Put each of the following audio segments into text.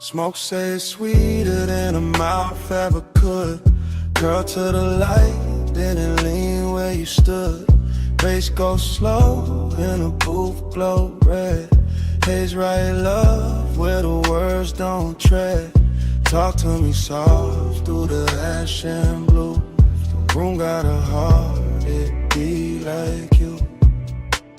Smoke say it's sweeter than a mouth ever could. Girl to the light, didn't lean where you stood. Bass go slow, in a booth glow red. Haze right love, where the words don't tread. Talk to me soft, through the ash and blue. If the room got a heart, it be like you.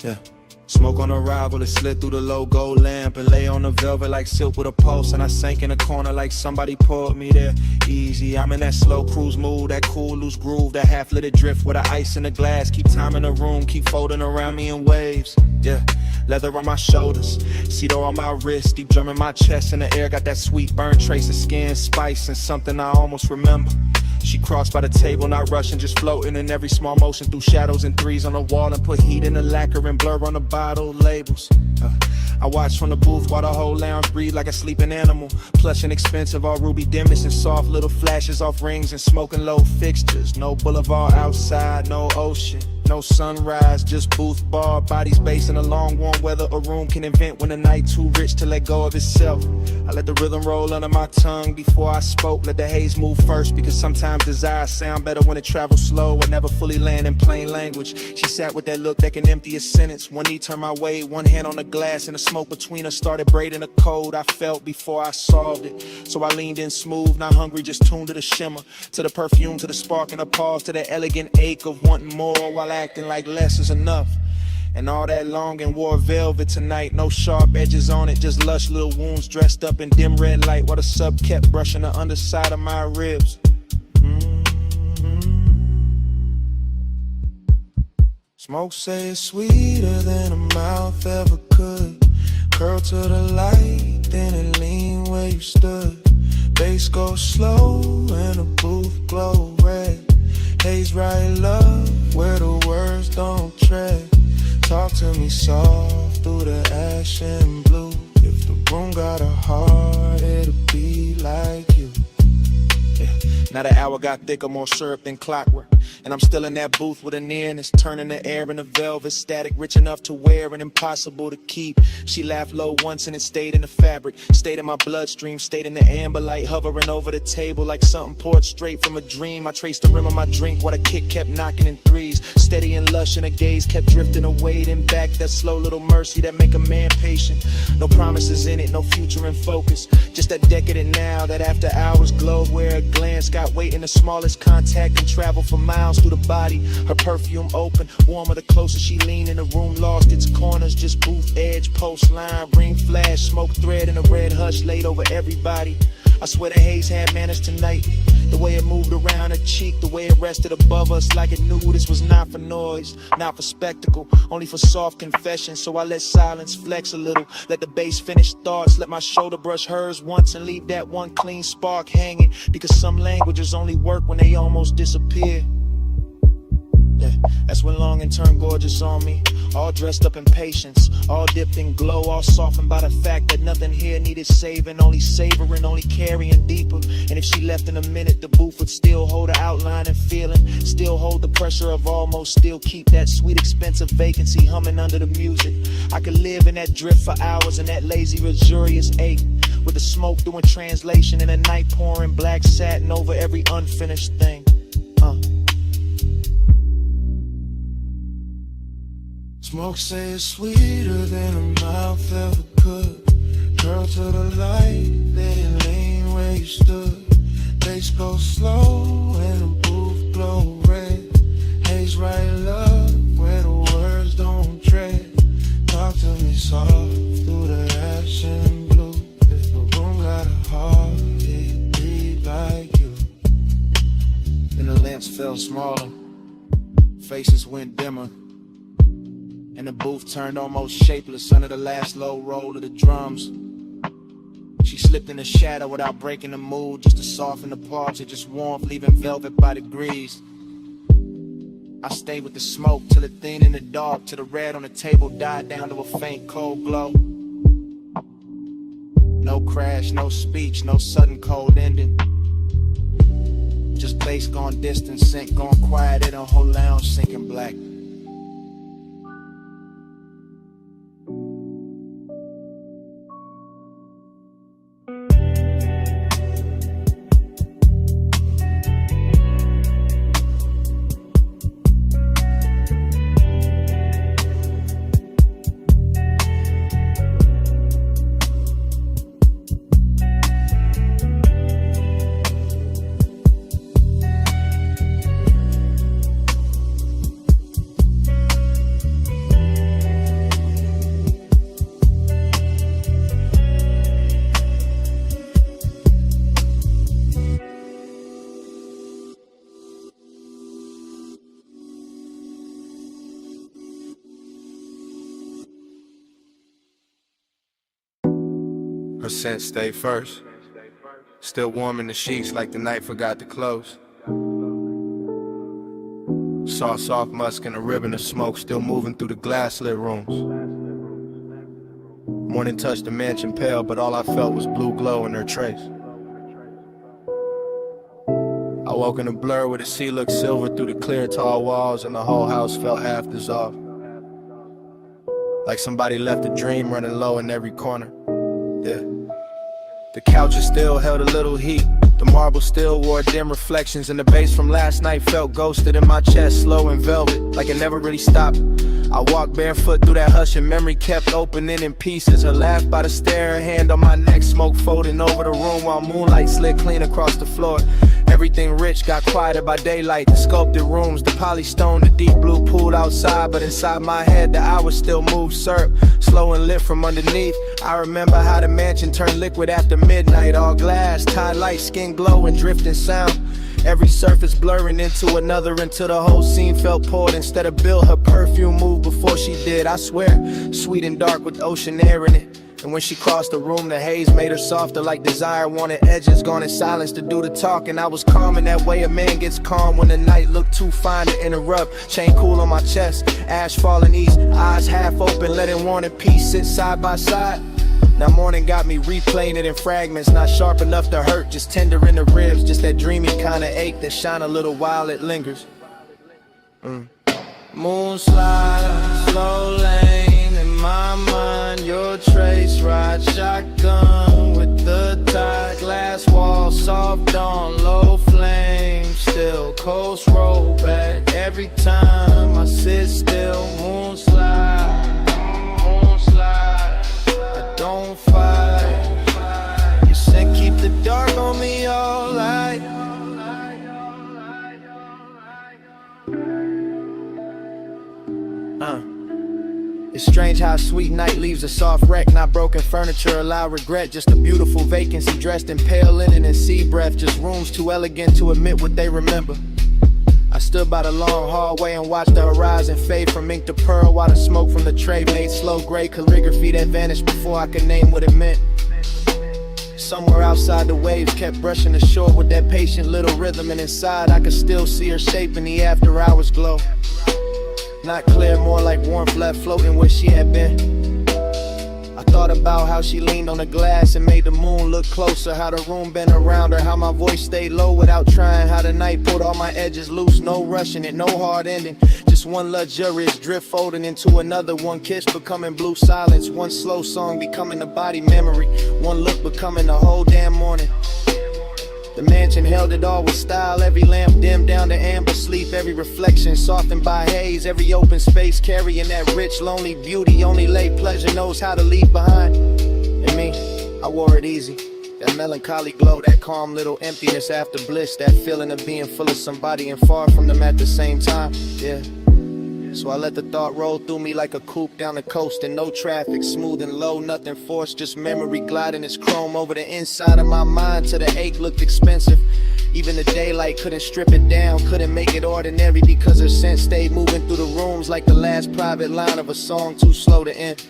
Yeah. Smoke on arrival, it slid through the low gold lamp and lay on the velvet like silk with a pulse. And I sank in a corner like somebody pulled me there. Easy, I'm in that slow cruise mood, that cool loose groove, that half-lit drift with the ice in the glass. Keep time in the room, keep folding around me in waves. Yeah, leather on my shoulders, cedar on my wrist, deep drum in my chest. In the air, got that sweet burn trace of skin, spice, and something I almost remember. She crossed by the table, not rushing, just floating in every small motion through shadows and threes on the wall, and put heat in the lacquer and blur on the bottle labels. I watch from the booth while the whole lounge breathe like a sleeping animal. Plush and expensive, all ruby dimmest and soft little flashes off rings and smoking low fixtures. No boulevard outside, no ocean, no sunrise, just booth bar, bodies based in a long warm weather a room can invent when the night too rich to let go of itself. I let the rhythm roll under my tongue before I spoke, let the haze move first, because sometimes desire sound better when it travels slow or never fully land in plain language. She sat with that look that can empty a sentence. One knee turned my way, one hand on the glass, and the smoke between us started braiding the code I felt before I solved it. So I leaned in smooth, not hungry, just tuned to the shimmer, to the perfume, to the spark and the pause, to the elegant ache of wanting more while acting like less is enough. And all that long and wore velvet tonight, no sharp edges on it, just lush little wounds dressed up in dim red light, while the sub kept brushing the underside of my ribs. Smoke say it's sweeter than a mouth ever could. Curl to the light, then it lean where you stood. Bass go slow and the booth glow red. Haze right love, where the words don't tread. Talk to me soft through the ash and blue. If the room got a heart, it'll be like you. Yeah. Now the hour got thicker, more syrup than clockwork, and I'm still in that booth with a nearness, turning the air into velvet static, rich enough to wear and impossible to keep. She laughed low once and it stayed in the fabric, stayed in my bloodstream, stayed in the amber light, hovering over the table like something poured straight from a dream. I traced the rim of my drink while the kick kept knocking in threes, steady and lush, and the gaze kept drifting away, then back. That slow little mercy that make a man patient. No promises in it, no future in focus, just that decadent now, that after hours glow where a glance got weight in the smallest contact and travel for miles through the body. Her perfume open, warmer the closer she leaned, in the room lost its corners, just booth edge, post line, ring flash, smoke thread in a red hush laid over everybody. I swear the haze had manners tonight, the way it moved around her cheek, the way it rested above us like it knew this was not for noise, not for spectacle, only for soft confession. So I let silence flex a little, let the bass finish thoughts, let my shoulder brush hers once and leave that one clean spark hanging, because some languages only work when they almost disappear. Yeah, that's when longing turned gorgeous on me, all dressed up in patience, all dipped in glow, all softened by the fact that nothing here needed saving, only savoring, only carrying deeper. And if she left in a minute, the booth would still hold her outline and feeling, still hold the pressure of almost, still keep that sweet expensive vacancy humming under the music. I could live in that drift for hours, in that lazy luxurious ache, with the smoke doing translation and the night pouring black satin over every unfinished thing. Smoke say it's sweeter than a mouth ever could. Curl to the light, let it lean where you stood. Bass go slow and the booth glow red. Haze right love, where the words don't tread. Talk to me soft through the ash and blue. If the room got a heart, it beat like you. Then the lamps fell smaller, faces went dimmer, and the booth turned almost shapeless under the last low roll of the drums. She slipped in the shadow without breaking the mood, just to soften the parts, it just warmth, leaving velvet by degrees. I stayed with the smoke till it thinned in the dark, till the red on the table died down to a faint cold glow. No crash, no speech, no sudden cold ending, just bass gone distant, sync gone quiet, in a whole lounge sinking black. scent stay first. Still warm in the sheets like the night forgot to close. Saw soft musk and a ribbon of smoke still moving through the glass-lit rooms. Morning touched the mansion pale, but all I felt was blue glow in her trace. I woke in a blur where the sea looked silver through the clear tall walls, and the whole house felt half dissolved. Like somebody left a dream running low in every corner. Yeah. The couches still held a little heat. The marble still wore dim reflections, and the bass from last night felt ghosted in my chest, slow and velvet, like it never really stopped. I walked barefoot through that hush, and memory kept opening in pieces. Her laugh by the stair, her hand on my neck, smoke folding over the room while moonlight slid clean across the floor. Everything rich got quieter by daylight. The sculpted rooms, the polystone, the deep blue pool outside. But inside my head, the hours still moved syrup, slow and lit from underneath. I remember how the mansion turned liquid after midnight. All glass, tie light, skin glow and drifting sound. Every surface blurring into another until the whole scene felt poured instead of built. Her perfume moved before she did, I swear. Sweet and dark with ocean air in it. And when she crossed the room, the haze made her softer like desire wanted edges, gone in silence to do the talking. I was calm in that way a man gets calm when the night looked too fine to interrupt. Chain cool on my chest, ash falling east, eyes half open, letting warning peace sit side by side. Now morning got me replaying it in fragments, not sharp enough to hurt, just tender in the ribs, just that dreamy kind of ache that shine a little while it lingers. Moon slide, slow lane in my mind, your trace ride shotgun with the tide, glass wall, soft on low flame, still coast roll back every time I sit still. Moon slide, I don't fight. You said keep the dark on me all night. It's strange how a sweet night leaves a soft wreck. Not broken furniture, allow regret. Just a beautiful vacancy dressed in pale linen and sea breath. Just rooms too elegant to admit what they remember. I stood by the long hallway and watched the horizon fade from ink to pearl, while the smoke from the tray made slow gray calligraphy that vanished before I could name what it meant. Somewhere outside the waves kept brushing the shore with that patient little rhythm, and inside I could still see her shape in the after hours glow. Not clear, more like warmth left floating where she had been. I thought about how she leaned on the glass and made the moon look closer, how the room bent around her, how my voice stayed low without trying, how the night pulled all my edges loose, no rushing it, no hard ending, just one luxurious drift folding into another, one kiss becoming blue silence, one slow song becoming a body memory, one look becoming the whole damn morning. The mansion held it all with style, every lamp dimmed down to amber sleep, every reflection softened by haze, every open space carrying that rich, lonely beauty only late pleasure knows how to leave behind. And me, I wore it easy, that melancholy glow, that calm little emptiness after bliss, that feeling of being full of somebody and far from them at the same time, yeah. So I let the thought roll through me like a coupe down the coast, and no traffic, smooth and low, nothing forced, just memory gliding its chrome over the inside of my mind till the ache looked expensive. Even the daylight couldn't strip it down, couldn't make it ordinary, because her scent stayed moving through the rooms like the last private line of a song too slow to end.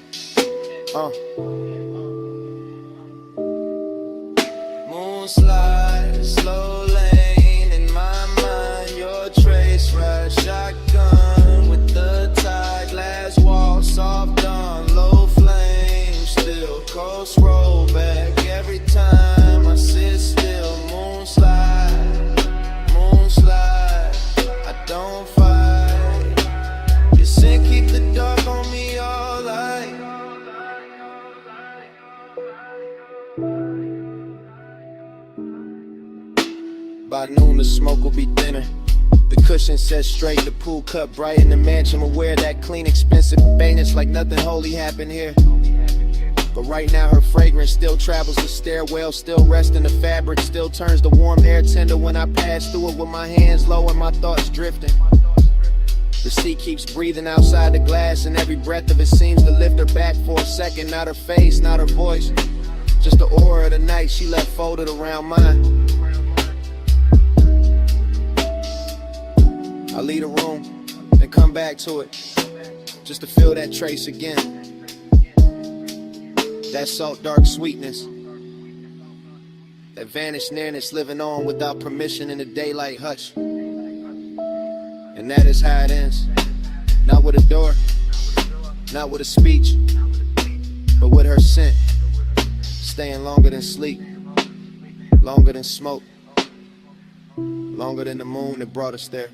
Moon slide, slow lane in my mind, your trace ride shotgun with the tide, glass wall, soft on low flame, still coast roll back every time I sit still. Moon slide, I don't fight. You said keep the dark on me all night. By noon the smoke will be thinner, the cushion set straight, the pool cut bright in the mansion aware that clean expensive bareness like nothing holy happened here. But right now her fragrance still travels the stairwell, still rests in the fabric, still turns the warm air tender when I pass through it with my hands low and my thoughts drifting. The sea keeps breathing outside the glass, and every breath of it seems to lift her back for a second. Not her face, not her voice, just the aura of the night she left folded around mine. I leave the room, then come back to it, just to feel that trace again. That salt dark sweetness, that vanished nearness living on without permission in the daylight hush. And that is how it ends. Not with a door, not with a speech, but with her scent, staying longer than sleep, longer than smoke, longer than the moon that brought us there.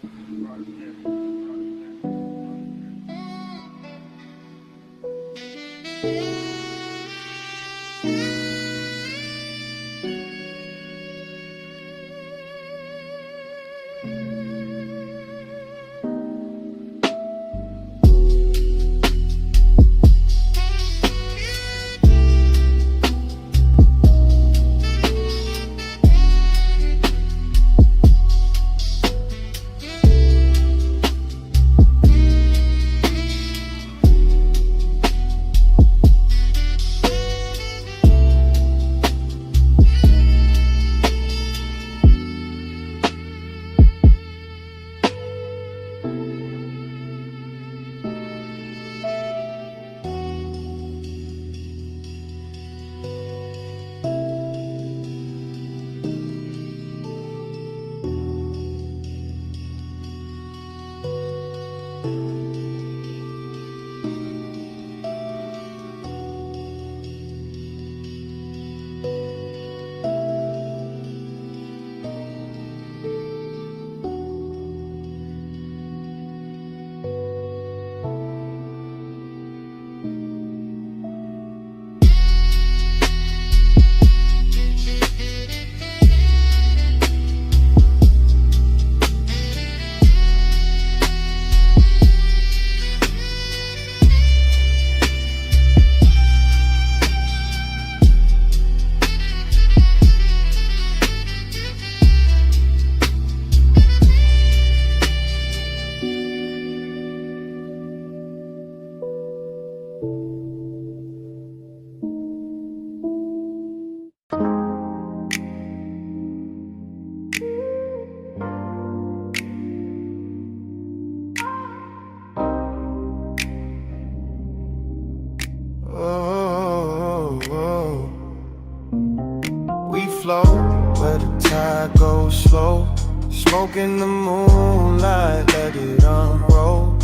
Where the tide goes slow, smoke in the moonlight, let it unroll.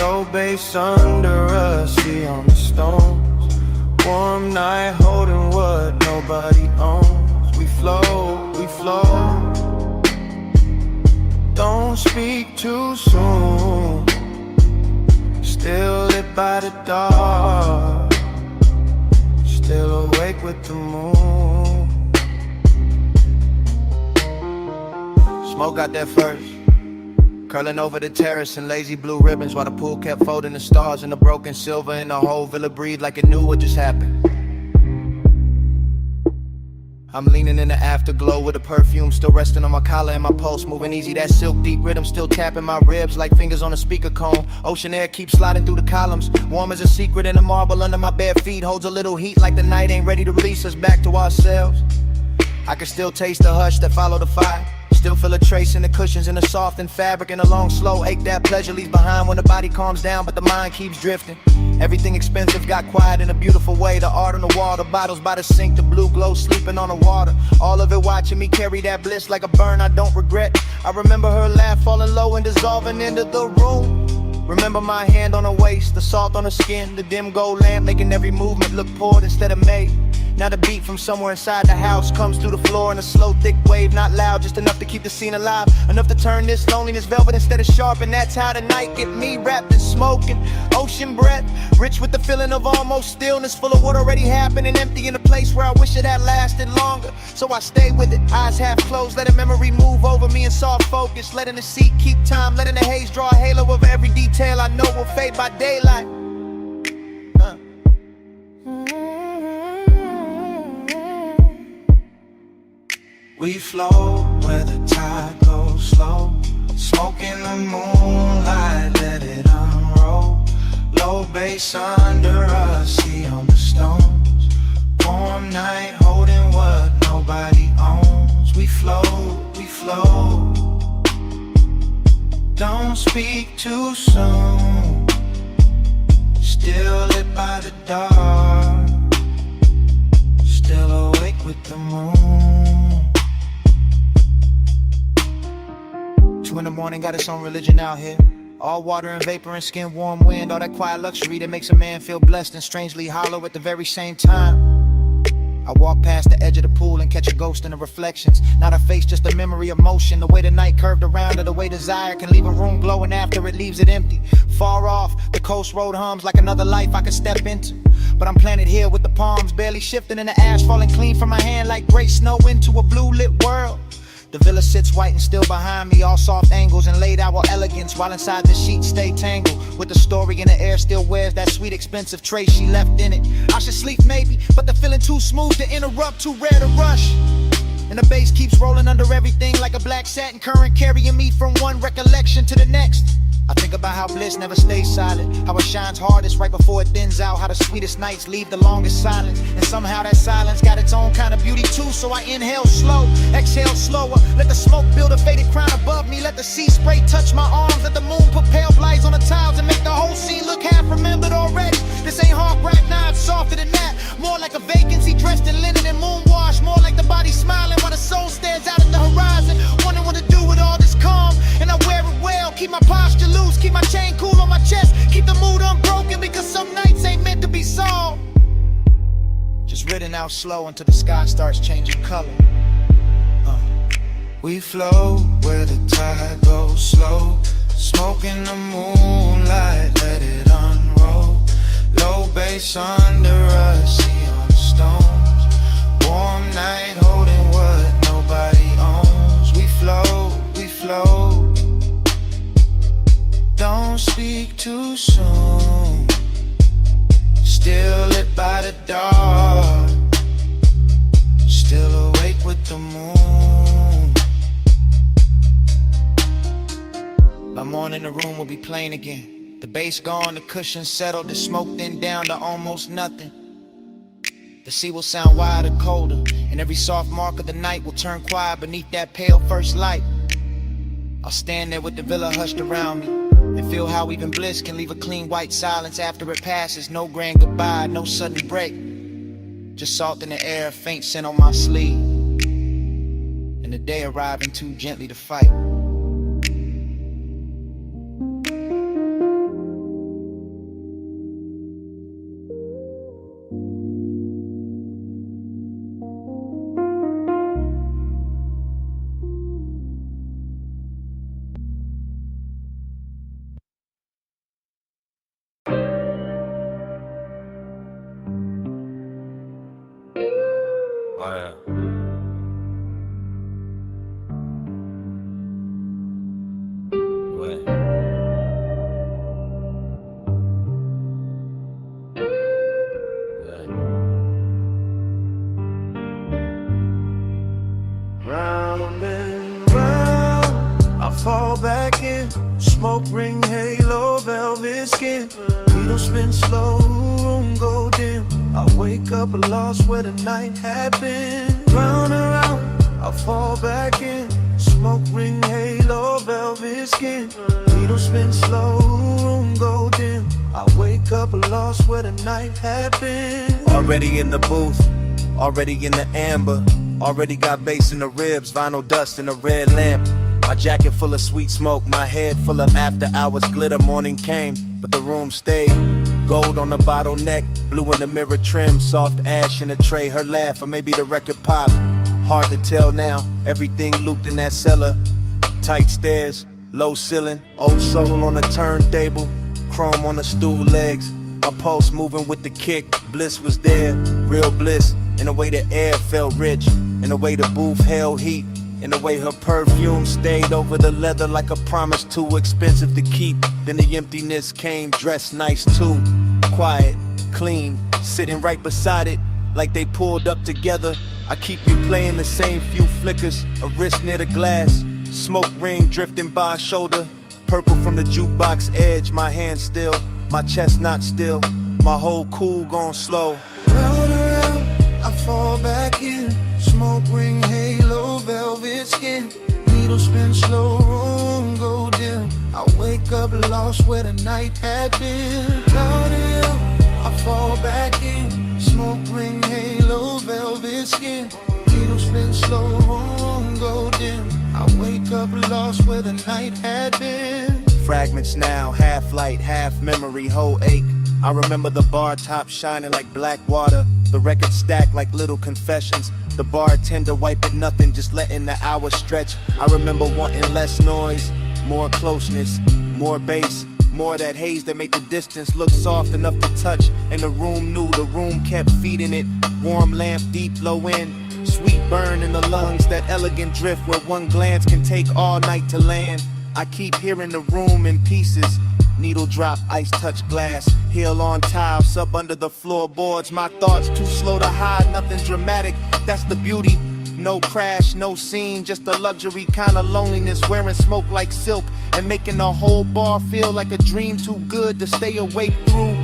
Low bass under us, see on the stones. Warm night holding what nobody owns. We flow, we flow. Don't speak too soon. Still lit by the dark, still awake with the moon. Smoke got there first, curling over the terrace in lazy blue ribbons, while the pool kept folding the stars and the broken silver, and the whole villa breathed like it knew what just happened. I'm leaning in the afterglow with the perfume still resting on my collar and my pulse moving easy. That silk deep rhythm still tapping my ribs like fingers on a speaker cone. Ocean air keeps sliding through the columns, warm as a secret, and the marble under my bare feet holds a little heat like the night ain't ready to release us back to ourselves. I can still taste the hush that followed the fire. Still feel a trace in the cushions, in the softened fabric, and a long slow ache that pleasure leaves behind when the body calms down but the mind keeps drifting. Everything expensive got quiet in a beautiful way. The art on the wall, the bottles by the sink, the blue glow sleeping on the water. All of it watching me carry that bliss like a burn I don't regret. I remember her laugh falling low and dissolving into the room. Remember my hand on her waist, the salt on her skin, the dim gold lamp making every movement look poured instead of made. Now the beat from somewhere inside the house comes through the floor in a slow, thick wave, not loud, just enough to keep the scene alive, enough to turn this loneliness velvet instead of sharp. And that's how the night get me, wrapped in smoke and ocean breath, rich with the feeling of almost stillness, full of what already happened and empty in a place where I wish it had lasted longer. So I stay with it, eyes half closed, letting memory move over me in soft focus, letting the seat keep time, letting the haze draw a halo over every detail I know will fade by daylight. We flow where the tide goes slow, smoke in the moonlight, let it unroll. Low bass under us, see on the stones. Warm night holding what nobody owns. We flow, we flow. Don't speak too soon. Still lit by the dark, still awake with the moon. in the morning, got its own religion out here. All water and vapor and skin, warm wind, all that quiet luxury that makes a man feel blessed and strangely hollow at the very same time. I walk past the edge of the pool and catch a ghost in the reflections. Not a face, just a memory of motion. The way the night curved around, or the way desire can leave a room glowing after it leaves it empty. Far off, the coast road hums like another life I could step into. But I'm planted here with the palms barely shifting and the ash falling clean from my hand like gray snow into a blue lit world. The villa sits white and still behind me, all soft angles and laid out with elegance, while inside the sheets stay tangled with the story in the air still wears that sweet expensive trace she left in it. I should sleep maybe, but the feeling too smooth to interrupt, too rare to rush. And the bass keeps rolling under everything like a black satin current, carrying me from one recollection to the next. I think about how bliss never stays silent, how it shines hardest right before it thins out, how the sweetest nights leave the longest silence, and somehow that silence got its own kind of beauty too. So I inhale slow, exhale slower, let the smoke build a faded crown above me, let the sea spray touch my arms, let the moon put pale lights on the tiles and make the whole scene look half remembered already. This ain't hard rap, now it's softer than that, more like a vacancy dressed in linen and moon wash, more like the body smiling while the soul stares out at the horizon, wondering what to do with all this calm. And I wear it well, keep my posture loose, keep my chain cool on my chest, keep the mood unbroken, because some nights ain't meant to be solved. Just ridden out slow until the sky starts changing color. We flow where the tide goes slow, smoke in the moonlight, let it unroll. Low bass under us, see on the stones. Warm night holding what nobody owns. We flow. Don't speak too soon. Still lit by the dark, still awake with the moon. By morning the room will be plain again. The bass gone, the cushions settled, the smoke then down to almost nothing. The sea will sound wider, colder, and every soft mark of the night will turn quiet beneath that pale first light. I'll stand there with the villa hushed around me and feel how even bliss can leave a clean white silence after it passes. No grand goodbye, no sudden break, just salt in the air, a faint scent on my sleeve, and the day arriving too gently to fight. Round and round, I fall back in. Smoke ring, halo, velvet skin. Needle spin slow, room go dim. I wake up lost where the night had been. Round and round, I fall back in. Smoke ring, halo, velvet skin. Needle spin slow, room go dim. I wake up lost where the night had been. Already in the booth, already in the amber. Already got bass in the ribs, vinyl dust in a red lamp. My jacket full of sweet smoke, my head full of after hours glitter. Morning came, but the room stayed. Gold on the bottleneck, blue in the mirror trim, soft ash in a tray. Her laugh, or maybe the record pop. Hard to tell now, everything looped in that cellar. Tight stairs, low ceiling, old soul on the turntable, chrome on the stool legs. My pulse moving with the kick, bliss was there, real bliss. In the way the air felt rich, in the way the booth held heat, in the way her perfume stayed over the leather like a promise too expensive to keep. Then the emptiness came, dressed nice too, quiet, clean, sitting right beside it like they pulled up together. I keep replaying the same few flickers, a wrist near the glass, smoke ring drifting by shoulder, purple from the jukebox edge, my hand still, my chest not still, my whole cool gone slow. Round around, I fall back in. Smoke ring, halo, velvet skin. Needle spin slow, room go dim. I wake up lost where the night had been. Round and round, I fall back in. Smoke ring, halo, velvet skin. Needle spin slow, room go dim. I wake up up lost where the night had been. Fragments now, half light, half memory, whole ache. I remember the bar top shining like black water, the record stacked like little confessions, the bartender wiping nothing, just letting the hours stretch. I remember wanting less noise, more closeness, more bass, more that haze that made the distance look soft enough to touch. And the room knew, the room kept feeding it. Warm lamp, deep low end, sweet burn in the lungs, that elegant drift where one glance can take all night to land. I keep hearing the room in pieces. Needle drop, ice touch glass, heel on tile, sub under the floorboards. My thoughts too slow to hide, nothing dramatic, that's the beauty. No crash, no scene, just a luxury kind of loneliness. Wearing smoke like silk and making the whole bar feel like a dream too good to stay awake through.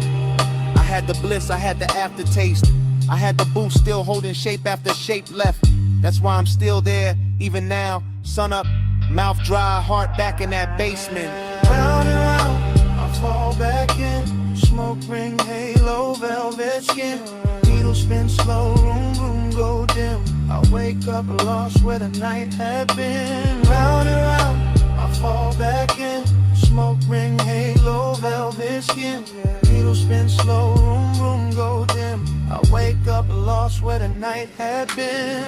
I had the bliss, I had the aftertaste, I had the boost still holding shape after shape left. That's why I'm still there, even now. Sun up, mouth dry, heart back in that basement. Round and round, I fall back in. Smoke ring, halo, velvet skin. Needle spin slow, room, room go dim. I wake up lost where the night had been. Round and round, I fall back in. Smoke ring, halo, velvet skin. Needle spin slow, room, room go dim. I wake up lost where the night had been.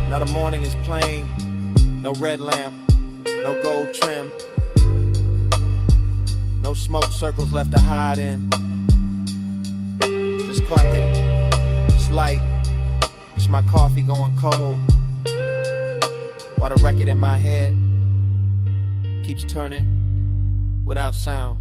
Now the morning is plain. No red lamp, no gold trim, no smoke circles left to hide in. Just quiet, it's light, it's my coffee going cold, while the record in my head keeps turning without sound.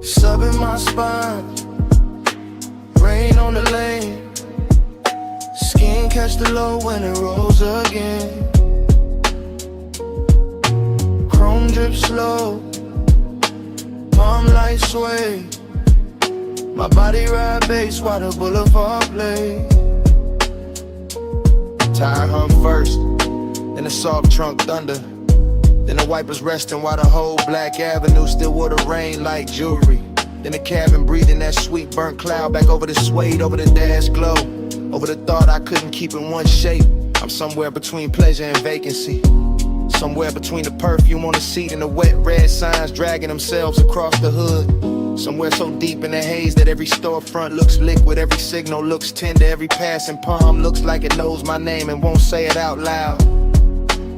Sub in my spine, rain on the lane. Skin catch the low when it rolls again. Chrome drip slow, palm light sway. My body ride bass while the boulevard play. Tire hum first, then the soft trunk thunder. Then the wipers resting while the whole Black Avenue still wore the rain like jewelry. Then the cabin breathing that sweet burnt cloud back over the suede, over the dash glow, over the thought I couldn't keep in one shape. I'm somewhere between pleasure and vacancy, somewhere between the perfume on the seat and the wet red signs dragging themselves across the hood. Somewhere so deep in the haze that every storefront looks liquid, every signal looks tender, every passing palm looks like it knows my name and won't say it out loud.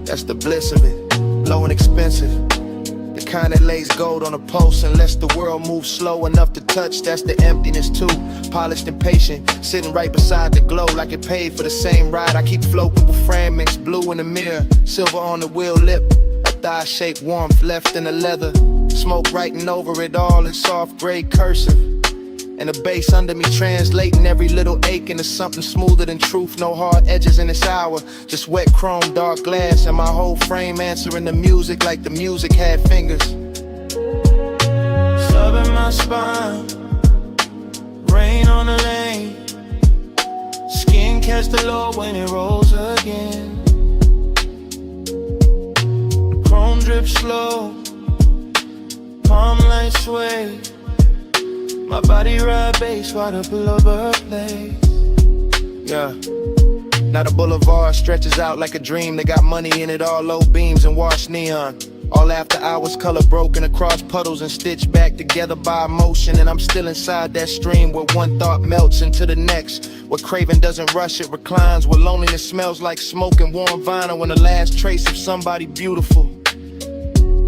That's the bliss of it. Low and expensive, the kind that lays gold on a pulse unless the world moves slow enough to touch. That's the emptiness too, polished and patient, sitting right beside the glow like it paid for the same ride. I keep floating with fragments, blue in the mirror, silver on the wheel lip, a thigh-shaped warmth left in the leather, smoke writing over it all in soft gray cursive, and the bass under me translating every little ache into something smoother than truth. No hard edges in this hour, just wet chrome, dark glass, and my whole frame answering the music like the music had fingers. Sub in my spine, rain on the lane. Skin catch the low when it rolls again. Chrome drip slow, palm light sway. My body ride bass while the boulevard plays. Yeah. Now the boulevard stretches out like a dream. They got money in it, all low beams and washed neon. All after hours, color broken across puddles and stitched back together by emotion. And I'm still inside that stream where one thought melts into the next, where craving doesn't rush, it reclines, where loneliness smells like smoke and warm vinyl, when the last trace of somebody beautiful.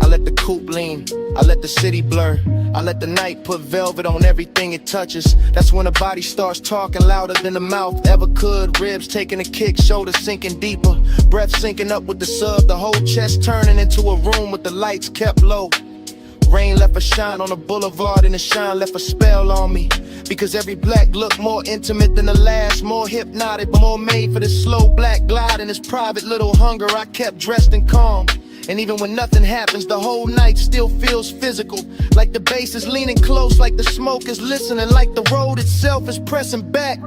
I let the coupe lean, I let the city blur, I let the night put velvet on everything it touches. That's when the body starts talking louder than the mouth ever could. Ribs taking a kick, shoulders sinking deeper, breath syncing up with the sub, the whole chest turning into a room with the lights kept low. Rain left a shine on the boulevard and the shine left a spell on me. Because every black look more intimate than the last, more hypnotic, but more made for this slow black glide and this private little hunger. I kept dressed and calm. And even when nothing happens, the whole night still feels physical. Like the bass is leaning close, like the smoke is listening, like the road itself is pressing back.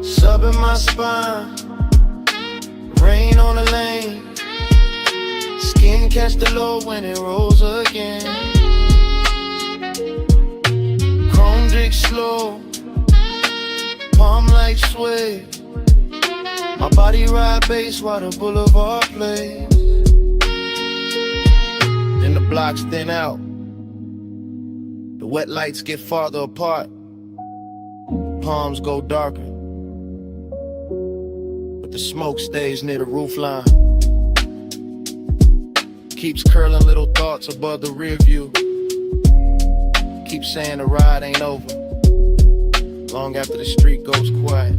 Sub in my spine, rain on the lane, skin catch the low when it rolls again. Chrome drink slow, palm light sway, my body ride bass while the boulevard plays. Then the blocks thin out, the wet lights get farther apart, palms go darker, but the smoke stays near the roofline. Keeps curling little thoughts above the rear view. Keep saying the ride ain't over, long after the street goes quiet.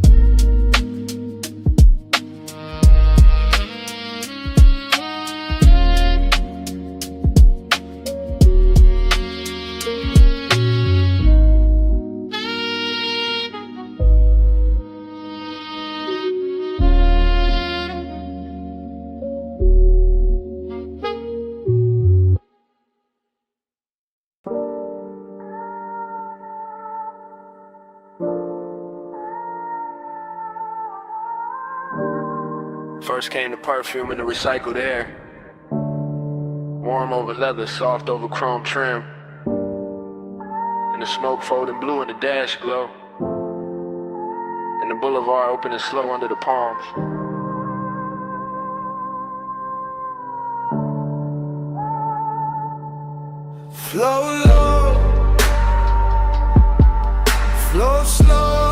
First came the perfume and the recycled air, warm over leather, soft over chrome trim, and the smoke folding blue in the dash glow, and the boulevard opening slow under the palms. Flow low, flow slow.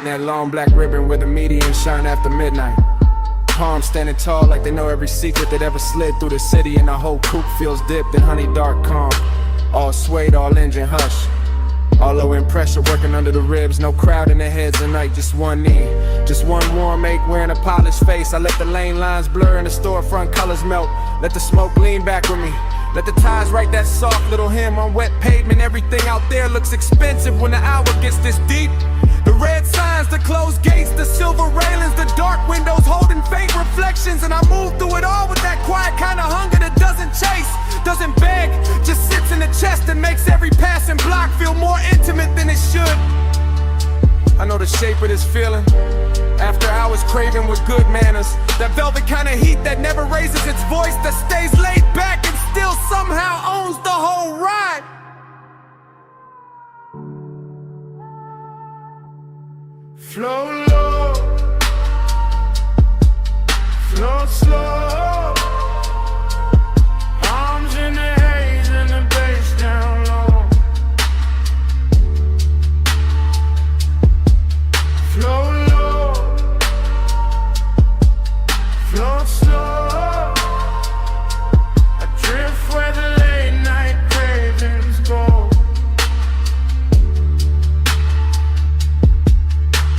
That long black ribbon with a median shine after midnight. Palms standing tall like they know every secret that ever slid through the city, and the whole coupe feels dipped in honey dark calm. All suede, all engine hush, all low in pressure working under the ribs. No crowd in their heads tonight, just one knee, just one warm ache wearing a polished face. I let the lane lines blur and the storefront colors melt. Let the smoke lean back with me. Let the ties write that soft little hymn on wet pavement. Everything out there looks expensive when the hour gets this deep. The red signs, the closed gates, the silver railings, the dark windows holding faint reflections. And I move through it all with that quiet kind of hunger that doesn't chase, doesn't beg, just sits in the chest and makes every passing block feel more intimate than it should. I know the shape of this feeling, after hours craving with good manners. That velvet kind of heat that never raises its voice, that stays laid back and still somehow owns the whole ride. Flow low, flow slow, arms in the haze and the bass down low. Flow low, flow slow, adrift where the late night cravings go.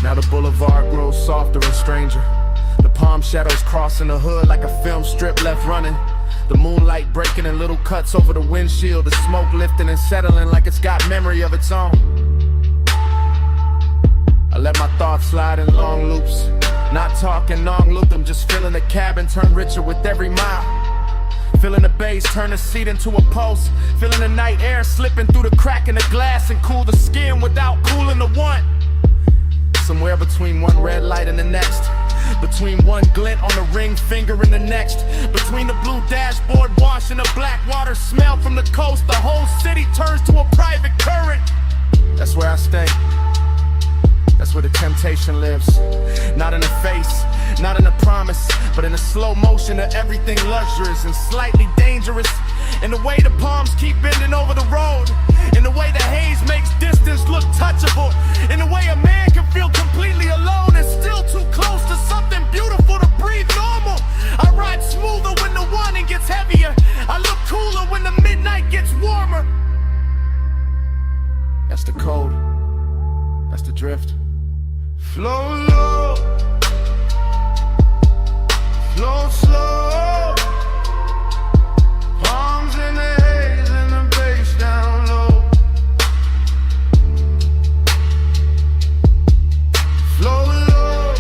Now the boulevard grows softer and stranger. The palm shadows crossing the hood like a film strip left running. The moonlight breaking in little cuts over the windshield. The smoke lifting and settling like it's got memory of its own. I let my thoughts slide in long loops, not talking non-loop them, just feeling the cabin turn richer with every mile. Feeling the bass turn the seat into a pulse. Feeling the night air slipping through the crack in the glass and cool the skin without cooling the one. Somewhere between one red light and the next, Between one glint on the ring finger and the next, between the blue dashboard wash and the black water smell from the coast, the whole city turns to a private current. That's where I stay. That's where the temptation lives. Not in the face, not in the promise, but in the slow motion of everything luxurious and slightly dangerous. In the way the palms keep bending over the road, in the way the haze makes distance look touchable, in the way a man can feel completely alone and still too close to something beautiful to breathe normal. I ride smoother when the warning gets heavier. I look cooler when the midnight gets warmer. That's the code. That's the drift. Flow low, flow slow. Palms in the haze and the bass down low. Flow low,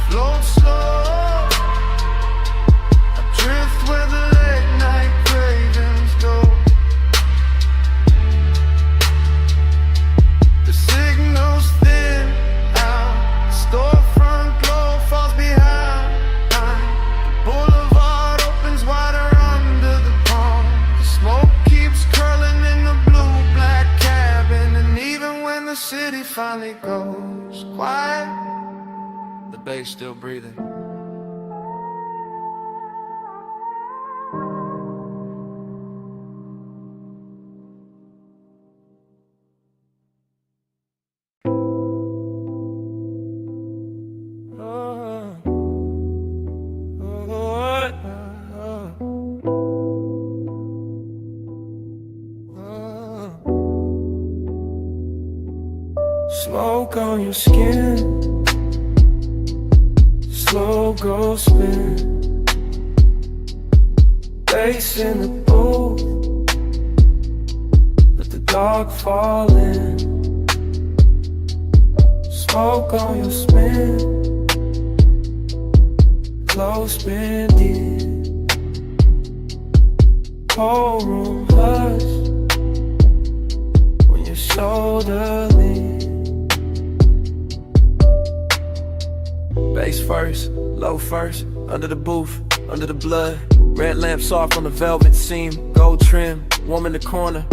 flow slow. I drift where the late night cravings go. The signals thin out, storefront glow falls behind. The boulevard opens wider under the palm. The smoke keeps curling in the blue-black cabin, and even when the city finally goes quiet, the bay's still breathing. Smoke on your skin, slow go spin. Bass in the booth, let the dark fall in. Smoke on your spin, close bending. Whole room hush when your shoulder leans. Bass first, low first, under the booth, under the blood. Red lamp soft on the velvet seam, gold trim, warm in the corner.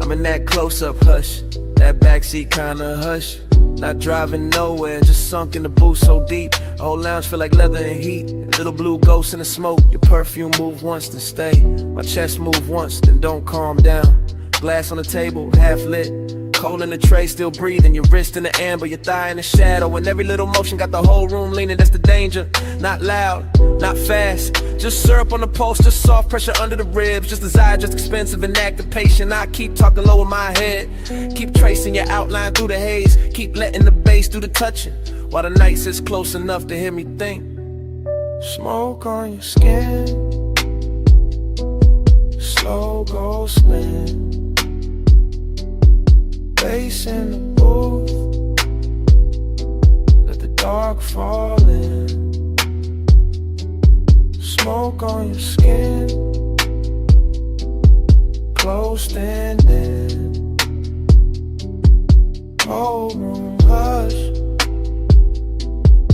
I'm in that close-up hush, that backseat kinda hush. Not driving nowhere, just sunk in the booth so deep. The whole lounge feel like leather and heat. Little blue ghosts in the smoke. Your perfume move once, then stay. My chest move once, then don't calm down. Glass on the table, half lit. Cold in the tray, still breathing. Your wrist in the amber, your thigh in the shadow. And every little motion got the whole room leaning, that's the danger. Not loud, not fast. Just syrup on the pulse, just soft pressure under the ribs. Just desire, just expensive and active patient. I keep talking low in my head. Keep tracing your outline through the haze. Keep letting the bass do the touching, while the night sits close enough to hear me think. Smoke on your skin, slow go spin. Bass in the booth, let the dark fall in. Smoke on your skin, closed and in. Whole room hush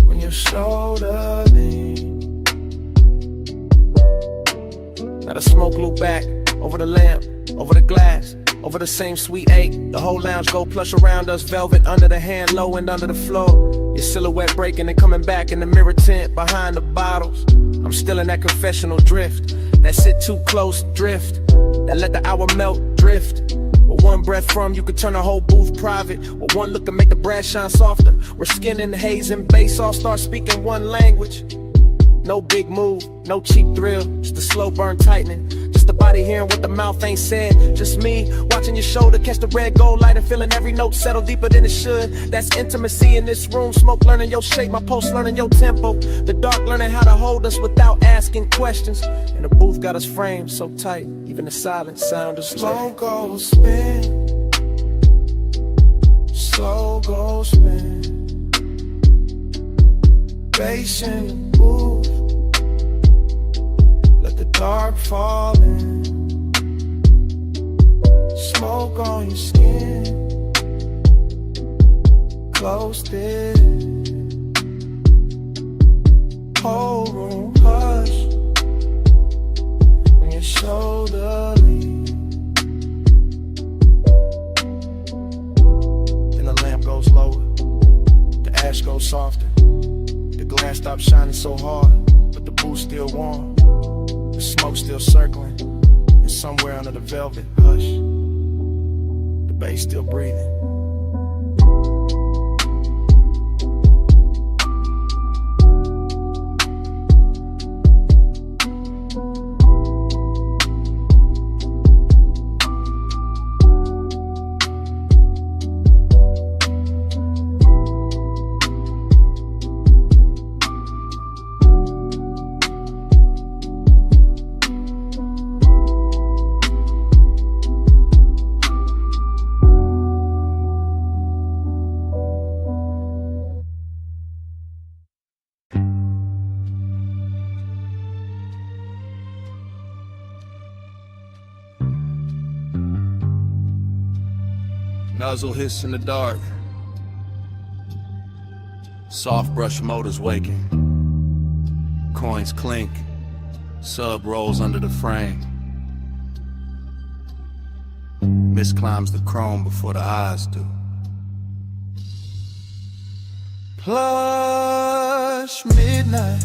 when your shoulder lean. Now the smoke loop back over the lamp, over the glass, over the same sweet eight. The whole lounge go plush around us, velvet under the hand, low and under the floor. Your silhouette breaking and coming back in the mirror tint behind the bottles. I'm still in that confessional drift, that sit too close drift, that let the hour melt drift. With one breath from you could turn the whole booth private. With one look can make the brass shine softer. Where skin and haze and bass all start speaking one language. No big move, no cheap thrill, just a slow burn tightening. Just the body hearing what the mouth ain't said. Just me watching your shoulder catch the red gold light and feeling every note settle deeper than it should. That's intimacy in this room. Smoke learning your shape, my pulse learning your tempo. The dark learning how to hold us without asking questions. And the booth got us framed so tight, even the silence sound is slow go spin, slow go spin. Bass in the booth, let the dark fall in. Smoke on your skin, closed in. whole room hush when your shoulder leans. Then the lamp goes lower, the ash goes softer. The glass stops shining so hard, but the booth still warm. The smoke still circling, and somewhere under the velvet hush, the bass still breathing. Nuzzle hiss in the dark. Soft brush motors waking. Coins clink. Sub rolls under the frame. Mist climbs the chrome before the eyes do. Plush midnight,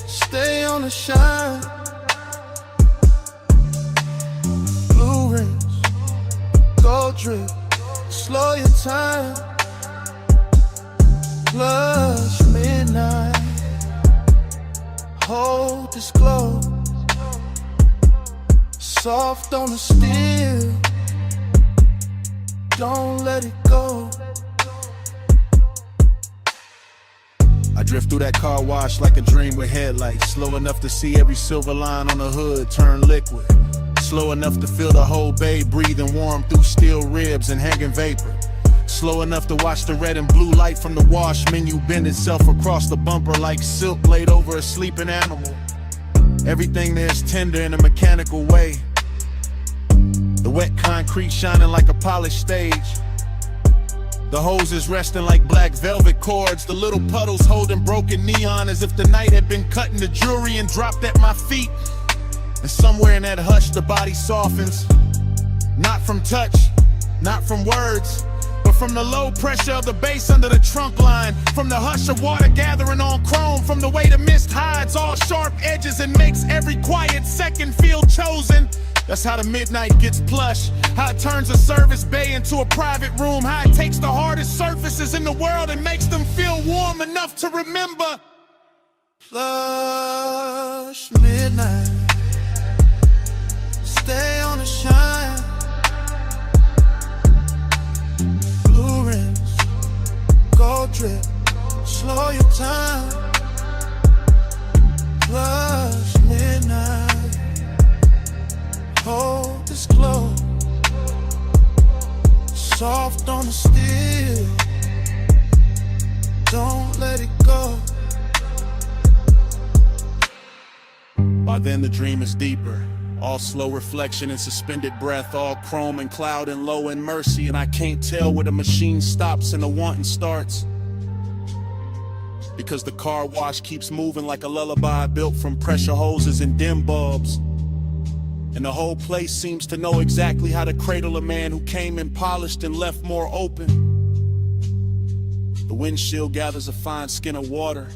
stay on the shine. Blue rings, gold drip, slow your time. Plush midnight, hold this glow. Soft on the steel, don't let it go. I drift through that car wash like a dream with headlights. Slow enough to see every silver line on the hood turn liquid. Slow enough to feel the whole bay breathing warm through steel ribs and hanging vapor. Slow enough to watch the red and blue light from the wash menu bend itself across the bumper like silk laid over a sleeping animal. Everything there's tender in a mechanical way. The wet concrete shining like a polished stage. The hoses resting like black velvet cords. The little puddles holding broken neon as if the night had been cut into jewelry and dropped at my feet. And somewhere in that hush the body softens. Not from touch, not from words, but from the low pressure of the bass under the trunk line. From the hush of water gathering on chrome. From the way the mist hides all sharp edges and makes every quiet second feel chosen. That's how the midnight gets plush. How it turns a service bay into a private room. How it takes the hardest surfaces in the world and makes them feel warm enough to remember. Plush midnight, stay on the shine. Blue rims, gold drip, slow your time. Plush midnight, hold this glow. Soft on the steel, don't let it go. By then the dream is deeper. All slow reflection and suspended breath. All chrome and cloud and low and mercy. And I can't tell where the machine stops and the wanting starts. Because the car wash keeps moving like a lullaby built from pressure hoses and dim bulbs. And the whole place seems to know exactly how to cradle a man who came in polished and left more open. The windshield gathers a fine skin of water.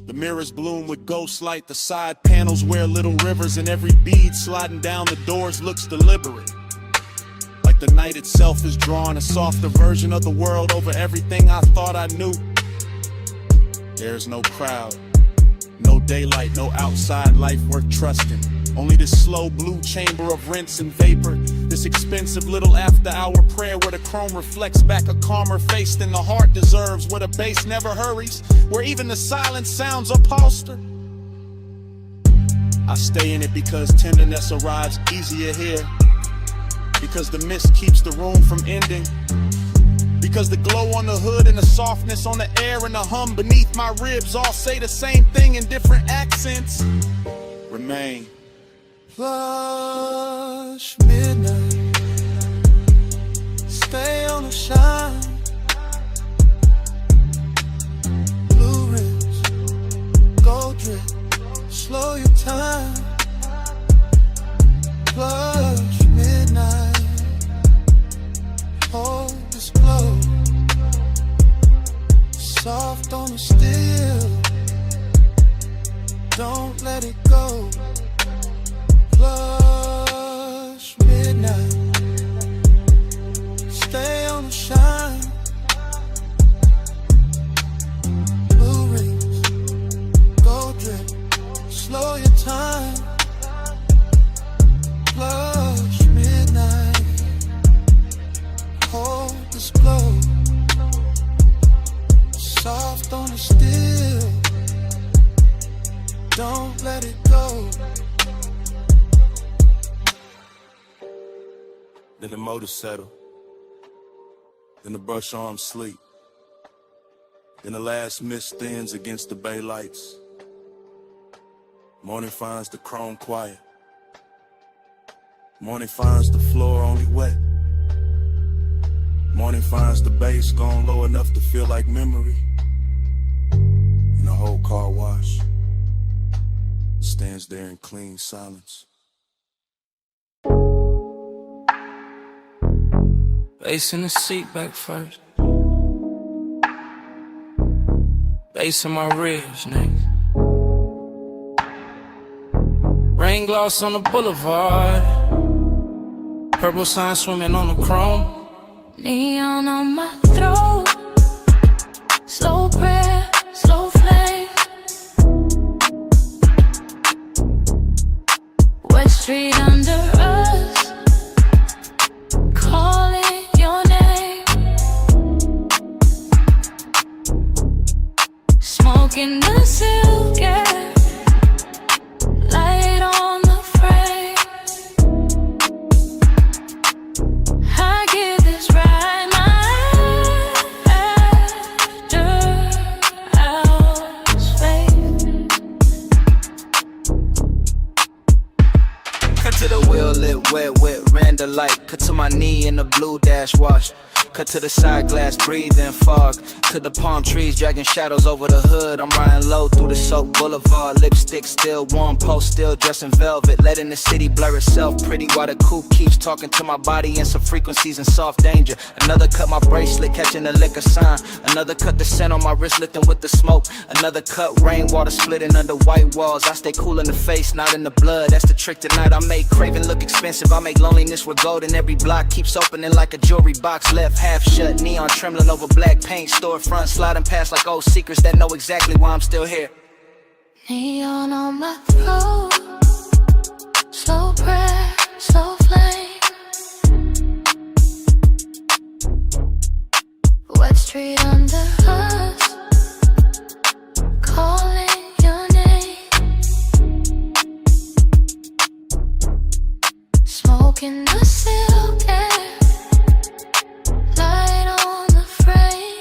The mirrors bloom with ghost light. The side panels wear little rivers, and every bead sliding down the doors looks deliberate. Like the night itself is drawing a softer version of the world over everything I thought I knew. There's no crowd, no daylight, no outside life worth trusting. Only this slow blue chamber of rinse and vapor. This expensive little after-hour prayer where the chrome reflects back a calmer face than the heart deserves. Where the bass never hurries, where even the silence sounds upholstered. I stay in it because tenderness arrives easier here. Because the mist keeps the room from ending. Because the glow on the hood and the softness on the air and the hum beneath my ribs all say the same thing in different accents. Remain. Plush midnight, stay on the shine. Blue rims, Then the motor settle. Then the brush arms sleep. Then the last mist thins against the bay lights. Morning finds the chrome quiet. Morning finds the floor only wet. Morning finds the bass gone low enough to feel like memory. And the whole car wash stands there in clean silence. Bass in the seat back first. Bass in my ribs next. Rain gloss on the boulevard. Purple sign swimming on the chrome. Neon on my throat. Slow prayer, slow flame. Wet street under us, calling your name. Smoking the silk air, light on the frame. I give this ride my after hours fade. Cut to the wheel lit wet with random light. Cut to my knee in the blue dash wash. Cut to the side glass, breathing fog. To the palm trees, dragging shadows over the hood. I'm riding low through the soap boulevard. Lipstick still warm, post still dressed in velvet. Letting the city blur itself pretty while the coupe keeps talking to my body in some frequencies and soft danger. Another cut my bracelet, catching the liquor sign. Another cut the scent on my wrist, lifting with the smoke. Another cut rainwater splitting under white walls. I stay cool in the face, not in the blood. That's the trick tonight. I make craving look expensive. I make loneliness with gold, and every block keeps opening like a jewelry box. Left half shut, neon trembling over black paint. Storefront sliding past like old secrets that know exactly why I'm still here. Neon on my throat. Slow prayer, slow flame. Wet street under us, calling your name. Smoking the silk air, light on the frame.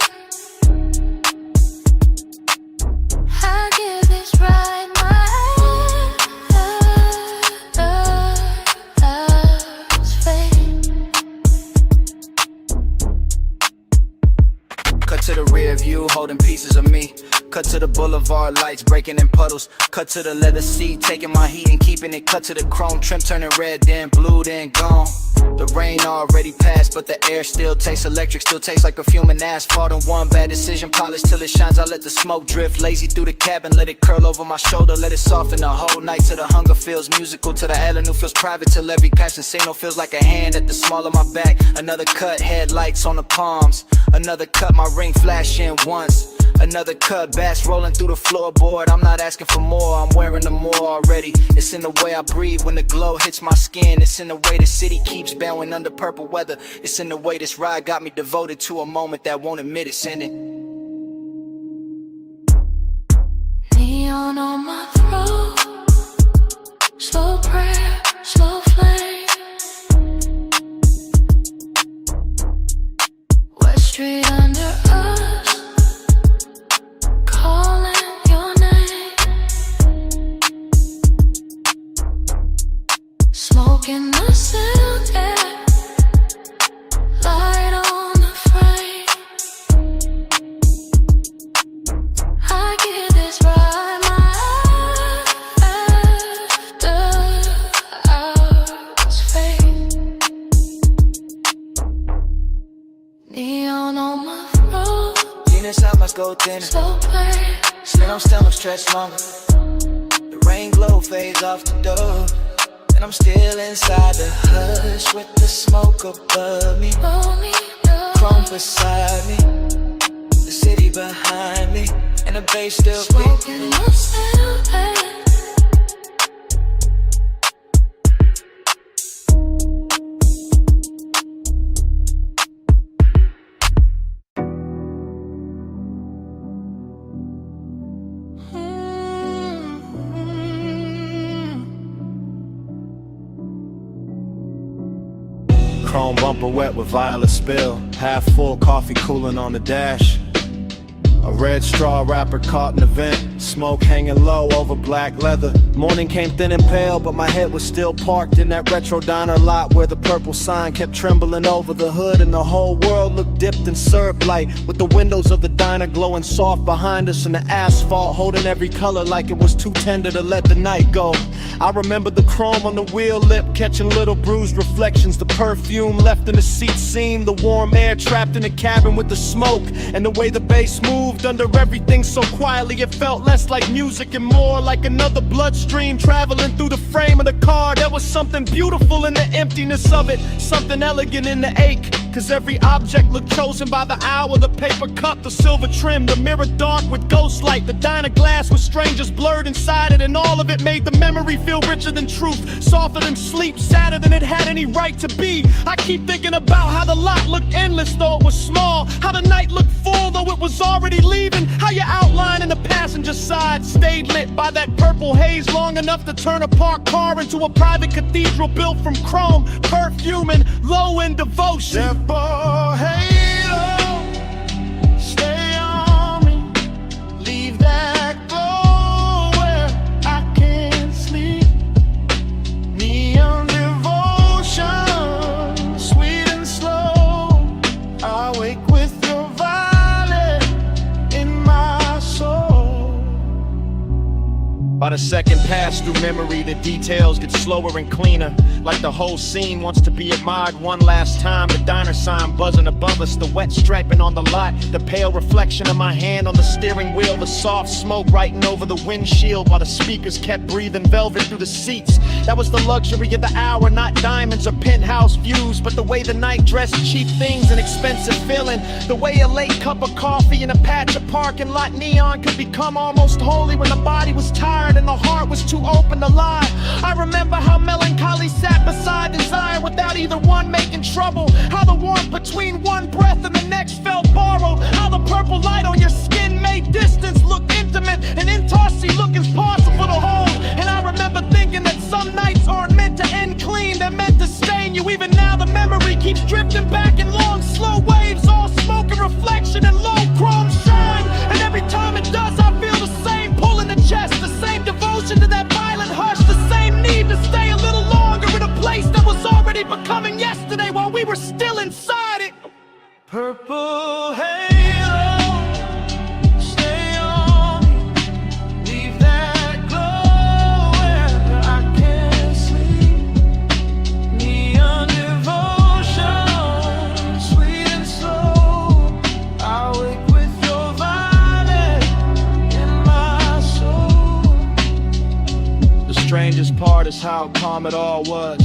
I give this ride my hours fade. Cut to the rear view, holding pieces of me. Cut to the boulevard lights, breaking in puddles. Cut to the leather seat, taking my heat and keeping it. Cut to the chrome trim, turning red, then blue, then gone. The rain already passed, but the air still tastes electric. Still tastes like perfume and asphalt. And one bad decision, polish till it shines. I let the smoke drift, lazy through the cabin. Let it curl over my shoulder, let it soften the whole night. Till the hunger feels musical, till the avenue feels private. Till every passing signal feels like a hand at the small of my back. Another cut, headlights on the palms. Another cut, my ring flashing once. Another cut, bass rolling through the floorboard. I'm not asking for more, I'm wearing the more already. It's in the way I breathe when the glow hits my skin. It's in the way the city keeps bowing under purple weather. It's in the way this ride got me devoted to a moment that won't admit it's ending. Neon on my throat. Slow prayer, slow flame. Wet street under us, calling your name. Smoking the silk air, light on the frame. I give this ride my after hours fade. Neon on my throat. Venus, I must go thinner. Slow play, Slim, I'm still stretched longer. The rain glow fades off the door. And I'm still inside the hush with the smoke above me. roll me down. Chrome beside me, the city behind me, and the bass still Smoking beat. the silk air. Chrome bumper wet with violet spill. Half full coffee cooling on the dash. A red straw wrapper caught in the vent. Smoke hanging low over black leather. Morning came thin and pale, but my head was still parked in that retro diner lot where the purple sign kept trembling over the hood, and the whole world looked dipped in syrup light, with the windows of the diner glowing soft behind us and the asphalt holding every color like it was too tender to let the night go. I remember the chrome on the wheel lip catching little bruised reflections. The perfume left in the seat seam, the warm air trapped in the cabin with the smoke, and the way the bass moved under everything so quietly it felt less like music and more like another bloodstream traveling through the frame of the car. There was something beautiful in the emptiness of it, something elegant in the ache, cause every object looked chosen by the hour. The paper cup, the silver trim, the mirror dark with ghost light, the diner glass with strangers blurred inside it, and all of it made the memory feel richer than truth, softer than sleep, sadder than it had any right to be. I keep thinking about how the lot looked endless though it was small, how the night looked full though it was already leaving, how your outline in the passenger side stayed lit by that purple haze long enough to turn a parked car into a private cathedral built from chrome, perfume, and low-end devotion. Simple halo, stay on me, leave that glow where I can't sleep. Neon devotion, sweet and slow, I wake with your violet in my soul. By the second pass through memory, the details get slower and cleaner, like the whole scene wants to be admired one last time. The diner sign buzzing above us, the wet striping on the lot, the pale reflection of my hand on the steering wheel, the soft smoke writing over the windshield while the speakers kept breathing velvet through the seats. That was the luxury of the hour, not diamonds or penthouse views, but the way the night dressed cheap things and expensive feeling, the way a late cup of coffee in a patch of parking lot neon could become almost holy when the body was tired and the heart was too open to lie. I remember how melancholy sat beside desire without either one making trouble, how the warmth between one breath and the next felt borrowed, how the purple light on your skin made distance look intimate and intimacy look impossible to hold. And I remember thinking that some nights aren't meant to end clean, they're meant to stain you. Even now the memory keeps drifting back in long slow waves, all smoke and reflection and low chrome shine, and every time it does I feel the same pull in the chest, the same devotion to that violent hush, the same need to stay a little longer in a place that was already becoming yesterday while we were still inside it. Purple halo, stay on me, leave that glow where I can't sleep. Neon devotion, sweet and slow, I wake with your violet in my soul. The strangest part is how calm it all was,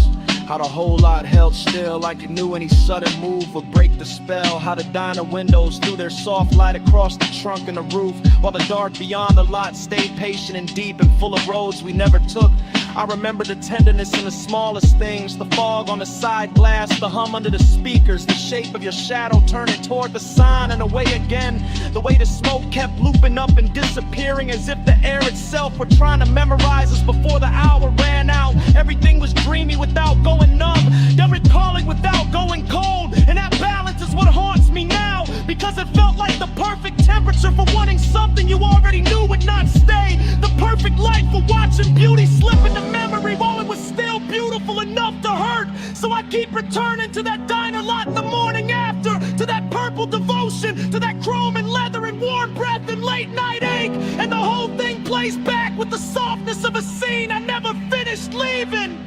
how the whole lot held still like it knew any sudden move would break the spell, how the diner windows threw their soft light across the trunk and the roof, while the dark beyond the lot stayed patient and deep and full of roads we never took. I remember the tenderness in the smallest things, the fog on the side glass, the hum under the speakers, the shape of your shadow turning toward the sign and away again, the way the smoke kept looping up and disappearing as if the air itself were trying to memorize us before the hour ran out. Everything was dreamy without going numb, yet recalling without going cold, and that balance is what haunts me now, because it felt like the perfect temperature for wanting something you already knew would not stay, the perfect light for watching beauty slip into memory while it was still beautiful enough to hurt. So I keep returning to that diner lot in the morning after, to that purple devotion, to that chrome and leather and warm breath and late night ache, and the whole thing plays back with the softness of a scene I never finished leaving.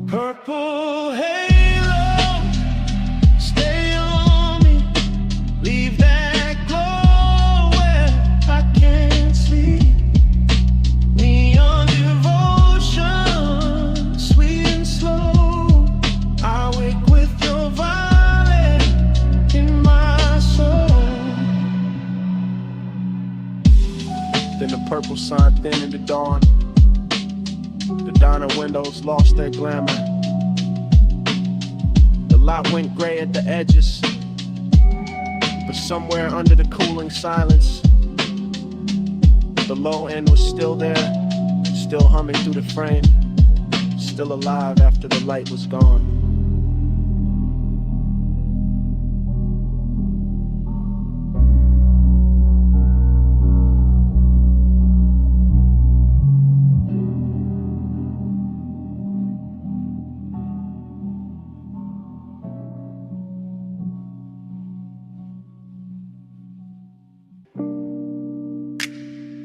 Purple halo, stay on me, leave that glow where I can't sleep. Neon devotion, sweet and slow, I wake with your violet in my soul. Then the purple sign thin in the dawn, the diner windows lost their glamour, the lot went gray at the edges, but somewhere under the cooling silence, the low end was still there, still humming through the frame, still alive after the light was gone.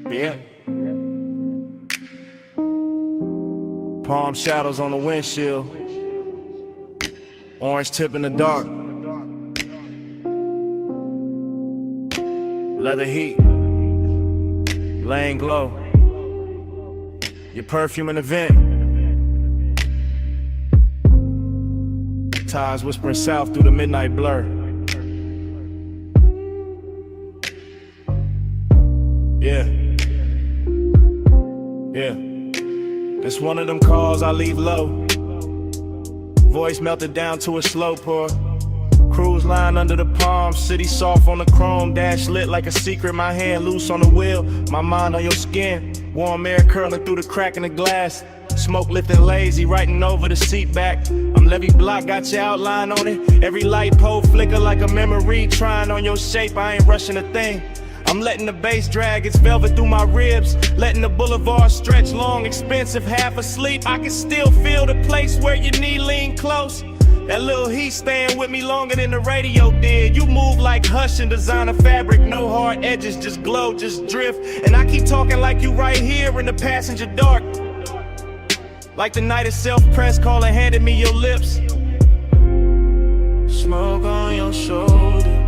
Yeah. Palm shadows on the windshield, orange tip in the dark, leather heat, laying glow, your perfume in the vent, tides whispering south through the midnight blur. Yeah. Yeah, it's one of them calls I leave low. Voice melted down to a slow pour. Cruise line under the palm, city soft on the chrome. Dash lit like a secret, my hand loose on the wheel. My mind on your skin, warm air curling through the crack in the glass. Smoke lifting lazy, writing over the seat back. I'm Levy Block, got your outline on it. Every light pole flicker like a memory. Trying on your shape, I ain't rushing a thing. I'm letting the bass drag its velvet through my ribs, letting the boulevard stretch long, expensive, half asleep. I can still feel the place where your knee lean close. That little heat staying with me longer than the radio did. You move like Hush and designer fabric, no hard edges, just glow, just drift. And I keep talking like you right here in the passenger dark, like the night itself, press call and handed me your lips. Smoke on your shoulder,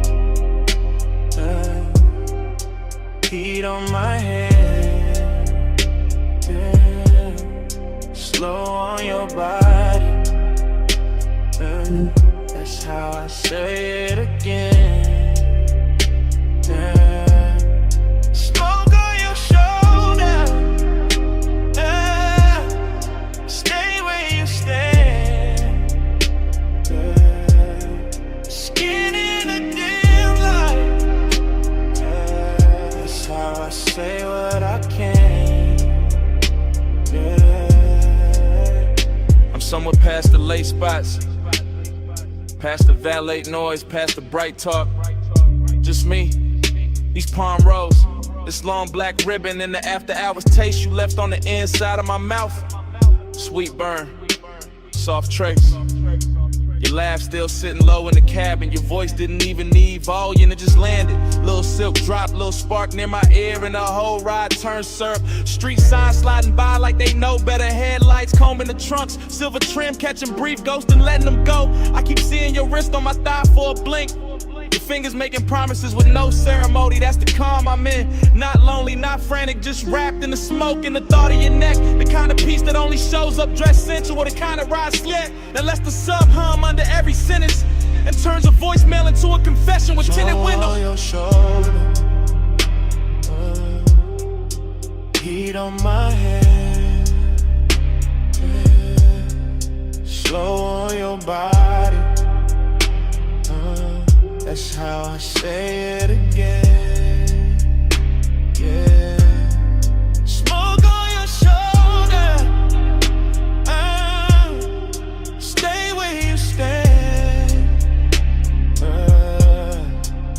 heat on my head, yeah. Slow on your body, that's how I say it again, yeah. Smoke on your shoulder, stay where you stand, yeah. Skin in the dim light, I say what I can, yeah. I'm somewhere past the late spots, past the valet noise, past the bright talk. Just me, these palm rows, this long black ribbon, and the after hours taste you left on the inside of my mouth. Sweet burn, soft trace. Your laugh still sitting low in the cabin. Your voice didn't even need volume, it just landed. Little silk drop, little spark near my ear, and the whole ride turned syrup. Street signs sliding by like they know better. Headlights combing the trunks, silver trim catching brief ghosts and letting them go. I keep seeing your wrist on my thigh for a blink. Your fingers making promises with no ceremony. That's the calm I'm in. Not lonely, not frantic, just wrapped in the smoke and the thought of your neck. The kind of peace that only shows up dressed sensual. The kind of ride slick that lets the sub hum under every sentence and turns a voicemail into a confession with tinted windows. On your shoulder, heat on my head, yeah. Slow on your body, that's how I say it again, yeah. Smoke on your shoulder, stay where you stand,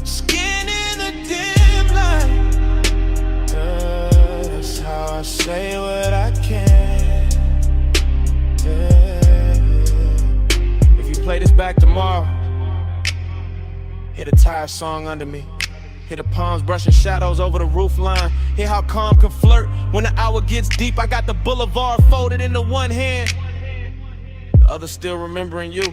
skin in the dim light, that's how I say what I can, yeah. If you play this back tomorrow, hear the tire song under me, hear the palms brushing shadows over the roof line. Hear how calm can flirt when the hour gets deep. I got the boulevard folded into one hand, the other still remembering you.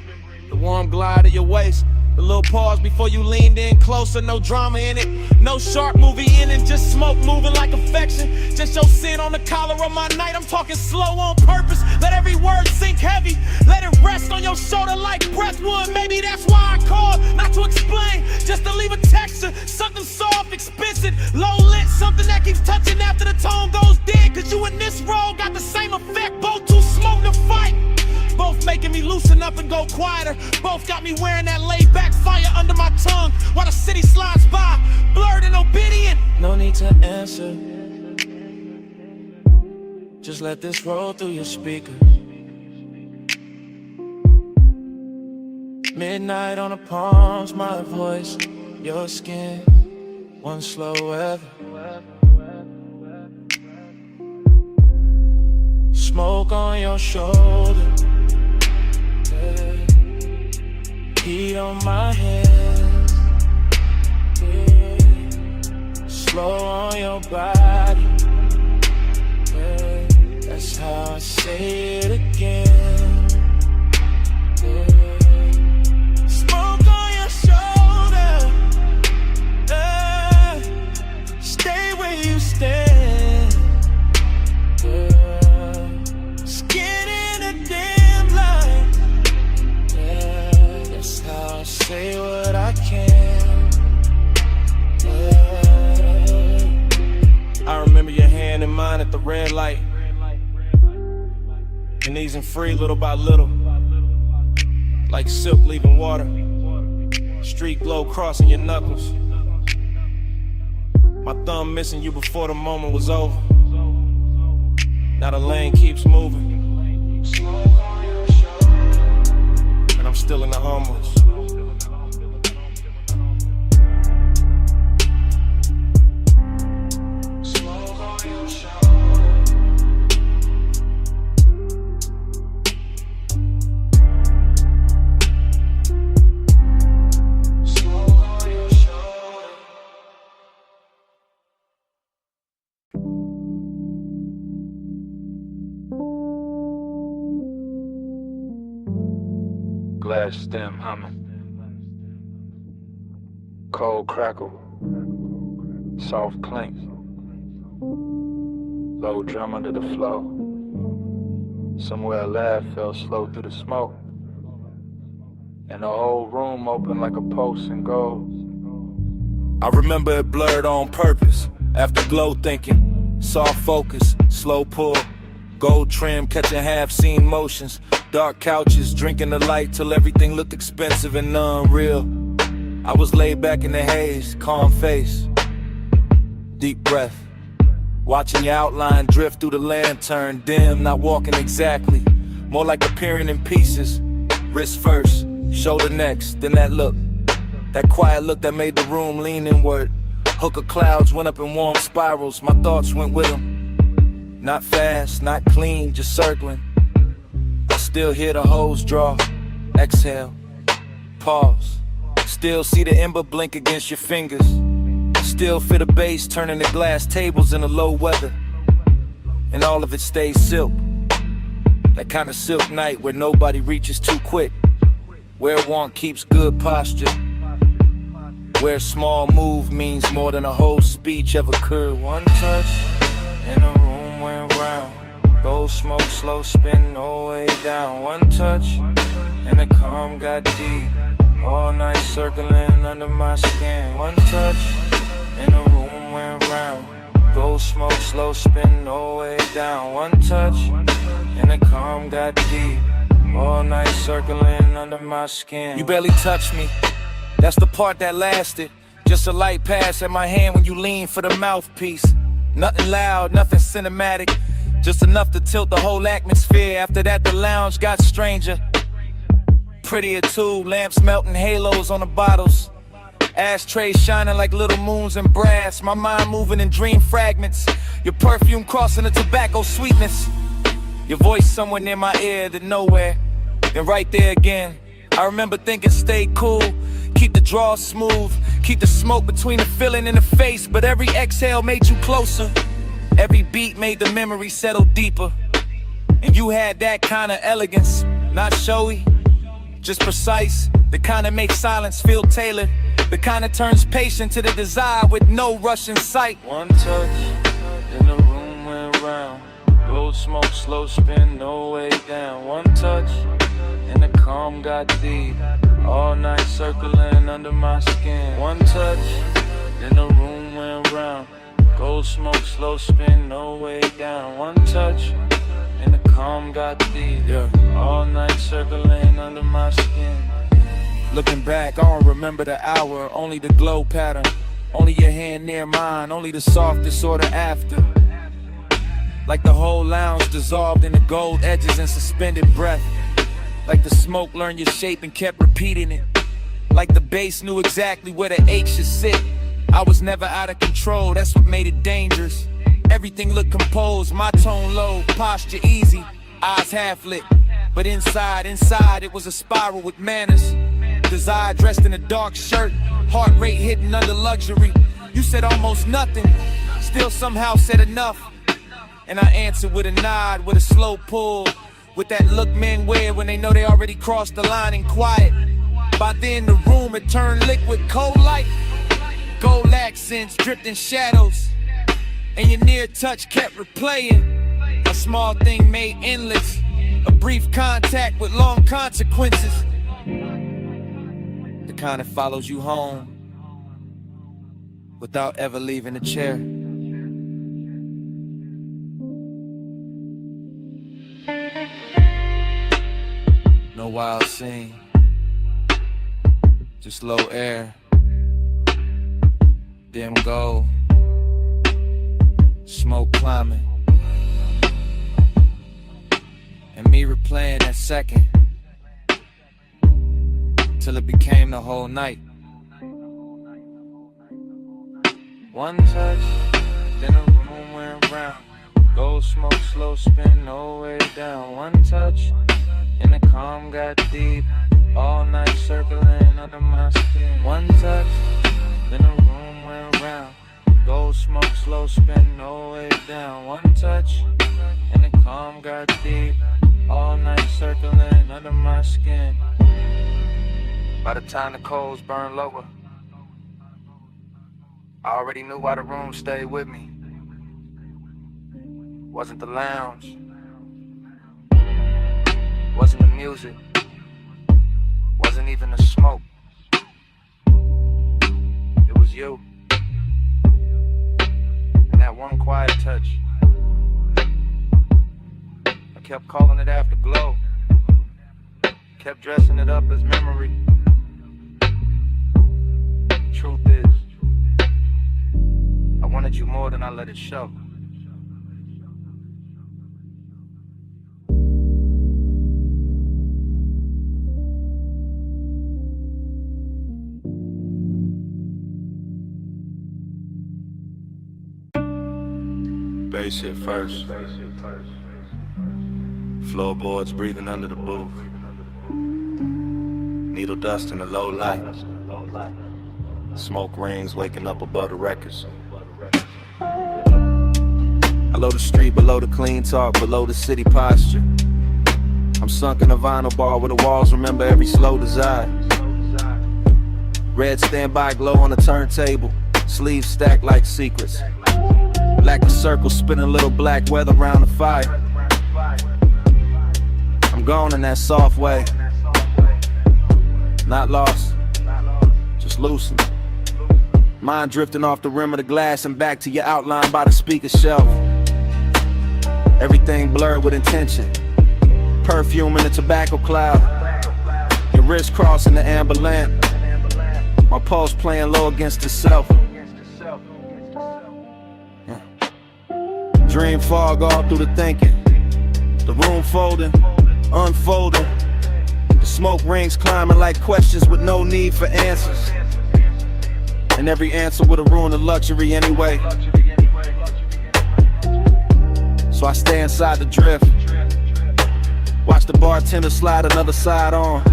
The warm glide of your waist, the little pause before you leaned in closer. No drama in it, no sharp movie in it, just smoke moving like affection. Just your sin on the collar of my night. I'm talking slow on purpose, let every word sink heavy. Let it rest on your shoulder like breath would. Maybe that's why I called, not to explain, just to leave a texture. Something soft, expensive, low lit, something that keeps touching after the tone goes dead. Cause you and this role got the same effect, both too smoke to fight. Both making me loosen up and go quieter. Both got me wearing that laid back fire under my tongue while the city slides by, blurred and obedient. No need to answer, just let this roll through your speaker. Midnight on the palms, my voice, your skin, one slow ever. Smoke on your shoulder, yeah. Heat on my hands, yeah. Slow on your body, yeah. That's how I say it again, yeah. Smoke on your shoulder, yeah. Stay where you stand, yeah. Skin in a dim light, yeah. That's how I say what I can, yeah. I remember your hand in mine at the red light, and easing free little by little, like silk leaving water, street glow crossing your knuckles. My thumb missing you before the moment was over. Now the lane keeps moving, and I'm still in the hummus. Glass stem humming, cold crackle, soft clink, low drum under the flow. Somewhere a laugh fell slow through the smoke, and the whole room opened like a pulse in gold. I remember it blurred on purpose. After glow thinking, soft focus, slow pull, gold trim catching half-seen motions. Dark couches, drinking the light till everything looked expensive and unreal. I was laid back in the haze, calm face, deep breath, watching your outline drift through the lantern, dim, not walking exactly, more like appearing in pieces. Wrist first, shoulder next, then that look, that quiet look that made the room lean inward. Hook of clouds went up in warm spirals, my thoughts went with them. Not fast, not clean, just circling. Still hear the hose draw, exhale, pause. Still see the ember blink against your fingers. Still feel the bass turning the glass tables in the low weather. And all of it stays silk. That kind of silk night where nobody reaches too quick. Where one keeps good posture. Where a small move means more than a whole speech ever could. One touch, and the room went round. Gold smoke, slow spin, no way down. One touch, and the calm got deep. All night circling under my skin. One touch, and the room went round. Gold smoke, slow spin, no way down. One touch, and the calm got deep. All night circling under my skin. You barely touched me, that's the part that lasted. Just a light pass at my hand when you lean for the mouthpiece. Nothing loud, nothing cinematic, just enough to tilt the whole atmosphere. After that, the lounge got stranger. Prettier too, lamps melting halos on the bottles. Ashtrays shining like little moons in brass. My mind moving in dream fragments. Your perfume crossing the tobacco sweetness. Your voice somewhere near my ear, then nowhere, then right there again. I remember thinking stay cool, keep the draw smooth, keep the smoke between the feeling and the face. But every exhale made you closer. Every beat made the memory settle deeper. And you had that kind of elegance, not showy, just precise. The kind that makes silence feel tailored. The kind that turns patient to the desire with no rush in sight. One touch, and the room went round. Gold smoke, slow spin, no way down. One touch, and the calm got deep. All night circling under my skin. One touch, then the room went round. Gold smoke, slow spin, no way down. One touch, and the calm got deep. Yeah. All night circling under my skin. Looking back, I don't remember the hour, only the glow pattern. Only your hand near mine, only the softest order after. Like the whole lounge dissolved in the gold edges and suspended breath. Like the smoke learned your shape and kept repeating it. Like the bass knew exactly where the H should sit. I was never out of control, that's what made it dangerous. Everything looked composed, my tone low, posture easy, eyes half lit. But inside it was a spiral with manners. Desire dressed in a dark shirt, heart rate hidden under luxury. You said almost nothing, still somehow said enough. And I answered with a nod, with a slow pull, with that look men wear when they know they already crossed the line and quiet. By then the room had turned liquid, cold light. Gold accents dripped in shadows, and your near touch kept replaying. A small thing made endless, a brief contact with long consequences. The kind that follows you home without ever leaving the chair. No wild scene, just low air, dim gold, smoke climbing, and me replaying that second till it became the whole night. One touch, then the room went round. Gold smoke, slow spin, no way down. One touch, and the calm got deep. All night circling under my skin. One touch, then the room went round. Gold smoke, slow spin, no way down. One touch, and the calm got deep. All night circling under my skin. By the time the coals burned lower, I already knew why the room stayed with me. Wasn't the lounge, wasn't the music, wasn't even the smoke. It was you, and that one quiet touch. I kept calling it afterglow, kept dressing it up as memory. Truth is, I wanted you more than I let it show. Bass hit first. Floorboards breathing under the booth. Needle dust in the low light. Smoke rings waking up above the records. Below the street, below the clean talk, below the city posture. I'm sunk in a vinyl bar where the walls remember every slow desire. Red standby glow on the turntable, sleeves stacked like secrets. Black circle spinning little black weather around the fire. I'm gone in that soft way. Not lost, just loosened. Mind drifting off the rim of the glass and back to your outline by the speaker shelf. Everything blurred with intention. Perfume in the tobacco cloud. Your wrist crossing the amber lamp. My pulse playing low against itself. Dream fog all through the thinking. The room folding, unfolding. The smoke rings climbing like questions with no need for answers. And every answer would've ruined the luxury anyway. So I stay inside the drift. Watch the bartender slide another side on.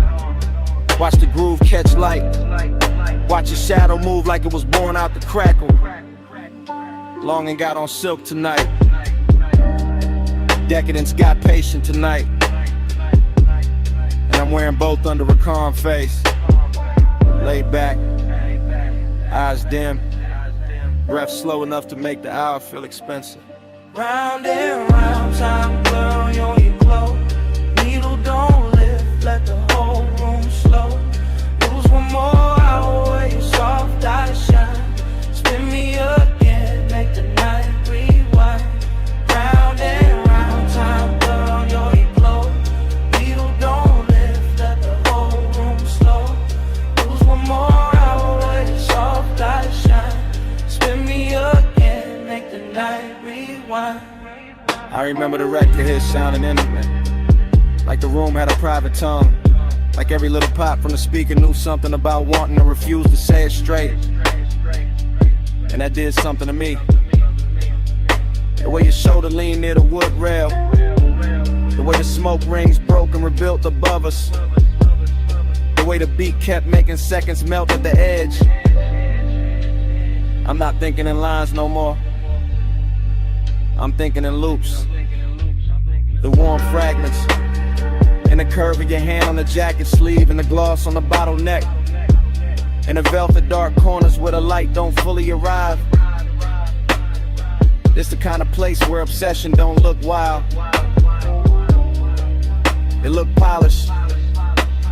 Watch the groove catch light. Watch your shadow move like it was born out the crackle. Longing got on silk tonight. Decadence got patient tonight. And I'm wearing both under a calm face. Laid back, eyes dim, breath slow enough to make the hour feel expensive. Round and round, time blur on your glow. Needle don't lift, let the whole room slow. Lose one more hour where your soft eyes shine. Spin me again, make the night rewind. Round and round, time blur on your glow. Needle don't lift, let the whole room slow. Lose one more hour where your soft eyes shine. Spin me again, make the night rewind. I remember the record hit sounding in the Like the room had a private tongue. Like every little pop from the speaker knew something about wanting to refuse to say it straight. And that did something to me. The way your shoulder leaned near the wood rail. The way the smoke rings broke and rebuilt above us. The way the beat kept making seconds melt at the edge. I'm not thinking in lines no more. I'm thinking in loops. The warm fragments. And the curve of your hand on the jacket sleeve. And the gloss on the bottleneck. And the velvet dark corners where the light don't fully arrive. This the kind of place where obsession don't look wild. It look polished.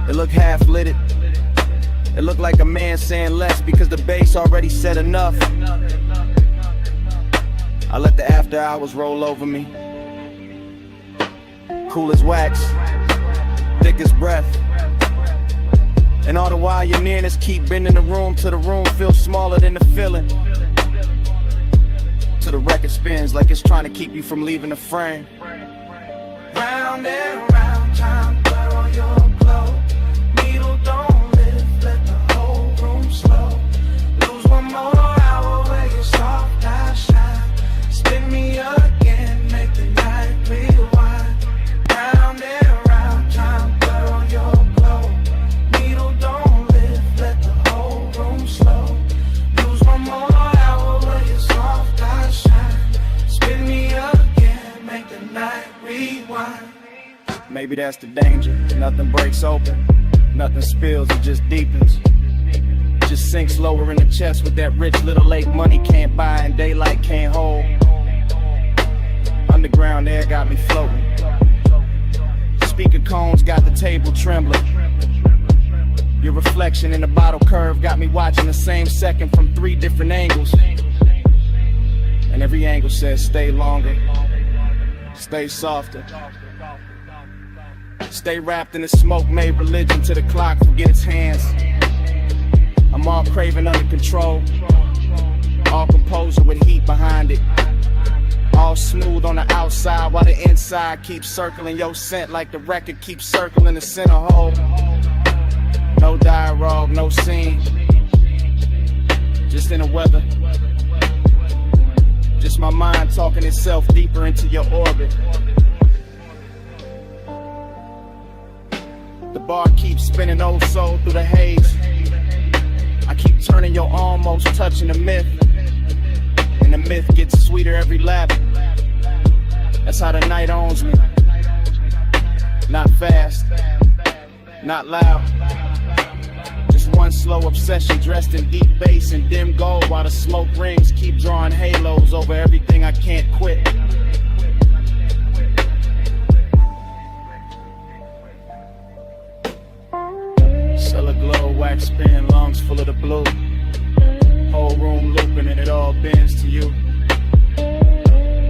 It look half-lit. It look like a man saying less because the bass already said enough. I let the after hours roll over me. Cool as wax, thick as breath. And all the while your nearness keep bending the room till the room feels smaller than the feeling. Till the record spins like it's trying to keep you from leaving the frame. Round and round, time blur on your glow. Needle don't lift, let the whole room slow. Lose one more hour where your soft eyes shine. Spin me again, make the night rewind. Round and round, time blur on your glow. Needle don't lift, let the whole room slow. Lose one more hour where your soft eyes shine. Spin me again, make the night rewind. Maybe that's the danger. Nothing breaks open, nothing spills, it just deepens. Just sinks lower in the chest with that rich little lake money can't buy and daylight can't hold. Underground air got me floating. Speaker cones got the table trembling. Your reflection in the bottle curve got me watching the same second from 3 different angles. And every angle says stay longer, stay softer. Stay wrapped in the smoke, made religion to the clock, forget its hands. I'm all craving under control, all composure with heat behind it. All smooth on the outside while the inside keeps circling your scent like the record keeps circling the center hole. No dialogue, no scene, just in the weather. Just my mind talking itself deeper into your orbit. The bar keeps spinning old soul through the haze. I keep turning your almost touching the myth. And the myth gets sweeter every lap. That's how the night owns me. Not fast, not loud. Just one slow obsession dressed in deep bass and dim gold. While the smoke rings keep drawing halos over everything I can't quit. Cellar glow, wax spin, lungs full of the blue. Whole room looping and it all bends to you.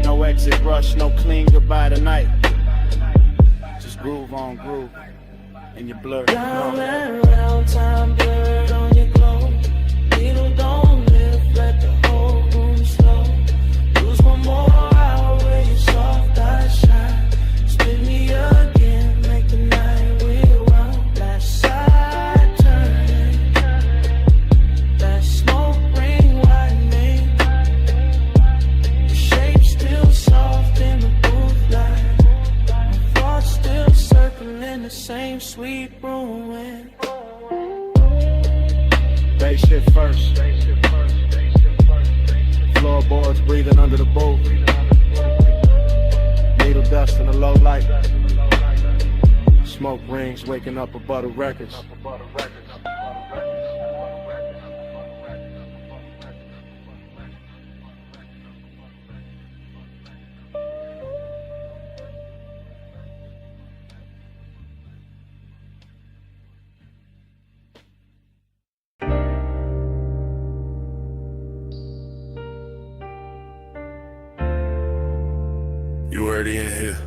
No exit rush, no clean goodbye tonight. Just groove on groove, and you're blurred. Round and round, time blurred on your glow. Needle don't lift, let the whole room slow. Lose one more hour where your soft eyes shine. Spin me again, make the night rewind. Last side turning, that smoke ring widening. Your shape still soft in the booth light. My thoughts still circling the same sweet ruin. Bass shit first. Floorboards breathing under the booth. Needle dust in the low light. Smoke rings waking up above the records. You already in here.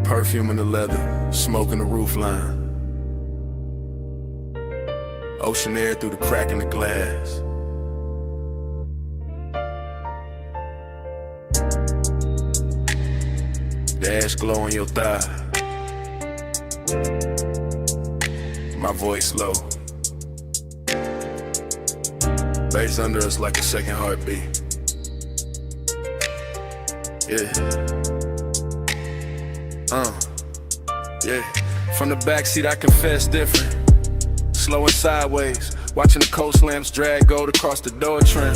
Perfume in the leather, smoke in the roof line. Ocean air through the crack in the glass. The ash glow on your thigh. My voice low. Bass under us like a second heartbeat. Yeah. Yeah. From the backseat I confess different. Slow and sideways, watching the coast lamps drag gold across the door trim.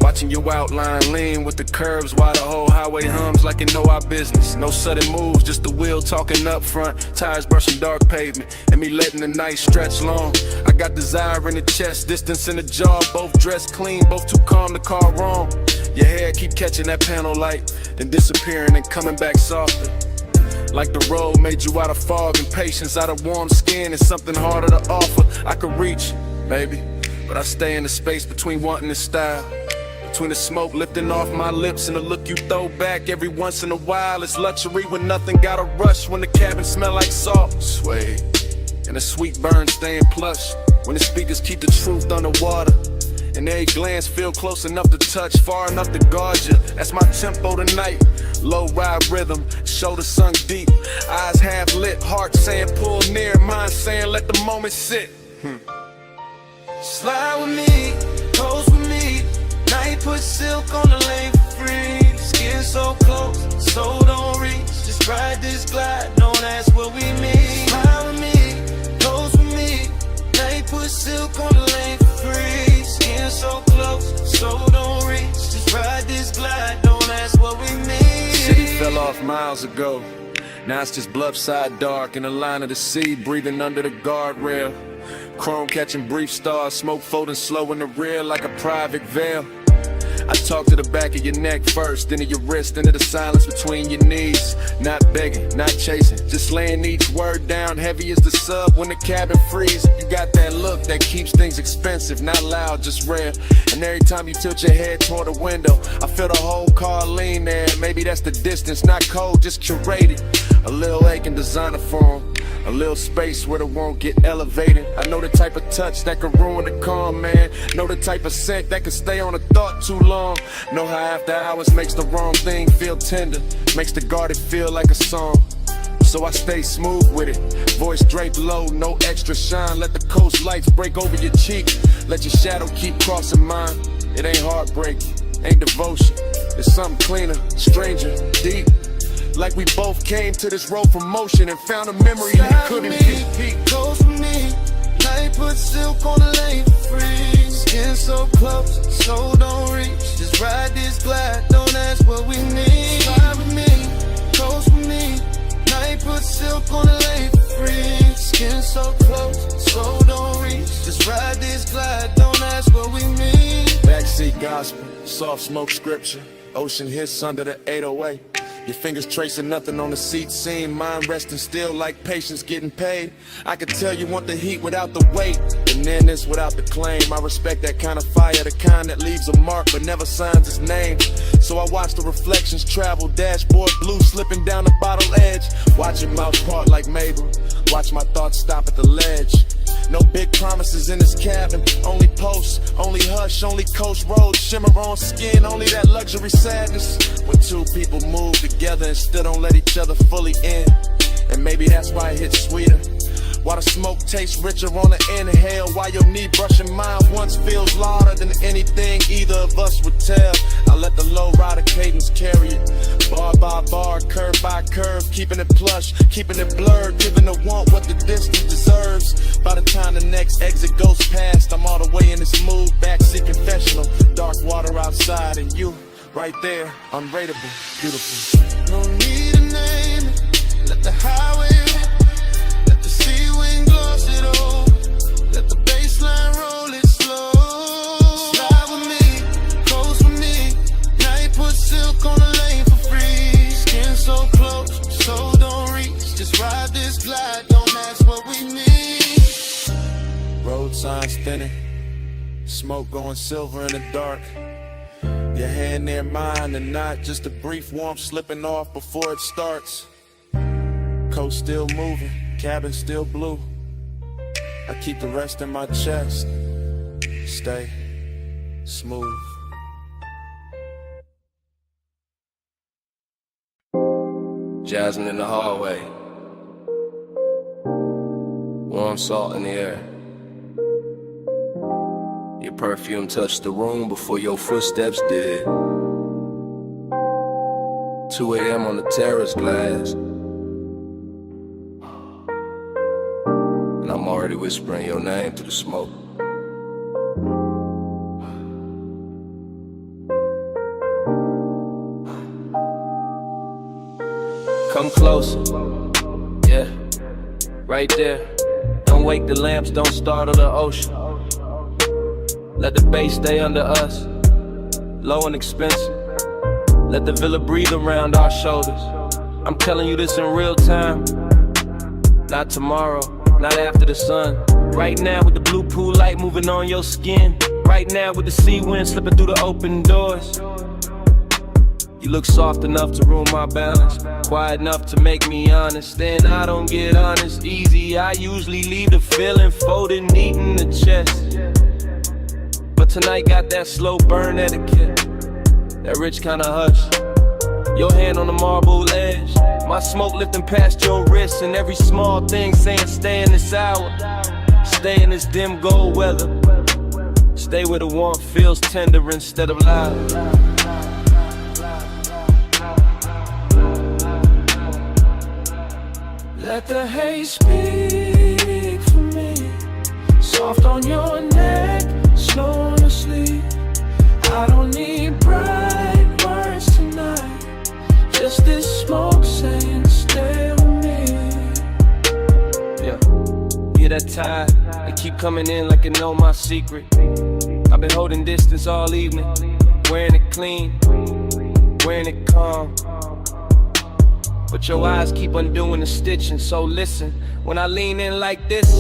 Watching your outline lean with the curves while the whole highway hums like you know our business. No sudden moves, just the wheel talking up front, tires brushing dark pavement, and me letting the night stretch long. I got desire in the chest, distance in the jaw, both dressed clean, both too calm to call wrong. Your hair keep catching that panel light, then disappearing and coming back softer. Like the road made you out of fog and patience, out of warm skin and something harder to offer. I could reach, maybe, but I stay in the space between wanting and style. Between the smoke lifting off my lips and the look you throw back every once in a while. It's luxury when nothing gotta rush, when the cabin smell like salt. Sway, and the sweet burn staying plush, when the speakers keep the truth underwater. And every glance feel close enough to touch, far enough to guard you. That's my tempo tonight. Low ride rhythm, shoulders sunk deep, eyes half lit, heart saying pull near, mind saying let the moment sit. Slide with me, pose with me. Night put silk on the lane for free. Skin so close, so don't reach. Just ride this glide, no, that's what we mean. Slide with me, pose with me. Night put silk on the lane for free. Skin so close, so don't reach. Just ride this glide, no, that's what we mean. City fell off miles ago. Now it's just bluffside dark in the line of the sea, breathing under the guardrail. Chrome catching brief stars, smoke folding slow in the rear like a private veil. I talk to the back of your neck first, then to your wrist, into the silence between your knees. Not begging, not chasing, just laying each word down heavy as the sub when the cabin freezes. You got that look that keeps things expensive, not loud, just rare. And every time you tilt your head toward the window, I feel the whole car lean there. Maybe that's the distance, not cold, just curated. A little aching designer form, a little space where it won't get elevated. I know the type of touch that can ruin the calm, man. Know the type of scent that can stay on a thought too long. Know how after hours makes the wrong thing feel tender, makes the guarded feel like a song. So I stay smooth with it, voice draped low, no extra shine. Let the coast lights break over your cheek, let your shadow keep crossing mine. It ain't heartbreak, ain't devotion, it's something cleaner, stranger, deep. Like we both came to this road from motion and found a memory that couldn't be. Close with me, night put silk on the lane for free. Skin so close, so don't reach. Just ride this glide, don't ask what we need. Slide with me, close with me. Night put silk on the lane for free. Skin so close, so don't reach. Just ride this glide, don't ask what we need. Backseat gospel, soft smoke scripture, ocean hits under the 808. Your fingers tracing nothing on the seat seam, mind resting still like patience getting paid. I could tell you want the heat without the weight, and then this without the claim. I respect that kind of fire, the kind that leaves a mark but never signs its name. So I watch the reflections travel, dashboard blue slipping down the bottle edge. Watch your mouth part like Mabel, watch my thoughts stop at the ledge. No big promises in this cabin, only posts, only hush, only coast roads, shimmer on skin, only that luxury sadness. When two people move together and still don't let each other fully in. And maybe that's why it hits sweeter. Why the smoke tastes richer on the inhale. Why your knee brushing mine once feels louder than anything either of us would tell. I let the low rider cadence carry it, bar by bar, curve by curve, keeping it plush, keeping it blurred, giving the want what the distance deserves. By the time the next exit goes past, I'm all the way in this mood, backseat confessional, dark water outside and you right there, unrateable, beautiful. No need to name it, let the highway rip. Let the sea wind gloss it over. Let the baseline roll it slow. Slide with me, close with me. Night put silk on the lane for free. Skin so close, so don't reach. Just ride this glide, don't ask what we need. Road signs thinning, smoke going silver in the dark. Your hand near mine and not just a brief warmth slipping off before it starts. Coast still moving, cabin still blue. I keep the rest in my chest. Stay smooth. Jasmine in the hallway. Warm salt in the air. Your perfume touched the room before your footsteps did. 2 a.m. on the terrace glass. And I'm already whispering your name through the smoke. Come closer, yeah, right there. Don't wake the lamps, don't startle the ocean. Let the bass stay under us, low and expensive. Let the villa breathe around our shoulders. I'm telling you this in real time. Not tomorrow, not after the sun. Right now with the blue pool light moving on your skin. Right now with the sea wind slipping through the open doors. You look soft enough to ruin my balance, quiet enough to make me honest. Then I don't get honest easy. I usually leave the feeling folded neat in the chest. But tonight got that slow burn etiquette, that rich kind of hush. Your hand on the marble edge, my smoke lifting past your wrist, and every small thing saying stay in this hour, stay in this dim gold weather, stay where the warmth feels tender instead of loud. Let the haze speak for me. Soft on your neck, slow on your sleep. I don't need bright words tonight. Just this smoke saying stay with me. Yeah, that tide, they keep coming in like it know my secret. I've been holding distance all evening, wearing it clean, wearing it calm. But your eyes keep undoing the stitching, so listen. When I lean in like this,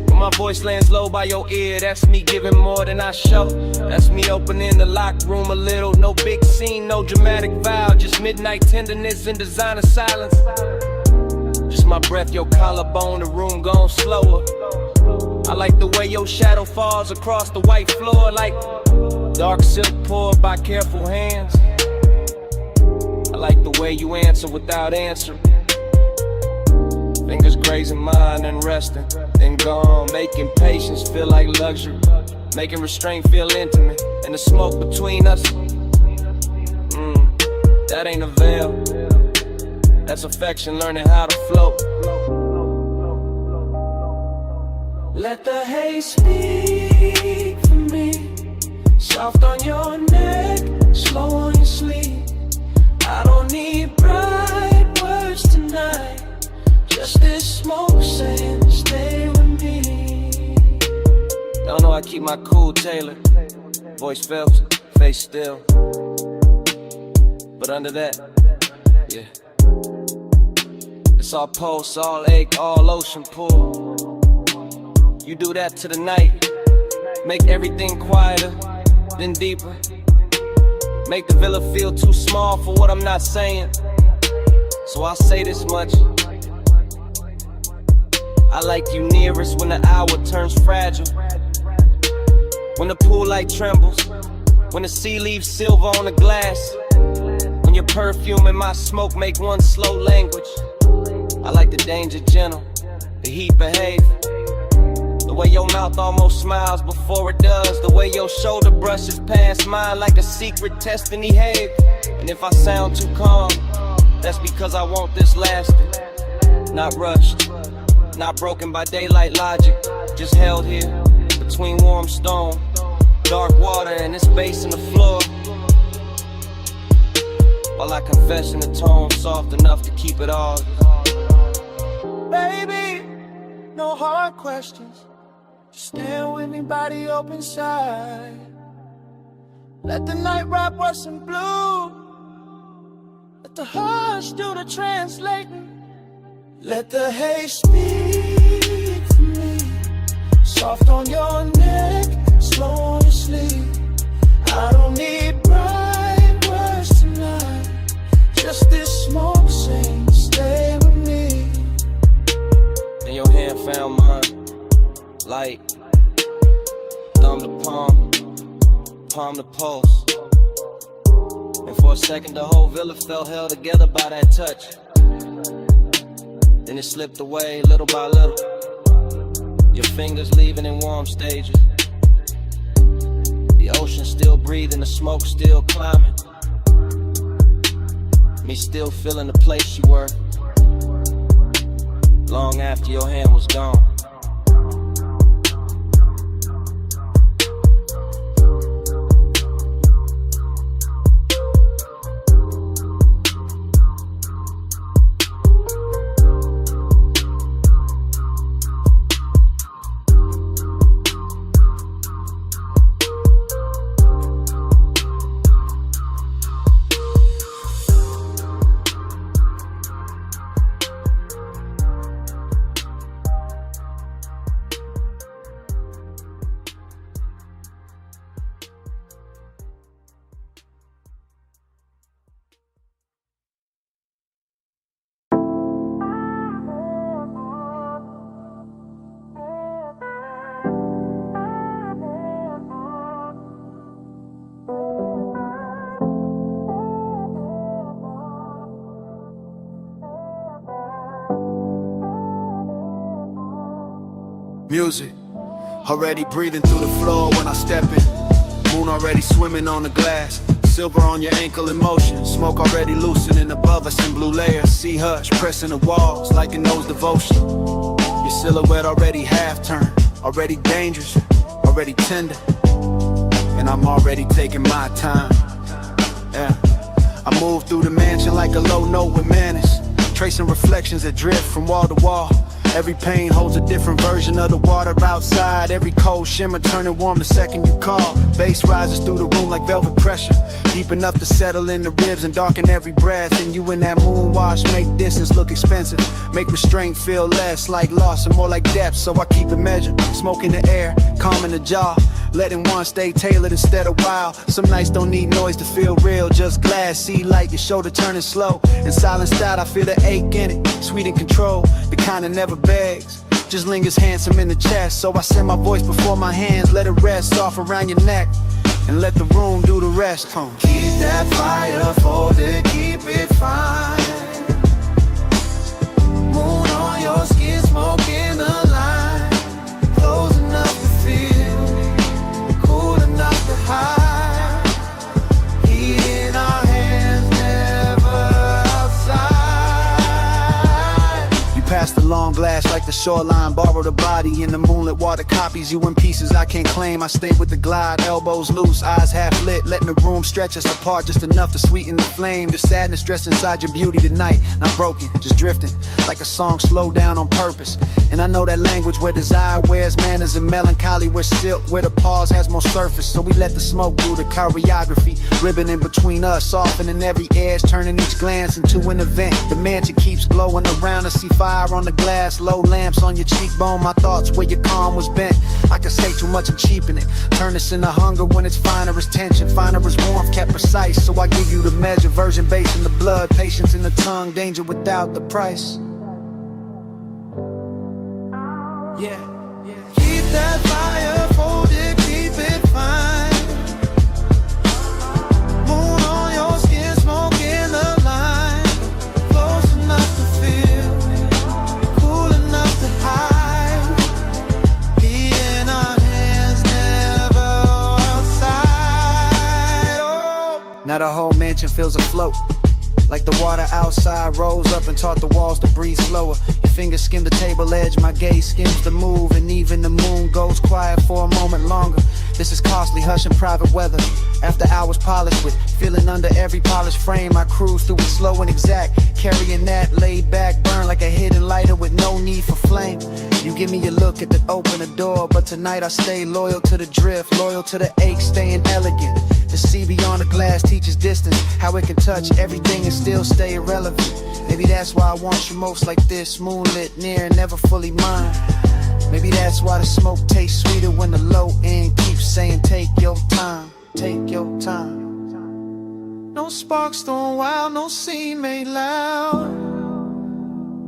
when my voice lands low by your ear, that's me giving more than I show. That's me opening the locked room a little. No big scene, no dramatic vow, just midnight tenderness and designer silence. Just my breath, your collarbone, the room gone slower. I like the way your shadow falls across the white floor, like dark silk poured by careful hands. I like the way you answer without answering. Fingers grazing mine and resting, then gone, making patience feel like luxury, making restraint feel intimate, and the smoke between us, that ain't a veil, that's affection learning how to float. Let the haze speak for me. Soft on your neck, slow on your sleep. I don't need bright words tonight. Just this smoke saying stay with me. Y'all know I keep my cool tailored, voice felt, face still. But under that, yeah, it's all pulse, all ache, all ocean pull. You do that to the night, make everything quieter, then deeper. Make the villa feel too small for what I'm not saying. So I'll say this much. I like you nearest when the hour turns fragile, when the pool light trembles, when the sea leaves silver on the glass, when your perfume and my smoke make one slow language. I like the danger gentle, the heat behave, the way your mouth almost smiles before it does, the way your shoulder brushes past mine like a secret testing behave. And if I sound too calm, that's because I want this lasting, not rushed, not broken by daylight logic, just held here between warm stone, dark water, and this bass in the floor, while I confess in a tone soft enough to keep it all. Baby, no hard questions. Just stand with me, body open side. Let the night wrap us in blue. Let the hush do the translating. Let the haze speak for me. Soft on your neck, slow on your sleep. I don't need bright words tonight. Just this smoke saying stay with me. And your hand found mine, light, thumb to palm, palm to pulse. And for a second the whole villa felt held together by that touch. then it slipped away little by little. Your fingers leaving in warm stages. The ocean still breathing, the smoke still climbing. Me still feeling the place you were, long after your hand was gone. Music, already breathing through the floor when I step in. Moon already swimming on the glass. Silver on your ankle in motion. Smoke already loosening above us in blue layers. Sea hush pressing the walls like it knows devotion. Your silhouette already half turned, already dangerous, already tender. And I'm already taking my time. Yeah, I move through the mansion like a low note with manners, tracing reflections that drift from wall to wall. Every pain holds a different version of the water outside. Every cold shimmer turning warm the second you call. Bass rises through the room like velvet pressure, deep enough to settle in the ribs and darken every breath. And you in that moon wash make distance look expensive, make restraint feel less like loss and more like depth. So I keep it measured, smoke in the air, calm in the jaw, letting one stay tailored instead of wild. Some nights don't need noise to feel real, just glass, see light, your shoulder turning slow. In silenced out, I feel the ache in it, sweet in control, the kind that never begs, just lingers handsome in the chest. So I send my voice before my hands, let it rest soft around your neck, and let the room do the rest. Keep that fire folded, keep it fine. Moon on your skin, smoke in the line, close enough to feel, cool enough to hide. Heat in our hands, never outside. You pass the long glass like the shoreline, borrow the body in the moonlit water, copies you in pieces I can't claim. I stay with the glide, elbows loose, eyes half lit, letting the room stretch us apart just enough to sweeten the flame. The sadness dressed inside your beauty tonight, not broken, just drifting like a song slowed down on purpose. And I know that language where desire wears manners and melancholy where silk, where the pause has more surface. So we let the smoke do the choreography, ribbon in between us, softening every edge, turning each glance into an event. The mansion keeps glowing around us, see fire on the glass, low lamps on your cheekbone. My thoughts where your calm was bent, I can say too much and cheapen it, turn this into hunger when it's finer as tension, finer as warmth, kept precise. So I give you the measure, virgin base in the blood, patience in the tongue, danger without the price. Yeah, Keep that fire folded, keep it fine. Moon on your skin, smoke in the line, close enough to feel, cool enough to hide. Heat in our hands, never outside. Oh. now the whole mansion feels afloat, like the water outside rose up and taught the walls to breathe slower. Your fingers skim the table edge, my gaze skims the move, and even the moon goes quiet for a moment longer. This is costly, hush and private weather. After hours polished with feeling under every polished frame, I cruise through it slow and exact, carrying that laid back burn like a hidden lighter with no need for flame. You give me a look at that open the door, but tonight I stay loyal to the drift, loyal to the ache, staying elegant. The sea beyond the glass teaches distance, how it can touch everything and still stay irrelevant. Maybe that's why I want you most like this, moonlit, near and never fully mine. Maybe that's why the smoke tastes sweeter when the low end keeps saying take your time, take your time. No sparks thrown wild, no scene made loud,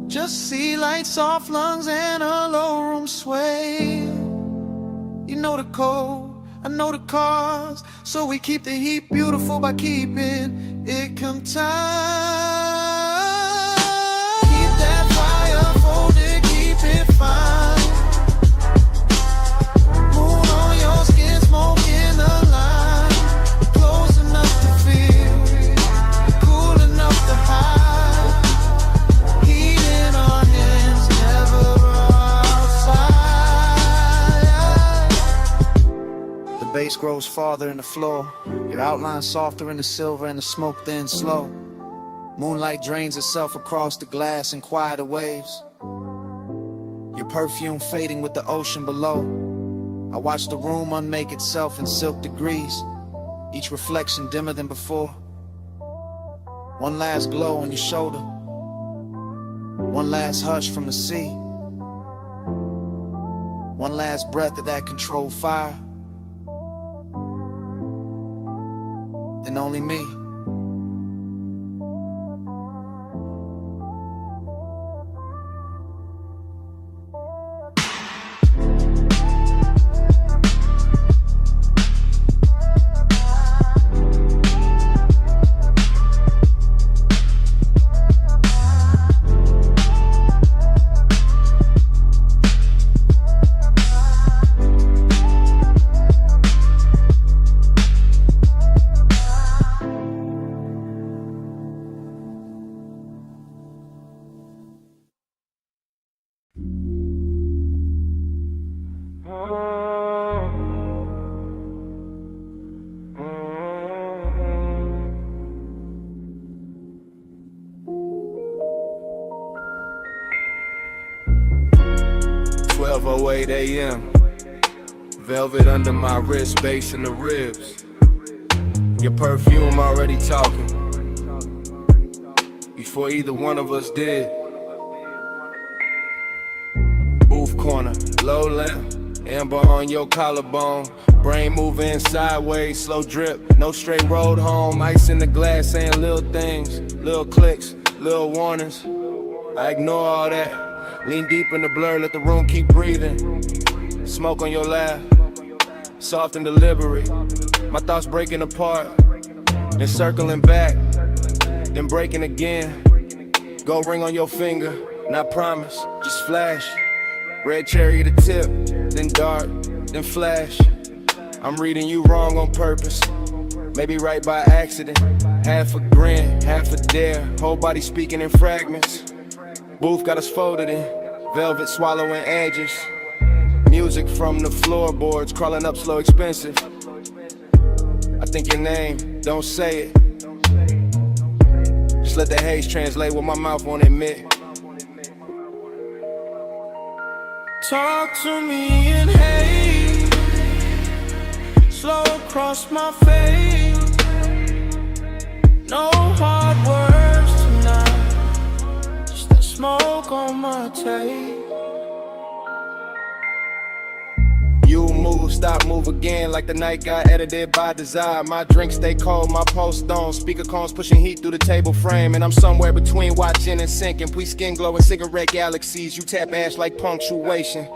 just sea light, soft lungs and a low room sway. You know the code, I know the cause, so we keep the heat beautiful by keeping it contained. Keep that fire bass grows farther in the floor. Your outline softer in the silver and the smoke thin slow. Moonlight drains itself across the glass in quieter waves. Your perfume fading with the ocean below. I watch the room unmake itself in silk degrees, each reflection dimmer than before. One last glow on your shoulder, one last hush from the sea, one last breath of that controlled fire, and only me. AM. Velvet under my wrist, bass in the ribs. Your perfume already talking before either one of us did. Booth corner, low lamp, amber on your collarbone. Brain moving sideways, slow drip, no straight road home. Ice in the glass saying little things, little clicks, little warnings. I ignore all that. Lean deep in the blur, let the room keep breathing. Smoke on your lap, soft and deliberate. My thoughts breaking apart, then circling back, then breaking again. Gold ring on your finger, not promise, just flash. Red cherry to tip, then dark, then flash. I'm reading you wrong on purpose, maybe right by accident. Half a grin, half a dare, whole body speaking in fragments. Booth got us folded in, velvet swallowing edges. Music from the floorboards, crawling up slow, expensive. I think your name, don't say it. Just let the haze translate what my mouth won't admit. Talk to me in haze, slow across my face. No hard words tonight, just that smoke on my tape. You move, stop, move again, like the night got edited by desire. My drink stay cold, my post on. Speaker cones pushing heat through the table frame. And I'm somewhere between watching and sinking. We skin glowing cigarette galaxies. You tap ash like punctuation.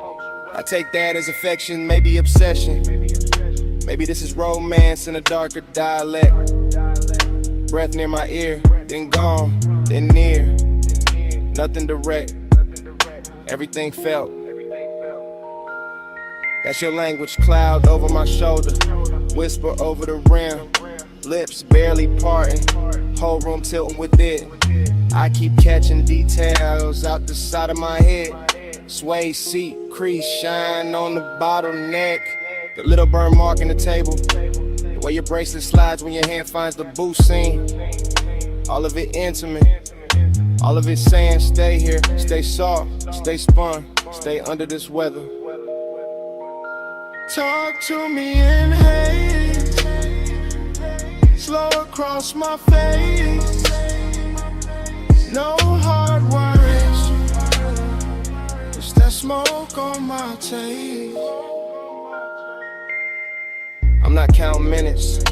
I take that as affection, maybe obsession. Maybe this is romance in a darker dialect. Breath near my ear, then gone, then near. Nothing direct, everything felt. That's your language, cloud over my shoulder, whisper over the rim, lips barely parting, whole room tilting with it. I keep catching details out the side of my head. Sway seat, crease, shine on the bottleneck. The little burn mark in the table, the way your bracelet slides when your hand finds the boost seam. All of it intimate, all of it saying stay here, stay soft, stay spun, stay under this weather. Talk to me in haze, slow across my face. No hard words, just that smoke on my tape. I'm not counting minutes,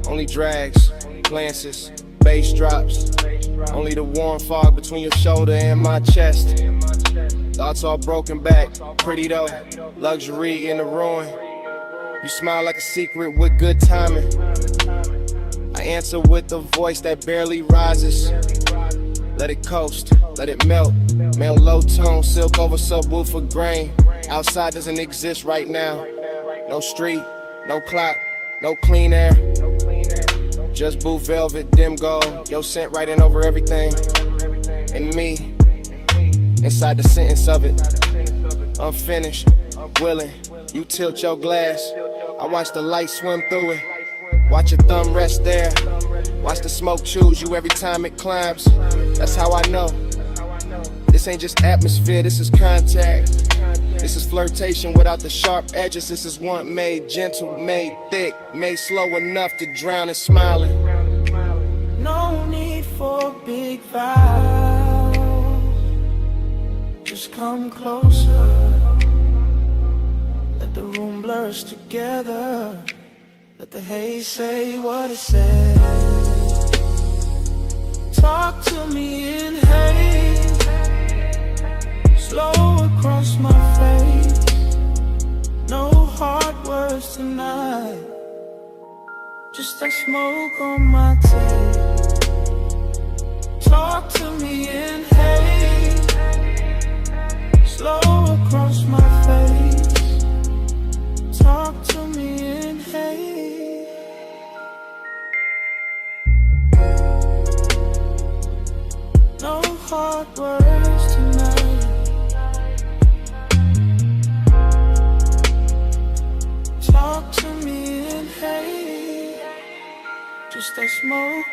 only drags, glances, bass drops. Only the warm fog between your shoulder and my chest. Thoughts all broken back, pretty though, luxury in the ruin. You smile like a secret with good timing. I answer with a voice that barely rises. Let it coast, let it melt. Male low tone, silk over subwoofer grain. Outside doesn't exist right now. No street, no clock, no clean air. Just blue velvet, dim gold. Your scent writing over everything. And me, inside the sentence of it. Unfinished, willing. You tilt your glass, I watch the light swim through it. Watch your thumb rest there. Watch the smoke choose you every time it climbs. That's how I know. This ain't just atmosphere, this is contact. This is flirtation without the sharp edges. This is one made gentle, made thick, made slow enough to drown in smiling. No need for big vows. Just come closer. Let the room blur us together. Let the haze say what it says. Talk to me in haze. Slow across my face. No hard words tonight. Just that smoke on my tape. Talk to me in haze. Slow across my face. Talk to me in haze. No hard words tonight. Talk to me in haze. Just that smoke.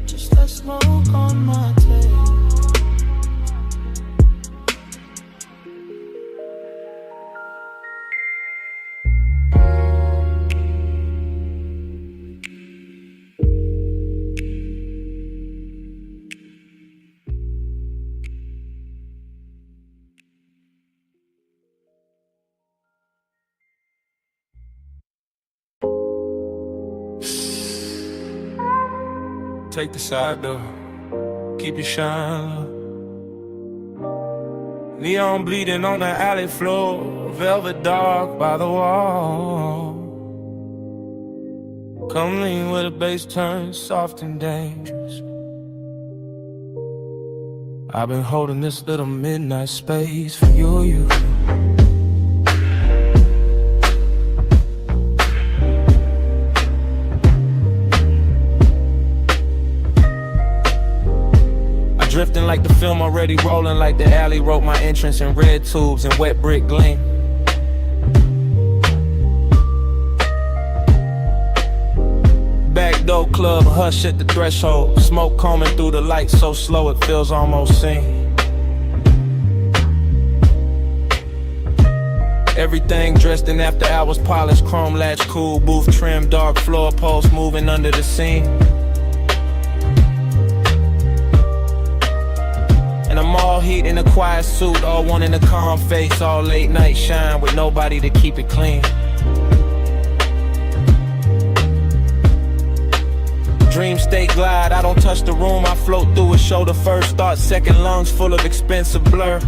Just that smoke on my tape. Take the side door, keep your shine low. Neon bleeding on the alley floor, velvet dark by the wall. Come lean where the bass turns soft and dangerous. I've been holding this little midnight space for you. Drifting like the film already rolling, like the alley wrote my entrance in red tubes and wet brick gleam. Backdoor club, hush at the threshold. Smoke combing through the lights so slow it feels almost seen. Everything dressed in after hours, polished, chrome latch, cool, booth trim, dark floor posts moving under the scene. And I'm all heat in a quiet suit, all one in a calm face, all late night shine with nobody to keep it clean. Dream state glide, I don't touch the room, I float through it, shoulder first, thought second, lungs full of expensive blur.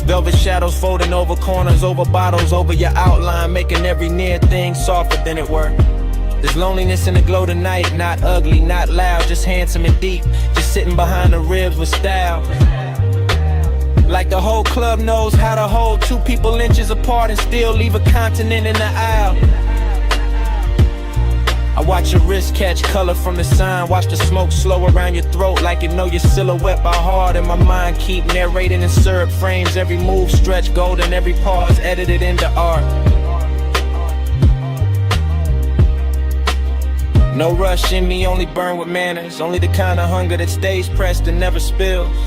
Velvet shadows folding over corners, over bottles, over your outline, making every near thing softer than it were. There's loneliness in the glow tonight, not ugly, not loud, just handsome and deep, just sitting behind the ribs with style. Like the whole club knows how to hold two people inches apart and still leave a continent in the aisle. I watch your wrist catch color from the sign, watch the smoke slow around your throat like you know your silhouette by heart. And my mind keep narrating in syrup frames, every move stretch golden, every pause edited into art. No rush in me, only burn with manners, only the kind of hunger that stays pressed and never spills.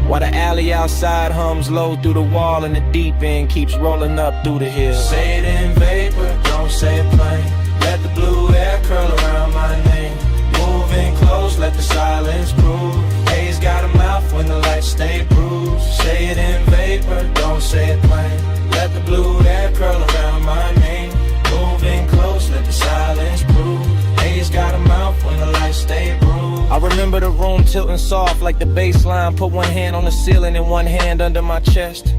While the alley outside hums low through the wall and the deep end keeps rolling up through the hills. Say it in vapor, don't say it plain. Let the blue air curl around my name. Moving close, let the silence prove. Haze got a mouth when the lights stay bruised. Say it in vapor, don't say it plain. Let the blue air curl around my name. Moving close, let the silence prove. Haze got a mouth when the lights stay bruised. I remember the room tilting soft like the bass line. Put one hand on the ceiling and one hand under my chest.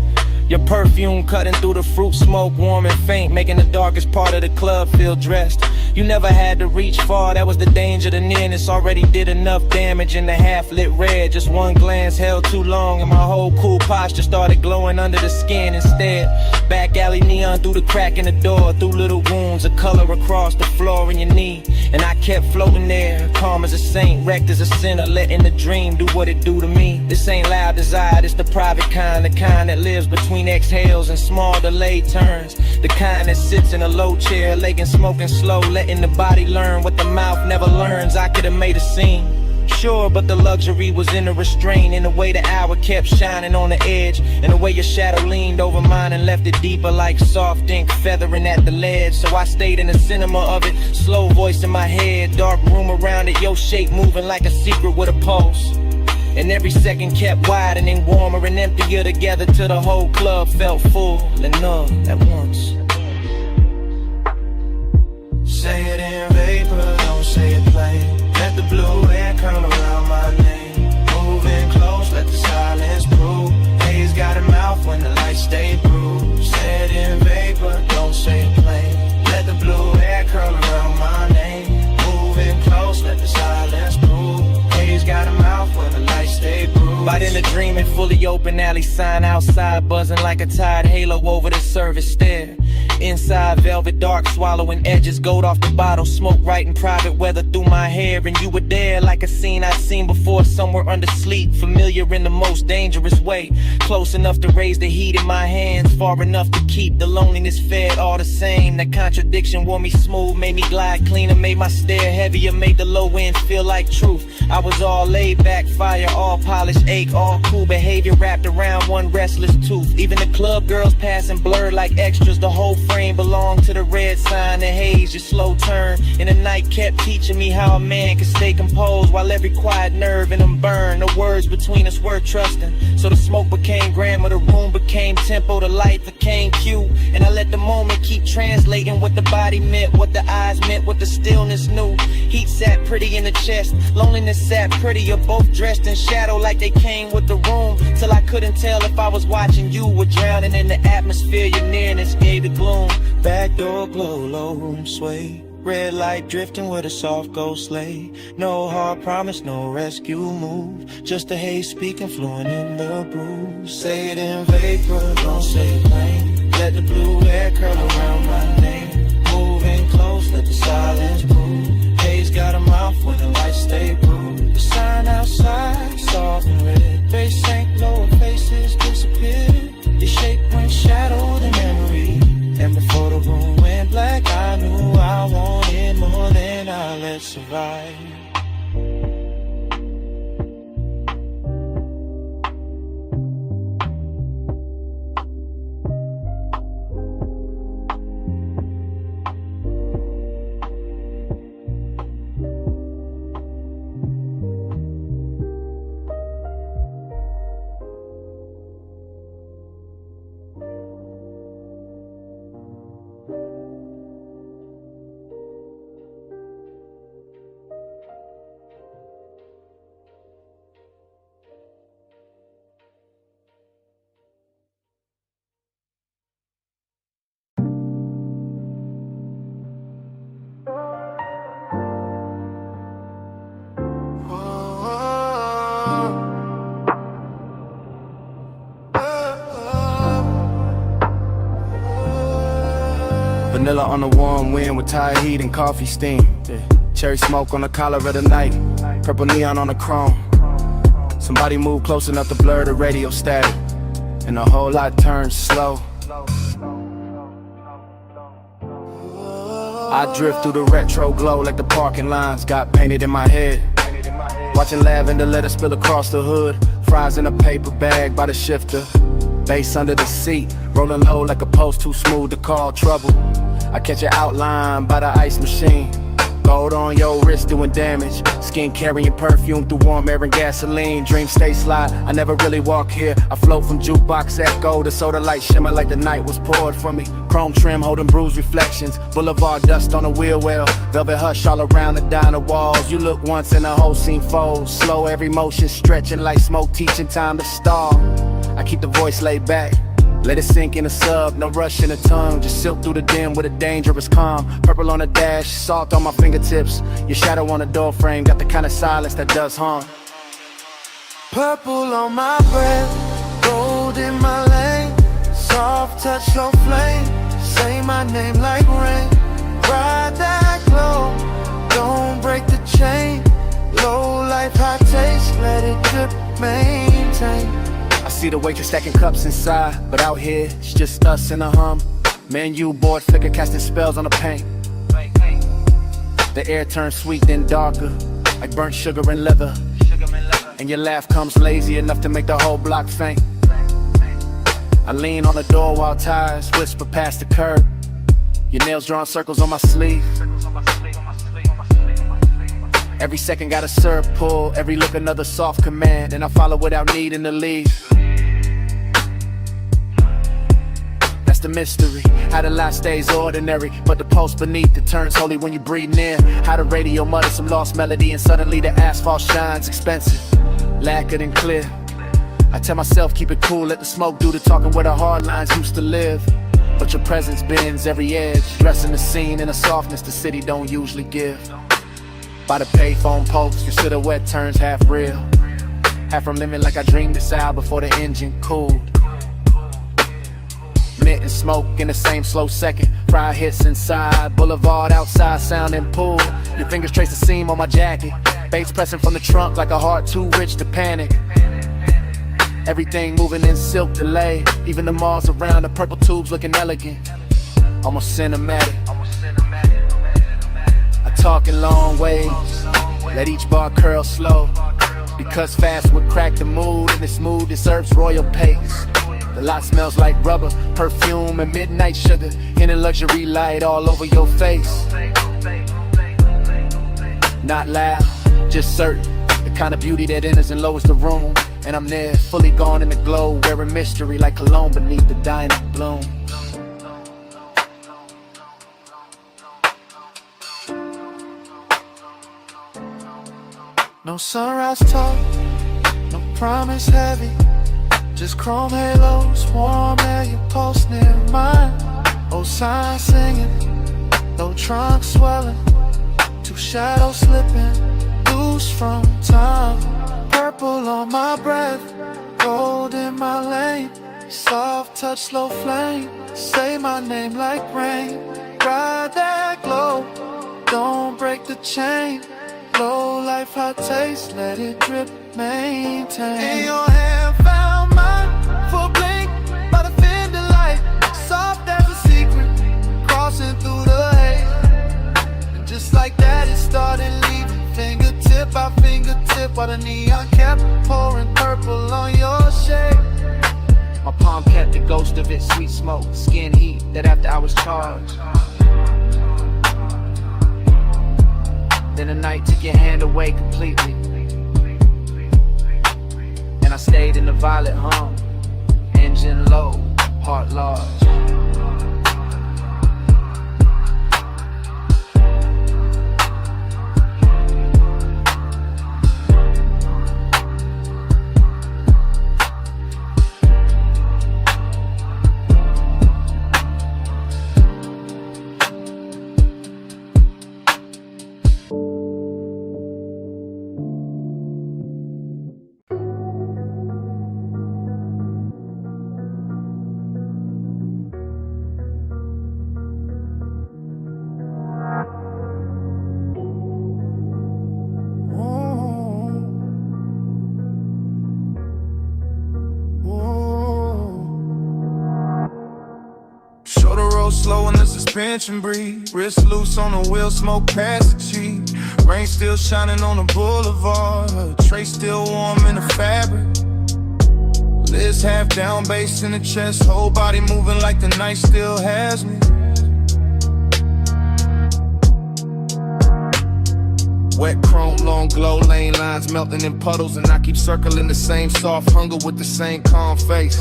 Your perfume cutting through the fruit smoke, warm and faint, making the darkest part of the club feel dressed. You never had to reach far, that was the danger. The nearness already did enough damage in the half-lit red. Just one glance held too long and my whole cool posture started glowing under the skin instead. Back alley neon through the crack in the door, through little wounds of color across the floor in your knee. And I kept floating there, calm as a saint, wrecked as a sinner, letting the dream do what it do to me. This ain't loud desire, it's the private kind, the kind that lives between exhales and small delayed turns. The kind that sits in a low chair, leg and smoking slow, letting the body learn what the mouth never learns. I could've made a scene, sure, but the luxury was in the restraint, in the way the hour kept shining on the edge, and the way your shadow leaned over mine and left it deeper like soft ink feathering at the ledge. So I stayed in the cinema of it, slow voice in my head, dark room around it, your shape moving like a secret with a pulse. And every second kept widening, warmer and emptier together till the whole club felt full and numb at once. Say it in vapor, don't say it plain. Let the blue air come around my name. Moving close, let the silence prove. Haze got a mouth when the lights stay through. Say it in vapor, don't say it plain. Let the blue air curl around my name. Moving close, let the silence prove. Haze got a mouth when the lights stay through. But in the dream and fully open alley sign outside, buzzing like a tide halo over the service stair. Inside velvet dark, swallowing edges, gold off the bottle, smoke right in private weather through my hair. And you were there like a scene I'd seen before, somewhere under sleep, familiar in the most dangerous way. Close enough to raise the heat in my hands, far enough to keep the loneliness fed all the same. The contradiction wore me smooth, made me glide cleaner, made my stare heavier, made the low end feel like truth. I was all laid back, fire, all polished, ache, all cool behavior wrapped around one restless tooth. Even the club girls passing blurred like extras, the whole frame belonged to the red sign, the haze, your slow turn. And the night kept teaching me how a man can stay composed while every quiet nerve in him burned. The words between us were trusting, so the smoke became grammar, the room became tempo, the light became cue. And I let the moment keep translating what the body meant, what the eyes meant, what the stillness knew. Heat sat pretty in the chest, loneliness sat prettier, both dressed in shadow like they came with the room. Till I couldn't tell if I was watching you or drowning in the atmosphere. Your nearness gave the gloom. Back door glow, low room sway, red light drifting with a soft ghost sleigh. No hard promise, no rescue move, just a haze speaking fluent in the brew. Say it in vapor, don't say it plain. Let the blue air curl around my name. Moving close, let the silence prove. Haze got a mouth when the lights stay blue. The sign outside, soft and red. Face sank, lower faces disappeared. Your shape went shadowed in memory. And before the room went black, I knew I wanted more than I let survive. Vanilla on the warm wind with tired heat and coffee steam. Yeah. Cherry smoke on the collar of the night, purple neon on the chrome. Somebody move close enough to blur the radio static, and the whole lot turns slow. I drift through the retro glow like the parking lines got painted in my head. Watching lavender let it spill across the hood, fries in a paper bag by the shifter. Bass under the seat, rolling low like a post too smooth to call trouble. I catch an outline by the ice machine. Gold on your wrist doing damage. Skin carrying perfume through warm air and gasoline. Dreams stay sly, I never really walk here. I float from jukebox echo to soda light shimmer like the night was poured for me. Chrome trim holding bruised reflections. Boulevard dust on the wheel well. Velvet hush all around the diner walls. You look once and the whole scene folds. Slow every motion stretching like smoke teaching time to stall. I keep the voice laid back, Let it sink in a sub, no rush in the tongue. Just silk through the dim with a dangerous calm. Purple on the dash, salt on my fingertips. Your shadow on the door frame, got the kind of silence that does harm. Purple on my breath, gold in my lane. Soft touch, slow flame. Say my name like rain. Ride that glow, don't break the chain. Low life, high taste, let it drip, maintain. I see the waitress stacking cups inside, but out here, it's just us in a hum. Man, you bored, flicker casting spells on the paint. The air turns sweet, then darker, like burnt sugar and leather. And your laugh comes lazy enough to make the whole block faint. I lean on the door while tires whisper past the curb. Your nails drawing circles on my sleeve. Every second got a syrup pull, every look another soft command, and I follow without needing to leave. That's the mystery, how the life stays ordinary, but the pulse beneath it turns holy when you breathe near. How the radio mutters some lost melody, and suddenly the asphalt shines expensive, lacquered and clear. I tell myself keep it cool, let the smoke do the talking where the hard lines used to live. But your presence bends every edge, dressing the scene in a softness the city don't usually give. By the payphone post, your silhouette turns half real, half from living like I dreamed this out before the engine cooled. Mint and smoke in the same slow second, fry hits inside, boulevard outside sounding pool. Your fingers trace the seam on my jacket, bass pressing from the trunk like a heart too rich to panic. Everything moving in silk delay, even the malls around, the purple tubes looking elegant, almost cinematic. I talk in long waves, let each bar curl slow, because fast would crack the mood, and this mood deserves royal pace. The lot smells like rubber, perfume, and midnight sugar, in a luxury light all over your face. Not loud, just certain, the kind of beauty that enters and lowers the room. And I'm there, fully gone in the glow, wearing mystery like cologne beneath the dying bloom. No sunrise talk, no promise heavy. Just chrome halos, warm air, your pulse near mine. Old signs singing, no trunk swelling. Two shadows slipping, loose from time. Purple on my breath, gold in my lane. Soft touch, slow flame. Say my name like rain. Ride that glow, don't break the chain. Low life, high taste, let it drip, maintain. In your hand found mine, for a blink, by the fender light. Soft as a secret, crossing through the haze. And just like that it started leaving, fingertip by fingertip, while the neon kept pouring purple on your shade. My palm kept the ghost of it, sweet smoke, skin heat, that after I was charged. Then the night took your hand away completely, and I stayed in the violet hum, engine low, heart large. Slow in the suspension breathe, wrist loose on the wheel, smoke past the cheek. Rain still shining on the boulevard, her tray still warm in the fabric. Liz half down, bass in the chest, whole body moving like the night still has me. Wet chrome, long glow, lane lines melting in puddles, and I keep circling the same soft hunger with the same calm face.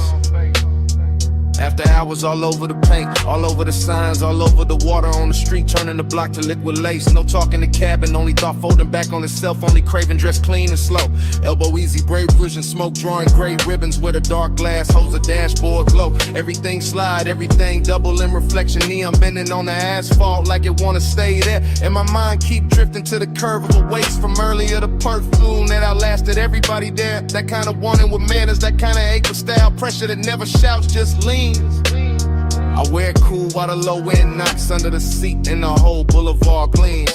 After hours all over the paint, all over the signs, all over the water on the street, turning the block to liquid lace. No talking the cabin, only thought folding back on itself, only craving dress clean and slow. Elbow easy, brave vision, smoke drawing gray ribbons with a dark glass, holds a dashboard glow. Everything slide, everything double in reflection, neon bending on the asphalt like it wanna stay there. And my mind keep drifting to the curve of a waste from earlier, the perfume that outlasted everybody there. That kind of wanting with manners, that kind of ache with style, pressure that never shouts, just lean. I wear it cool while the low end knocks under the seat and the whole boulevard gleams.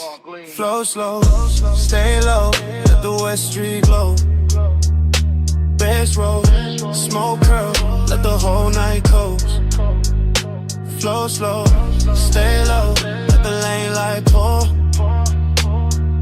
Flow slow, stay low, let the West Street glow. Bass roll, smoke curl, let the whole night coast. Flow slow, stay low, let the lane light pour.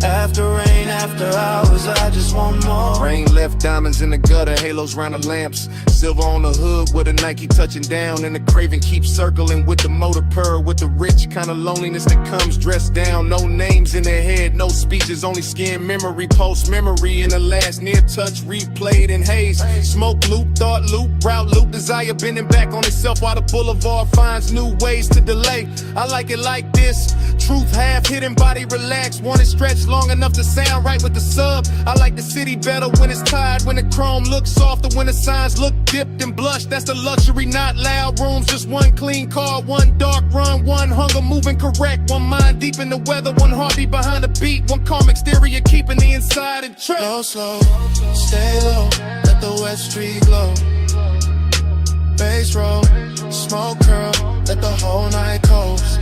After rain, after hours, I just want more. Rain left diamonds in the gutter, halos round the lamps. Silver on the hood with a Nike touching down. And the craving keeps circling with the motor purr. With the rich kind of loneliness that comes dressed down. No names in their head, no speeches, only skin memory. Post memory in the last near touch, replayed in haze. Smoke loop, thought loop, route loop. Desire bending back on itself while the boulevard finds new ways to delay. I like it like this. Truth half hidden, body relaxed. Want it stretched long enough to sound right with the sub. I like the city better when it's tired, when the chrome looks softer, when the signs look dipped and blushed. That's the luxury, not loud rooms. Just one clean car, one dark run, one hunger moving correct, one mind deep in the weather, one heartbeat behind the beat, one calm exterior keeping the inside in check. Go slow, stay low, let the West Street glow. Bass roll, smoke curl, let the whole night coast.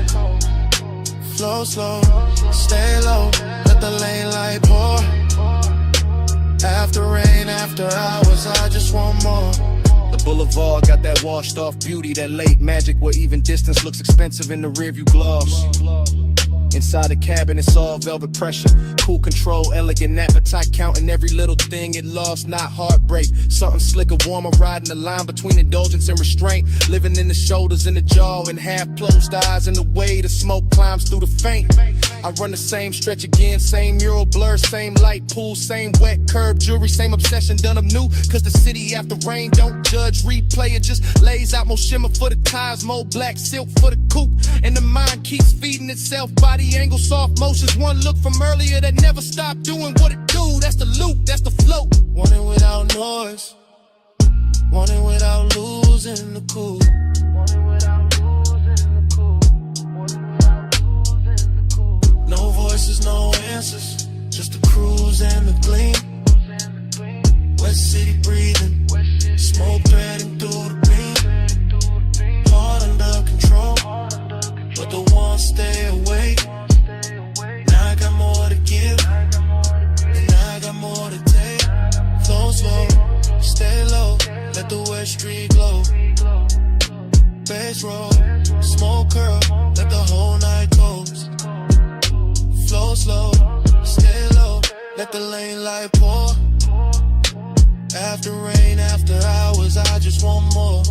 Flow slow, stay low, let the lane light pour. After rain, after hours, I just want more. The boulevard got that washed off beauty, that late magic where even distance looks expensive in the rearview gloss. Inside the cabin, it's all velvet pressure. Cool control, elegant appetite, counting every little thing it lost, not heartbreak. Something slicker, warmer, riding the line between indulgence and restraint. Living in the shoulders and the jaw and half closed eyes, and the way the smoke climbs through the faint. I run the same stretch again, same mural blur, same light pool, same wet curb jewelry, same obsession done them new. Cause the city after rain don't judge, replay it, just lays out more shimmer for the ties, more black silk for the coupe. And the mind keeps feeding itself, body angle, soft motions. One look from earlier that never stopped doing what it do. That's the loop, that's the flow. Want it without noise, want it without losing the cool. No voices, no answers, just the cruise and the gleam. West City breathing, smoke threading through the beam. Heart under control, but the one stay away. Now I got more to give, and I got more to take. Flow slow, stay low, let the West Street glow. Bass roll, smoke curl, let the whole night coast. Flow slow, stay low, let the lane light pour. After rain, after hours, I just want more.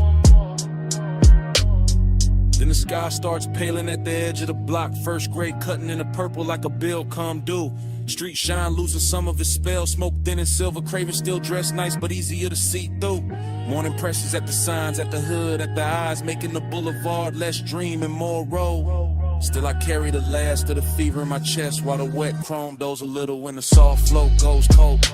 Then the sky starts paling at the edge of the block. First grade cutting in the purple like a bill come due. Street shine losing some of its spell. Smoke thin and silver, craving still dressed nice but easier to see through. Morning presses at the signs, at the hood, at the eyes, making the boulevard less dream and more road. Still I carry the last of the fever in my chest, while the wet chrome does a little when the soft flow goes cold.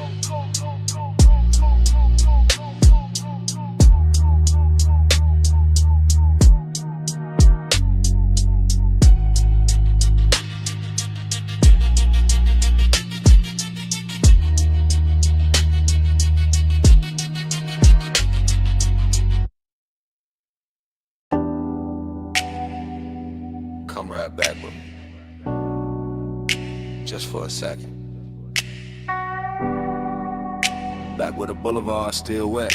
Come right back with me, just for a second. Back where the boulevard still wet,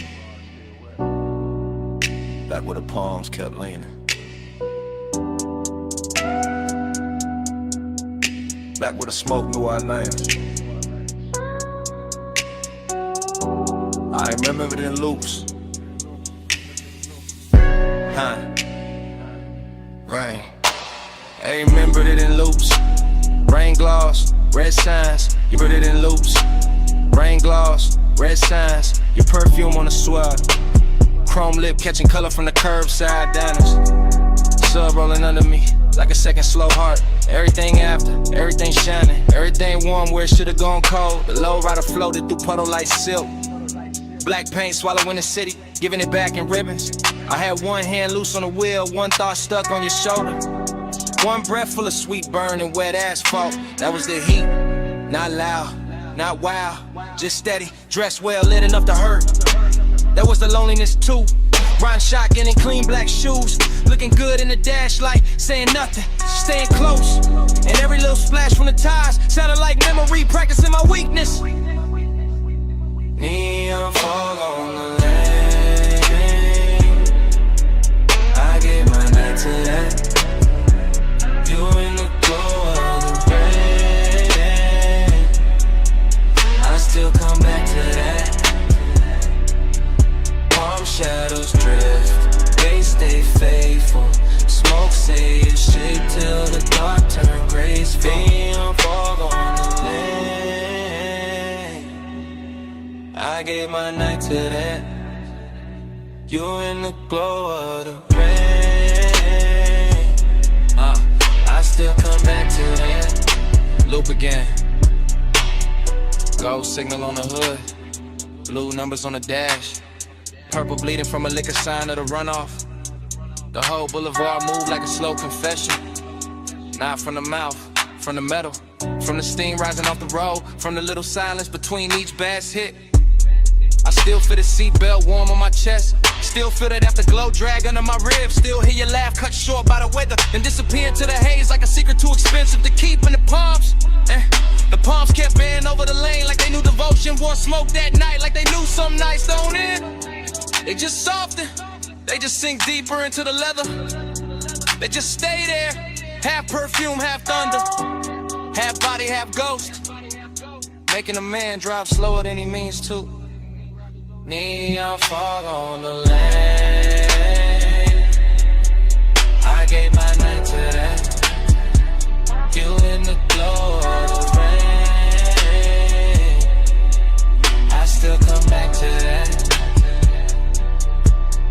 back where the palms kept leaning, back where the smoke knew our names. I remember it in loops. Rain. I remembered it in loops. Rain gloss, red signs. You put it in loops. Rain gloss, red signs. Your perfume on the swab. chrome lip, catching color from the curbside diners. Sub rolling under me, like a second slow heart. Everything after, everything shining, everything warm where it should've gone cold. The low rider floated through puddle like silk. Black paint swallowing the city, giving it back in ribbons. I had one hand loose on the wheel, one thought stuck on your shoulder. One breath full of sweet burn and wet asphalt. That was the heat, not loud, not wild, just steady, dressed well, lit enough to hurt. That was the loneliness too. Riding shotgun in clean black shoes, looking good in the dash light, saying nothing, staying close. And every little splash from the tires sounded like memory, practicing my weakness. Neon fog on the lane, I gave my night to that. You in the glow of the rain, I still come back to that. Palm shadows drift, they stay faithful. Smoke say it's shape till the dark turn graceful. Neon fog on the lane, I gave my night to that. You in the glow of the rain, I still come back to that. Loop again. Gold signal on the hood, blue numbers on the dash. Purple bleeding from a liquor sign of the runoff. The whole boulevard moved like a slow confession. Not from the mouth, from the metal, from the steam rising off the road, from the little silence between each bass hit. I still feel the seatbelt warm on my chest. Still feel that afterglow drag under my ribs. Still hear your laugh cut short by the weather and disappear into the haze like a secret too expensive to keep in the palms. The palms kept bending over the lane like they knew devotion. Wore smoke that night like they knew some nights don't end. They just soften, they just sink deeper into the leather. They just stay there, half perfume, half thunder, half body, half ghost, making a man drive slower than he means to. Neon fog on the lane, I gave my night to that. You in the glow of the rain, I still come back to that.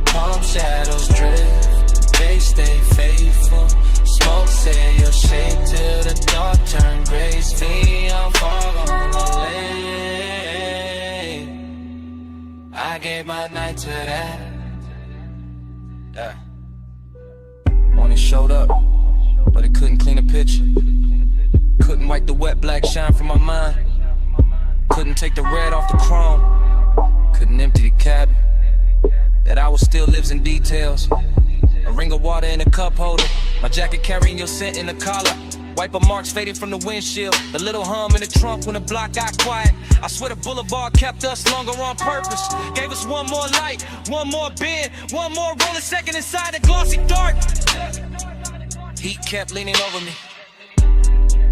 Palm shadows drift, they stay faithful. Smoke say your shape till the dark turn graceful. Neon fog on the lane, I gave my night to that. Morning showed up, but it couldn't clean the picture. Couldn't wipe the wet black shine from my mind. Couldn't take the red off the chrome. Couldn't empty the cabin. That hour still lives in details. A ring of water in a cup holder. My jacket carrying your scent in the collar. Wiper marks faded from the windshield. The little hum in the trunk when the block got quiet. I swear the boulevard kept us longer on purpose. Gave us one more light, one more bend, one more rolling second inside the glossy dark. Heat kept leaning over me.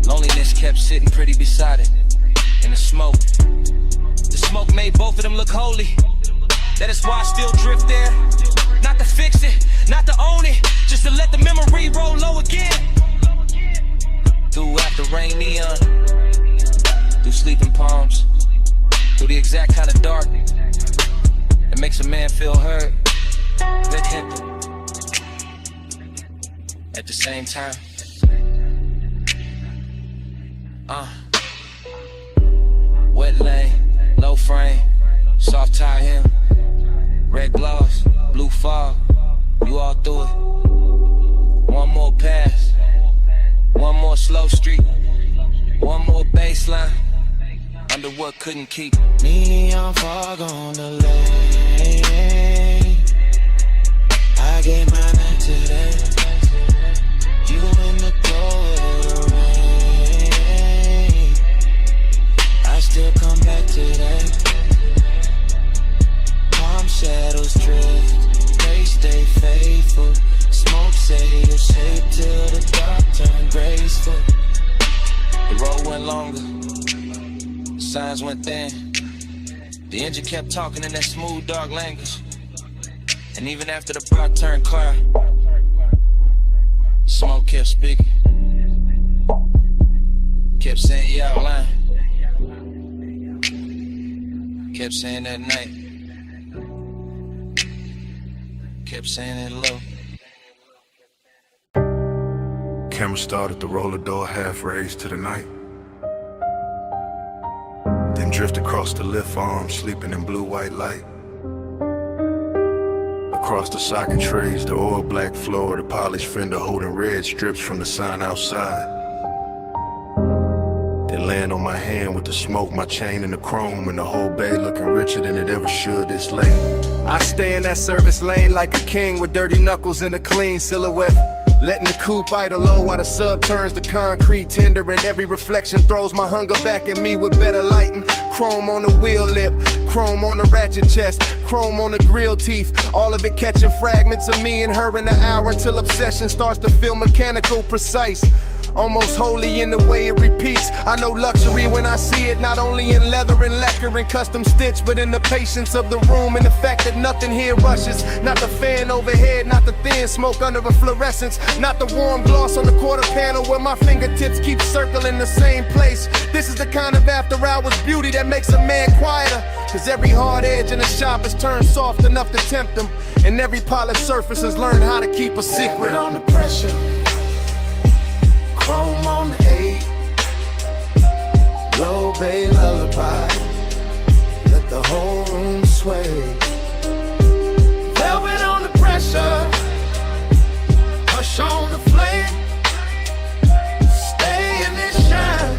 Loneliness kept sitting pretty beside it. In the smoke. The smoke made both of them look holy. That is why I still drift there. Not to fix it, not to own it, just to let the memory roll low again. Through after rain neon, through sleeping palms, through the exact kind of dark that makes a man feel heard, good hip. At the same time, wet lane, low frame, soft tie hem. Red gloss, blue fog, you all through it. One more pass, one more slow street, one more baseline, under what couldn't keep. Neon fog on the lane, I gave my night to that. You in the glow of the rain, I still come back to that. Shadows drift, they stay faithful. Smoke say your shape till the dark turn graceful. The road went longer, the signs went thin. The engine kept talking in that smooth, dark language. And even after the block turned clear, smoke kept speaking. Kept saying you out lying. Kept saying that night kept saying it low. Camera started to roll the door half raised to the night. Then drift across the lift arm, sleeping in blue-white light. Across the socket trays, the oil black floor, the polished fender holding red strips from the sign outside. Then land on my hand with the smoke, my chain and the chrome, and the whole bay looking richer than it ever should this late. I stay in that service lane like a king with dirty knuckles and a clean silhouette. Letting the coupe idle low while the sub turns to concrete tender, and every reflection throws my hunger back at me with better lighting. Chrome on the wheel lip, chrome on the ratchet chest, chrome on the grill teeth. All of it catching fragments of me and her in the hour until obsession starts to feel mechanical, precise. Almost holy in the way it repeats. I know luxury when I see it, not only in leather and lacquer and custom stitch, but in the patience of the room and the fact that nothing here rushes. Not the fan overhead, not the thin smoke under a fluorescence, not the warm gloss on the quarter panel where my fingertips keep circling the same place. This is the kind of after hours beauty that makes a man quieter, cause every hard edge in the shop is turned soft enough to tempt them, and every polished surface has learned how to keep a secret. On the pressure, chrome on the 8, low bay lullaby, let the whole room sway. Velvet on the pressure, hush on the flame, stay in this shine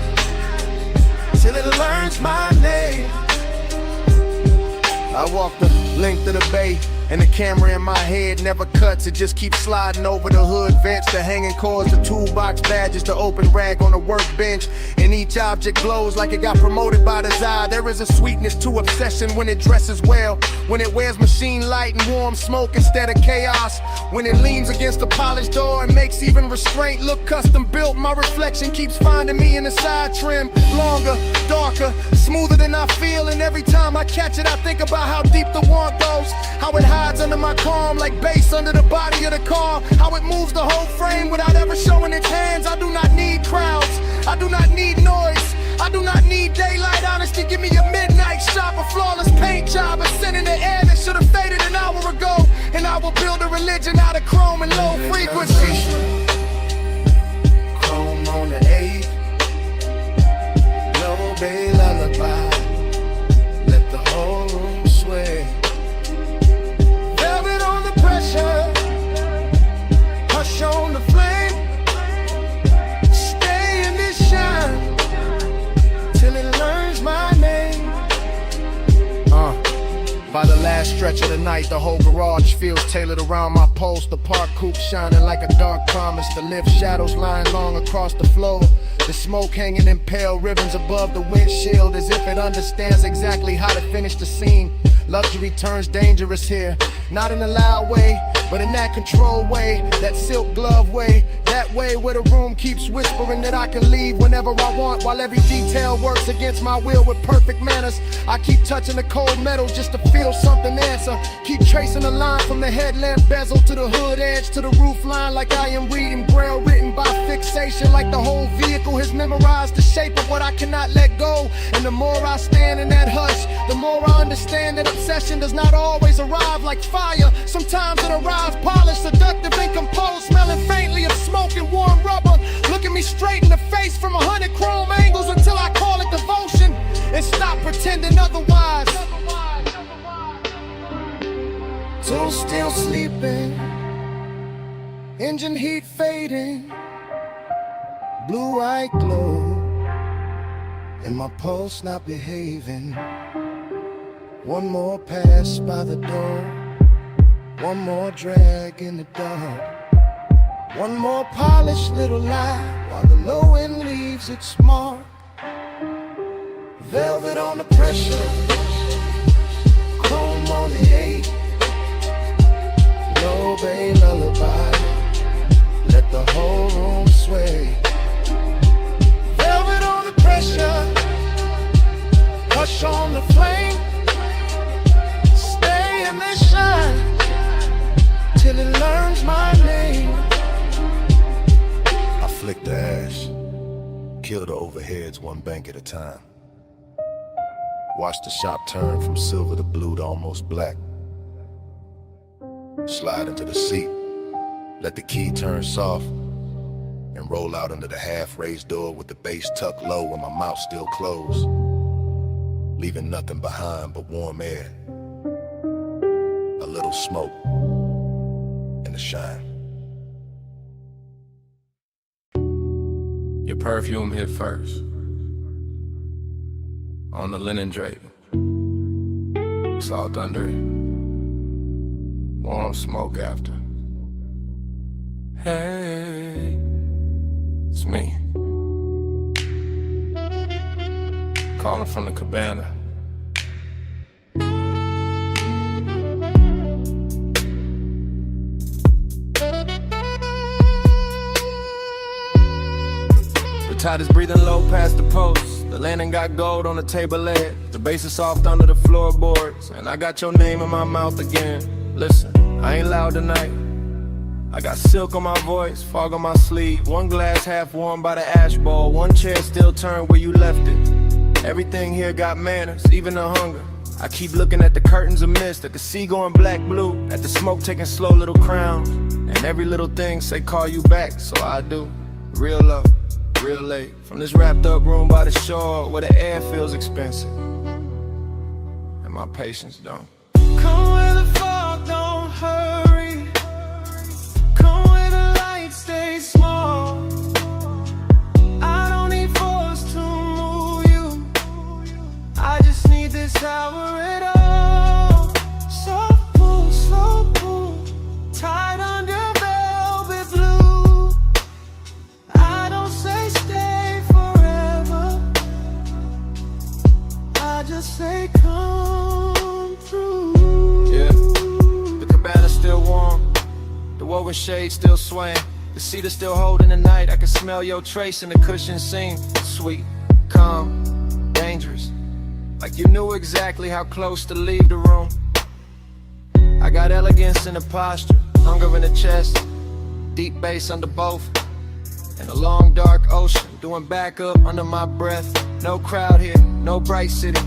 till it learns my name. I walk the length of the bay, and the camera in my head never cuts. It just keeps sliding over the hood vents, the hanging cords, the toolbox badges, the open rag on the workbench. And each object glows like it got promoted by desire. There is a sweetness to obsession when it dresses well, when it wears machine light and warm smoke instead of chaos, when it leans against the polished door and makes even restraint look custom built. My reflection keeps finding me in the side trim, longer, darker, smoother than I feel. And every time I catch it, I think about how deep the want goes, how it hides under my calm like bass under the body of the car, how it moves the whole frame without ever showing its hands. I do not need crowds, I do not need noise, I do not need daylight honesty. Give me a midnight shot, a flawless paint job, a scent in the air that should have faded an hour ago, and I will build a religion out of chrome and low frequency. Chrome on the 8, low bay lullaby, let the whole room sway. Velvet on the pressure, hush on the flame, stay in this shine till it learns my name. By the last stretch of the night, the whole garage feels tailored around my post. The park coupe shining like a dark promise. The lift shadows lying long across the floor. The smoke hanging in pale ribbons above the windshield, as if it understands exactly how to finish the scene. Luxury turns dangerous here, not in a loud way, but in that controlled way, that silk glove way, that way where the room keeps whispering that I can leave whenever I want, while every detail works against my will with perfect manners. I keep touching the cold metal just to feel something answer. Keep tracing the line from the headlamp bezel to the hood edge to the roof line, like I am reading braille written by fixation, like the whole vehicle has memorized the shape of what I cannot let go. And the more I stand in that hush, the more I understand that obsession does not always arrive like fire. Sometimes it arrives polished, seductive and composed, smelling faintly of smoke and warm rubber, looking me straight in the face from 100 chrome angles until I call it devotion and stop pretending otherwise. So still sleeping, engine heat fading, blue-eyed glow, and my pulse not behaving. One more pass by the door, one more drag in the dark, one more polished little lie while the low end leaves its mark. Velvet on the pressure, chrome on the 8, low bay lullaby, let the whole room sway. Velvet on the pressure, hush on the flame, stay in this shine till it learns my name. I flick the ash, kill the overheads one bank at a time. Watch the shop turn from silver to blue to almost black. Slide into the seat, let the key turn soft, and roll out under the half-raised door with the bass tucked low and my mouth still closed, leaving nothing behind but warm air, a little smoke, and the shine. Your perfume hit first, on the linen drape, salt under it, warm smoke after. Hey, it's me, calling from the cabana. The tide is breathing low past the post. The landing got gold on the table leg. The bass is soft under the floorboards, and I got your name in my mouth again. Listen, I ain't loud tonight. I got silk on my voice, fog on my sleeve. One glass half warm by the ash bowl. One chair still turned where you left it. Everything here got manners, even the hunger. I keep looking at the curtains of mist, at the sea going black blue, at the smoke taking slow little crowns. And every little thing say call you back, so I do. Real love, real late. From this wrapped up room by the shore where the air feels expensive and my patience don't. Come where the fog don't hurry. Come where the light stays small. I don't need force to move you. I just need this hour at all. Soft pull, slow pull, tied under velvet blue. I don't say stay forever. I just say come through. Yeah, the cabana's still warm, the woven shade still swaying, the seat is still holding the night. I can smell your trace in the cushion seam. Sweet, calm, dangerous, like you knew exactly how close to leave the room. I got elegance in the posture, hunger in the chest, deep bass under both, and a long dark ocean doing back up under my breath. No crowd here, no bright city,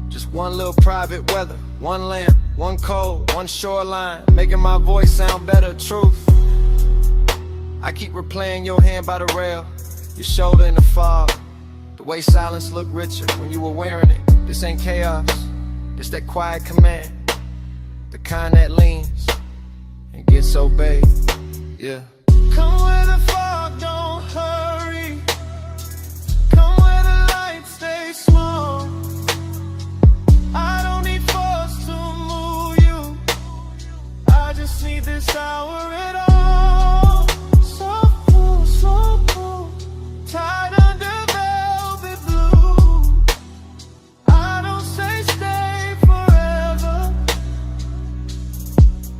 just one little private weather, one lamp, one cold, one shoreline, making my voice sound better. Truth, I keep replaying your hand by the rail, your shoulder in the fog, the way silence looked richer when you were wearing it. This ain't chaos, it's that quiet command, the kind that leans and gets obeyed. Yeah. Come where the fog don't hurry. Come where the light stays small. I don't need force to move you. I just need this hour at all. Soft pull, slow pull, tied under velvet blue. I don't say stay forever.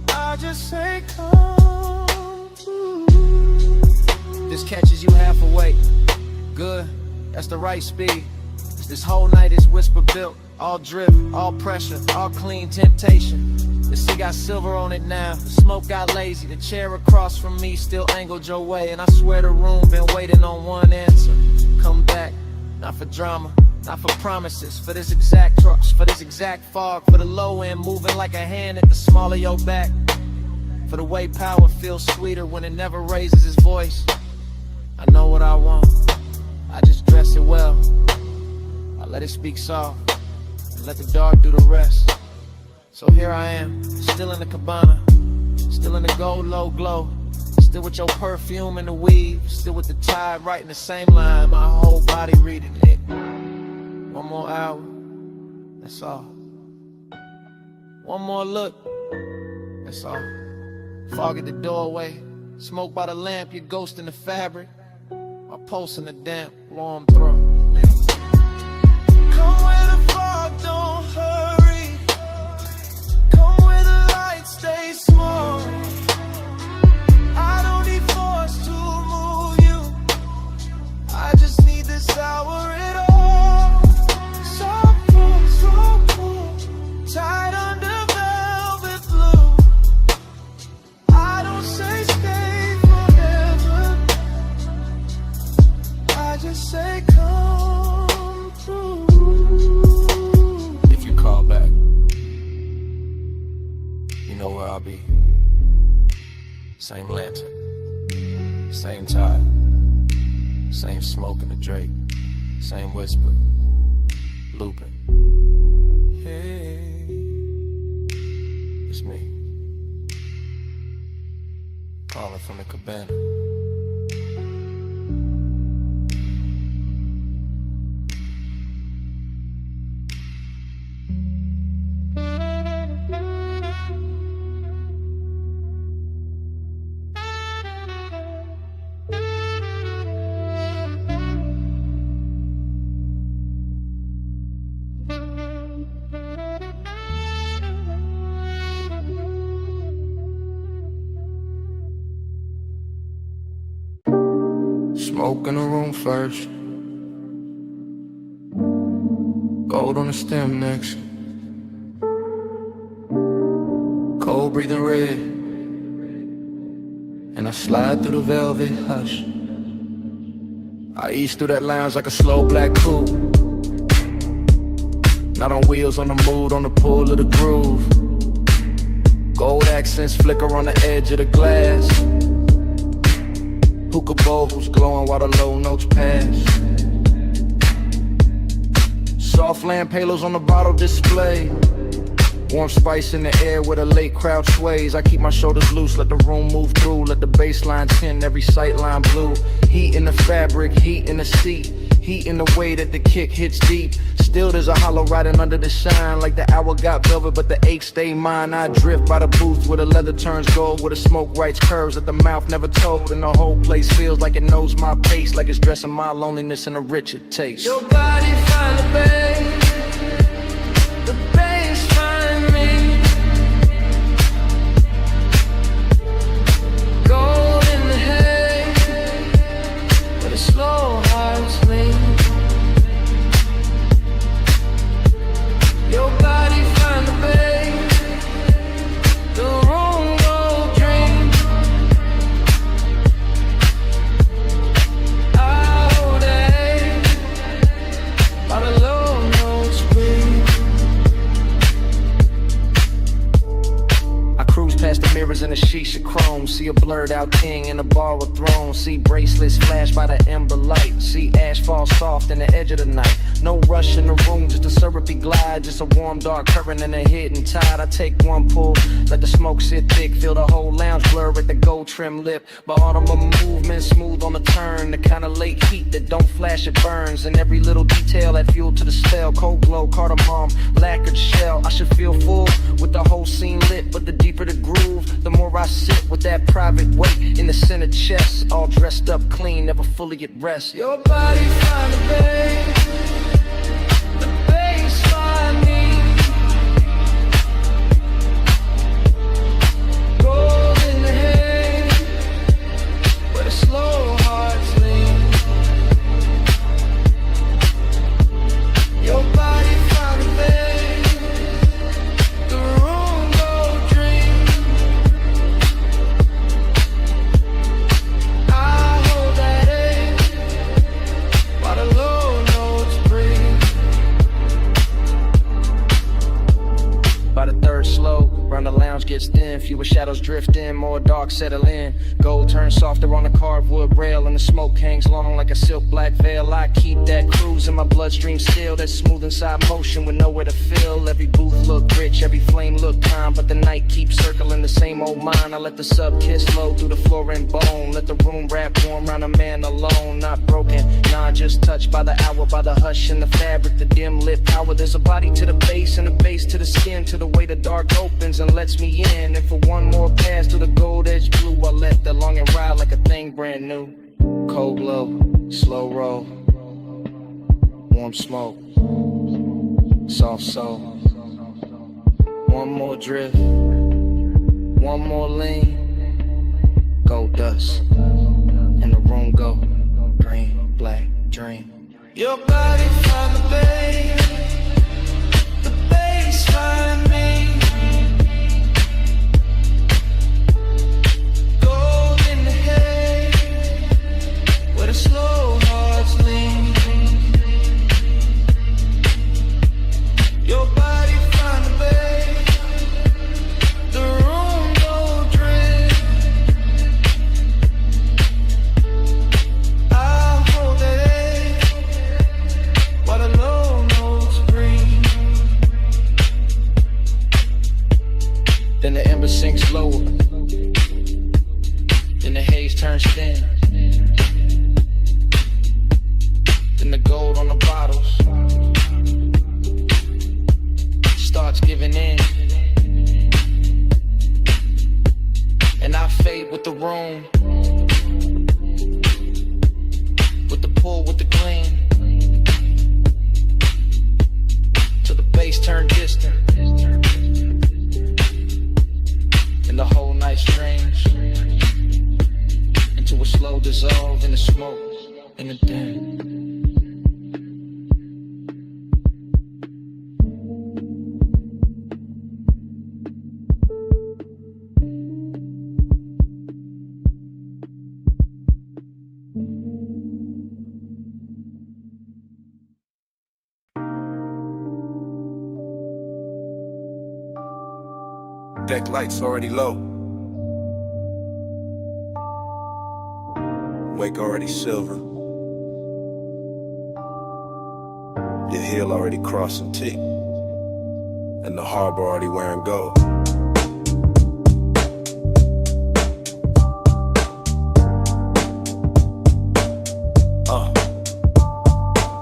I just say come through. This catches you half awake. Good, that's the right speed. This whole night is whisper built, all drip, all pressure, all clean temptation. The sea got silver on it now, the smoke got lazy. The chair across from me still angled your way, and I swear the room been waiting on one answer. Come back, not for drama, not for promises, for this exact trust, for this exact fog, for the low end moving like a hand at the small of your back, for the way power feels sweeter when it never raises its voice. I know what I want, I just dress it well. I let it speak soft, and let the dark do the rest. So here I am, still in the cabana, still in the gold low glow, still with your perfume and the weave, still with the tide writing the same line, my whole body reading it. One more hour, that's all. One more look, that's all. Fog at the doorway, smoke by the lamp, your ghost in the fabric, my pulse in the damp, warm throat. Come where the fog don't hurry. Come where the light stays small. I don't need force to move you. I just need this hour at all. Soft pull, slow pull, tied under velvet blue. I don't say stay forever. I just say come through. If you call back, you know where I'll be. Same lantern, same tide, same smoke in the Drake, same whisper, looping. Hey, it's me, calling from the cabana. Smoke in the room first, gold on the stem next, cold breathing red, and I slide through the velvet hush. I ease through that lounge like a slow black coupe, not on wheels, on the mood, on the pull of the groove. Gold accents flicker on the edge of the glass. Hookah bowls glowing while the low notes pass. Soft lamp halos on the bottle display. Warm spice in the air where the late crowd sways. I keep my shoulders loose, let the room move through. Let the baseline tint every sightline blue. Heat in the fabric, heat in the seat. Heat in the way that the kick hits deep. Still there's a hollow riding under the shine. Like the hour got velvet but the ache stay mine. I drift by the booth where the leather turns gold, where the smoke writes curves that the mouth never told. And the whole place feels like it knows my pace, like it's dressing my loneliness in a richer taste. Your body find the bass find me. Gold in the hay, where the slow hearts lean. Your body find the bass, the room go dream. Out day, by the low notes breathe. I cruise past the mirrors in a shisha chrome. See a blurred out king in a bar with thrones. See bracelets flash by the ember light. See ash fall soft in the edge of the night. No rush in the room, just a syrupy glide. Just a warm dark current and a hidden tide. I take one pull, let the smoke sit thick. Feel the whole lounge blur at the gold trim lip. But all of my movement smooth on the turn. The kind of late heat that don't flash, it burns. And every little detail add fuel to the spell. Cold glow, cardamom, lacquered shell. I should feel full with the whole scene lit. But the deeper the groove, the more I sit with that private weight in the center chest. All dressed up clean, never fully at rest. Your body find the bass find me. Gold in the hay, where the slow hearts lean. Your body find the bass, the room go dream. I hold that ache, while the low notes breathe. By the third slow, round the lounge gets thin. Fewer shadows drift in, more dark settle in. Gold turns softer on the carved wood rail, and the smoke hangs long like a silk black veil. I keep that cruise in my bloodstream still. That smooth inside motion with nowhere to fill. Every booth look rich, every flame look calm, but the night keeps circling the same old mind. I let the sub kiss flow through the floor and bone. Let the room wrap warm round a man alone. Not broken, nah, just touched by the hour, by the hush in the fabric, the dim lit power. There's a body to the base and a base to the skin, to the way the dark opens and lets me in. And for one more pass to the gold edge blue, I let the longing ride like a thing brand new. Cold glow, slow roll, warm smoke, soft soul. One more drift, one more lean. Gold dust, and the room go green, black, dream. Your body find the bass find me. Gold in the hay, where the slow hearts lean. Your body find the bass, the room go dream. giving in. And I fade with the room, with the pull, with the gleam, till the bass turn distant, and the whole night strange, into a slow dissolve in the smoke, in the den. Deck lights already low. Wake already silver. Your heel already crossing T. And the harbor already wearing gold.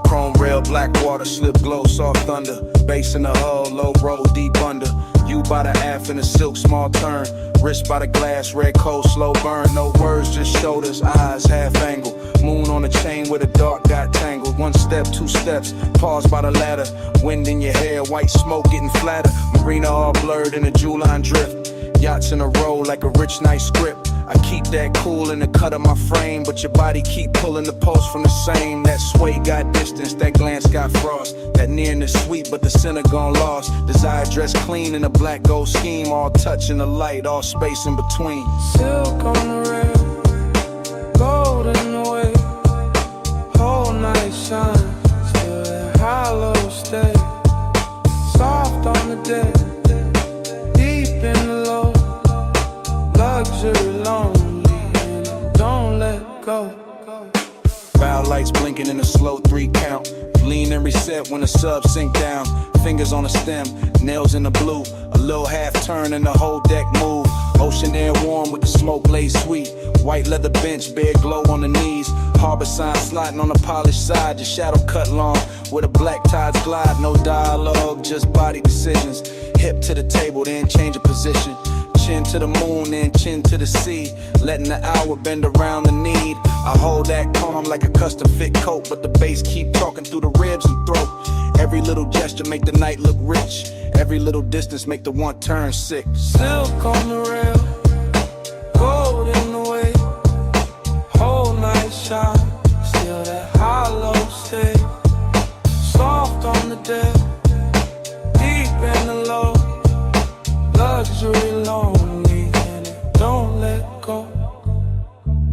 Chrome rail, black water, slip glow, soft thunder. Bass in the hull, low roll, deep under. You by the aft in a silk, small turn. Wrist by the glass, red coat, slow burn. No words, just shoulders, eyes, half angle. Moon on a chain where the dark got tangled. One step, two steps, pause by the ladder. Wind in your hair, white smoke getting flatter. Marina all blurred in a jewel line drift. Yachts in a row like a rich night script. I keep that cool in the cut of my frame, but your body keep pulling the post from the same. That sway got distance, that glance got frost. That nearness sweet, but the center gone lost. Desire dressed clean in a black gold scheme. All touch in the light, all space in between. Silk on the rail, gold in the way. Whole night shine, still that hollow stay. Soft on the deck, deep in the low. Luxury lonely, and don't let go. Bow lights blinking in a slow 3 count. Lean and reset when the sub sink down. Fingers on the stem, nails in the blue. A little half turn and the whole deck move. Ocean air warm with the smoke laid sweet. White leather bench, bare glow on the knees. Harbor sign sliding on the polished side. Your shadow cut long, where the black tides glide. No dialogue, just body decisions. Hip to the table, then change of position. Chin to the moon, then chin to the sea. Letting the hour bend around the need. I hold that calm like a custom fit coat, but the bass keep talking through the ribs and throat. Every little gesture make the night look rich. Every little distance make the one turn sick. Silk on the rail, gold in the way. Whole night shine, still that hollow stay. Soft on the deck, deep in the low. Luxury lonely, and it don't let go.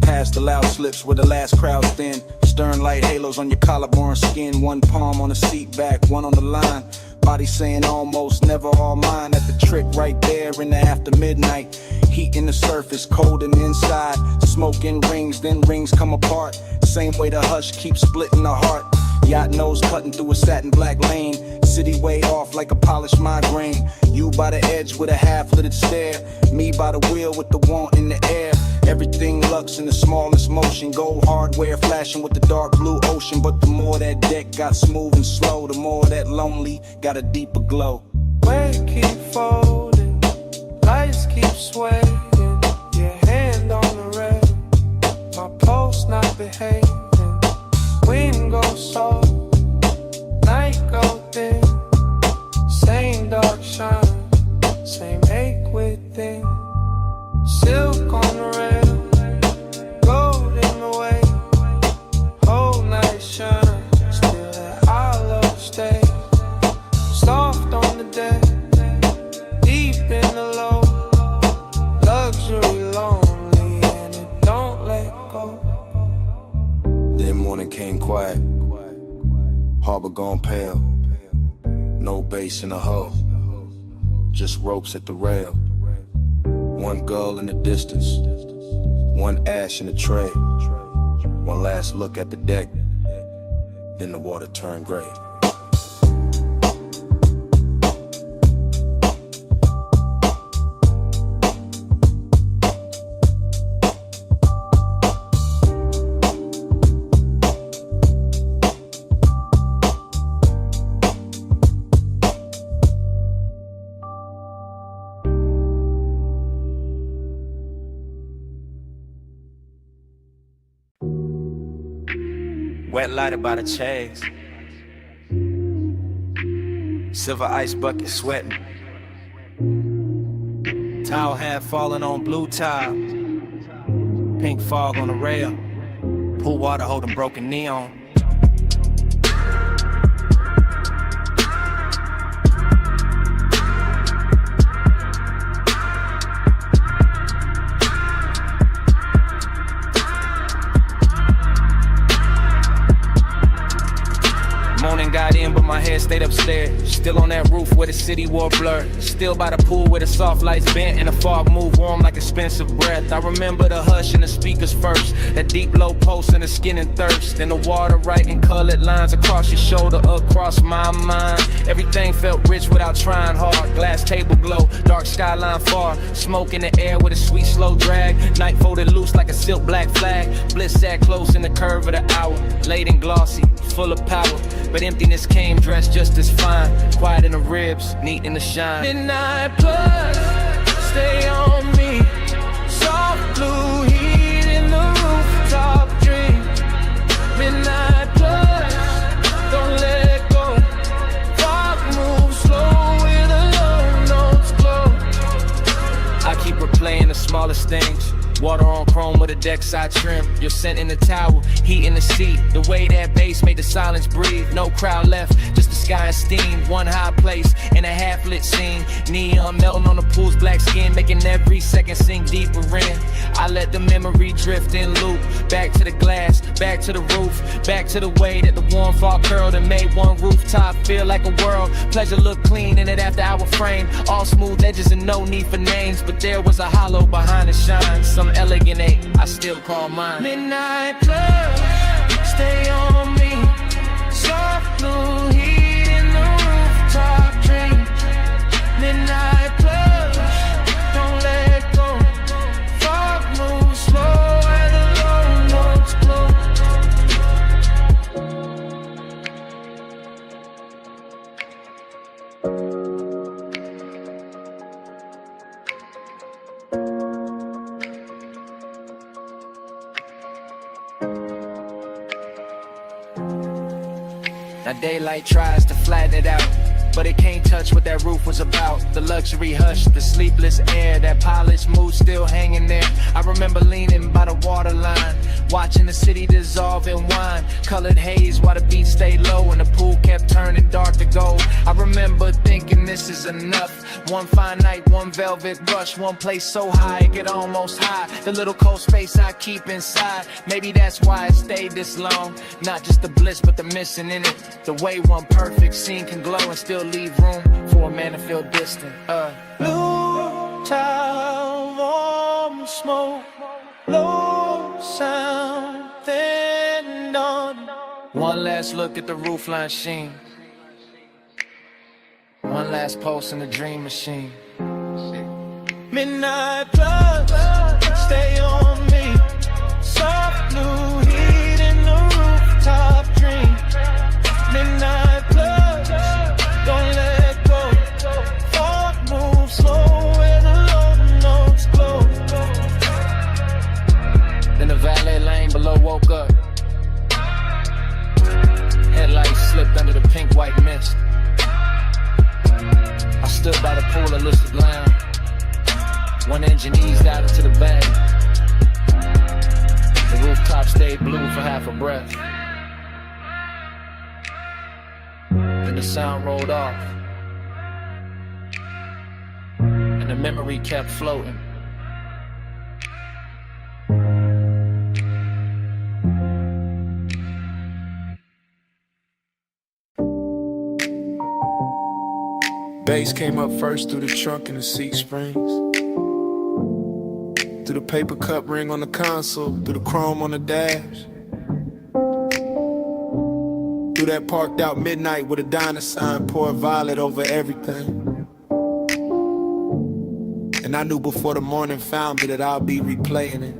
Past the loud slips where the last crowd's thin. Stern light halos on your collarbone skin. One palm on the seat back, one on the line. Body saying almost, never all mine. At the trick right there in the after midnight. Heat in the surface, cold in the inside. Smoke in rings, then rings come apart. Same way the hush keeps splitting the heart. Yacht nose cutting through a satin black lane. City way off like a polished migraine. You by the edge with a half-littered stare. Me by the wheel with the want in the air. Everything lux in the smallest motion. Gold hardware flashing with the dark blue ocean. But the more that deck got smooth and slow, the more that lonely got a deeper glow. Weight keep folding, lights keep swaying. Your hand on the rail, my pulse not behaving. Wind goes soft, night go thin. Same dark shine, same ache within. Silk on the rail, gold in the way. Whole night shine, still that hollow stay. Soft on the deck, deep in the low. Luxury lonely, and it don't let go. Then morning came quiet. Harbor gone pale. No bass in the hull, just ropes at the rail. One gull in the distance, one ash in the tray. One last look at the deck, then the water turned gray. Wet lighted by the chase. Silver ice bucket sweating. Towel hat falling on blue tile. Pink fog on the rail. Pool water holding broken neon. Morning got in, but my head stayed upstairs. Still on that roof where the city wore blur. Still by the pool where the soft lights bent and the fog moved warm like expensive breath. I remember the hush and the speakers first. That deep low pulse and the skin and thirst. And the water writing colored lines across your shoulder, across my mind. Everything felt rich without trying hard. Glass table glow, dark skyline far. Smoke in the air with a sweet slow drag. Night folded loose like a silk black flag. Bliss sat close in the curve of the hour. Late and glossy, full of power. But emptiness came dressed just as fine. Quiet in the ribs, neat in the shine. Midnight plus, stay on me. Soft blue heat in the rooftop dream. Midnight plus, don't let go. Fog moves slow with the low notes glow. I keep replaying the smallest things. Water on chrome with a deck side trim. Your scent in the towel, heat in the seat. The way that bass made the silence breathe. No crowd left, just the sky and steam. One high place in a half-lit scene. Neon melting on the pool's black skin, making every second sink deeper in. I let the memory drift in loop. Back to the glass, back to the roof. Back to the way that the warm fog curled and made one rooftop feel like a world. Pleasure looked clean in it after our frame. All smooth edges and no need for names. But there was a hollow behind the shine. Some elegant eight, I still call mine. Midnight plus, stay on me. Soft blue heat in the rooftop dream. Midnight plus, don't let go. Fog moves slow and the low notes glow. Now daylight tries to flatten it out, but it can't touch what that roof was about. The luxury hush, the sleepless air, that polished mood still hanging there. I remember leaning by the waterline, watching the city dissolve in wine. Colored haze while the beat stayed low and the pool kept turning dark to gold. I remember thinking this is enough. One fine night, one velvet brush, one place so high it could almost hide the little cold space I keep inside. Maybe that's why it stayed this long. Not just the bliss, but the missing in it. The way one perfect scene can glow and still leave room for a man to feel distant. Blue tile, warm smoke, low sound, thin dawn. One last look at the roofline sheen. One last pulse in the dream machine. Midnight plus, stay on me. Soft blue heat in the rooftop dream. Midnight plus, don't let go. Fog moves slow and the low notes glow. Then the valet lane below woke up. Headlights slipped under the pink-white mist. I stood by the pool of lucid lounge. One engine eased out into the bay. The rooftop stayed blue for half a breath. Then the sound rolled off. And the memory kept floating. Bass came up first through the trunk and the seat springs. Through the paper cup ring on the console, through the chrome on the dash. Through that parked out midnight with a diner sign, pour violet over everything. And I knew before the morning found me that I'll be replaying it.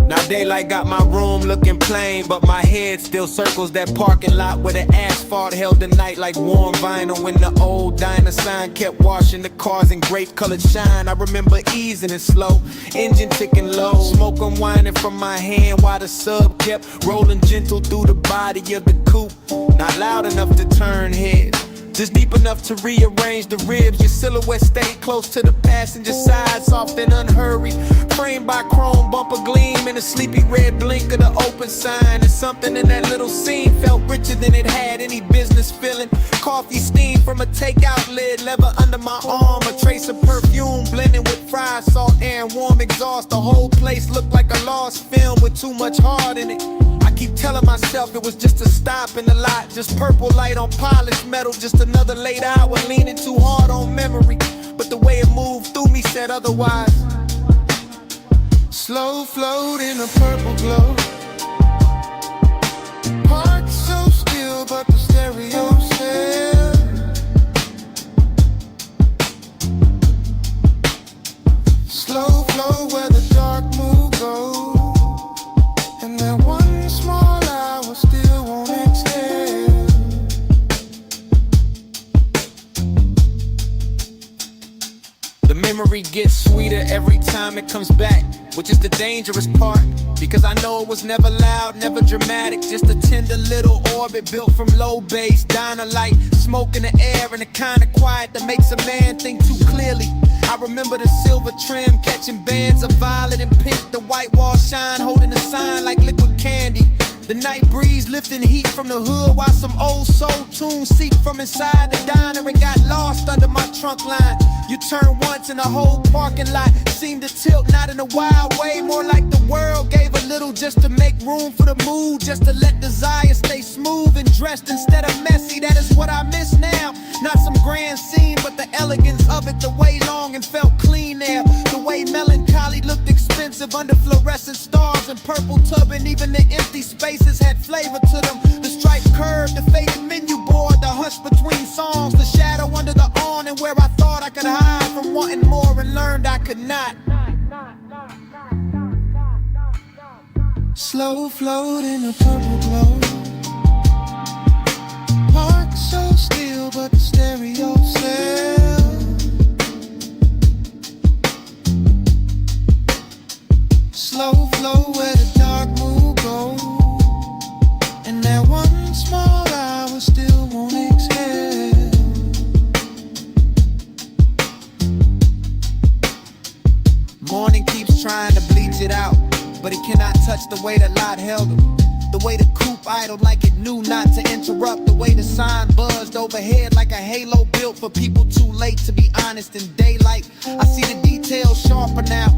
Now daylight got my room looking plain, but my head still circles that parking lot where the asphalt held the night like warm vinyl. When the old diner sign kept washing the cars in grape colored shine, I remember easing it slow, engine ticking low, smoke unwinding from my hand while the sub kept rolling gentle through the body of the coupe. Not loud enough to turn heads, just deep enough to rearrange the ribs. Your silhouette stayed close to the passenger side, soft and unhurried, framed by chrome bumper gleam and a sleepy red blink of the open sign. And something in that little scene felt richer than it had any business feeling. Coffee steam from a takeout lid, leather under my arm, a trace of perfume blending with fried salt air and warm exhaust. The whole place looked like a lost film with too much heart in it. I keep telling myself it was just a stop in the lot, just purple light on polished metal, just another late hour leaning too hard on memory. But the way it moved through me said otherwise. Slow float in a purple glow, parked so still but the stereo said, slow flow where the dark moon goes, and that one small hour still won't exhale. The memory gets sweeter every time it comes back, which is the dangerous part, because I know it was never loud, never dramatic, just a tender little orbit built from low bass, diner light, smoke in the air, and the kind of quiet that makes a man think too clearly. I remember the silver trim catching bands of violet and pink, the white wall shine holding a sign like liquid candy. The night breeze lifting heat from the hood while some old soul tunes seep from inside the diner and got lost under my trunk line. You turn once and the whole parking lot seemed to tilt, not in a wild way, more like the world gave a little just to make room for the mood, just to let desire stay smooth and dressed instead of messy. That is what I miss now. Not some grand scene, but the elegance of it, the way long and felt clean there, the way melancholy looked expensive under fluorescent stars and purple tub, and even the empty spaces had flavor to them. The striped curve, the faded menu board, the hush between songs, the shadow under the awning where I thought I could hide from wanting more and learned I could not. Slow float in a purple glow, parked so still but the stereo said, slow flow where the dark moon goes, and that one small hour still won't exhale. Morning keeps trying to bleach it out, but it cannot touch the way the lot held him. The way the coupe idled like it knew not to interrupt. The way the sign buzzed overhead like a halo built for people too late to be honest in daylight. I see the details sharper now.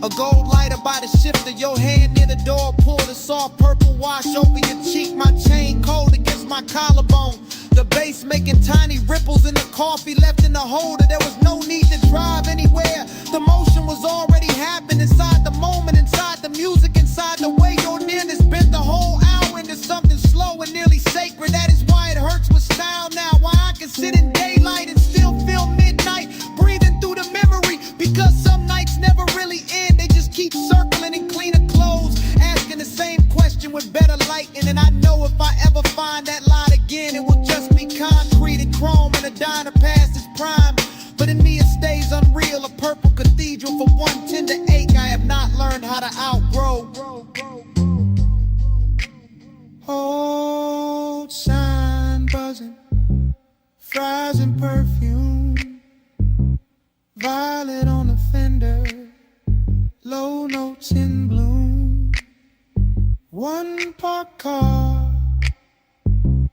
A gold lighter by the shifter, your hand near the door, pull the soft purple wash over your cheek. My chain cold against my collarbone. The bass making tiny ripples in the coffee left in the holder. There was no need to drive anywhere. The motion was already happening inside the moment, inside the music, inside the way your nearness bent the whole hour into something slow and nearly sacred. That is why it hurts with style now. Why I can sit in daylight and still feel midnight, breathing through the memory. Because some nights never really end, they just keep circling in cleaner clothes, asking the same question with better lighting. And I know if I ever find that line again, it will just be concrete and chrome and a diner past its prime. But in me it stays unreal, a purple cathedral for one tender ache I have not learned how to outgrow. Old sign buzzing, fries and perfume, violet on the fender, low notes in bloom. One parked car,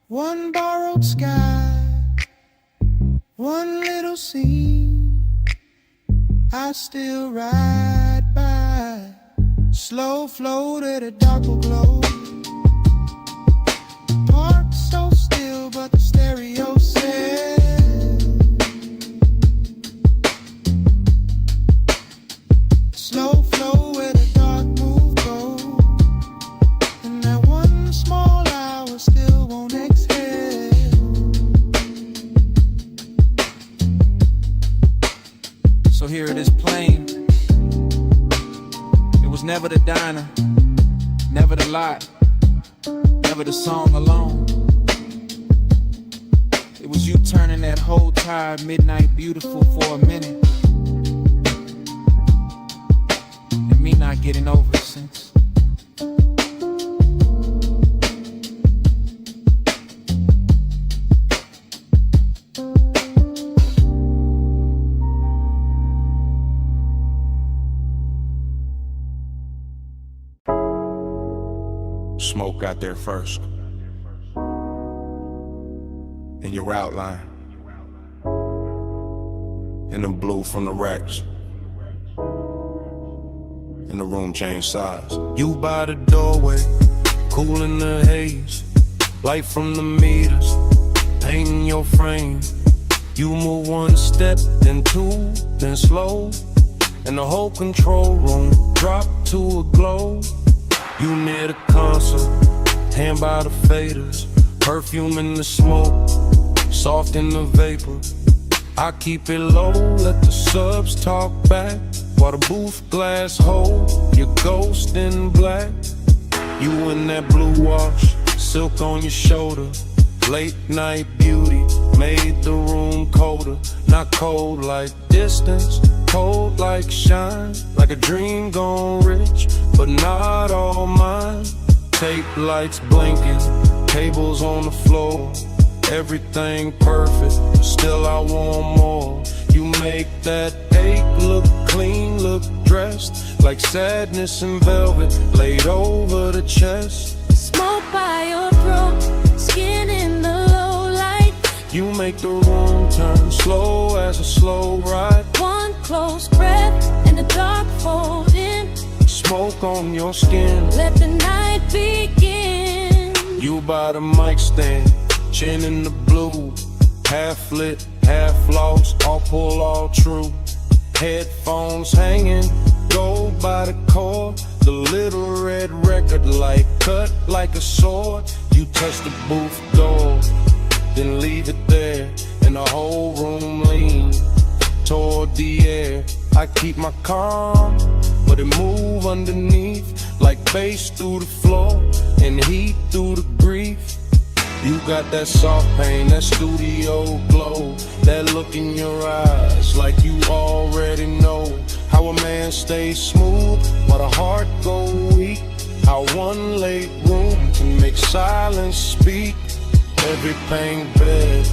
one borrowed sky, one little scene I still ride by. Slow float at a darker glow, parked so still but the stereo said, slow flow where the dark move goes, and that one small hour still won't exhale. So here it is plain. It was never the diner, Never the lot, never the song alone. It was you turning that whole tired midnight beautiful for a minute, and me not getting over it since. Smoke got there first. In your outline. In the blue from the racks. And the room changed size. You by the doorway, cool in the haze. Light from the meters, painting your frame. You move one step, then two, then slow. And the whole control room drop to a glow. You near the console, hand by the faders. Perfume in the smoke, soft in the vapor. I keep it low, let the subs talk back. While the booth glass hold your ghost in black. You in that blue wash, silk on your shoulder. Late night beauty made the room colder. Not cold like distance, cold like shine. Like a dream gone rich, but not all mine. Tape lights blinking, tables on the floor. Everything perfect, still I want more. You make that ache look clean, look dressed. Like sadness in velvet, laid over the chest. Smoke by your throat, skin in the low light. You make the room turn slow as a slow ride. One close breath and the dark fold in. Smoke on your skin, let the night begin. You by the mic stand, chin in the blue. Half lit, half lost, all pull, all true. Headphones hanging, gold by the cord. The little red record light cut like a sword. You touch the booth door, then leave it there. And the whole room lean toward the air. I keep my calm, but it move underneath. Like bass through the floor and heat through the grief. You got that soft pain, that studio glow. That look in your eyes like you already know. How a man stays smooth while the heart go weak. How one late room can make silence speak. Everything bed,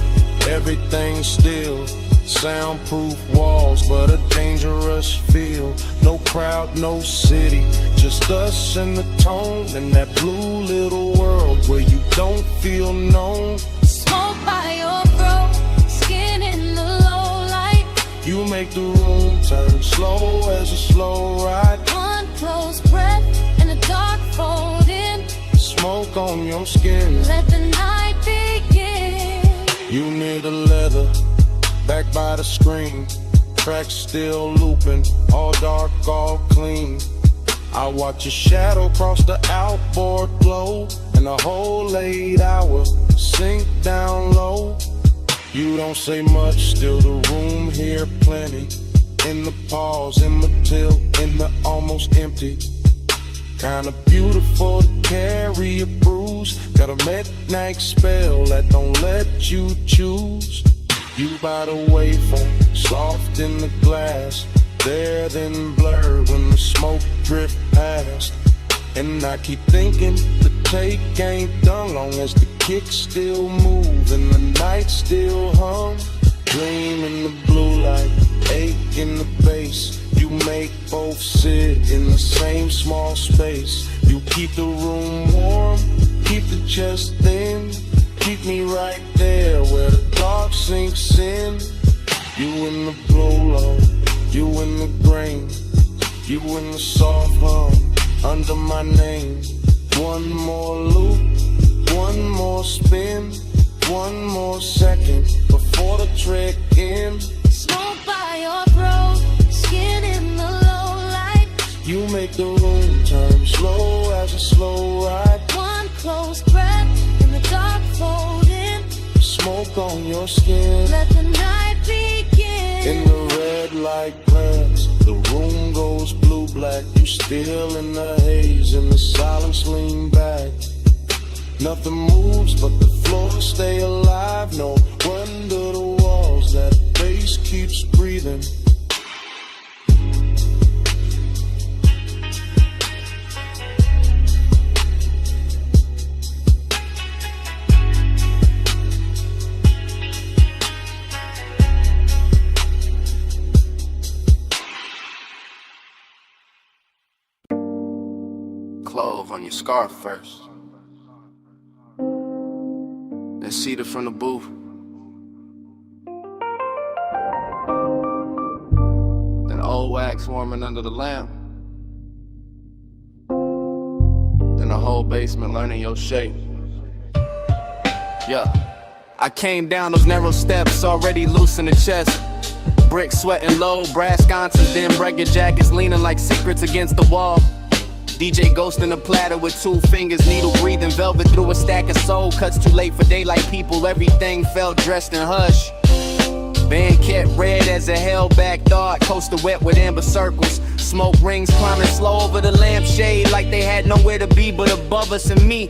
everything still. Soundproof walls, but a dangerous feel. No crowd, no city, just us and the tone. And that blue little world where you don't feel known. Smoke by your throat, skin in the low light. You make the room turn slow as a slow ride. One close breath and the dark fold in. Smoke on your skin, let the night begin. You near the leather, back by the screen. Tracks still looping, all dark, all clean. I watch your shadow cross the outboard glow. And the whole late hour sink down low. You don't say much, still the room here plenty. In the pause, in the tilt, in the almost empty. Kinda beautiful to carry a bruise. Got a midnight spell that don't let you choose. You by the waveform, soft in the glass. There then blurred when the smoke drift past. And I keep thinking the take ain't done. Long as the kicks still move and the night still hum. Dream in the blue light, ache in the bass. You make both sit in the same small space. You keep the room warm, keep the chest thin. Keep me right there where the dark sinks in. You in the blow, you in the grain. You in the soft hum, under my name. One more loop, one more spin. One more second before the trick ends. Smoke by your throat, skin in the low light. You make the room turn slow as a slow ride. One close breath in the dark fold in. Smoke on your skin, let the night begin. In the red like glass. The room goes blue-black. You still in the haze, and the silence lean back. Nothing moves but the floor stay alive. No wonder the walls, that bass keeps breathing. Clove on your scarf first. Then Cedar from the booth. Then old wax warming under the lamp. Then the whole basement learning your shape. Yeah. I came down those narrow steps, already loose in the chest. Brick sweating low, brass sconces, then breaker jackets leaning like secrets against the wall. DJ Ghost in a platter with 2 fingers, needle breathing velvet through a stack of soul. Cuts too late for daylight people, everything felt dressed in hush. Band kept red as a held-back thought, coaster wet with amber circles. Smoke rings climbing slow over the lampshade like they had nowhere to be but above us and me.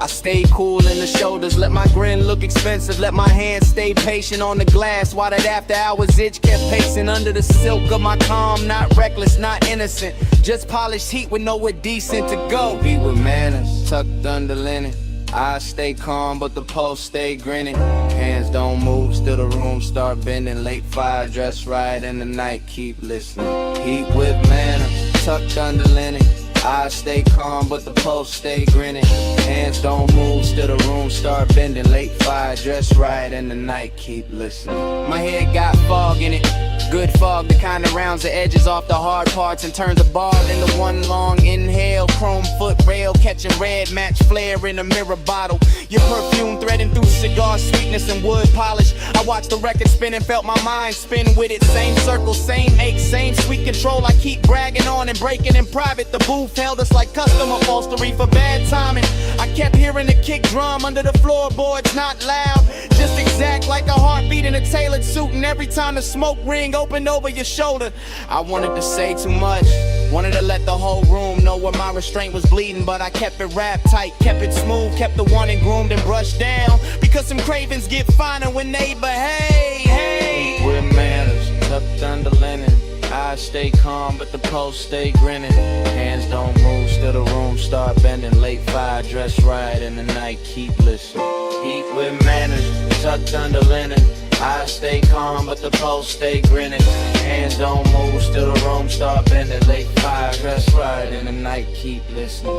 I stayed cool in the shoulders, let my grin look expensive, let my hands stay patient on the glass while that after hours itch kept pacing under the silk of my calm. Not reckless, not innocent, just polished heat with nowhere decent to go. Be with manners, tucked under linen. I stay calm, but the pulse stay grinning. Hands don't move, still the room start bending. Late fire, dress right in the night, keep listening. Heat with manners, tucked under linen. I stay calm, but the pulse stay grinning. Hands don't move, still the room start bending. Late fire, dress right in the night, keep listening. My head got fog in it, good fog, the kind that rounds the edges off the hard parts and turns a ball into one long inhale. Chrome foot rail, catching red match flare in a mirror bottle. Your perfume threading through cigar sweetness and wood polish. I watched the record spin and felt my mind spin with it. Same circle, same ache, same sweet control. I keep bragging on and breaking in private. The booth held us like custom upholstery for bad timing. I kept hearing the kick drum under the floorboards, not loud, just exact like a heartbeat in a tailored suit. And every time the smoke ring opened over your shoulder, I wanted to say too much, wanted to let the whole room know where my restraint was bleeding, but I kept it wrapped tight, kept it smooth, kept the wanted groomed and brushed down, because some cravings get finer when they behave. Hey, with manners, tucked under linen. I stay calm, but the pulse stay grinning. Hands don't move, still the room start bending. Late fire, dress right in the night, keep listening. Heat with manners, tucked under linen. I stay calm, but the pulse stay grinning. Hands don't move, still the room start bending. Late fire, dress right in the night, keep listening.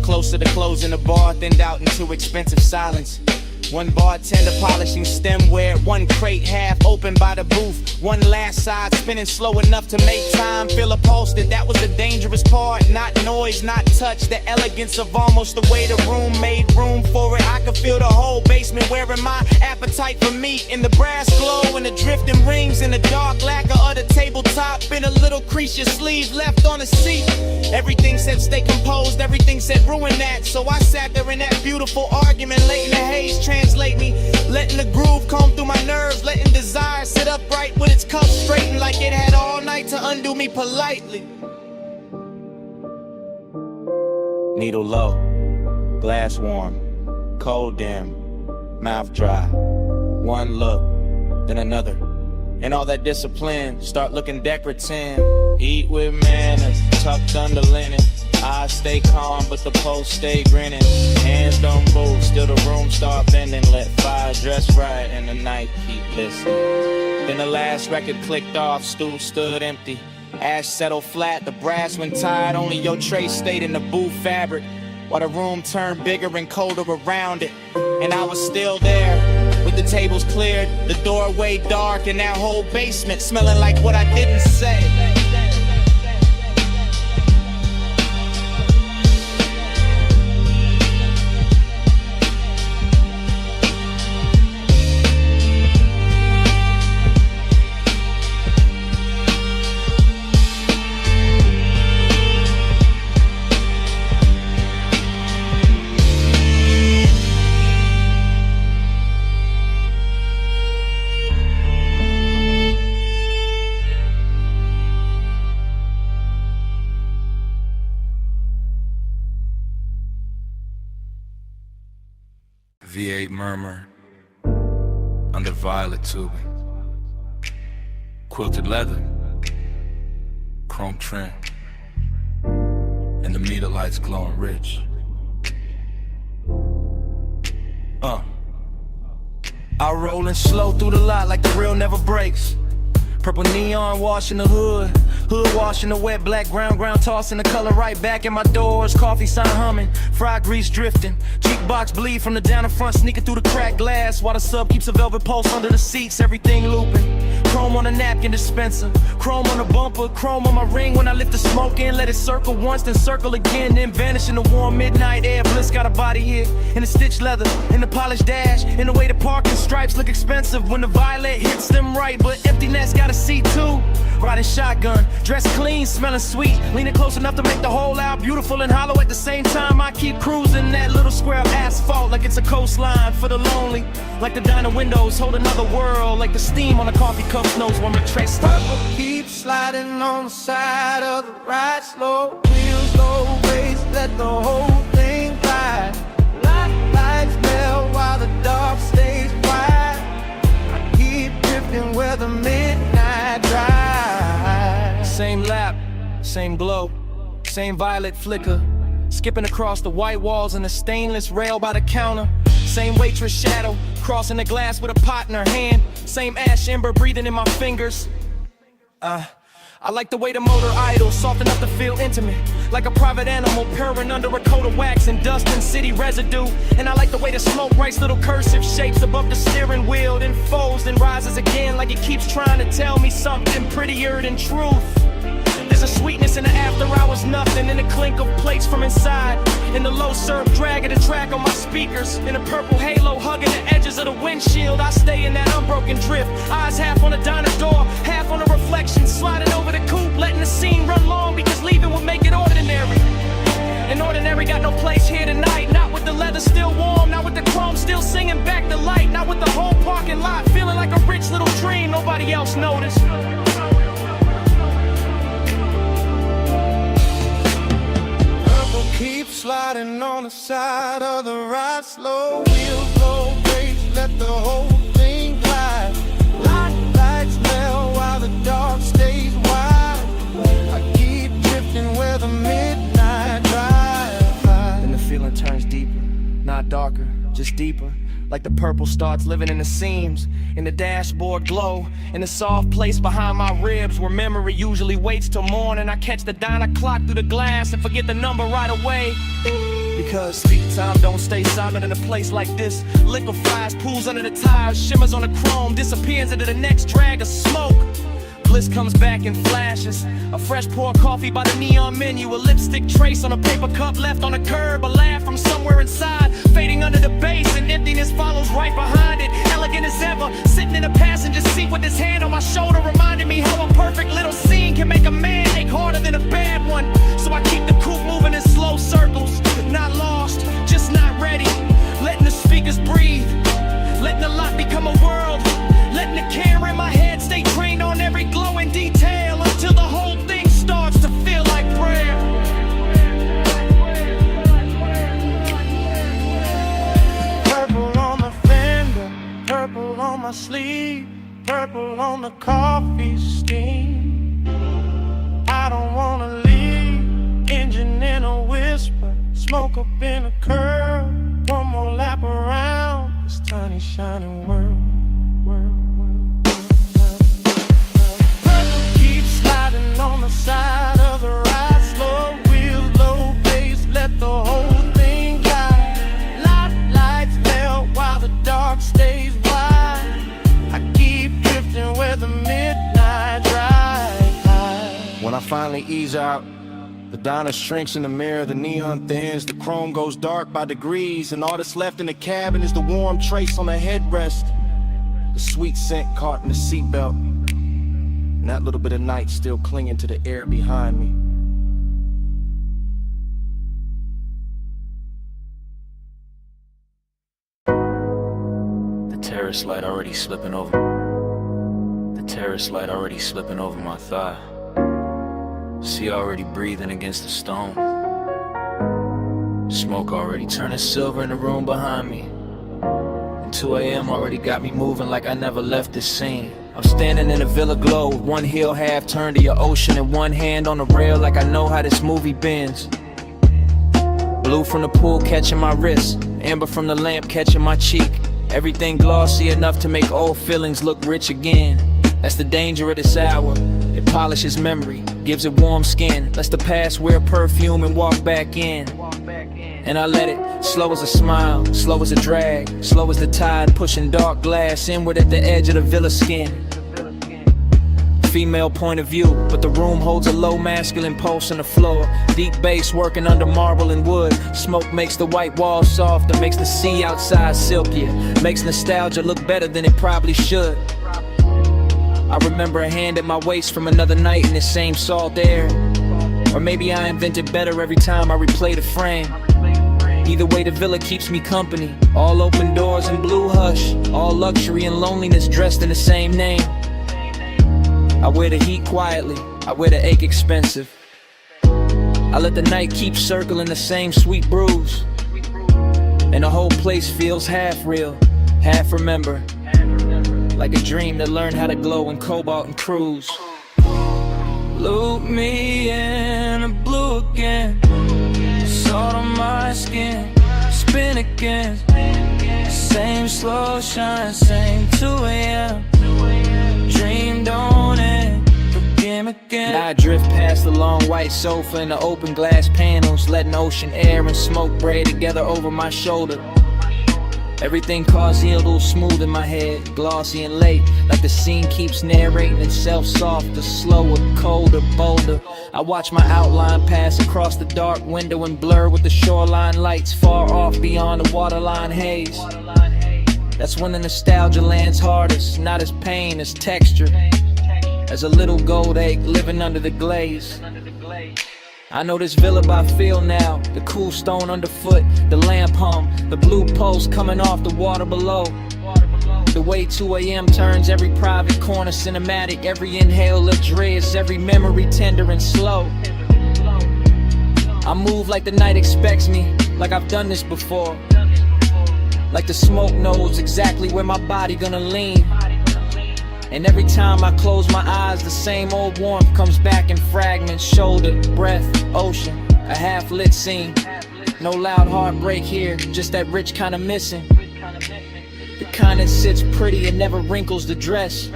Closer to closing the bar, thinned out into expensive silence. One bartender polishing stemware, one crate half open by the booth. One last side spinning slow enough to make time feel upholstered. That was the dangerous part, not noise, not touch. The elegance of almost the way the room made room for it. I could feel the whole basement wearing my appetite for meat. In the brass glow and the drifting rings in the dark lacquer of the tabletop. Been a little crease your sleeve left on the seat. Everything said stay composed, everything said ruin that. So I sat there in that beautiful argument, late in the haze, translate me, letting the groove comb through my nerves, letting desire sit upright with its cuffs straightened like it had all night to undo me politely. Needle low, glass warm, cold dim, mouth dry. One look, then another, and all that discipline start looking decorative. Eat with manners, tucked under linen. I stay calm, but the pulse stay grinning. Hands don't move, still the room start bending. Let fire dress right in the night, keep listening. Then the last record clicked off, stool stood empty. Ash settled flat, the brass went tired. Only your tray stayed in the booth fabric, while the room turned bigger and colder around it. And I was still there, with the tables cleared, the doorway dark, and that whole basement smelling like what I didn't say. murmur under violet tubing. Quilted leather, chrome trim, and the meter lights glowing rich. I rollin' slow through the lot like the real never breaks. Purple neon washing the hood washing the wet black ground tossing the color right back in my doors. Coffee sign humming, fried grease drifting, jukebox bleed from the down in front, sneaking through the cracked glass while the sub keeps a velvet pulse under the seats, everything looping. Chrome on the napkin dispenser, chrome on the bumper, chrome on my ring when I lift the smoke in. Let it circle once, then circle again, then vanish in the warm midnight air. Bliss got a body here, in the stitched leather, in the polished dash, in the way the parking stripes look expensive when the violet hits them right, but empty nest got a seat too. Riding shotgun, dressed clean, smelling sweet, leaning close enough to make the whole out beautiful and hollow at the same time. I keep cruising that little square of asphalt like it's a coastline for the lonely, like the diner windows hold another world, like the steam on a coffee cup knows when we trace. Purple keeps sliding on the side of the ride, slow wheels, low bass, let the whole thing glide. Lights melt while the dark stays quiet. I keep drifting where the midnight drive. Same lap, same glow, same violet flicker, skipping across the white walls and the stainless rail by the counter. Same waitress shadow, crossing the glass with a pot in her hand. Same ash ember breathing in my fingers. I like the way the motor idles, soft enough to feel intimate, like a private animal purring under a coat of wax and dust and city residue. And I like the way the smoke writes little cursive shapes above the steering wheel, then folds, then rises again like it keeps trying to tell me something prettier than truth. There's a sweetness in the after hours, nothing in the clink of plates from inside, in the low surf dragging the track on my speakers, in a purple halo hugging the edges of the windshield. I stay in that unbroken drift, eyes half on the diner door, half on the reflection, sliding over the coupe, letting the scene run long because leaving would make it ordinary. And ordinary got no place here tonight, not with the leather still warm, not with the chrome still singing back the light, not with the whole parking lot feeling like a rich little dream nobody else noticed. Keep sliding on the side of the ride, slow wheels, low bass, let the whole thing glide. Lights melt while the dark stays wide. I keep drifting where the midnight drive. Then the feeling turns deeper, not darker, just deeper. Like the purple starts living in the seams, in the dashboard glow, in the soft place behind my ribs where memory usually waits till morning. I catch the diner clock through the glass and forget the number right away. Because speed time don't stay silent in a place like this. Liquefies, pools under the tires, shimmers on the chrome, disappears into the next drag of smoke. Bliss comes back in flashes, a fresh pour coffee by the neon menu, a lipstick trace on a paper cup left on a curb, a laugh from somewhere inside, fading under the bass, and emptiness follows right behind it. Elegant as ever, sitting in a passenger seat with his hand on my shoulder, reminding me how a perfect little scene can make a man ache harder than a bad one. So I keep the coupe moving in slow circles, not lost, just not ready, letting the speakers breathe, letting the lot become a world, letting the camera in my head stay trained on every glowing detail until the whole thing starts to feel like prayer. Purple on the fender, purple on my sleeve, purple on the coffee steam. I don't wanna leave, engine in a whisper, smoke up in a curl, one more lap around this tiny shining world. On the side of the ride, slow wheels, low bass, let the whole thing glide. Lights melt while the dark stays wide. I keep drifting where the midnight drive. When I finally ease out, the diner shrinks in the mirror, the neon thins, the chrome goes dark by degrees, and all that's left in the cabin is the warm trace on the headrest, the sweet scent caught in the seatbelt, and that little bit of night still clinging to the air behind me. The terrace light already slipping over. The terrace light already slipping over my thigh. Sea already breathing against the stone. Smoke already turning silver in the room behind me. 2 a.m. already got me moving like I never left this scene. I'm standing in a villa glow, one heel half turned to your ocean and one hand on the rail like I know how this movie bends. Blue from the pool catching my wrist, amber from the lamp catching my cheek. Everything glossy enough to make old feelings look rich again. That's the danger of this hour. It polishes memory, gives it warm skin, lets the past wear perfume and walk back in. And I let it, slow as a smile, slow as a drag, slow as the tide pushing dark glass inward at the edge of the villa skin. Female point of view, but the room holds a low masculine pulse on the floor. Deep bass working under marble and wood. Smoke makes the white walls softer, makes the sea outside silkier, makes nostalgia look better than it probably should. I remember a hand at my waist from another night in the same salt air. Or maybe I invented better every time I replay the frame. Either way, the villa keeps me company. All open doors and blue hush, all luxury and loneliness dressed in the same name. I wear the heat quietly, I wear the ache expensive. I let the night keep circling the same sweet brews. And the whole place feels half real, half remember. Like a dream that learned how to glow in cobalt and cruise. Loop me in the blue again, salt on my skin, spin again. Same slow shine, same 2 a.m. Dream don't end, begin again. Now I drift past the long white sofa and the open glass panels, letting ocean air and smoke braid together over my shoulder. Everything causeal, smooth in my head, glossy and late, like the scene keeps narrating itself softer, slower, colder, bolder. I watch my outline pass across the dark window and blur with the shoreline lights far off beyond the waterline haze. That's when the nostalgia lands hardest, not as pain, as texture, as a little gold egg living under the glaze. I know this villa by feel now, the cool stone underfoot, the lamp hum, the blue pulse coming off the water below. The way 2 a.m. turns every private corner cinematic, every inhale luxurious, every memory tender and slow. I move like the night expects me, like I've done this before. Like the smoke knows exactly where my body gonna lean. And every time I close my eyes, the same old warmth comes back in fragments. Shoulder, breath, ocean, a half-lit scene. No loud heartbreak here, just that rich kind of missing. The kind that sits pretty and never wrinkles the dress.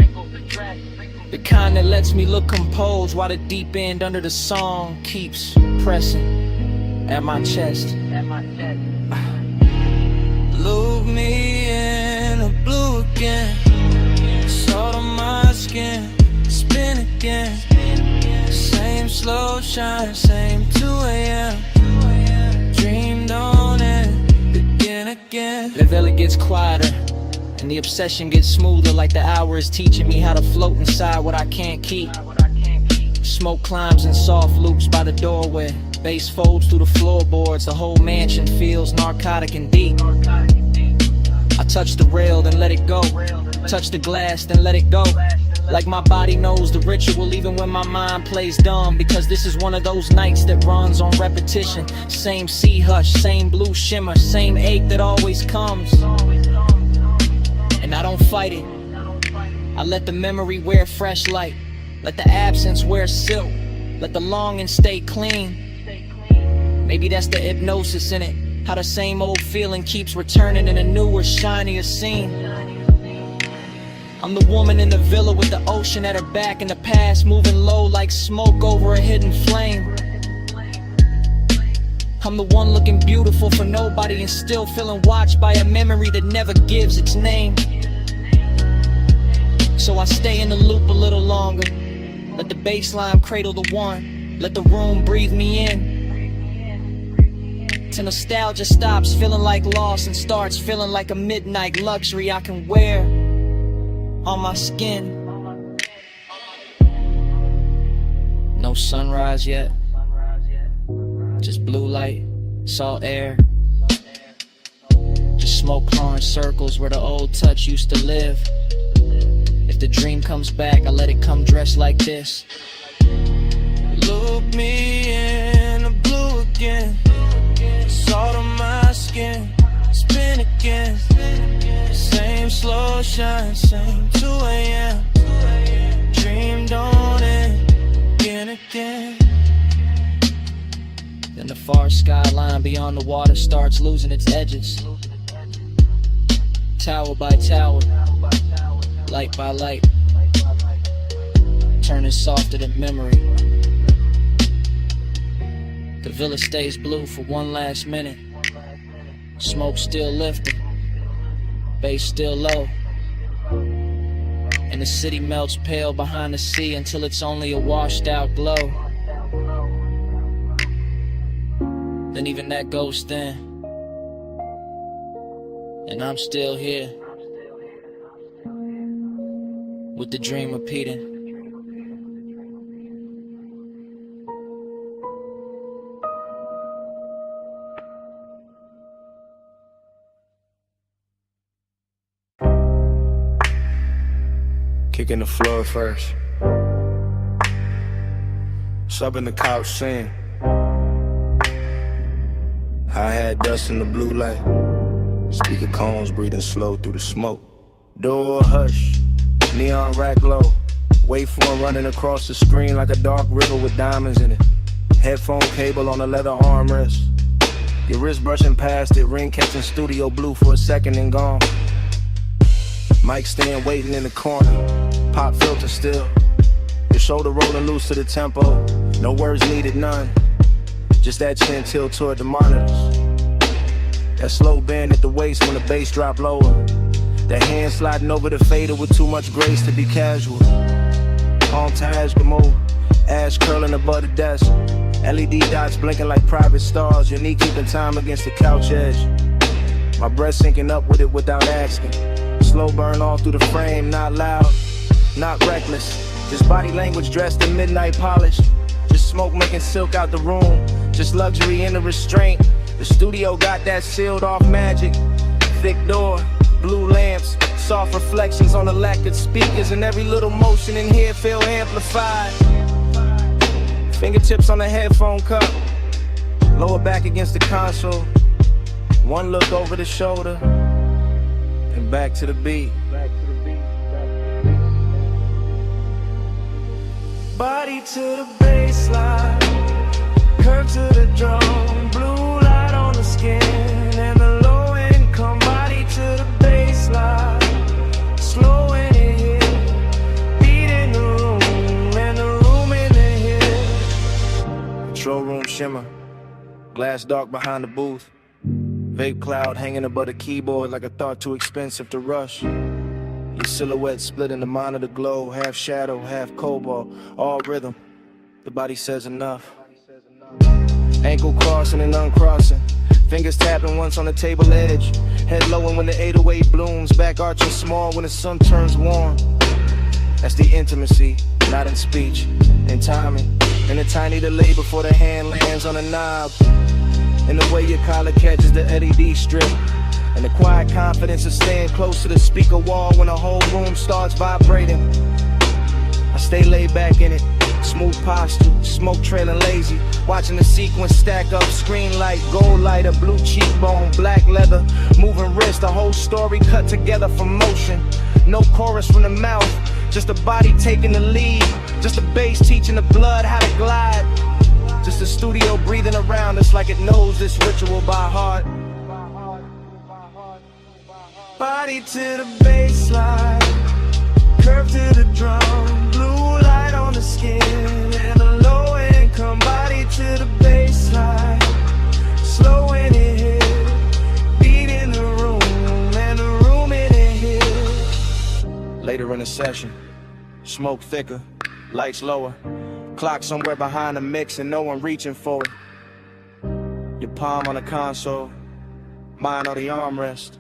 The kind that lets me look composed while the deep end under the song keeps pressing at my chest. Loop me in the blue again, salt on my skin, spin again. Same slow shine, same 2 a.m. Dream don't end, begin again. The villa gets quieter and the obsession gets smoother, like the hour is teaching me how to float inside what I can't keep. Smoke climbs in soft loops by the doorway, bass folds through the floorboards, the whole mansion feels narcotic and deep. I touch the rail, then let it go. Touch the glass, then let it go. Like my body knows the ritual even when my mind plays dumb. Because this is one of those nights that runs on repetition. Same sea hush, same blue shimmer, same ache that always comes. And I don't fight it. I let the memory wear fresh light. Let the absence wear silk. Let the longing stay clean. Maybe that's the hypnosis in it. How the same old feeling keeps returning in a newer, shinier scene. I'm the woman in the villa with the ocean at her back and the past moving low like smoke over a hidden flame. I'm the one looking beautiful for nobody and still feeling watched by a memory that never gives its name. So I stay in the loop a little longer. Let the bassline cradle the one. Let the room breathe me in. Till nostalgia stops feeling like loss and starts feeling like a midnight luxury I can wear on my skin. No sunrise yet, just blue light, salt air. Just smoke clawing circles where the old touch used to live. If the dream comes back, I let it come dressed like this. Loop me in the blue again, salt on my skin, spin again. slow shine, same 2 a.m. Dreamed on it, again. Then the far skyline beyond the water starts losing its edges. Tower by tower, light by light, turning softer than memory. The villa stays blue for one last minute. Smoke still lifting, bass still low. And the city melts pale behind the sea until it's only a washed out glow. Then even that goes thin, and I'm still here, with the dream repeating. Kicking the floor first. Subbing the couch scene. I had dust in the blue light. Speaker cones breathing slow through the smoke. Door hush, neon rack glow. Waveform running across the screen like a dark river with diamonds in it. Headphone cable on a leather armrest. Your wrist brushing past it, ring catching studio blue for a second and gone. Mic stand waiting in the corner, pop filter still. Your shoulder rolling loose to the tempo, no words needed, none. Just that chin tilt toward the monitors. That slow bend at the waist when the bass drop lower. That hand sliding over the fader with too much grace to be casual. Palm to move, ash curling above the desk. LED dots blinking like private stars. Your knee keeping time against the couch edge. My breath syncing up with it without asking. Slow burn all through the frame, not loud, not reckless. Just body language dressed in midnight polish. Just smoke making silk out the room. Just luxury in the restraint. The studio got that sealed off magic. Thick door, blue lamps, soft reflections on the lacquered speakers. And every little motion in here feel amplified. Fingertips on the headphone cup, lower back against the console. One look over the shoulder, and back to the beat. Body to the baseline, curve to the drum, blue light on the skin, and the low income. Body to the baseline, slow in it here, beat in the room, and the room in the here. Control room shimmer, glass dark behind the booth. Vape cloud hanging above the keyboard like a thought too expensive to rush. Your silhouette split in the monitor glow, half shadow, half cobalt, all rhythm. The body says enough. Ankle crossing and uncrossing, fingers tapping once on the table edge. Head low when the 808 blooms, back arching small when the sun turns warm. That's the intimacy, not in speech, in timing. And a tiny delay before the hand lands on the knob. And the way your collar catches the LED strip. And the quiet confidence of staying close to the speaker wall when the whole room starts vibrating. I stay laid back in it, smooth posture, smoke trailing lazy. Watching the sequence stack up, screen light, gold lighter, blue cheekbone, black leather, moving wrist, the whole story cut together from motion. No chorus from the mouth, just a body taking the lead. Just a bass teaching the blood how to glide. Just the studio breathing around us like it knows this ritual by heart. Body to the baseline, curve to the drum, blue light on the skin, and a low income. Body to the baseline, slow in it here, beat in the room, and the room in it here. Later in the session, smoke thicker, lights lower. Clock somewhere behind the mix and no one reaching for it. Your palm on the console, mine on the armrest.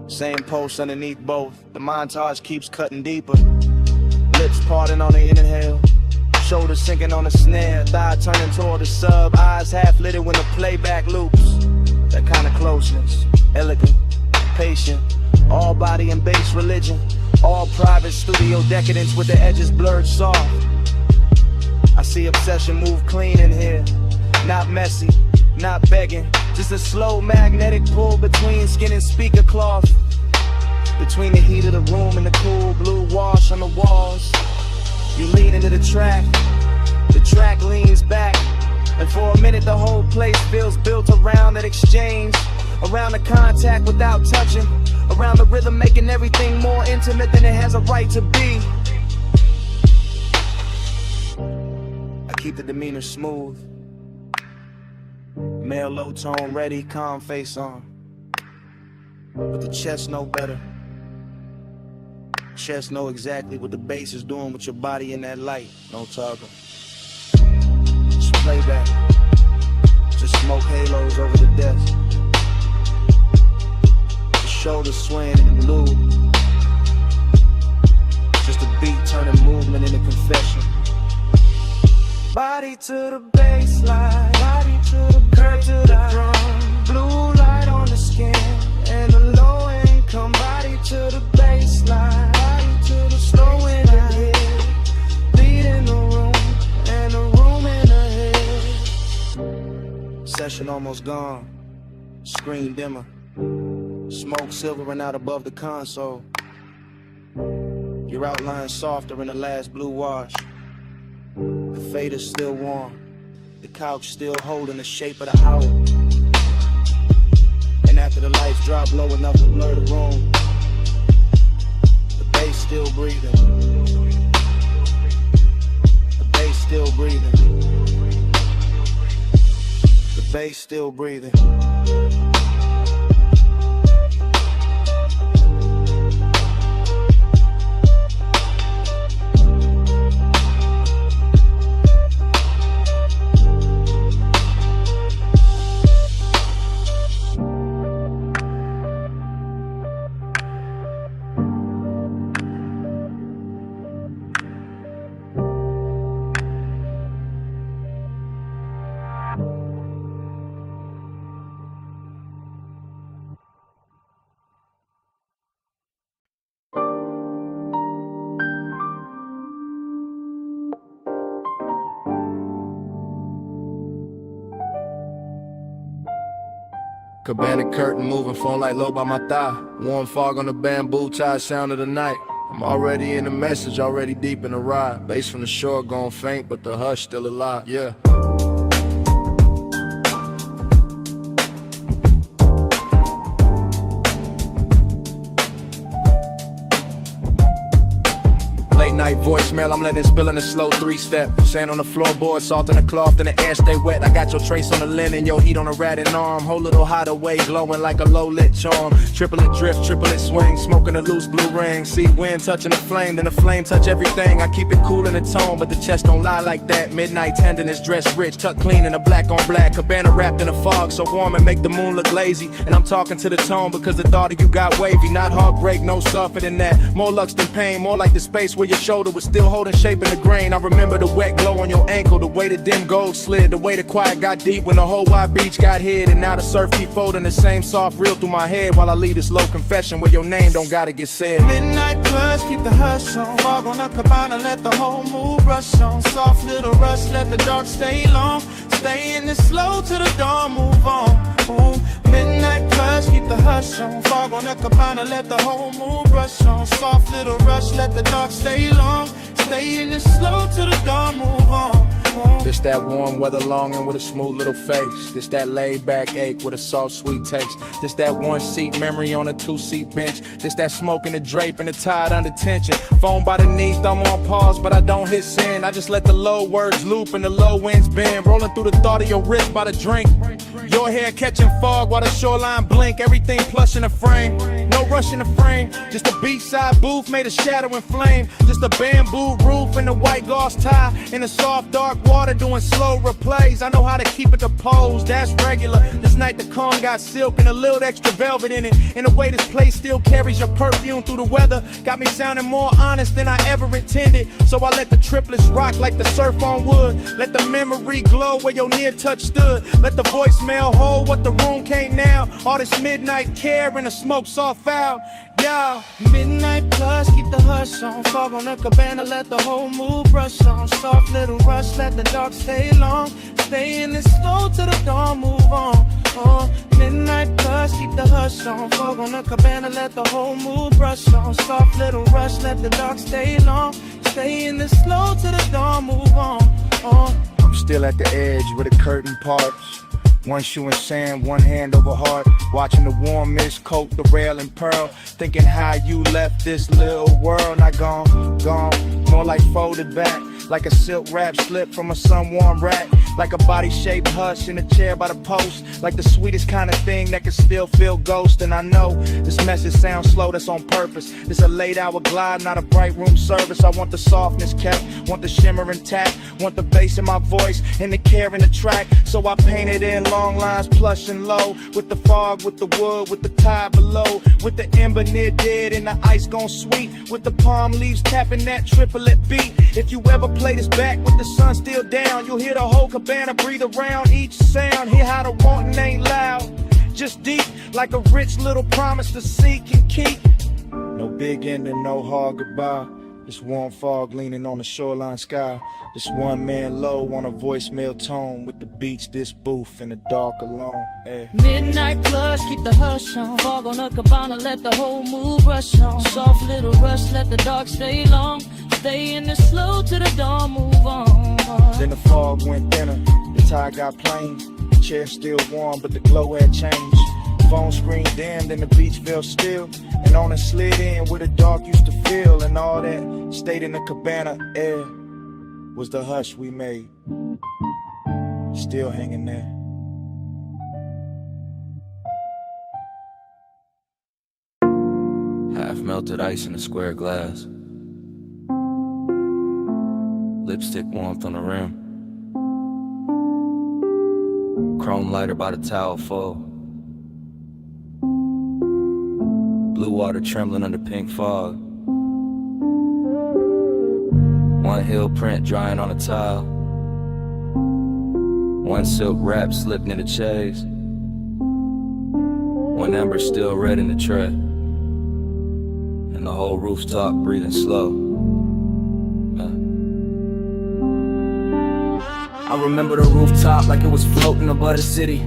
Same post underneath both, the montage keeps cutting deeper. Lips parting on the inhale, shoulders sinking on the snare, thigh turning toward the sub, eyes half lit when the playback loops. That kind of closeness, elegant, patient, all body and bass religion, all private studio decadence with the edges blurred soft. I see obsession move clean in here, not messy, not begging, just a slow magnetic pull between skin and speaker cloth. Between the heat of the room and the cool blue wash on the walls, you lean into the track leans back, and for a minute the whole place feels built around that exchange, around the contact without touching, around the rhythm making everything more intimate than it has a right to be. I keep the demeanor smooth, male low tone ready, calm face on, but the chest know better. Chest know exactly what the bass is doing with your body in that light. No talking. Just playback. Just smoke halos over the desk. The shoulders swaying in the blue. Just a beat turning movement into confession. Body to the baseline, body to the curve to the drum. Blue light on the skin and the low income. Body to the baseline, body to the slow in the head. Beat in the room and the room in the head. Session almost gone, screen dimmer. Smoke silvering out above the console. Your outline softer in the last blue wash. The fade is still warm. The couch still holding the shape of the hour. And after the lights drop low enough to blur the room, the bass still breathing. The bass still breathing. The bass still breathing. Cabana curtain moving, phone light low by my thigh. Warm fog on the bamboo tie, sound of the night. I'm already in the message, already deep in the ride. Bass from the shore gone faint, but the hush still alive, yeah. Late night voicemail, I'm letting it spill in a slow 3-step. Sand on the floorboard, salt in the cloth, and the air stay wet. I got your trace on the linen, your heat on a ratted arm. Whole little hideaway glowing like a low-lit charm. Triplet drift, triplet swing, smoking a loose blue ring. See wind touching the flame, then the flame touch everything. I keep it cool in the tone, but the chest don't lie like that. Midnight tenderness, dressed rich, tucked clean in a black on black. Cabana wrapped in a fog, so warm and make the moon look lazy. And I'm talking to the tone because the thought of you got wavy. Not heartbreak, no softer than that. More lux than pain, more like the space where your shoulder was still holding shape in the grain. I remember the wet glow on your ankle, the way the dim gold slid, the way the quiet got deep when the whole wide beach got hid. And now the surf keep folding the same soft reel through my head while I leave this low confession where your name don't gotta get said. Midnight plus, keep the hush on. Fog on the cabana, let the whole mood rush on. Soft little rush, let the dark stay long. Stay in this slow till the dawn, move on. Ooh. Midnight plus, keep the hush on. Fog on the cabana, let the whole mood rush on. Soft little rush, let the dark stay long. Stay in this slow till the dawn, move on. This that warm weather longing with a smooth little face. This that laid back ache with a soft sweet taste. This that one seat memory on a 2-seat bench. This that smoke in the drape and the tide under tension. Phone by the knee, thumb on pause, but I don't hit send. I just let the low words loop and the low winds bend. Rolling through the thought of your wrist by the drink. Your hair catching fog while the shoreline blink. Everything plush in the frame, no rush in the frame. Just a beachside booth made of shadow and flame. Just a bamboo roof and a white gauze tie. In the soft dark water doing slow replays. I know how to keep it to pose, that's regular. This night the calm got silk and a little extra velvet in it. And the way this place still carries your perfume through the weather got me sounding more honest than I ever intended. So I let the triplets rock like the surf on wood. Let the memory glow where your near touch stood. Let the voicemail hold what the room can't now. All this midnight care and the smoke soft out. Yeah. Midnight plus, keep the hush on. Fog on the cabana, let the whole mood brush on. Soft little rush, let the dark stay long. Stay in this slow till the dawn, move on. Midnight plus, keep the hush on. Fog on the cabana, let the whole mood brush on. Soft little rush, let the dark stay long. Stay in the slow to the dawn, move on. I'm still at the edge where the curtain parts. One shoe in sand, one hand over heart. Watching the warm mist coat the rail and pearl. Thinking how you left this little world. Not gone, more like folded back. Like a silk wrap slip from a sun-warm rack. Like a body-shaped hush in a chair by the post. Like the sweetest kind of thing that can still feel ghost. And I know this message sounds slow, that's on purpose. It's a late hour glide, not a bright room service. I want the softness kept, want the shimmer intact. Want the bass in my voice and the care in the track. So I painted in long lines, plush and low. With the fog, with the wood, with the tide below. With the ember near dead and the ice gone sweet. With the palm leaves tapping that triplet beat. If you ever play this back with the sun still down, you'll hear the whole cabana breathe around each sound. Hear how the wanting ain't loud, just deep, like a rich little promise to seek and keep. No big ending, no hard goodbye. This warm fog leaning on the shoreline sky. This one man low on a voicemail tone. With the beach, this booth in the dark alone. Midnight plus, keep the hush on. Fog on the cabana, let the whole mood rush on. Soft little rush, let the dark stay long. Stay in the slow to the dawn, move on. Then the fog went thinner, the tide got plain. Chair still warm, but the glow had changed. Phone screen dimmed and the beach felt still. And on it slid in where the dark used to feel. And all that stayed in the cabana air was the hush we made, still hanging there. Half melted ice in a square glass. Lipstick warmth on the rim. Chrome lighter by the towel full. Blue water trembling under pink fog. One heel print drying on a tile. One silk wrap slipped in the chase. One ember still red in the tray. And the whole rooftop breathing slow. I remember the rooftop like it was floating above the city.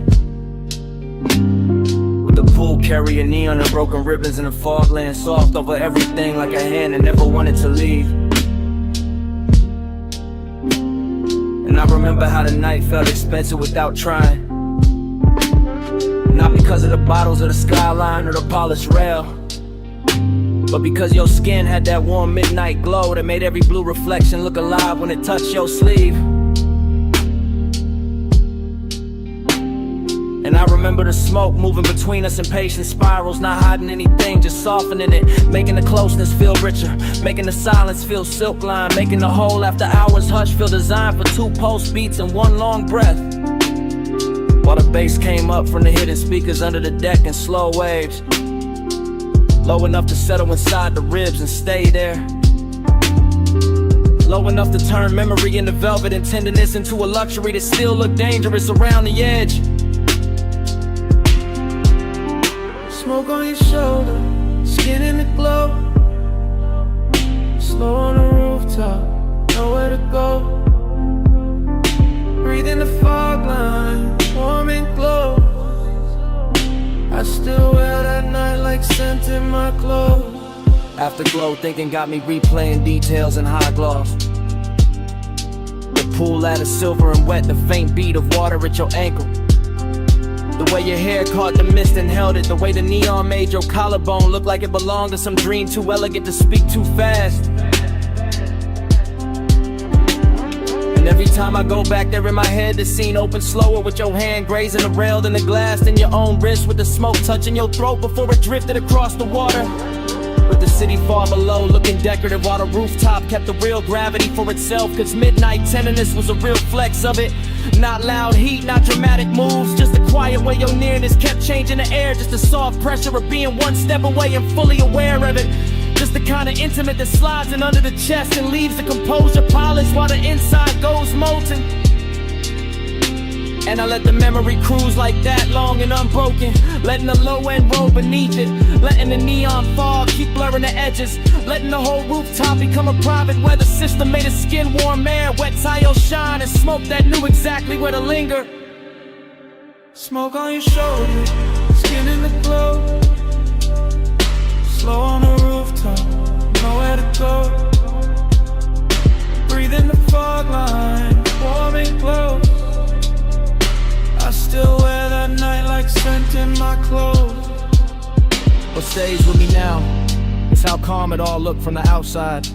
With the pool carrying neon and broken ribbons and the fog laying soft over everything like a hand that never wanted to leave. And I remember how the night felt expensive without trying. Not because of the bottles or the skyline or the polished rail, but because your skin had that warm midnight glow that made every blue reflection look alive when it touched your sleeve. And I remember the smoke moving between us in patient spirals, not hiding anything, just softening it, making the closeness feel richer, making the silence feel silk lined, making the whole after hours hush feel designed for 2 pulse beats and 1 long breath. While the bass came up from the hidden speakers under the deck in slow waves, low enough to settle inside the ribs and stay there. Low enough to turn memory into velvet and tenderness into a luxury that still looked dangerous around the edge. Smoke on your shoulder, skin in the glow. Slow on the rooftop, nowhere to go. Breathing the fog line, warm and glow. I still wear that night like scent in my clothes. Afterglow thinking got me replaying details in high gloss. The pool ladder silver and wet, the faint beat of water at your ankle. The way your hair caught the mist and held it. The way the neon made your collarbone look like it belonged to some dream too elegant to speak too fast. And every time I go back there in my head, the scene opens slower with your hand grazing the rail and the glass in your own wrist, with the smoke touching your throat before it drifted across the water. With the city far below looking decorative, while the rooftop kept the real gravity for itself. Cause midnight tenderness was a real flex of it. Not loud heat, not dramatic moves, just the quiet way your nearness kept changing the air. Just the soft pressure of being 1 step away and fully aware of it. Just the kind of intimate that slides in under the chest and leaves the composure polished while the inside goes molten. And I let the memory cruise like that, long and unbroken, letting the low end roll beneath it, letting the neon fog keep blurring the edges, letting the whole rooftop become a private weather system made of skin warm air, wet tile shine and smoke that knew exactly where to linger. Smoke on your shoulder, skin in the glow. Slow on the rooftop, nowhere to go. Breathe in the fog line, warm and close. I still wear that night-like scent in my clothes. What stays with me now is how calm it all looked from the outside.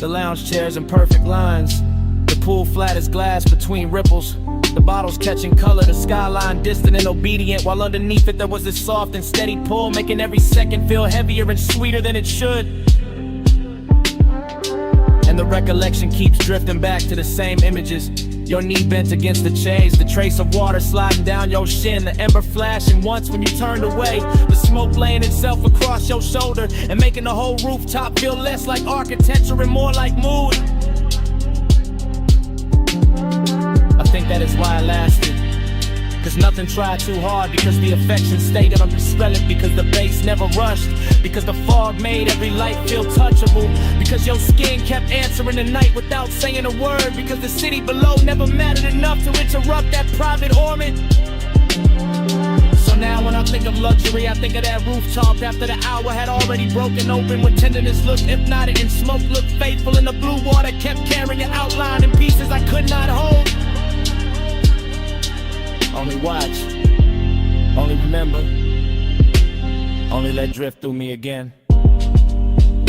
The lounge chairs in perfect lines, the pool flat as glass between ripples. The bottles catching color, the skyline distant and obedient, while underneath it there was this soft and steady pull, making every second feel heavier and sweeter than it should. And the recollection keeps drifting back to the same images. Your knee bent against the chains, the trace of water sliding down your shin, the ember flashing once when you turned away, the smoke laying itself across your shoulder and making the whole rooftop feel less like architecture and more like mood. I think that is why I lasted, cause nothing tried too hard, because the affection stayed undispelled, because the bass never rushed, because the fog made every light feel touchable, because your skin kept answering the night without saying a word, because the city below never mattered enough to interrupt that private orbit. So now when I think of luxury, I think of that rooftop after the hour had already broken open, when tenderness looked hypnotic and smoke looked faithful, and the blue water kept carrying an outline in pieces I could not hold. Only watch, only remember, only let drift through me again.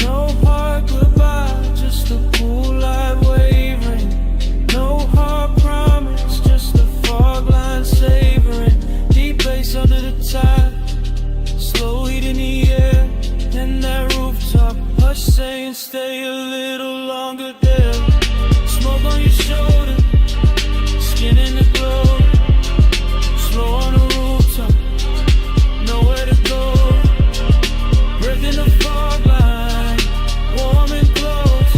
No hard goodbye, just a pool light wavering. No hard promise, just a fog line savoring. Deep bass under the tide, slow heat in the air. And that rooftop hush saying stay a little longer there. Smoke on your shoulder, skin in the glow. Slow on the rooftop, nowhere to go. Breath in the fog line, warm and close.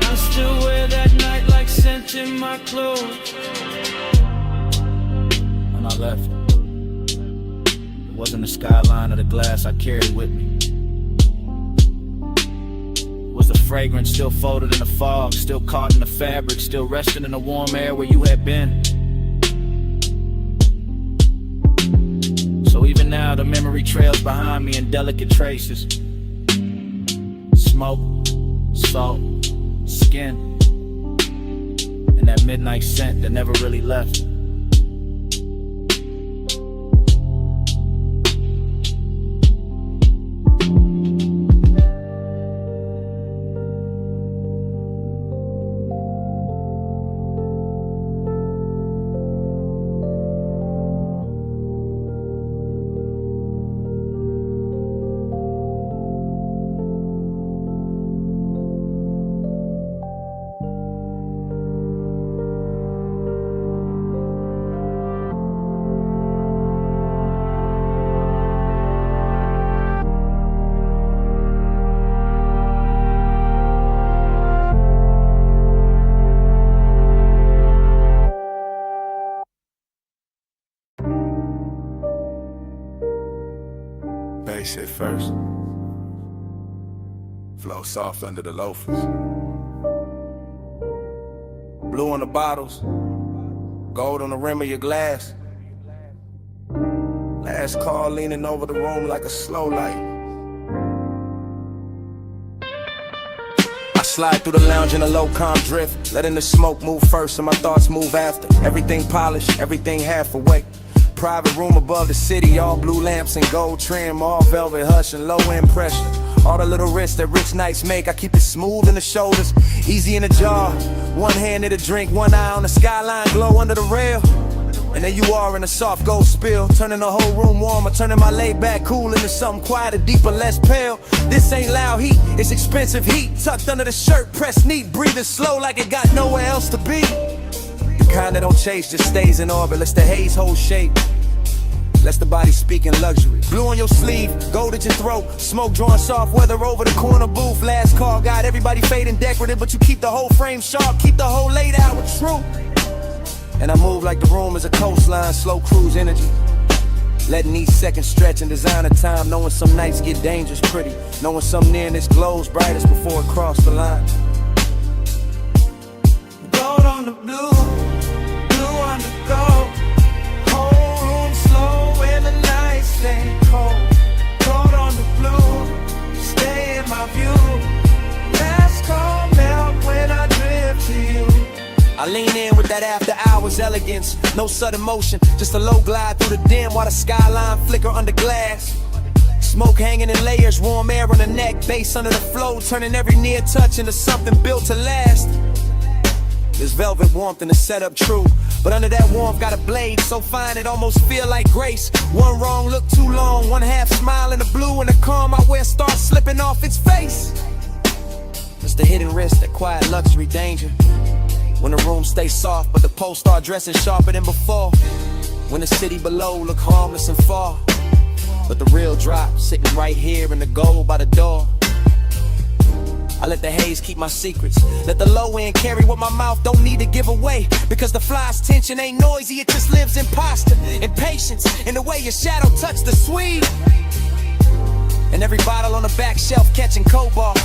I still wear that night-like scent in my clothes. When I left, it wasn't the skyline or the glass I carried with me. It was the fragrance still folded in the fog, still caught in the fabric, still resting in the warm air where you had been. So even now the memory trails behind me in delicate traces. Smoke, salt, skin, and that midnight scent that never really left. Bass hit first, flow soft under the loafers. Blue on the bottles, gold on the rim of your glass. Last call leaning over the room like a slow light. I slide through the lounge in a low calm drift, letting the smoke move first and my thoughts move after. Everything polished, everything half awake. Private room above the city, all blue lamps and gold trim, all velvet hush and low end pressure. All the little risks that rich nights make, I keep it smooth in the shoulders, easy in the jaw. One hand in the drink, one eye on the skyline glow under the rail. And there you are in a soft gold spill, turning the whole room warmer, turning my laid back cool into something quieter, deeper, less pale. This ain't loud heat, it's expensive heat, tucked under the shirt, pressed neat, breathing slow like it got nowhere else to be. The kind that don't chase, just stays in orbit, lets the haze hold shape, lets the body speak in luxury. Blue on your sleeve, gold at your throat, smoke drawing soft weather over the corner booth. Last call, got everybody fading decorative, but you keep the whole frame sharp, keep the whole laid out with truth. And I move like the room is a coastline, slow cruise energy, letting each second stretch and design a time, knowing some nights get dangerous pretty, knowing some nearness glows brightest before it crossed the line. Gold on the blue, blue on the gold. Whole room slow I lean in with that after hours elegance. No sudden motion, just a low glide through the dim while the skyline flicker under glass. Smoke hanging in layers, warm air on the neck, bass under the flow, turning every near touch into something built to last. There's velvet warmth in the setup, true, but under that warmth got a blade so fine it almost feel like grace. One wrong look too long, one half smile in the blue, and the calm I wear starts slipping off its face. It's the hidden risk, that quiet luxury danger. When the room stays soft, but the post start dressing sharper than before. When the city below look harmless and far, but the real drop sitting right here in the gold by the door. I let the haze keep my secrets, let the low end carry what my mouth don't need to give away. Because the fly's tension ain't noisy, it just lives in posture, in patience, in the way your shadow touched the sweet. And every bottle on the back shelf catching cobalt.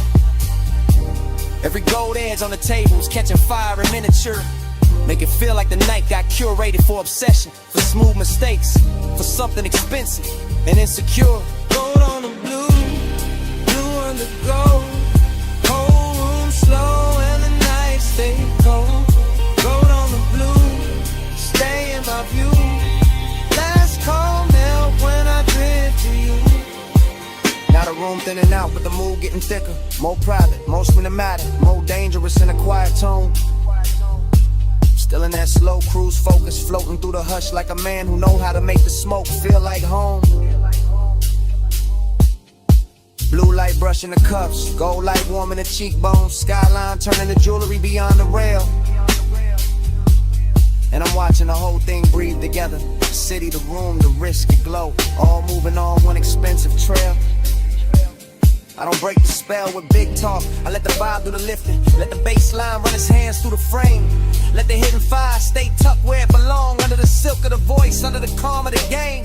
Every gold edge on the tables catching fire in miniature. Make it feel like the night got curated for obsession, for smooth mistakes, for something expensive and insecure. Gold on the blue, blue on the gold. Whole room slow and the night stay cold. Gold on the blue, stay in my view. Last call melt when I drift to you. Now the room thinning out, but the mood getting thicker. More private, more cinematic, more dangerous in a quiet tone. Still in that slow cruise focus, floating through the hush like a man who know how to make the smoke feel like home. Blue light brushing the cuffs, gold light warming the cheekbones, skyline turning the jewelry beyond the rail. And I'm watching the whole thing breathe together. The city, the room, the risk, the glow, all moving on one expensive trail. I don't break the spell with big talk, I let the vibe do the lifting. Let the bass line run its hands through the frame. Let the hidden fire stay tucked where it belong, under the silk of the voice, under the calm of the game.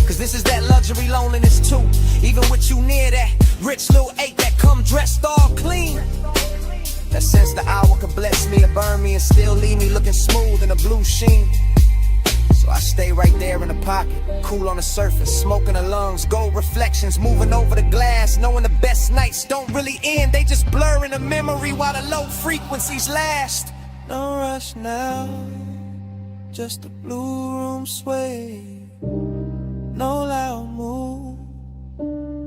Cause this is that luxury loneliness too. Even with you near, that rich little ache that come dressed all clean. That sense the hour could bless me or burn me and still leave me looking smooth in a blue sheen. So I stay right there in the pocket, cool on the surface, smoking the lungs, gold reflections moving over the glass, knowing the best nights don't really end, they just blur in the memory while the low frequencies last. No rush now, just a blue room sway. No loud move,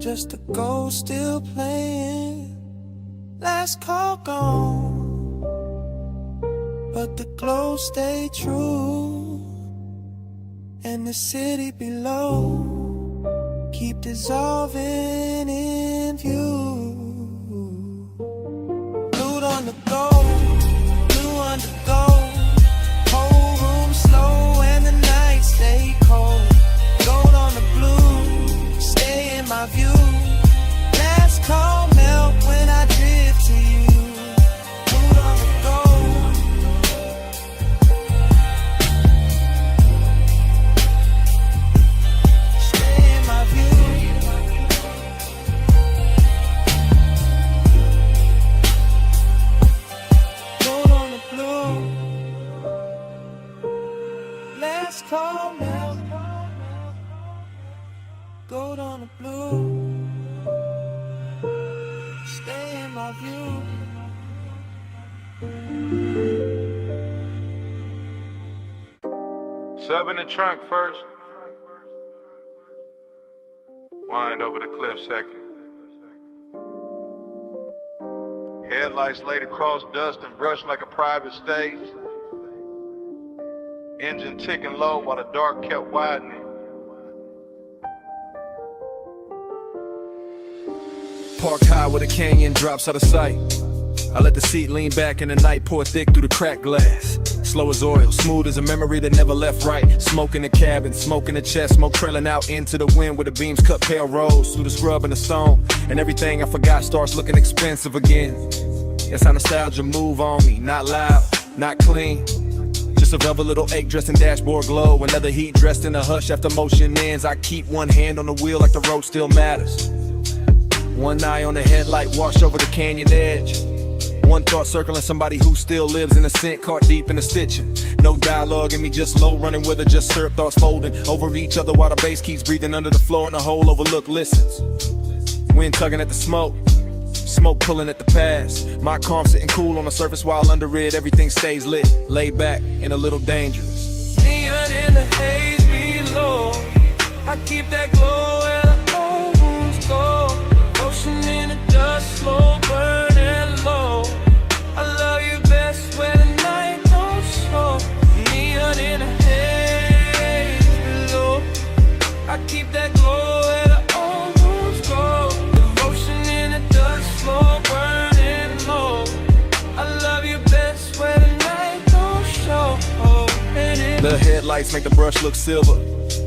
just a ghost still playing. Last call gone, but the glow stay true. And the city below keep dissolving in view. Blue on the gold, blue on the gold. Whole room slow and the night stay cold. Gold on the blue, stay in my view. Last call melt when I drift to you. Blue on the gold. Stay in my view. Gold on the blue. Last call melt. Gold on the blue. Stay in my view. Sub in the trunk first. Wind over the cliff second. Headlights laid across dust and brushed like a private stage. Engine ticking low while the dark kept widening. Parked high where the canyon drops out of sight. I let the seat lean back and the night pour thick through the cracked glass. Slow as oil, smooth as a memory that never left right. Smoke in the cabin, smoke in the chest, smoke trailing out into the wind where the beams cut pale rose through the scrub and the stone. And everything I forgot starts looking expensive again. That's how nostalgia move on me, not loud, not clean. Just a velvet little ache dressed in dashboard glow. Another heat dressed in a hush after motion ends. I keep one hand on the wheel like the road still matters. One eye on the headlight, wash over the canyon edge. One thought circling somebody who still lives in a scent, caught deep in the stitching. No dialogue in me, just low running with her, just syrup thoughts folding over each other while the bass keeps breathing under the floor and the whole overlook listens. Wind tugging at the smoke, Smoke pulling at the pass. My calm sitting cool on the surface while under it everything stays lit. Laid back and a little dangerous. Neon in the haze below. I keep that glow where the old wounds go. Ocean in the dust, slow burning low. I love you best when the night don't show. Neon in the haze below. I keep that glow where the old wounds go. Devotion in the dust, slow burning low. I love you best when the night don't show. The headlights make the brush look silver.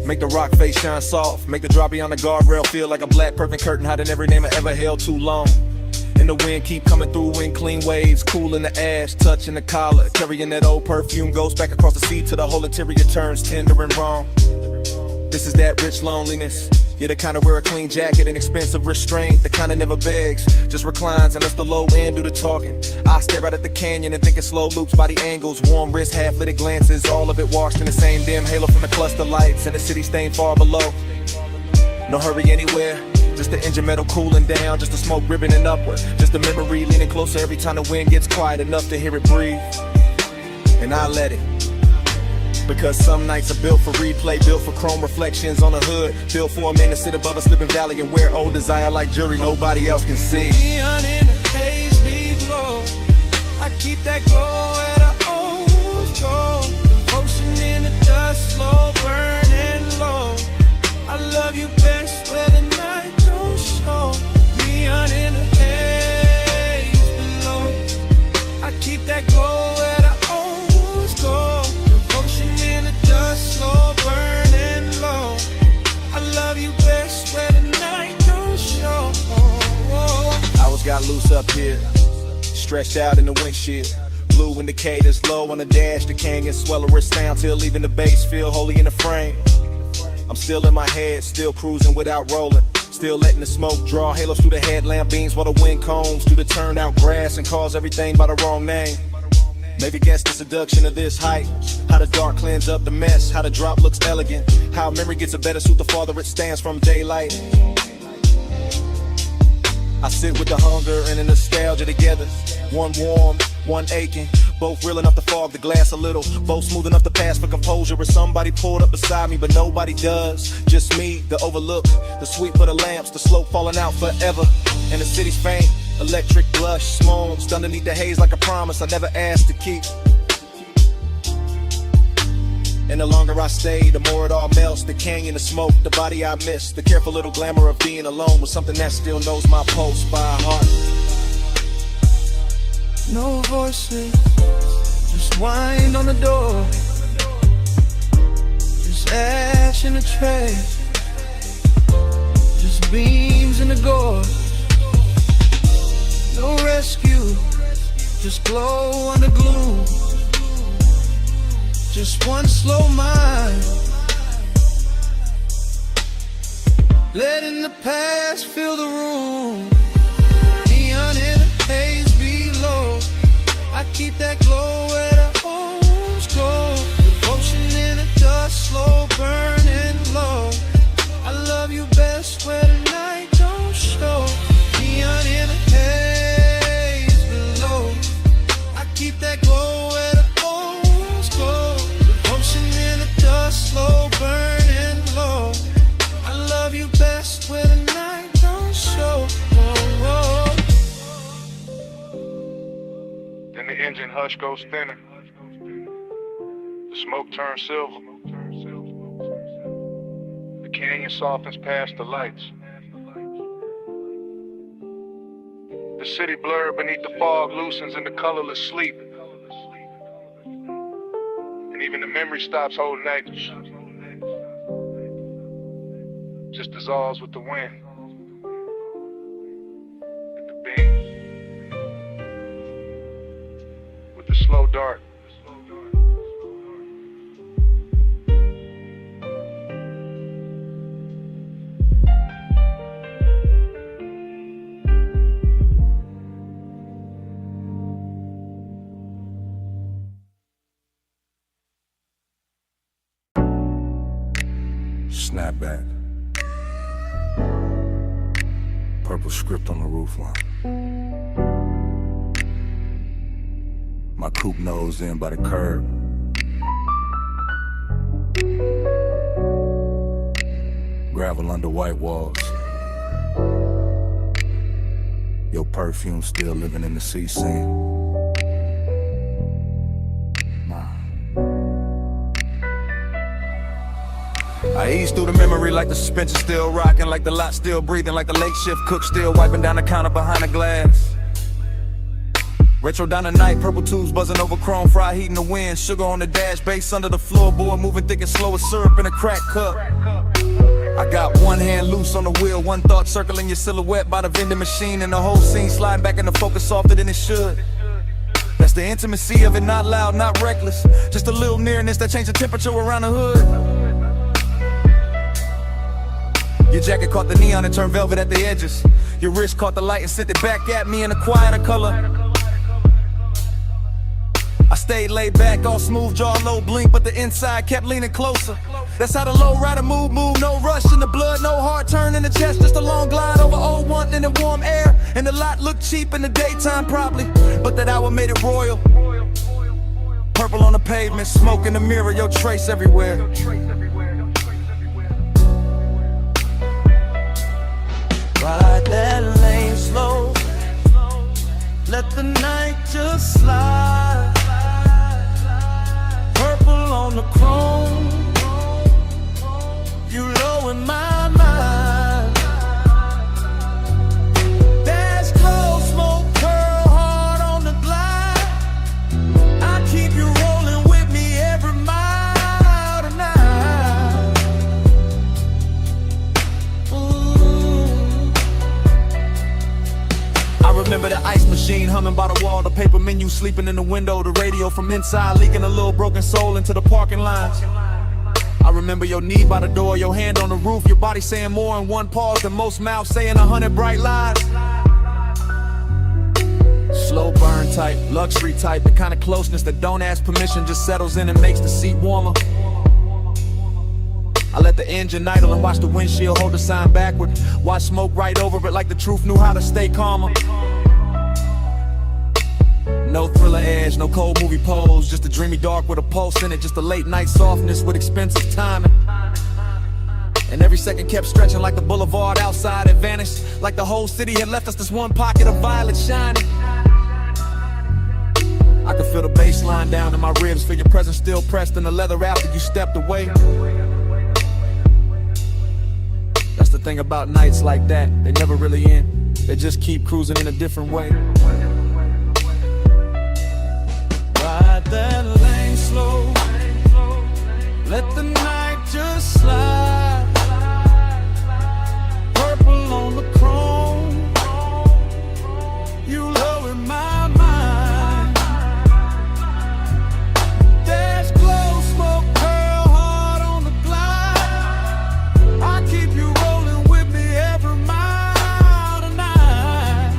Make the rock face shine soft. Make the drop beyond the guardrail feel like a black perfect curtain hiding every name I ever held too long. And the wind keep coming through in clean waves. Cool in the ash, touching the collar. Carrying that old perfume goes back across the sea till the whole interior turns tender and wrong. This is that rich loneliness. You're the kind of wear a clean jacket and expensive restraint. The kind of never begs, just reclines and lets the low end do the talking. I stare out at the canyon and think in slow loops by the angles. Warm wrist, half-lit glances, all of it washed in the same dim halo from the cluster lights and the city staying far below. No hurry anywhere, just the engine metal cooling down, just the smoke ribboning upward, just the memory leaning closer every time the wind gets quiet enough to hear it breathe. And I let it. Because some nights are built for replay, built for chrome reflections on the hood, built for a man to sit above a slipping valley and wear old desire like jewelry nobody else can see. Neon in the haze below. I keep that glow where the old wounds go. Devotion in the dust, slow burning low. I love you best where the night don't show. Neon in the haze below. I keep that glow where the old wounds go. Devotion in the dust, slow burning low. I love you best where the night don't show. Hours got loose up here, stretched out in the windshield. Blue indicators low on the dash, the canyon swelling its sound till leaving the base feel holy in the frame. I'm still in my head, still cruising without rolling. Still letting the smoke draw halos through the headlamp beams while the wind combs through the turned out grass and calls everything by the wrong name. Maybe guess the seduction of this height. How the dark cleans up the mess, how the drop looks elegant. How memory gets a better suit the farther it stands from daylight. I sit with the hunger and the nostalgia together. One warm, one aching. Both real enough to fog the glass a little. Both smooth enough to pass for composure. If somebody pulled up beside me, but nobody does. Just me, the overlook, the sweep of the lamps, the slope falling out forever. And the city's faint, electric blush, smokes underneath the haze like a promise I never asked to keep. And the longer I stay, the more it all melts. The canyon, the smoke, the body I miss. The careful little glamour of being alone with something that still knows my pulse by heart. No voices, just wind on the door. Just ash in the tray. Just beams in the gorge. No rescue, just glow under gloom. Just one slow mind, letting the past fill the room. Neon in the haze below. I keep that glow where the homes go. Devotion in the dust, slow burning low. I love you best where the night don't show. Neon in the haze below. I keep that glow where the homes go. Devotion in the dust, slow burning low. I love you best where the night don't show. Then the engine hush goes thinner. The smoke turns silver. The canyon softens past the lights. The city blurred beneath the fog loosens into colorless sleep. And even the memory stops holding anchors. Just dissolves with the wind. With the beam. With the slow dark. Snapback. purple script on the roofline. My coupe nosed in by the curb. Gravel under white walls. Your perfume still living in the sea scene. I ease through the memory like the suspension still rocking, like the lot still breathing, like the late shift cook still wiping down the counter behind the glass. Retro down the night, purple tubes buzzing over chrome, fry heat in the wind, sugar on the dash, bass under the floorboard, moving thick and slow as syrup in a crack cup. I got one hand loose on the wheel, one thought circling your silhouette by the vending machine, and the whole scene sliding back into focus softer than it should. That's the intimacy of it, not loud, not reckless, just a little nearness that changed the temperature around the hood. Your jacket caught the neon and turned velvet at the edges. Your wrist caught the light and sent it back at me in a quieter color. I stayed laid back, all smooth jaw, low blink, but the inside kept leaning closer. That's how the low rider move, no rush in the blood, no hard turn in the chest, just a long glide over old one in the warm air. And the lot looked cheap in the daytime probably, but that hour made it royal. Purple on the pavement, smoke in the mirror, your trace everywhere. Ride that lane slow, let the night just slide. Purple on the chrome, you low in my mind. Dash close, smoke curl hard on the glide. I keep you rolling with me every mile tonight. I remember the ice machine humming by the wall, the paper menu sleeping in the window, the radio from inside leaking a little broken soul into the parking lines. I remember your knee by the door, your hand on the roof, your body saying more in one pause than most mouths saying 100 bright lies. Slow burn type, luxury type, the kind of closeness that don't ask permission, just settles in and makes the seat warmer. I let the engine idle and watch the windshield hold the sign backward. Watch smoke right over it like the truth knew how to stay calmer. No thriller edge, no cold movie pose, just a dreamy dark with a pulse in it, just a late night softness with expensive timing. And every second kept stretching like the boulevard outside had vanished, like the whole city had left us this one pocket of violet shining. I could feel the bass line down in my ribs, feel your presence still pressed in the leather after you stepped away. That's the thing about nights like that, they never really end, they just keep cruising in a different way. Ride that lane slow, let the night just slide. Purple on the chrome, you low in my mind. Dash glow, smoke curl hard on the glide. I keep you rolling with me every mile tonight.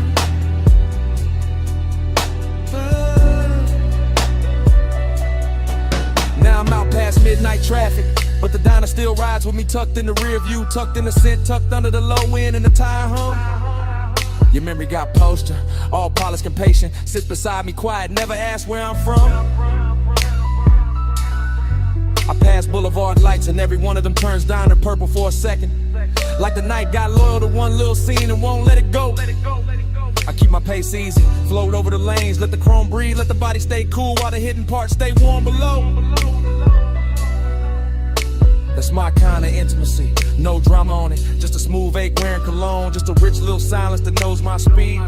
Now I'm out past midnight traffic, but the diner still rides with me tucked in the rear view, tucked in the scent, tucked under the low end and the tire hum. Your memory got posture, all polished and patient, sits beside me quiet, never asked where I'm from. I pass boulevard lights and every one of them turns down to purple for a second, like the night got loyal to one little scene and won't let it go. I keep my pace easy, float over the lanes, let the chrome breathe, let the body stay cool while the hidden parts stay warm below. That's my kind of intimacy, no drama on it, just a smooth ache wearing cologne, just a rich little silence that knows my speed.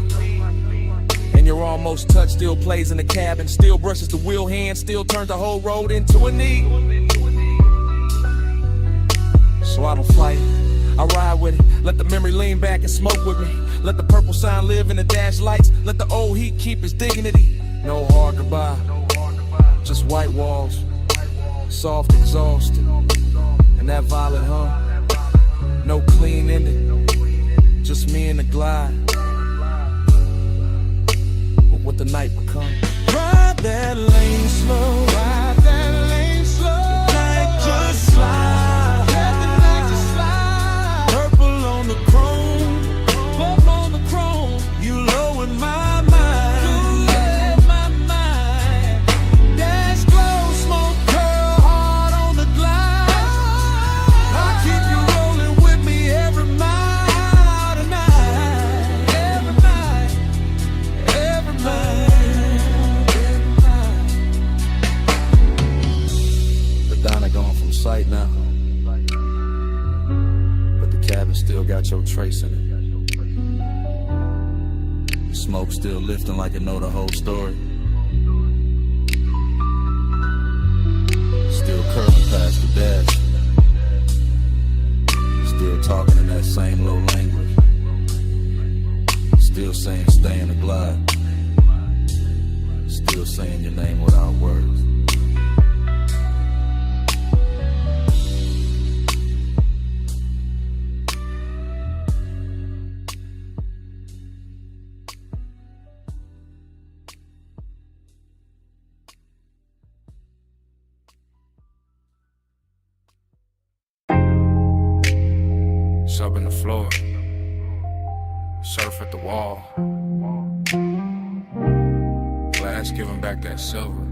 And your almost touch still plays in the cabin, still brushes the wheel hand, still turns the whole road into a knee. So I don't fight it, I ride with it, let the memory lean back and smoke with me. Let the purple sign live in the dash lights, let the old heat keep its dignity. No hard goodbye, just white walls, soft exhaust, and that violet hum. No clean ending, just me and the glide. But what the night become. Ride that lane slow, ride that lane slow. Night just slide, let the night just slide. Purple on the chrome, purple on your trace in it. Smoke still lifting like it know the whole story. Still curving past the dash. Still talking in that same low language. Still saying stay in the glide. Still saying your name without words. Sub in the floor, surf at the wall. Glass giving back that silver.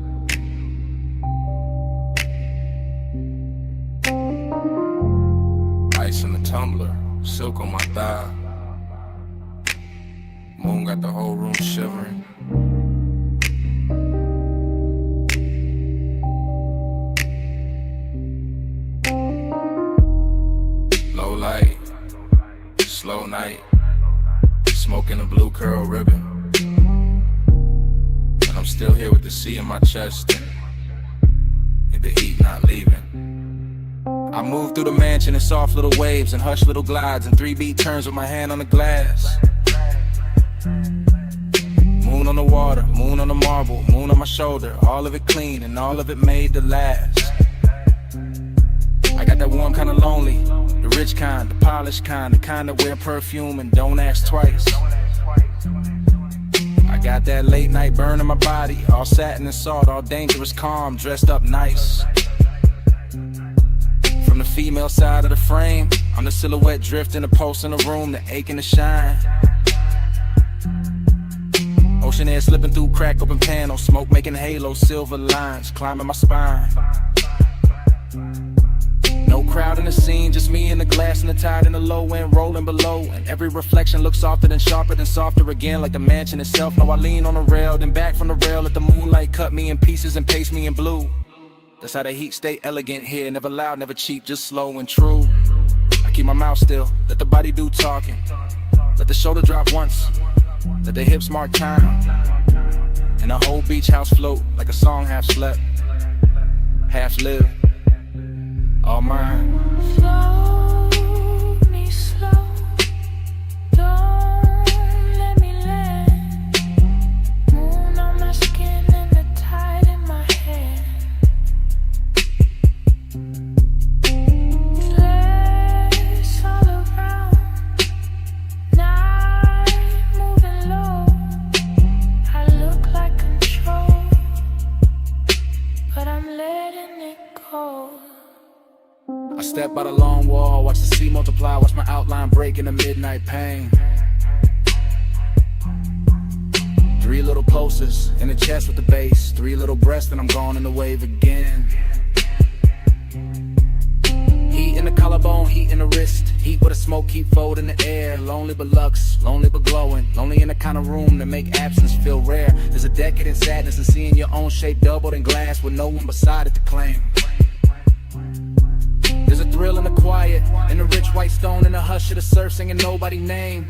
Ice in the tumbler, silk on my thigh. Moon got the whole room shivering. Low light, slow night, smoking a blue curl ribbon. And I'm still here with the sea in my chest and the heat not leaving. I move through the mansion in soft little waves and hush little glides and 3-beat turns with my hand on the glass. Moon on the water, moon on the marble, moon on my shoulder, all of it clean and all of it made to last. I got that warm kind of lonely, the rich kind, the polished kind, the kind that wear perfume and don't ask twice. I got that late night burn in my body, all satin and salt, all dangerous calm, dressed up nice. From the female side of the frame, I'm the silhouette drifting, a pulse in the room, the aching to shine. Ocean air slipping through crack open panels, smoke making halos, silver lines climbing my spine. No crowd in the scene, just me and the glass and the tide in the low end rolling below. And every reflection looks softer than sharper than softer again, like the mansion itself. Now I lean on the rail, then back from the rail, let the moonlight cut me in pieces and paste me in blue. That's how the heat stay elegant here, never loud, never cheap, just slow and true. I keep my mouth still, let the body do talking. Let the shoulder drop once, let the hips mark time. And the whole beach house float like a song half slept, half lived. All mine. Slow me slow, don't let me land. Moon on my skin and the tide in my hand. Flares all around, night moving low. I look like control, but I'm letting it go. I step by the long wall, watch the sea multiply, watch my outline break in the midnight pain. 3 little pulses in the chest with the bass, 3 little breaths and I'm gone in the wave again. Heat in the collarbone, heat in the wrist, heat where the smoke keep folding the air. Lonely but lux, lonely but glowing, lonely in the kind of room that make absence feel rare. There's a decade in sadness and seeing your own shape doubled in glass with no one beside it to claim. There's a thrill in the quiet, in the rich white stone, in the hush of the surf singing nobody's name.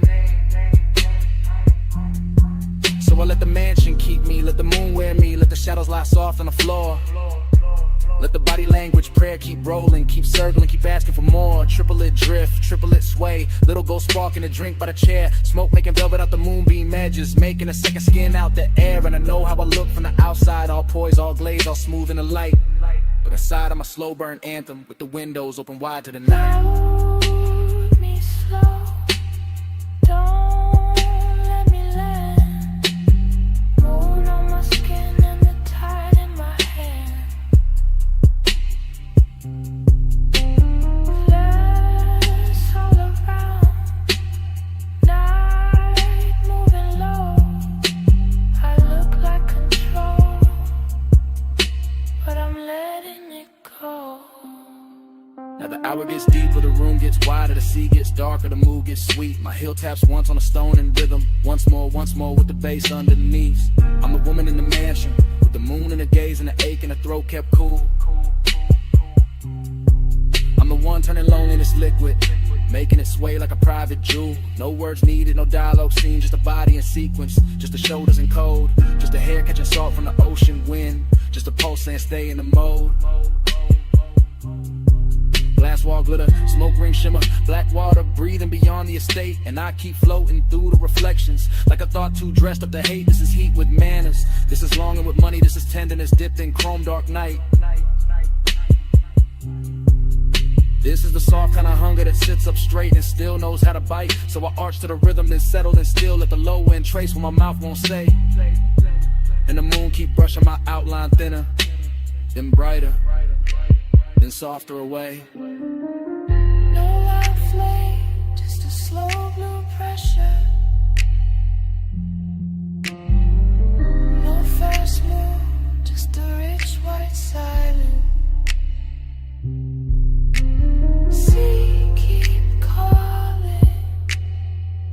So I let the mansion keep me, let the moon wear me, let the shadows lie soft on the floor. Let the body language prayer keep rolling, keep circling, keep asking for more. Triplet drift, triplet sway, little gold spark in a drink by the chair. Smoke making velvet out the moonbeam edges, making a second skin out the air. And I know how I look from the outside, all poised, all glazed, all smooth in the light. But inside I'm a slow burn anthem with the windows open wide to the night. Hold me slow, don't let me land. Moon on my skin and the tide in my hand. Flares all around, night moving low. I look like control, but I'm letting it go. Now the hour gets deeper, the room gets wider, the sea gets darker, the mood gets sweet. My heel taps once on a stone in rhythm, once more with the bass underneath. I'm the woman in the mansion, with the moon in the gaze and the ache in the throat kept cool. I'm the one turning loneliness liquid, making it sway like a private jewel. No words needed, no dialogue seen, just a body in sequence, just the shoulders in code, just a hair catching salt from the ocean wind, just a pulse saying stay in the mode. Glass wall glitter, smoke ring shimmer, black water breathing beyond the estate, and I keep floating through the reflections like a thought too dressed up to hate. This is heat with manners, this is longing with money, this is tenderness dipped in chrome dark night. This is the soft kind of hunger that sits up straight and still knows how to bite. So I arch to the rhythm, then settle and still at the low end trace what my mouth won't say. And the moon keep brushing my outline thinner, then brighter, then softer away. No loud flame, just a slow blue pressure. No fast move, just a rich white silence. Sea keep calling,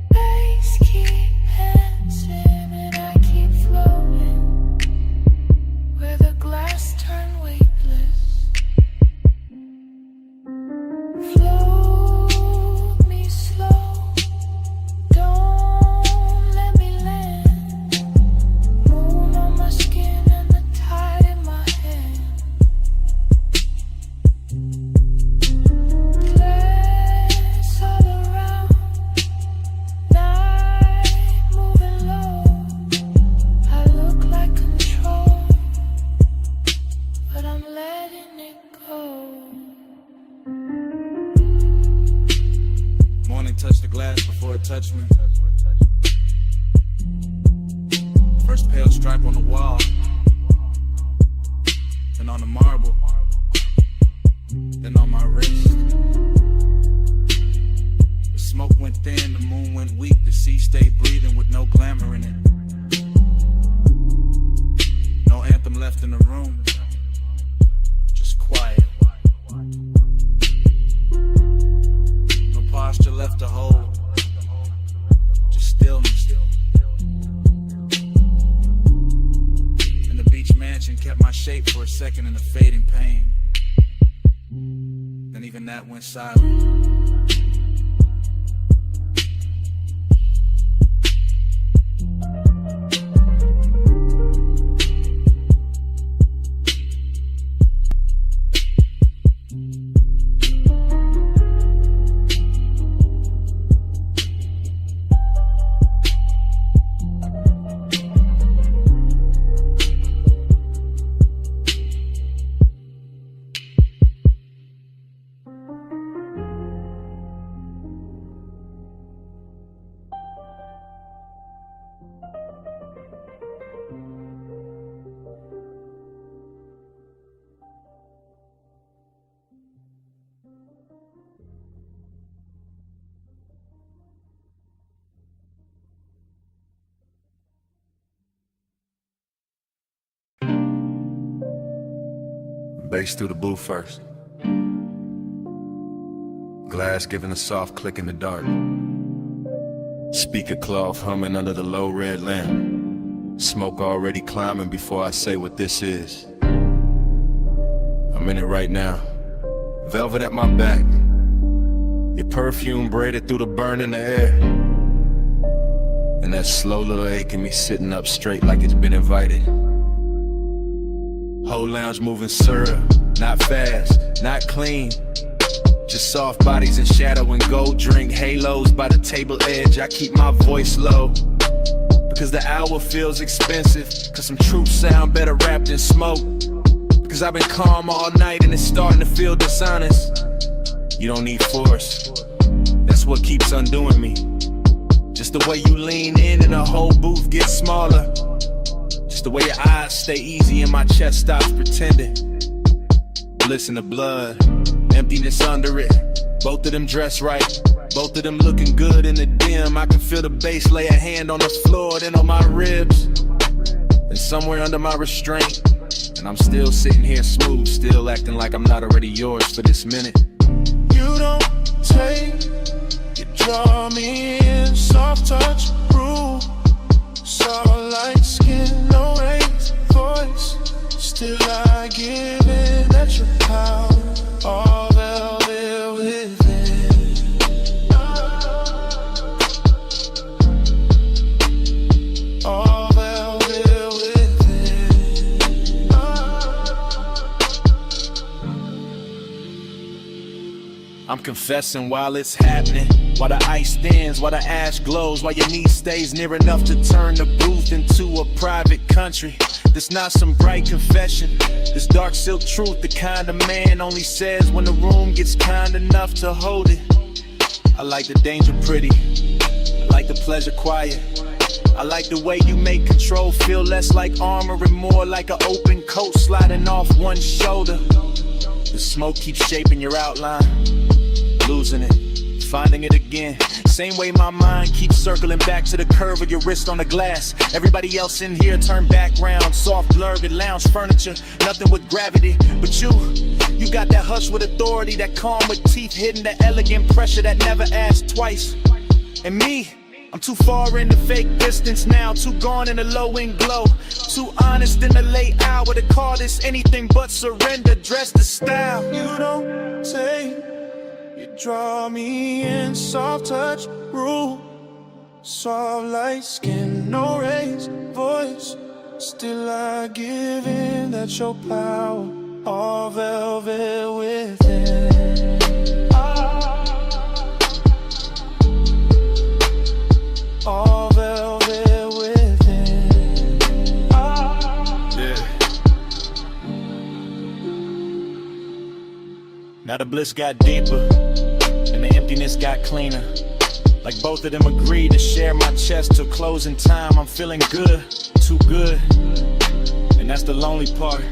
bass keep dancing, and I keep flowing where the glass turned weightless. Float me slow, don't let me land. Moon on my skin and the tide in my hand. Glass all around, night moving low. I look like control, but I'm letting it go. Morning touched the glass before it touched me. First pale stripe on the wall, then on the marble, then on my wrist. The smoke went thin, the moon went weak, the sea stayed breathing with no glamour in it. No anthem left in the room, just quiet. No posture left to hold, just stillness. And the beach mansion kept my shape for a second in the fading pain. Then even that went silent. Bass through the booth first. Glass giving a soft click in the dark. Speaker cloth humming under the low red lamp. Smoke already climbing before I say what this is. I'm in it right now. Velvet at my back. Your perfume braided through the burn in the air. And that slow little ache in me sitting up straight like it's been invited. Whole lounge moving syrup, not fast, not clean. Just soft bodies in shadow and gold drink halos by the table edge. I keep my voice low, because the hour feels expensive. Cause some truth sound better wrapped in smoke. Because I've been calm all night and it's starting to feel dishonest. You don't need force, that's what keeps undoing me. Just the way you lean in and the whole booth gets smaller. Just the way your eyes stay easy and my chest stops pretending. Bliss in the blood, emptiness under it. Both of them dressed right, both of them looking good in the dim. I can feel the bass lay a hand on the floor, then on my ribs, and somewhere under my restraint. And I'm still sitting here smooth, still acting like I'm not already yours for this minute. You don't take, you draw me in, soft touch, rule. Soft like skin, no raised voice. Still I give in at your power, all velvet within. I'm confessing while it's happening. While the ice thins, while the ash glows, while your knee stays near enough to turn the booth into a private country. This not some bright confession, this dark silk truth, the kind of man only says when the room gets kind enough to hold it. I like the danger pretty, I like the pleasure quiet. I like the way you make control feel less like armor and more like an open coat sliding off one shoulder. The smoke keeps shaping your outline, losing it, finding it again. Same way my mind keeps circling back to the curve of your wrist on the glass. Everybody else in here turn background, soft blurred lounge furniture, nothing with gravity. But you got that hush with authority, that calm with teeth hidden, that elegant pressure that never asks twice. And me, I'm too far in the fake distance now, too gone in the low-end glow, too honest in the late hour to call this anything but surrender. Dress the style. You don't say, you draw me in, soft touch, rule, soft light skin, no raised voice. Still I give in, that's your power, all velvet within. All velvet within. Yeah. Now the bliss got deeper and the emptiness got cleaner. Like both of them agreed to share my chest till closing time. I'm feeling good, too good. And that's the lonely part.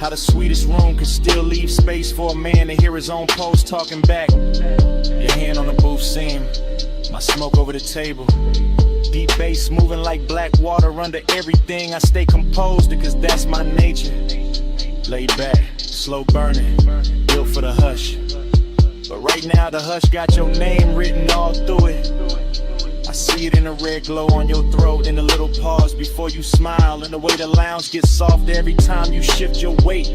How the sweetest room can still leave space for a man to hear his own pulse talking back. Your hand on the booth seam, my smoke over the table. Deep bass moving like black water under everything. I stay composed because that's my nature. Laid back, slow burning, built for the hush. But right now the hush got your name written all through it. I see it in the red glow on your throat, in the little pause before you smile, and the way the lounge gets softer every time you shift your weight.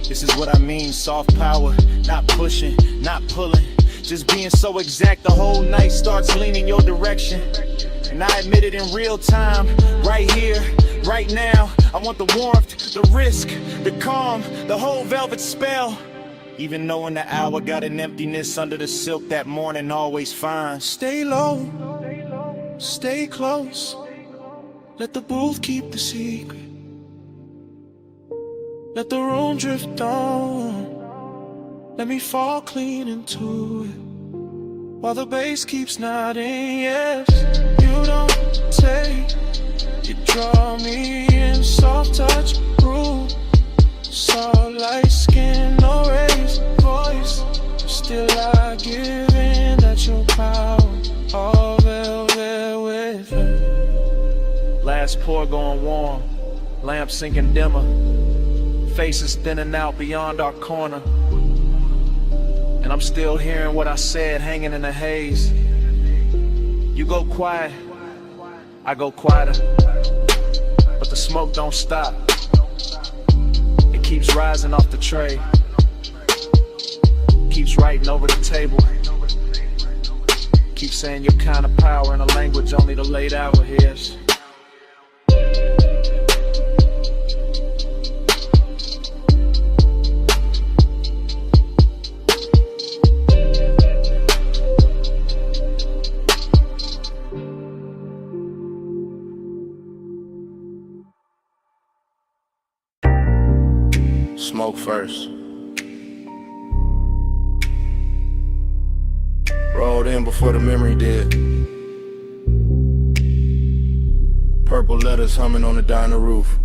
This is what I mean, soft power, not pushing, not pulling, just being so exact the whole night starts leaning your direction. And I admit it in real time, right here, right now. I want the warmth, the risk, the calm, the whole velvet spell. Even knowing the hour got an emptiness under the silk that morning always finds. Stay low, stay close, let the booth keep the secret. Let the room drift on, let me fall clean into it. While the bass keeps nodding, yes. You don't say, you draw me in, soft touch, groove, soft light skin, no raised voice. Still I give in, that's your power, all velvet with her. Last pour going warm, lamp sinking dimmer, faces thinning out beyond our corner. And I'm still hearing what I said hanging in the haze. You go quiet, I go quieter, but the smoke don't stop. It keeps rising off the tray, keeps writing over the table, keeps saying your kind of power in a language only the late hour hears. Smoke first. Rolled in before the memory did. Purple letters humming on the diner roof.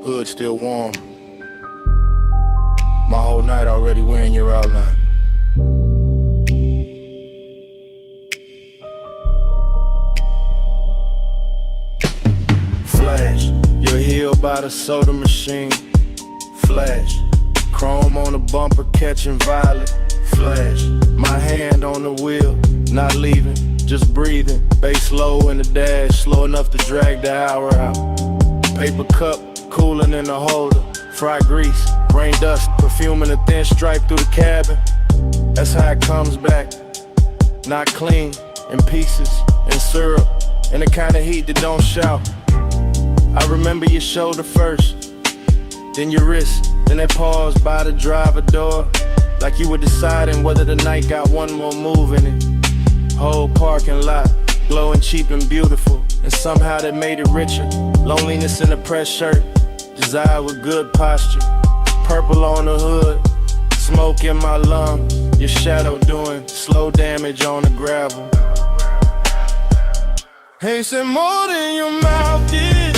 Hood still warm. My whole night already wearing your outline. Flash, you're healed by the soda machine. Flash, chrome on the bumper catching violet. Flash, my hand on the wheel, not leaving, just breathing. Bass low in the dash, slow enough to drag the hour out. Paper cup, cooling in the holder. Fried grease, rain dust, perfume in a thin stripe through the cabin. That's how it comes back. Not clean, in pieces, in syrup, in the kind of heat that don't shout. I remember your shoulder first, then your wrist, then that pause by the driver door. Like you were deciding whether the night got one more move in it. Whole parking lot, glowing cheap and beautiful, and somehow that made it richer. Loneliness in a pressed shirt, desire with good posture. Purple on the hood, smoke in my lungs. Your shadow doing slow damage on the gravel. Hey, said more than your mouth did.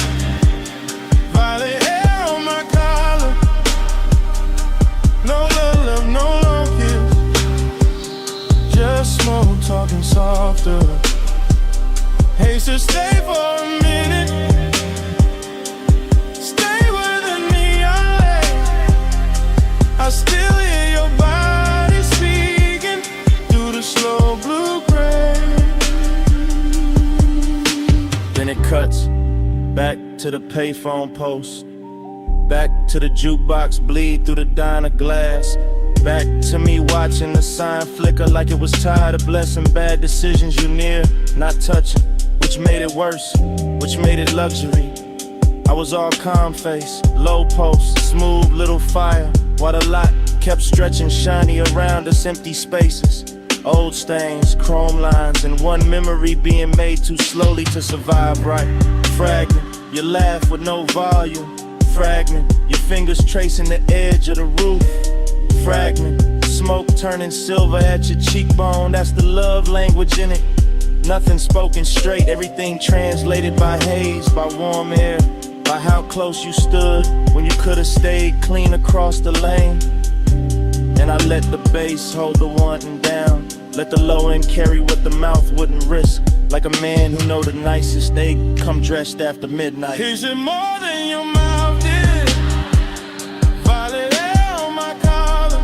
Violet hair on my collar. No love, no long kiss. Just smoke talking softer. Hey, so stay for a minute. Stay with the neon light. I still hear your body speaking through the slow blue gray. Then it cuts back to the payphone post. Back to the jukebox bleed through the diner glass. Back to me watching the sign flicker like it was tired of blessing bad decisions you near, not touching. Which made it worse, which made it luxury. I was all calm face, low post, smooth little fire, while the lot kept stretching shiny around us, empty spaces. Old stains, chrome lines, and one memory being made too slowly to survive right. Fragment, you laugh with no volume. Fragment, your fingers tracing the edge of the roof. Fragment, smoke turning silver at your cheekbone, that's the love language in it. Nothing spoken straight, everything translated by haze, by warm air, by how close you stood when you could have stayed clean across the lane. And I let the bass hold the wanting down, let the low end carry what the mouth wouldn't risk. Like a man who know the nicest, they come dressed after midnight. Is it more than your mouth did? Violet hair on my collar.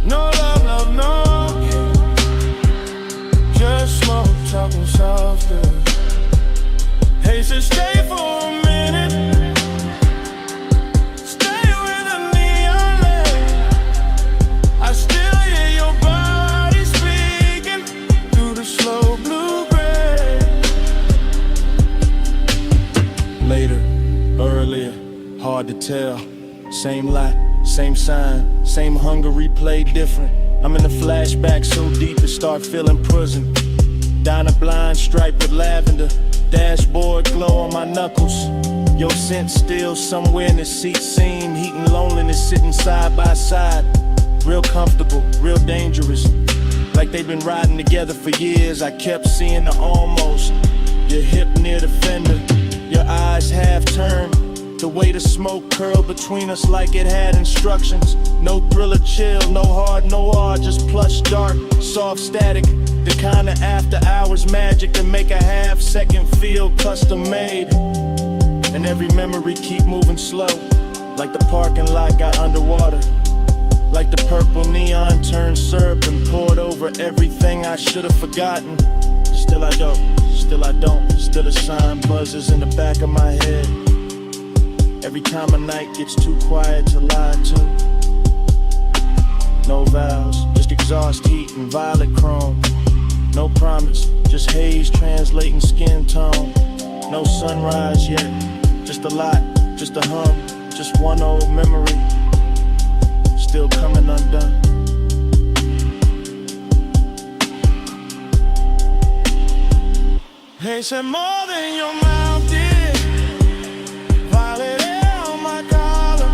No love, love, no. Just smoke, talking softer. Hey, so stay for a minute. Stay with the neon light. I still hear your body speaking through the slow blue gray. Later, earlier, hard to tell. Same light, same sign, same hunger replayed different. I'm in the flashback so deep it start feeling prison. Down a blind stripe with lavender, dashboard glow on my knuckles. Your scent still somewhere in the seat seam, heating loneliness sitting side by side. Real comfortable, real dangerous. Like they've been riding together for years. I kept seeing the almost. Your hip near the fender, your eyes half turned. The way the smoke curled between us like it had instructions. No thriller chill, no hard, no hard, just plush dark, soft static. The kind of after hours magic that make a half second feel custom made. And every memory keep moving slow, like the parking lot got underwater. Like the purple neon turned syrup and poured over everything I should have forgotten. Still I don't, still a sign buzzes in the back of my head. Every time a night gets too quiet to lie to. No vows, just exhaust heat and violet chrome. No promise, just haze translating skin tone. No sunrise yet, just a lot, just a hum, just one old memory. Still coming undone. Hey, said more than your mouth did. Violet hair on my collar.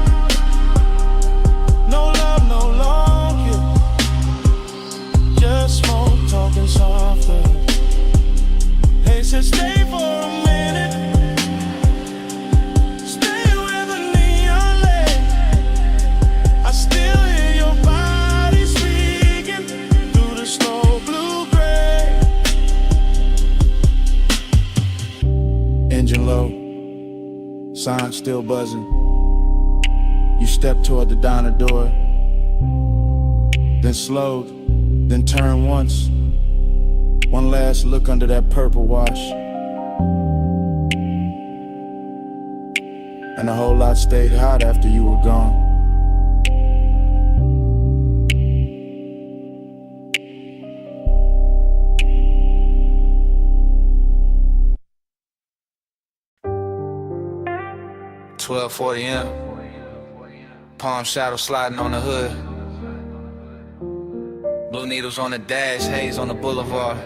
No love, no long kiss. Just smoke, talking softer. Hey, said stay for a minute. Stay with the neon light. I still hear your body speaking through the slow blue gray. Engine low, sign still buzzing. You step toward the diner door, then slowed, then turned once. One last look under that purple wash, and a whole lot stayed hot after you were gone. 12:40 M. Palm shadow sliding on the hood. Blue needles on the dash, haze on the boulevard.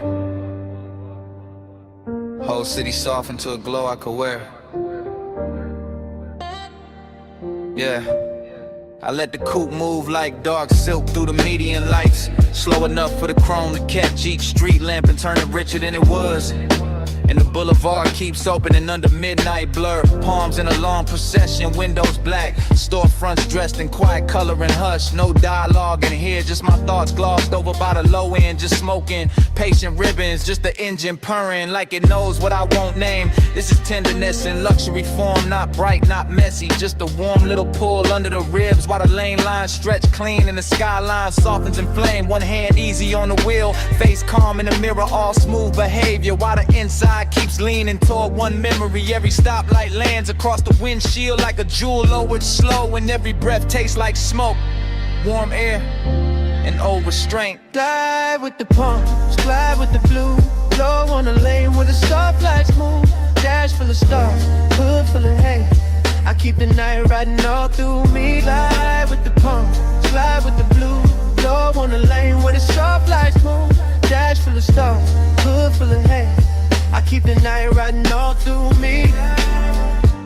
Whole city soft into a glow I could wear. Yeah. I let the coupe move like dark silk through the median lights. Slow enough for the chrome to catch each street lamp and turn it richer than it was. And the boulevard keeps opening under midnight blur. Palms in a long procession, windows black. Storefronts dressed in quiet color and hush. No dialogue in here, just my thoughts glossed over by the low end. Just smoking, patient ribbons, just the engine purring like it knows what I won't name. This is tenderness in luxury form, not bright, not messy. Just a warm little pull under the ribs while the lane lines stretch clean and the skyline softens in flame. One hand easy on the wheel, face calm in the mirror, all smooth behavior while the inside keeps leaning toward one memory. Every stoplight lands across the windshield like a jewel lowered slow, and every breath tastes like smoke, warm air, and old restraint. Glide with the palms, glide with the blue. Blow on the lane where the stoplights move. Dash full of stars, hood full of hay. I keep the night riding all through me. Glide with the palms, glide with the blue. Blow on the lane where the stoplights move. Dash full of stars, hood full of hay. I keep the night riding all through me.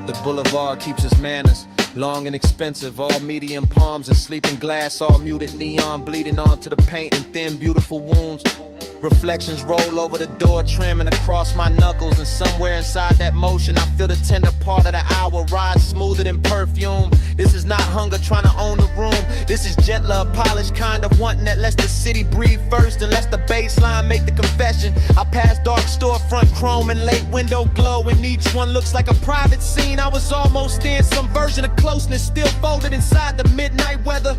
The boulevard keeps its manners, long and expensive, all medium palms and sleeping glass, all muted neon bleeding onto the paint and thin beautiful wounds. Reflections roll over the door trim and across my knuckles, and somewhere inside that motion I feel the tender part of the hour ride smoother than perfume. This is not hunger trying to own the room. This is gentler, polished kind of wanting that lets the city breathe first and lets the baseline make the confession. I pass dark storefront chrome and late window glow, and each one looks like a private scene. I was almost in some version of closeness, still folded inside the midnight weather.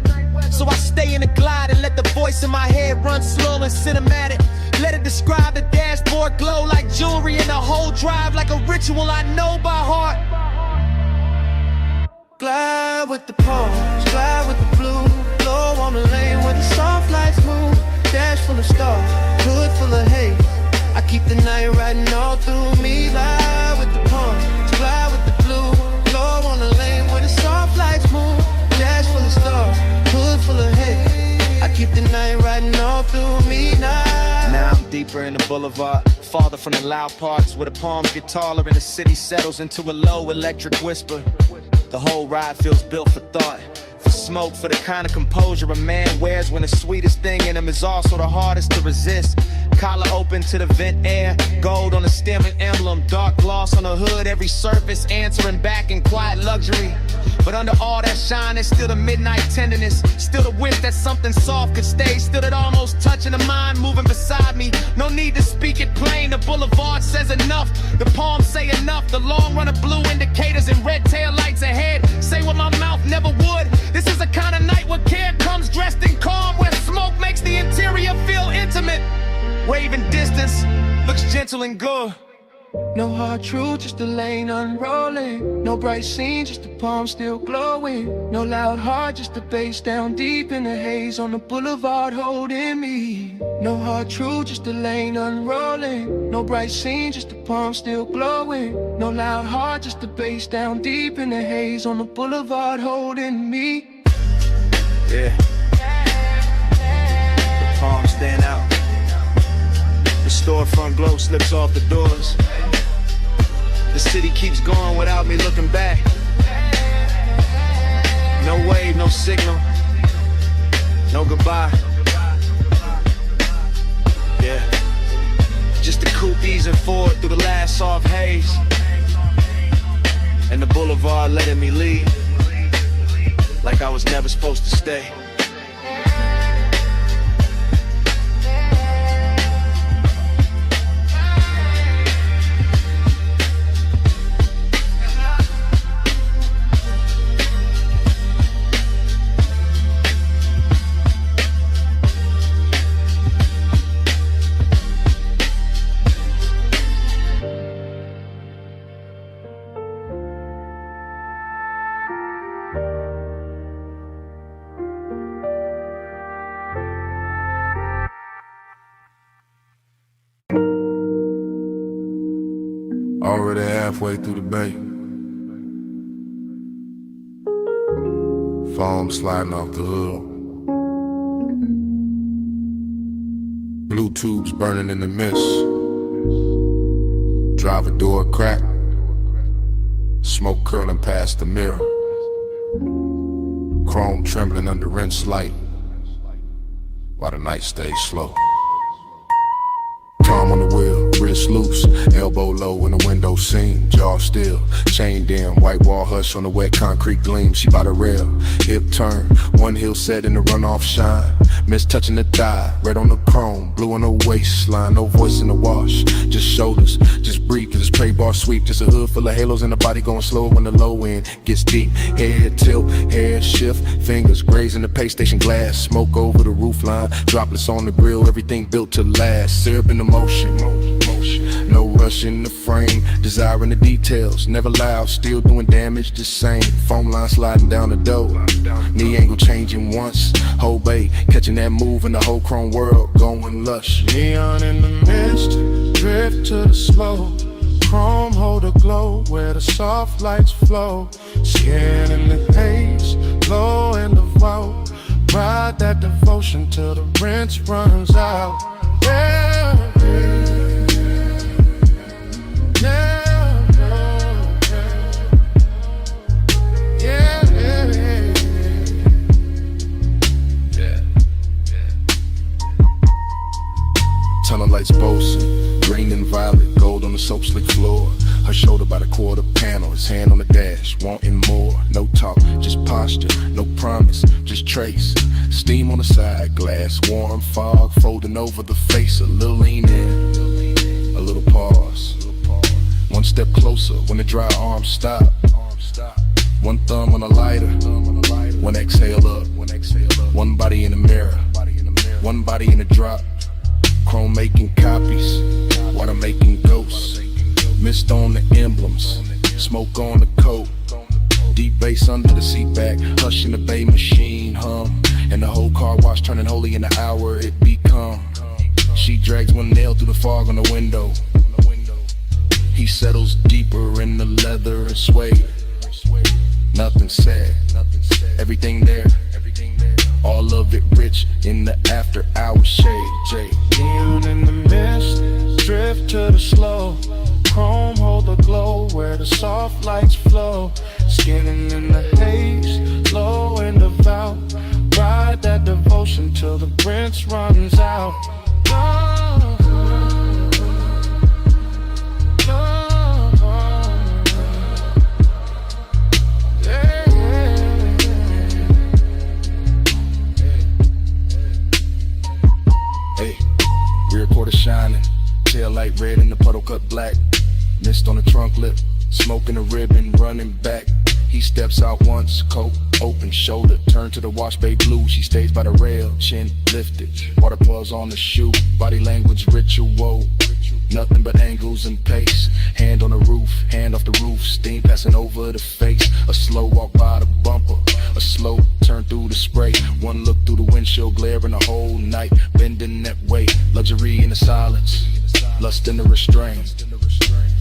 So I stay in the glide and let the voice in my head run slow and cinematic. Let it describe the dashboard glow like jewelry, and the whole drive like a ritual I know by heart. Glide with the palms, glide with the blue. Blow on the lane where the soft lights move. Dash full of stars, hood full of hay. I keep the night riding all through me. Glide with the palms, glide with the blue. Blow on the lane where the soft lights move. Dash full of stars, hood full of hay. I keep the night riding all through me now. Now I'm deeper in the boulevard, farther from the loud parts where the palms get taller and the city settles into a low electric whisper. The whole ride feels built for thought, for smoke, for the kind of composure a man wears when the sweetest thing in him is also the hardest to resist. Collar open to the vent air, gold on the stem and emblem, dark gloss on the hood, every surface answering back in quiet luxury. But under all that shine, there's still the midnight tenderness, still the wish that something soft could stay, still that almost touching the mind moving beside me. No need to speak it plain, the boulevard says enough, the palms say enough, the long run of blue indicators and red tail lights ahead say what my mouth never would. This is a kind of night where care comes dressed in calm, where smoke makes the interior feel intimate. Waving distance looks gentle and good. No hard truth, just the lane unrolling. No bright scene, just the palm still glowing. No loud heart, just the bass down deep in the haze on the boulevard holding me. No hard truth, just the lane unrolling. No bright scene, just the palm still glowing. No loud heart, just the bass down deep in the haze on the boulevard holding me. Yeah. The palms stand out. The storefront glow slips off the doors. The city keeps going without me looking back. No wave, no signal, no goodbye. Yeah, just the coupe easing forward through the last soft haze, and the boulevard letting me leave like I was never supposed to stay. Already halfway through the bay. Foam sliding off the hood. Blue tubes burning in the mist. Driver door crack. Smoke curling past the mirror. Chrome trembling under rinse light while the night stays slow. Palm on the wheel, wrist loose, elbow low in the window seam, jaw still, chained in, white wall hush on the wet concrete gleam. She by the rail, hip turn, one heel set in the runoff shine. Miss touching the thigh, red on the chrome, blue on the waistline, no voice in the wash, just shoulders, just breathe, cause it's prey bar sweep, just a hood full of halos and the body going slow when the low end gets deep. Head tilt, head shift, fingers grazing the pay station glass, smoke over the roof line, droplets on the grill, everything built to last, syrup in the motion, no rush in the frame, desiring the details, never loud, still doing damage the same, foam line sliding down the door, knee angle changing once, whole bay, catching that move in the whole chrome world, going lush. Neon in the mist, drift to the slow, chrome hold a glow where the soft lights flow, skin in the haze, low in the vault, ride that devotion till the rinse runs out. Yeah, yeah, yeah, yeah. Tunnel lights boasting, green and violet, gold on the soap slick floor. Her shoulder by the quarter panel, his hand on the dash, wanting more. No talk, just posture, no promise, just trace. Steam on the side, glass, warm fog, folding over the face. A little lean in, a little pause. One step closer when the dry arms stop. One thumb on the lighter, one exhale up. One body in the mirror, one body in the drop. Chrome making copies, water making ghosts. Mist on the emblems, smoke on the coat. Deep bass under the seat back, hush in the bay machine hum. And the whole car wash turning holy in the hour it become. She drags one nail through the fog on the window. He settles deeper in the leather and suede. Nothing said, everything there. All of it rich in the after hour shade. Jade. Neon in the mist, drift to the slow, chrome hold the glow where the soft lights flow, skinning in the haze, low in the vow, ride that devotion till the rinse runs out. Oh, rear quarter shining, tail light red and the puddle cut black. Mist on the trunk lip, smoking a ribbon, running back. He steps out once, coat open, shoulder turned to the wash bay blue. She stays by the rail, chin lifted, water pulls on the shoe. Body language ritual, nothing but angles and pace. Hand on the roof, hand off the roof, steam passing over the face. A slow walk by the bumper, a slow turn through the spray. One look through the windshield, glaring the whole night, bending that way. Luxury in the silence, lust in the restraint.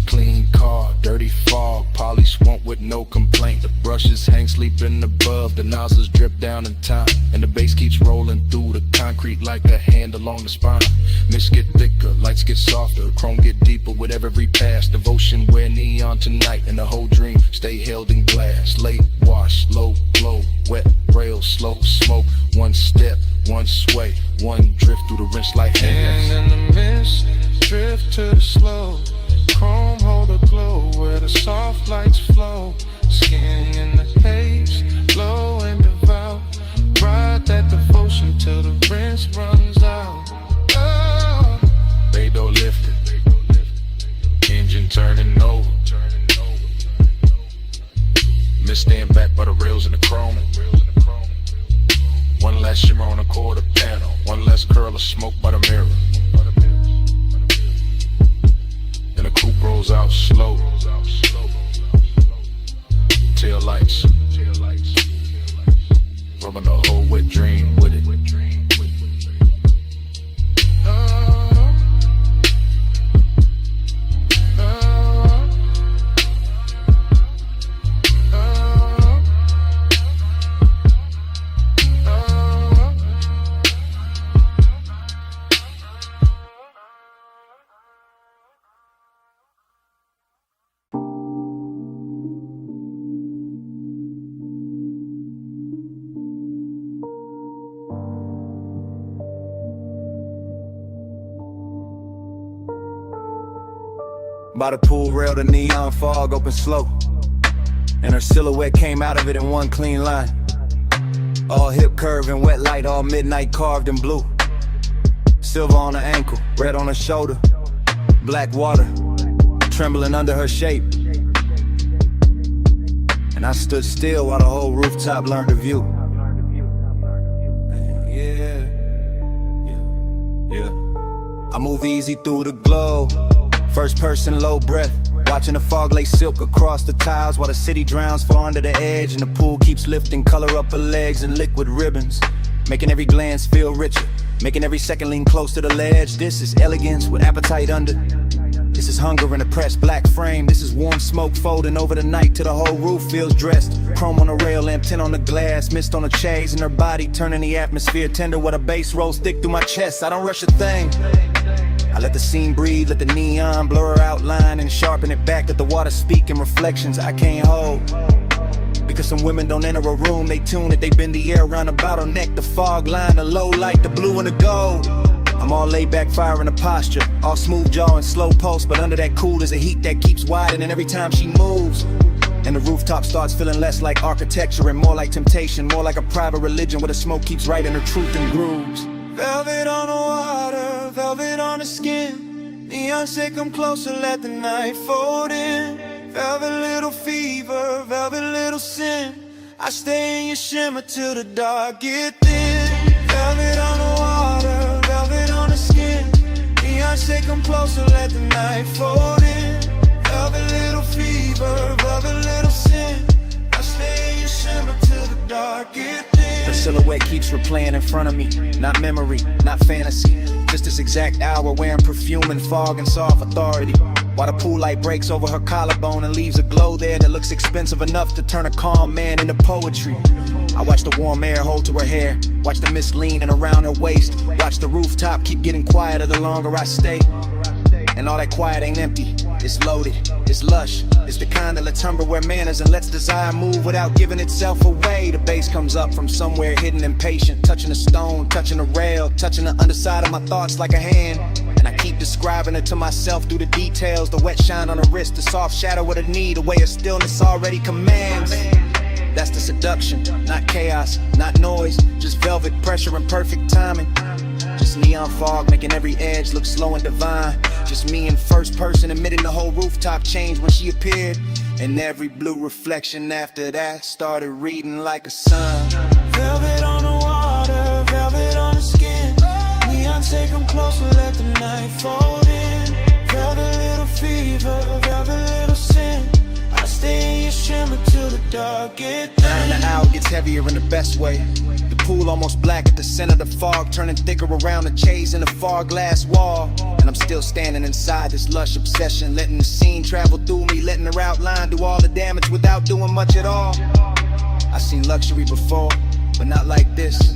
Clean car, dirty fog, polish won't with no complaint. The brushes hang sleeping above, the nozzles drip down in time, and the bass keeps rolling through the concrete like a hand along the spine. Mist get thicker, lights get softer, chrome get deeper with every pass. Devotion wear neon tonight, and the whole dream stay held in glass. Late wash, low glow, wet rail, slow smoke. One step, one sway, one drift through the rinse like hands. and in the mist, drift to the slow, chrome hold a glow where the soft lights flow, skin in the haze, low and devout, ride that devotion till the rinse runs out. Oh. Bay door lifted, engine turning over. Mist stand back by the rails in the chrome. One last shimmer on the quarter panel, one less curl of smoke by the mirror. And the coupe rolls out slow. Tail lights, rubbing the whole wet dream with it. by the pool rail, the neon fog opened slow, and her silhouette came out of it in one clean line. All hip curve and wet light, all midnight carved in blue. Silver on her ankle, red on her shoulder, black water trembling under her shape. And I stood still while the whole rooftop learned to view. I move easy through the glow, first person low breath, watching the fog lay silk across the tiles while the city drowns far under the edge, and the pool keeps lifting color up her legs and liquid ribbons, making every glance feel richer, making every second lean close to the ledge. This is elegance with appetite under. This is hunger in a pressed black frame. This is warm smoke folding over the night till the whole roof feels dressed. Chrome on the rail, lamp tint on the glass, mist on the chains, and her body turning the atmosphere tender while the bass rolls thick through my chest. I don't rush a thing. I let the scene breathe, let the neon blur her outline and sharpen it back, let the water speak in reflections I can't hold. Because some women don't enter a room, they tune it, they bend the air around a bottleneck, the fog line, the low light, the blue and the gold. I'm all laid back, fire in a posture, all smooth jaw and slow pulse, but under that cool there's a heat that keeps widening every time she moves. And the rooftop starts feeling less like architecture and more like temptation, more like a private religion where the smoke keeps writing her truth in grooves. Velvet on the water, velvet on the skin. Neon say come closer, let the night fold in. Velvet little fever, velvet little sin. I stay in your shimmer till the dark get thin. Velvet on the water, velvet on the skin. Neon say come closer, let the night fold in. Velvet little fever, velvet little sin. I stay in your shimmer till the dark get thin. Her silhouette keeps replaying in front of me, not memory, not fantasy, just this exact hour wearing perfume and fog and soft authority. While the pool light breaks over her collarbone and leaves a glow there that looks expensive enough to turn a calm man into poetry. I watch the warm air hold to her hair, watch the mist leaning around her waist, watch the rooftop keep getting quieter the longer I stay. And all that quiet ain't empty, it's loaded, it's lush, it's the kind that lets hunger wear manners and lets desire move without giving itself away. The bass comes up from somewhere hidden impatient, touching a stone, touching a rail, touching the underside of my thoughts like a hand. And I keep describing it to myself through the details, the wet shine on the wrist, the soft shadow of the knee, the way of stillness already commands. That's the seduction, not chaos, not noise, just velvet pressure and perfect timing. Just neon fog making every edge look slow and divine. Just me in first person admitting the whole rooftop changed when she appeared. And every blue reflection after that started reading like a sun. Velvet on the water, velvet on the skin. Neon say come closer, let the night fold in. Velvet little fever, velvet little sin. I stay in your shimmer till the dark get thin. And the hour gets heavier in the best way. The pool almost black at the center of the fog, turning thicker around the chase in the far glass wall. And I'm still standing inside this lush obsession, letting the scene travel through me, letting her outline do all the damage without doing much at all. I've seen luxury before, but not like this.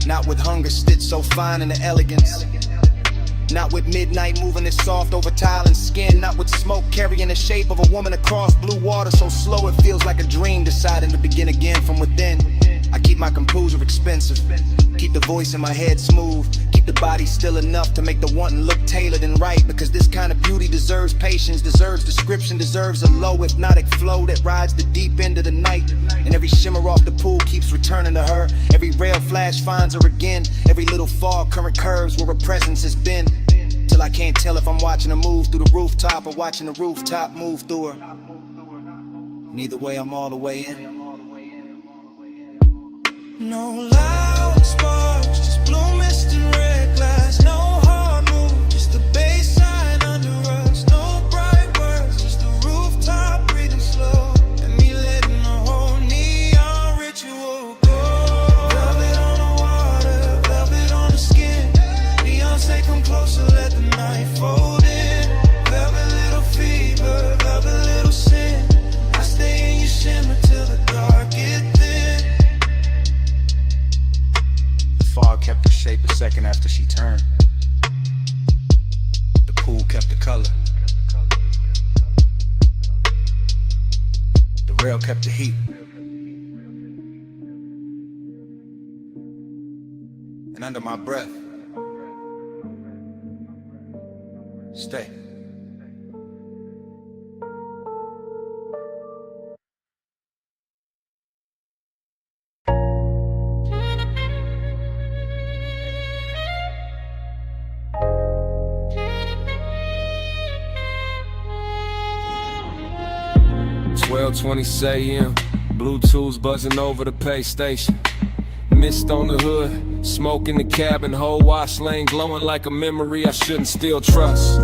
Not with hunger stitched so fine in the elegance. Not with midnight moving it soft over tile and skin. Not with smoke carrying the shape of a woman across blue water so slow it feels like a dream deciding to begin again from within. I keep my composure expensive, keep the voice in my head smooth, keep the body still enough to make the wanting look tailored and right. Because this kind of beauty deserves patience, deserves description, deserves a low hypnotic flow that rides the deep end of the night. And every shimmer off the pool keeps returning to her. Every rail flash finds her again. Every little fog current curves where her presence has been. Till I can't tell if I'm watching her move through the rooftop or watching the rooftop move through her. Neither way, I'm all the way in. No loud sparks, just blue mist and red glass. No hard move, just the bass line under us. No bright words, just the rooftop breathing slow. And me letting the whole neon ritual go. Velvet on the water, velvet on the skin. Neon say come closer, let the night fold in. Velvet little fever, velvet little sin. I stay in your shimmer till the dark get thin. Fog kept the shape a second after she turned. The pool kept the color. The rail kept the heat. And under my breath, stay. 12:20 a.m. Bluetooth buzzing over the pay station. Mist on the hood, smoke in the cabin, whole wash lane glowing like a memory I shouldn't still trust.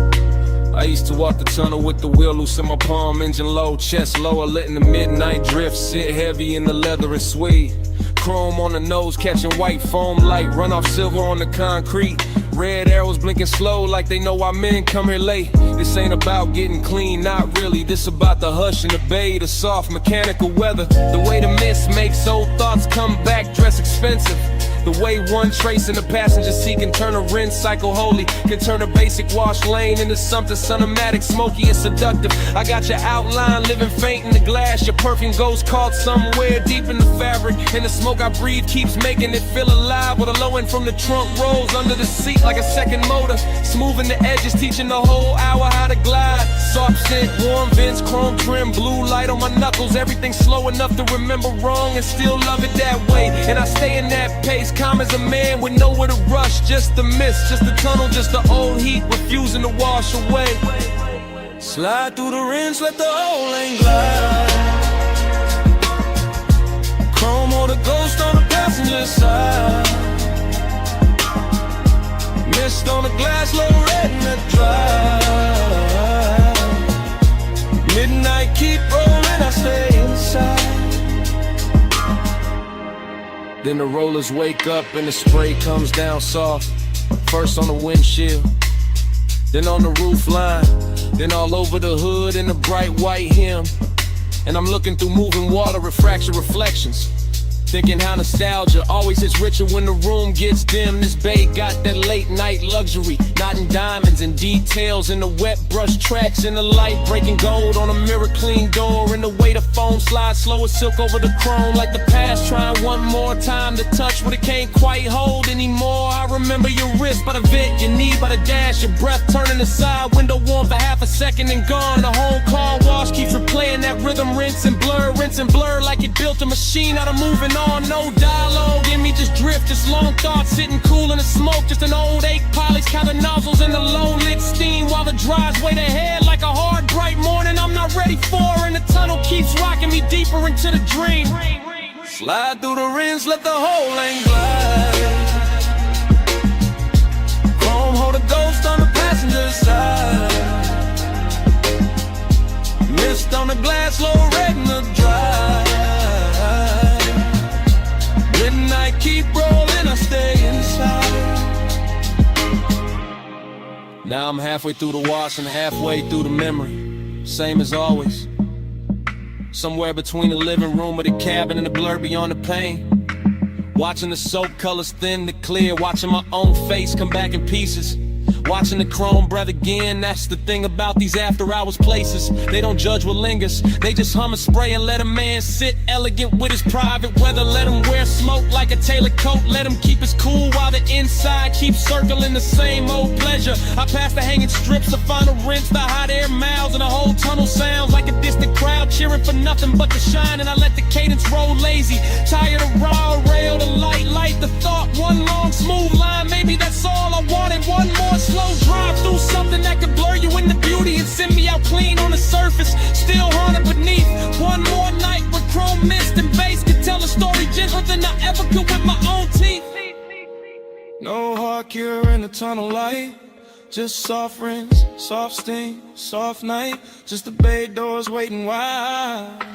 I used to walk the tunnel with the wheel loose in my palm, engine low, chest lower, letting the midnight drift sit heavy in the leather and suede. Chrome on the nose, catching white foam light, run off silver on the concrete. Red arrows blinking slow like they know why men come here late. This ain't about getting clean, not really. This about the hush and the bay, the soft mechanical weather. The way the mist makes old thoughts come back, dress expensive. The way one trace in the passenger seat can turn a rinse cycle holy, can turn a basic wash lane into something cinematic, smoky and seductive. I got your outline living faint in the glass, your perfume goes caught somewhere deep in the fabric, and the smoke I breathe keeps making it feel alive. With a low end from the trunk rolls under the seat like a second motor, smoothing the edges, teaching the whole hour how to glide. Soft scent, warm vents, chrome trim, blue light on my knuckles. Everything slow enough to remember wrong and still love it that way. And I stay in that pace, calm as a man with nowhere to rush. Just the mist, just the tunnel, just the old heat refusing to wash away. Slide through the rinse, let the whole lane glide. Chrome or the ghost on the passenger side. Mist on the glass, low red in the drive. Midnight keep rolling, I stay inside. Then the rollers wake up and the spray comes down soft. First on the windshield, then on the roof line, then all over the hood in the bright white hem. And I'm looking through moving water, refraction reflections, thinking how nostalgia always hits richer when the room gets dim. This bay got that late night luxury, not in diamonds and details, in the wet brush tracks, in the light breaking gold on a mirror clean door, and the way the foam slides slow as silk over the chrome, like the past trying one more time to touch what it can't quite hold anymore. I remember your wrist by the vent, your knee by the dash, your breath turning aside, window warm for half a second and gone. The whole car wash keeps replaying that rhythm, rinse and blur like it built a machine out of moving on. No dialogue in me, just drift, just long thoughts sitting cool in the smoke, just an old 8 polish, counting nozzles in the low lit steam while the drives wait ahead like a hard bright morning I'm not ready for, and the tunnel keeps rocking me deeper into the dream. Slide through the rinse, let the whole lane glide. Chrome hold a ghost on the passenger side. Mist on the glass, low red in the drive. Midnight keep rolling, I stay inside. Now I'm halfway through the wash and halfway through the memory, same as always. Somewhere between the living room or the cabin and the blur beyond the pain. Watching the soap colors thin to clear, watching my own face come back in pieces. Watching the chrome breath again, that's the thing about these after hours places. They don't judge what lingers, they just hum and spray and let a man sit elegant with his private weather. Let him wear smoke like a tailored coat, let him keep his cool while the inside keeps circling the same old pleasure. I pass the hanging strips, the final rinse, the hot air miles, and the whole tunnel sounds like a distant crowd cheering for nothing but the shine. And I let the cadence roll lazy, tired of raw rail, the light, the thought, one long smooth line. Maybe that's all I wanted, one more slow drive through something that could blur you into beauty and send me out clean on the surface, still haunted beneath. One more night with chrome mist and bass could tell a story gentler than I ever could with my own teeth. No hard cure in the tunnel light, just soft rinse, soft steam, soft night, just the bay doors waiting wide,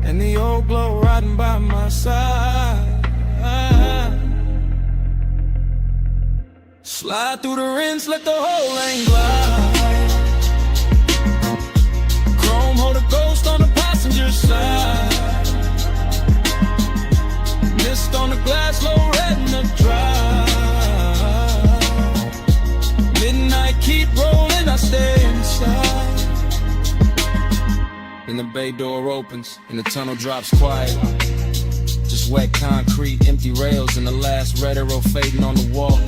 and the old glow riding by my side. Slide through the rinse, let the whole lane glide. Chrome hold a ghost on the passenger side. Mist on the glass, low red in the drive. Midnight keep rolling, I stay inside. Then the bay door opens and the tunnel drops quiet. Just wet concrete, empty rails, and the last red arrow fading on the wall.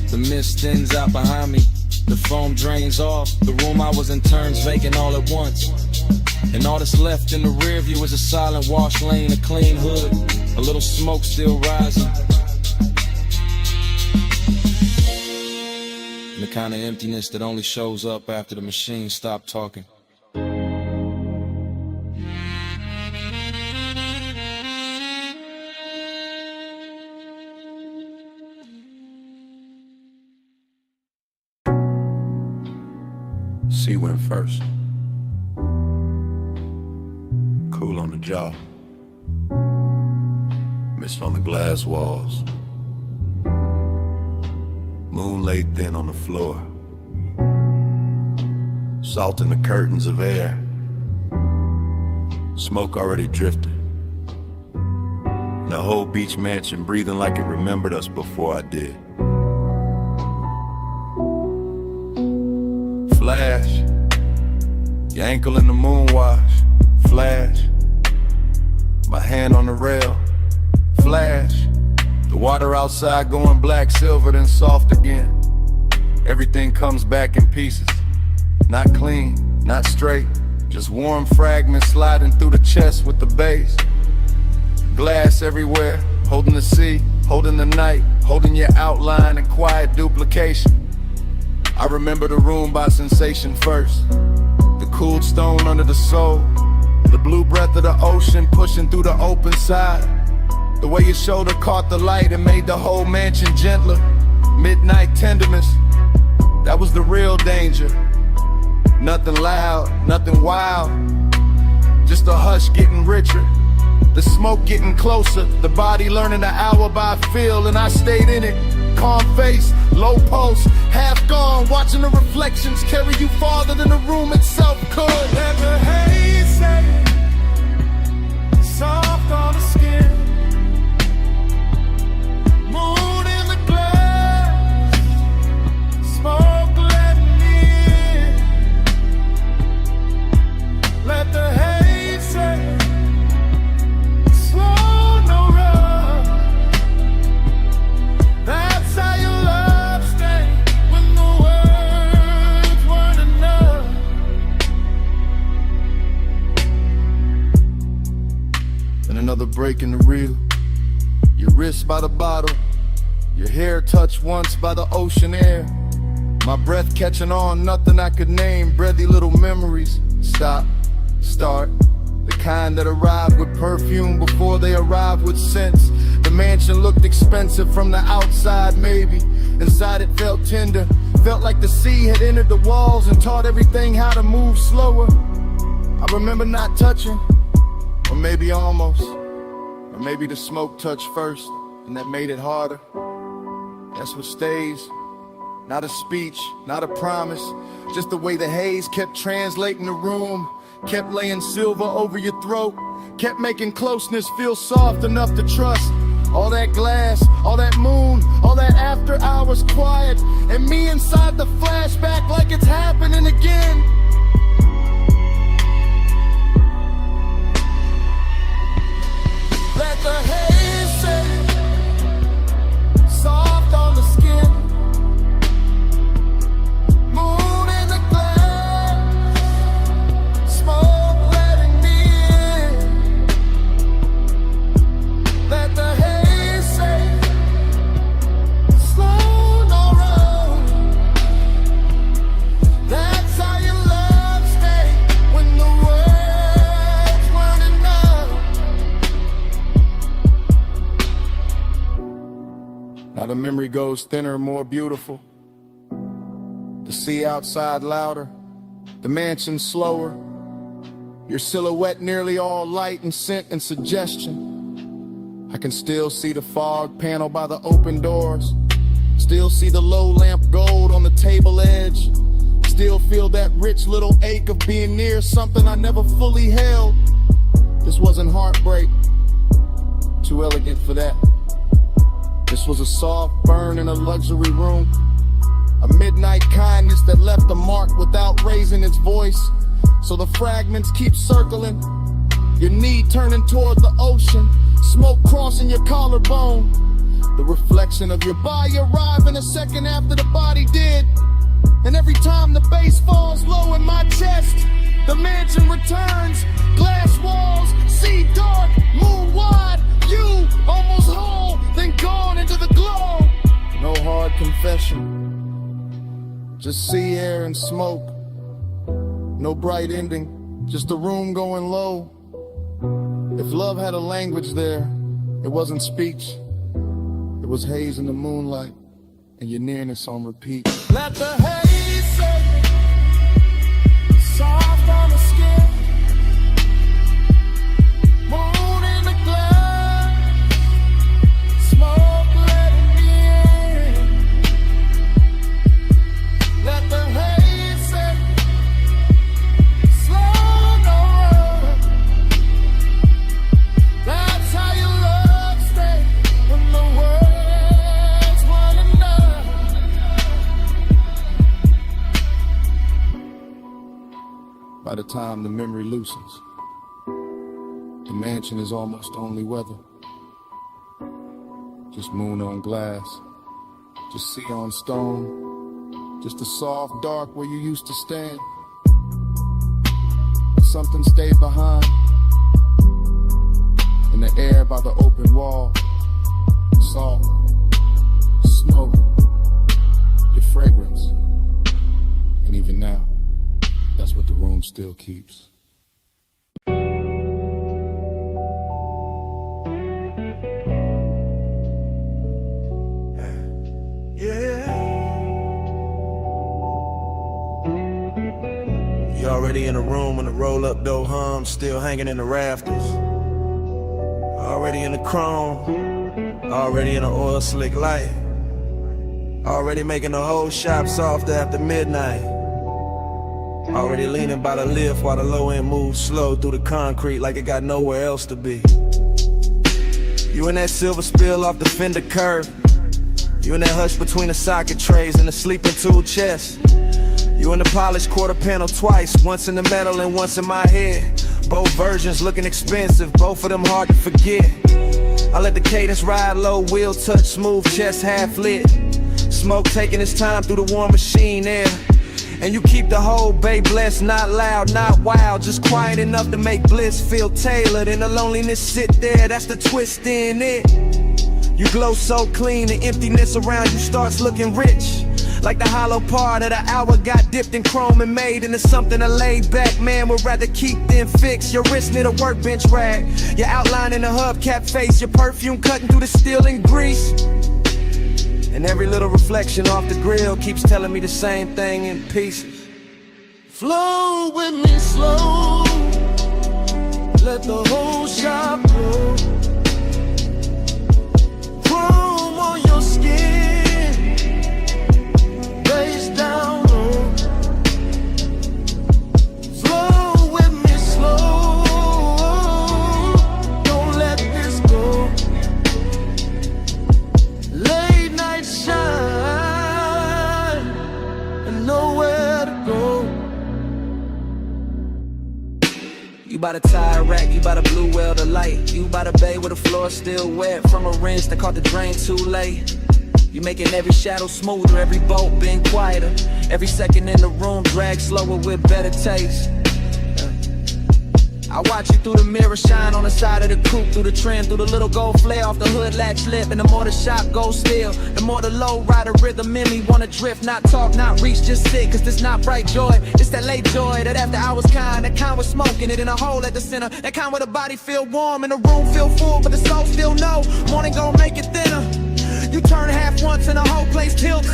The mist thins out behind me, the foam drains off. The room I was in turns vacant all at once. And all that's left in the rear view is a silent wash lane, a clean hood, a little smoke still rising. And the kind of emptiness that only shows up after the machine stopped talking. went first. Cool on the jaw, mist on the glass walls, moon laid thin on the floor, salt in the curtains of air, smoke already drifted, and the whole beach mansion breathing like it remembered us before I did. Flash, your ankle in the moon wash. Flash, my hand on the rail. Flash, the water outside going black, silver, then soft again. Everything comes back in pieces, not clean, not straight, just warm fragments sliding through the chest with the base. Glass everywhere, holding the sea, holding the night, holding your outline in quiet duplication. I remember the room by sensation first, the cooled stone under the soul, the blue breath of the ocean pushing through the open side, the way your shoulder caught the light and made the whole mansion gentler. Midnight tenderness, that was the real danger. Nothing loud, nothing wild, just a hush getting richer, the smoke getting closer, the body learning the hour by feel, and I stayed in it. Calm face, low pulse, half gone, watching the reflections carry you farther than the room itself could. Let the haze say, soft on the skin, moon in the glass, smoke letting in. Let the haze say, slow, no rush. That's how your love stayed when the words weren't enough. Then another break in the reel. Your wrist by the bottle, your hair touched once by the ocean air. My breath catching on, nothing I could name, breathy little memories. Stop, start, the kind that arrive with perfume before they arrive with scents. The mansion looked expensive from the outside, maybe. Inside it felt tender, felt like the sea had entered the walls and taught everything how to move slower. I remember not touching, or maybe almost, or maybe the smoke touched first, and that made it harder. That's what stays, not a speech, not a promise, just the way the haze kept translating the room, kept laying silver over your throat, kept making closeness feel soft enough to trust. All that glass, all that moon, all that after hours quiet, and me inside the flashback like it's happening again. Let the haze say, soft on the skin, moon in the glass, smoke letting me in. Let the haze say, slow, no rush. That's how your love stayed when the words weren't enough. Now the memory goes thinner, more beautiful. The sea outside louder, the mansion slower. Your silhouette nearly all light and scent and suggestion. I can still see the fog panel by the open doors. Still see the low lamp gold on the table edge. Still feel that rich little ache of being near something I never fully held. This wasn't heartbreak, too elegant for that. This was a soft burn in a luxury room, a midnight kindness that left a mark without raising its voice. So the fragments keep circling, your knee turning toward the ocean, smoke crossing your collarbone, the reflection of your body arriving a second after the body did. And every time the bass falls low in my chest, the mansion returns, glass walls, sea dark, moon wide, you almost whole, then gone into the glow. No hard confession, just sea air and smoke. No bright ending, just a room going low. If love had a language there, it wasn't speech. It was haze in the moonlight and your nearness on repeat. Let the haze say, soft on the skin. Moon in the glass, smoke letting me in. Let the haze set, slow no run. That's how your love stay when the world's running down. By the time the memory loosens, the mansion is almost only weather. Just moon on glass, just sea on stone, just a soft dark where you used to stand. But something stayed behind, in the air by the open wall, salt, smoke, your fragrance. And even now, that's what the room still keeps. You already in the room when the roll-up door hums, still hanging in the rafters. Already in the chrome, already in the oil slick light. Already making the whole shop soft after midnight. Already leaning by the lift while the low end moves slow through the concrete like it got nowhere else to be. You in that silver spill off the fender curve. You in that hush between the socket trays and the sleeping tool chest. You in the polished quarter panel twice, once in the metal and once in my head. Both versions looking expensive, both of them hard to forget. I let the cadence ride low, wheel touch smooth, chest half lit. Smoke taking its time through the warm machine air. And you keep the whole bay blessed, not loud, not wild, just quiet enough to make bliss feel tailored. And the loneliness sit there, that's the twist in it. You glow so clean, the emptiness around you starts looking rich. Like the hollow part of the hour got dipped in chrome and made into something a laid back man would rather keep than fix. Your wrist near the workbench rag, your outline in the hubcap face, your perfume cutting through the steel and grease. And every little reflection off the grill keeps telling me the same thing in pieces. Flow with me slow, let the whole shop blow. Chrome on your skin, face down low. Flow with me slow, don't let this go. Late night shine and nowhere to go. You by the tire rack, you by the blue well the light. You by the bay where the floor still wet from a rinse that caught the drain too late. You making every shadow smoother, every bolt been quieter. Every second in the room drag slower with better taste. I watch you through the mirror shine on the side of the coupe, through the trim, through the little gold flare off the hood latch lip. And the more the shop goes still, the more the low rider rhythm in me wanna drift, not talk, not reach, just sit. Cause this not bright joy, it's that late joy, that after hours kind, that kind with smoking it in a hole at the center, that kind where the body feel warm and the room feel full, but the soul still know morning gon' make it thinner. You turn half once and the whole place tilts.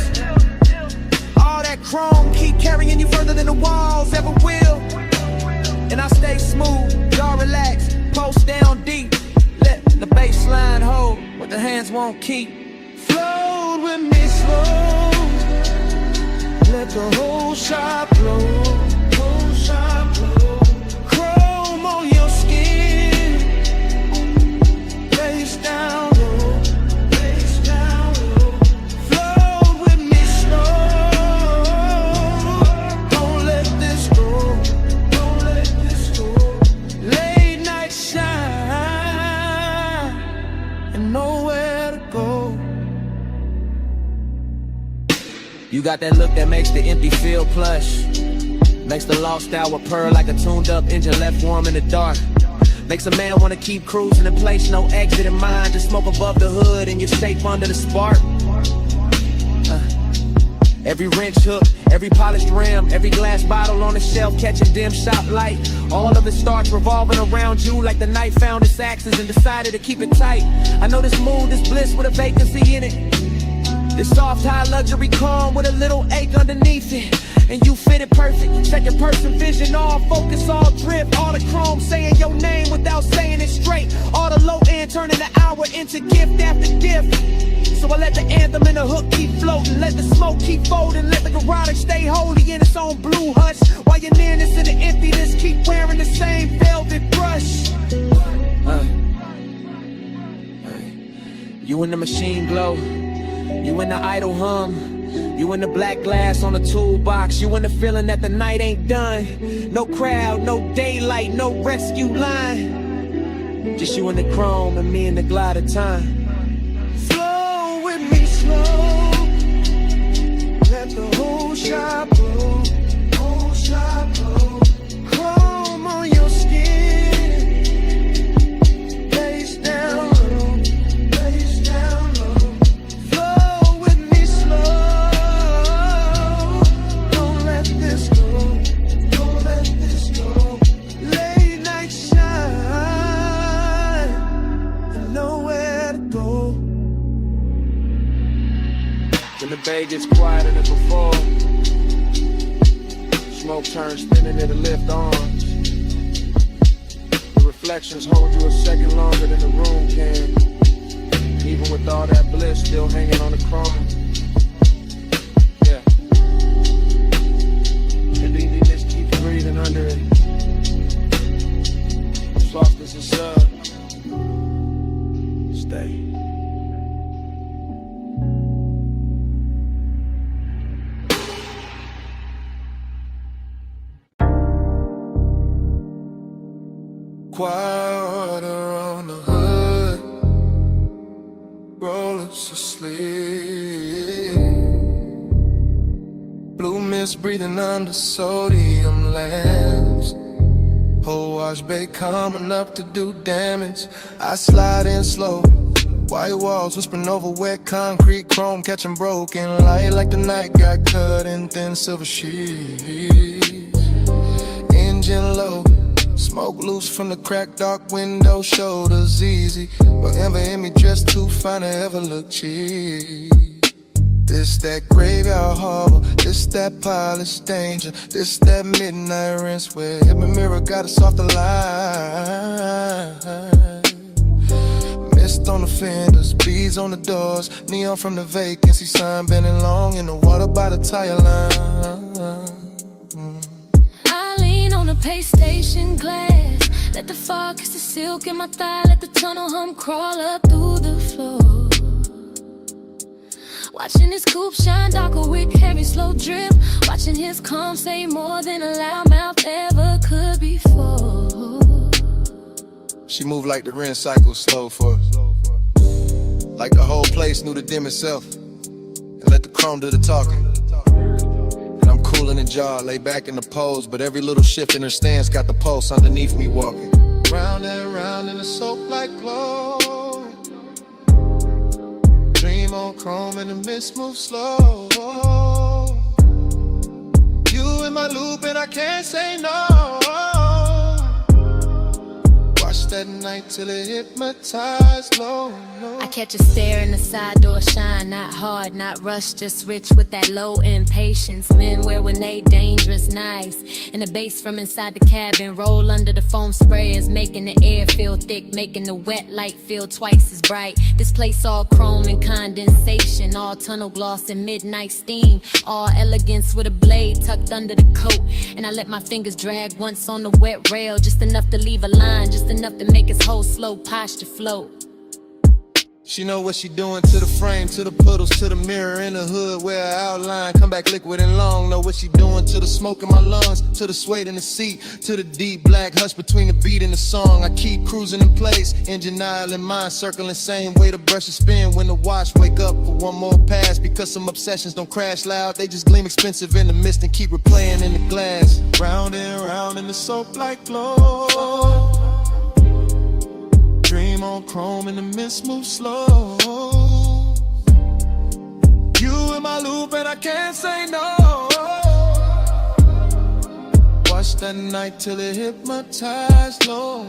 All that chrome keep carrying you further than the walls ever will. And I stay smooth, y'all relax, post down deep. Let the baseline hold what the hands won't keep. Flow with me slow, let the whole shop blow. Whole shop blow. Chrome on your skin, face down low, face down low. Flow with me slow, don't let this go. Late night shine and nowhere to go. You got that look that makes the empty feel plush, makes the lost hour purr like a tuned up engine left warm in the dark. Makes a man wanna keep cruising in place, no exit in mind. Just smoke above the hood and you're safe under the spark. Every wrench hook, every polished rim, every glass bottle on the shelf catching dim shop light. All of it starts revolving around you like the night found its axis and decided to keep it tight. I know this mood, this bliss with a vacancy in it. This soft high luxury calm with a little ache underneath it. and you fit it perfect. Second person vision, all focus, all drift. All the chrome saying your name without saying it straight. All the low end turning the hour into gift after gift. So I let the anthem and the hook keep floating, let the smoke keep folding, let the garage stay holy in its own blue hush. While your nearness and the emptiness keep wearing the same velvet brush. You in the machine glow, you in the idle hum, you in the black glass on the toolbox, you in the feeling that the night ain't done. No crowd, no daylight, no rescue line. Just you in the chrome and me in the glide of time. Flow with me slow, let the whole shop blow, whole shop blow. Chrome on your skin, face down low, face down low. Flow with me slow, don't let this go, don't let this go. Late night shine, and nowhere to go. When the bay gets quieter than before, smoke turns thin and it'll lift arms. The reflections hold you a second longer than the room can. Even with all that bliss still hanging on the chrome. Yeah. The dizziness keeps breathing under it. Soft as a sub. Stay. Water on the hood, rollers asleep. Blue mist breathing under sodium lamps. Whole wash bay coming up to do damage. I slide in slow, white walls whispering over wet concrete. Chrome catching broken light like the night got cut in thin silver sheets. Engine low, smoke loose from the cracked dark window, shoulders easy. But ever in me dressed too fine to ever look cheap. This that graveyard harbor, this that polished danger, this that midnight rinse where every mirror got a softer line. Mist on the fenders, beads on the doors, neon from the vacancy sign, bending long in the water by the tire line. On a pay station glass, let the fog kiss the silk in my thigh, let the tunnel hum crawl up through the floor. Watching his coupe shine darker with heavy slow drip, watching his calm say more than a loudmouth ever could before. She moved like the rinse cycle slow for us, like the whole place knew to dim itself and let the chrome do the talking. I'm cool in the jaw, lay back in the pose, but every little shift in her stance got the pulse underneath me walking. Round and round in a soap-like glow. Dream on chrome and the mist moves slow. You in my loop and I can't say no. Watch that night till it hypnotized low. I catch a stare in the side door shine, not hard, not rushed, just rich with that low impatience. Men wear when they dangerous, nice. And the bass from inside the cabin roll under the foam sprayers, making the air feel thick, making the wet light feel twice as bright. This place all chrome and condensation, all tunnel gloss and midnight steam, all elegance with a blade tucked under the coat. And I let my fingers drag once on the wet rail, just enough to leave a line, just enough to make his whole slow posture float. She know what she doing to the frame, to the puddles, to the mirror in the hood where her outline come back liquid and long. Know what she doing to the smoke in my lungs, to the suede in the seat, to the deep black hush between the beat and the song. I keep cruising in place, engine aisle in mind, circling same way the brush is spin. When the watch wake up for one more pass, because some obsessions don't crash loud, they just gleam expensive in the mist and keep replaying in the glass. Round and round in the soap-like glow. Dream on chrome and the mist moves slow. You in my loop and I can't say no. Watch that night till it hypnotized low.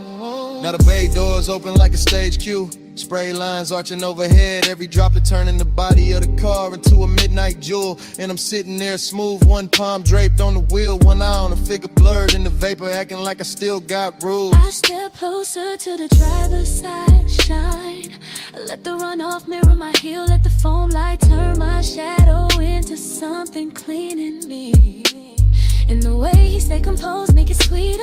Now the bay doors open like a stage cue. Spray lines arching overhead, every droplet turning the body of the car into a midnight jewel. And I'm sitting there smooth, one palm draped on the wheel, one eye on the figure blurred in the vapor, acting like I still got rules. I step closer to the driver's side, shine. Let the runoff mirror my heel, let the foam light turn my shadow into something clean in me. And the way he stay composed, make it sweeter.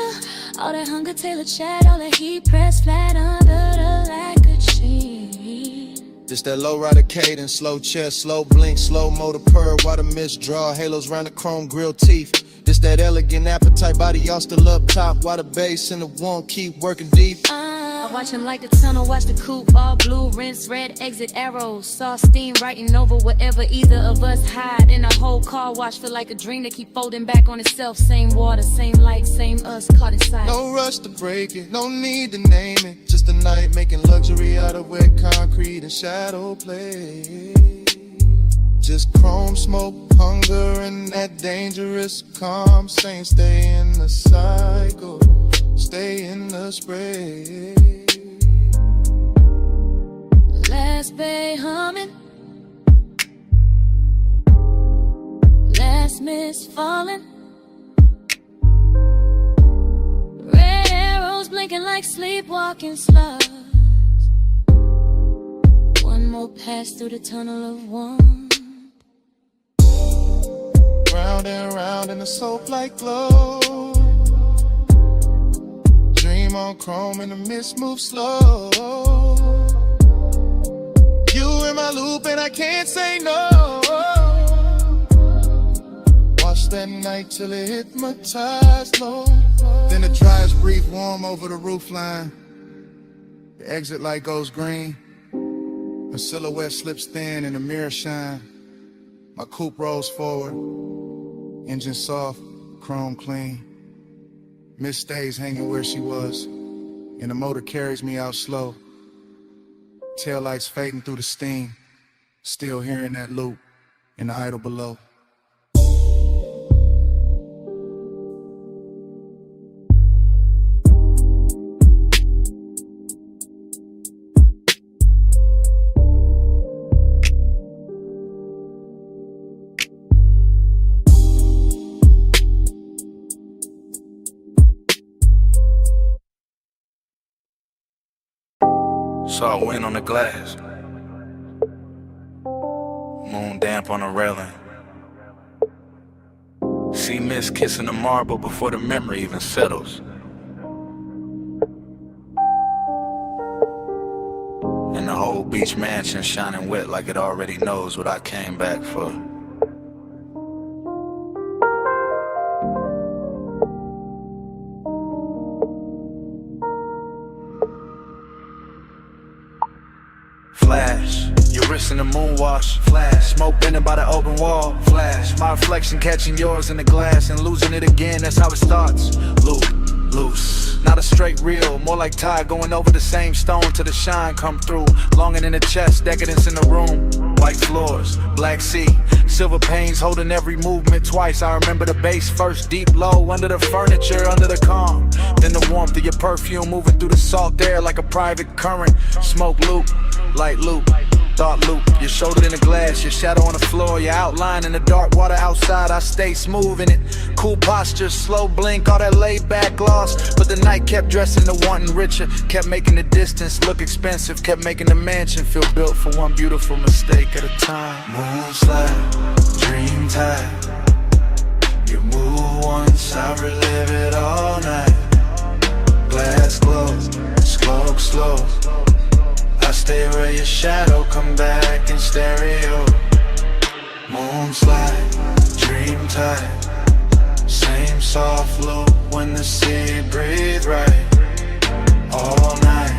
All that hunger, tailored chat, all that heat pressed flat under the lacquered sheen. Just that low rider cadence, slow chest, slow blink, slow motor purr, while the mist draw, halos round the chrome grill teeth. Just that elegant appetite, body all still up top, while the bass and the one keep working deep. I watch him like the tunnel, watch the coupe, all blue, rinse, red, exit arrows. Saw steam writing over wherever either of us hide. In a whole car wash, feel like a dream that keep folding back on itself. Same water, same light, same us, caught inside. No rush to break it, no need to name it. Just a night making luxury out of wet concrete and shadow play. Just chrome smoke, hunger, and that dangerous calm. Saying stay in the cycle, stay in the spray. Last bay humming, last mist falling. Red arrows blinking like sleepwalking slugs. One more pass through the tunnel of one. Round and round in the soap-like glow. Dream on chrome and the mist moves slow. You in my loop and I can't say no. Watch that night till it hypnotized low. Then the dryers breathe warm over the roofline. The exit light goes green. The silhouette slips thin and the mirror shine. My coupe rolls forward. Engine soft, chrome clean. Miss stays hanging where she was. And the motor carries me out slow. Taillights fading through the steam. Still hearing that loop in the idle below. Saw wind on the glass, moon damp on the railing. See mist kissing the marble before the memory even settles. And the whole beach mansion shining wet like it already knows what I came back for. Flash, your wrist in the moonwash. Flash, smoke bending by the open wall. Flash, my reflection catching yours in the glass and losing it again, that's how it starts. Loose, not a straight reel, more like tide going over the same stone till the shine come through. Longing in the chest, decadence in the room. White floors, black sea, silver panes holding every movement twice. I remember the bass first, deep low, under the furniture, under the calm. Then the warmth of your perfume moving through the salt air like a private current. Smoke loop, light loop, thought loop. Your shoulder in the glass, your shadow on the floor, your outline in the dark water outside. I stay smooth in it, cool posture, slow blink, all that laid back gloss. But the night kept dressing to wanting richer, kept making the distance look expensive, kept making the mansion feel built for one beautiful mistake at a time. Moonslide, dream tide. You move once, I relive it all night. Glass glows, smoke slow. I stay where your shadow come back in stereo. Moonslide, dream tide. Same soft loop when the sea breathe right. All night,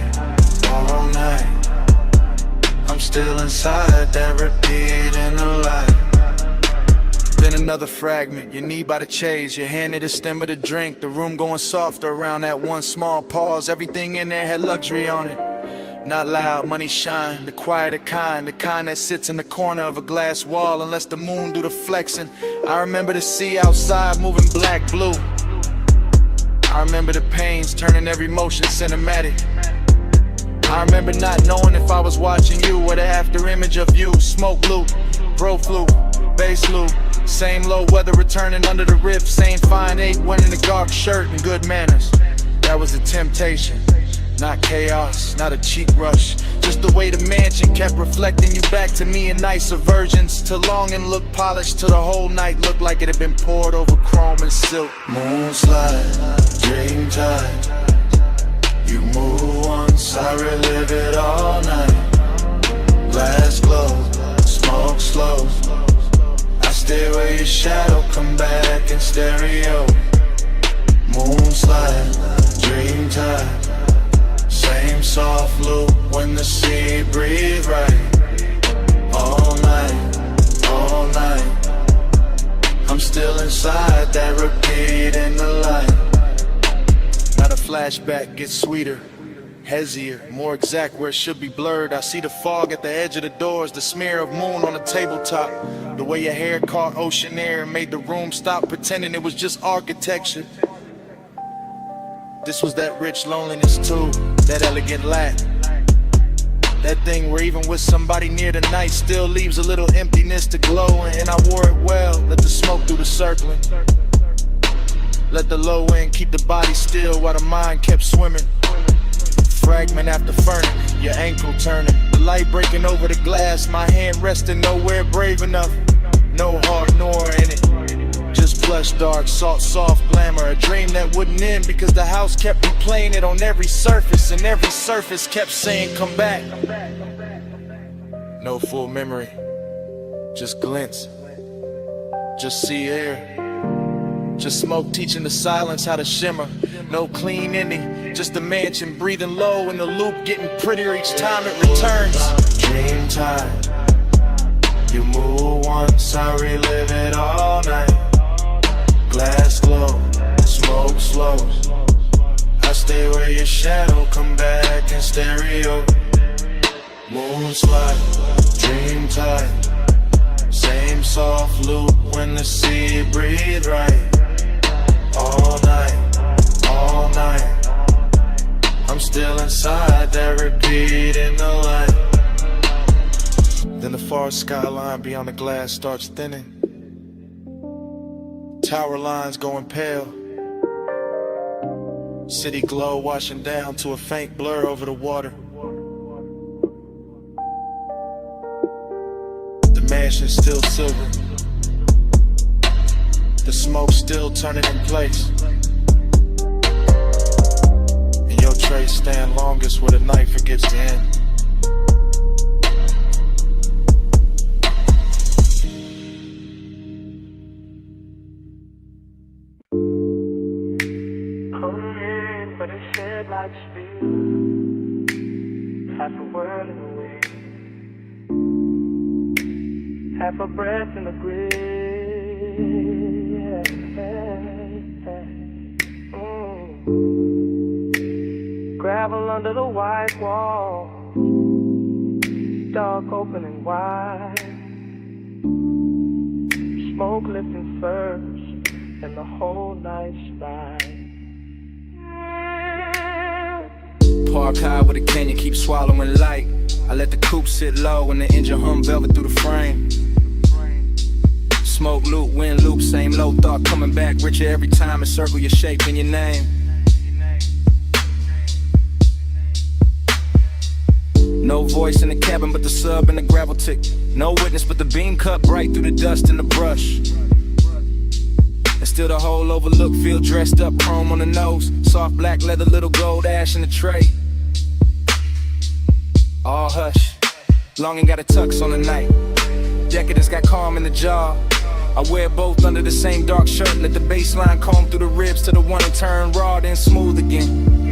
I'm still inside that repeat in the light. Then another fragment, your knee by the chase, your hand at the stem of the drink. The room going softer around that one small pause. Everything in there had luxury on it. Not loud, money shine, the quieter kind, the kind that sits in the corner of a glass wall and lets the moon do the flexing. I remember the sea outside moving black, blue. I remember the pains turning every motion cinematic. I remember not knowing if I was watching you or the after image of you. Smoke loop, bro fluke, bass loop. Same low weather returning under the rift. Same fine 8 winning the dark shirt and good manners. That was a temptation, not chaos, not a cheap rush. Just the way the mansion kept reflecting you back to me in nicer versions. To long and look polished, till the whole night looked like it had been poured over chrome and silk. Moonslide, dream time. You move once, I relive it all night. Glass glow, smoke slow. I stay where your shadow come back in stereo. Moonslide, dream time. Same soft loop when the sea breathe right. All night, all night. I'm still inside that repeat in the light. Now the flashback gets sweeter, hazier, more exact where it should be blurred. I see the fog at the edge of the doors, the smear of moon on the tabletop. The way your hair caught ocean air and made the room stop pretending it was just architecture. This was that rich loneliness too, that elegant lack. That thing where even with somebody near the night still leaves a little emptiness to glow. And I wore it well, let the smoke do the circling. Let the low end keep the body still while the mind kept swimming. Fragment after fragment, your ankle turning. The light breaking over the glass, my hand resting nowhere brave enough. No heart nor in it, just plush dark, salt soft glamour. A dream that wouldn't end because the house kept replaying it on every surface. And every surface kept saying come back. No full memory, just glints, just sea air. Just smoke teaching the silence how to shimmer. No clean ending, just a mansion breathing low and the loop getting prettier each time it returns. Dream time. You move once, I relive it all night. Glass glow, smoke slow. I stay where your shadow come back in stereo. Moonslide, dream time. Same soft loop when the sea breathe right. All night, all night. I'm still inside that repeat in the light. Then the far skyline beyond the glass starts thinning. Tower lines going pale. City glow washing down to a faint blur over the water. The mansion's still silver. The smoke still turning in place. And your trace stand longest where the night forgets to end. Come in, but it's shed like speed. Half a world in the way. Half a breath in the grave. Gravel under the white wall, dark opening wide, smoke lifting first, and the whole night's ride. Park high with a canyon, keep swallowing light. I let the coupe sit low and the engine hum velvet through the frame. Smoke loop, wind loop, same low thought coming back richer every time and circle your shape and your name. No voice in the cabin but the sub and the gravel tick. No witness but the beam cut bright through the dust and the brush. And still the whole overlook feel dressed up, chrome on the nose. Soft black leather, little gold ash in the tray. All hush, longing got a tux on the night. Decadence got calm in the jaw. I wear both under the same dark shirt. Let the baseline comb through the ribs to the one and turn raw, then smooth again,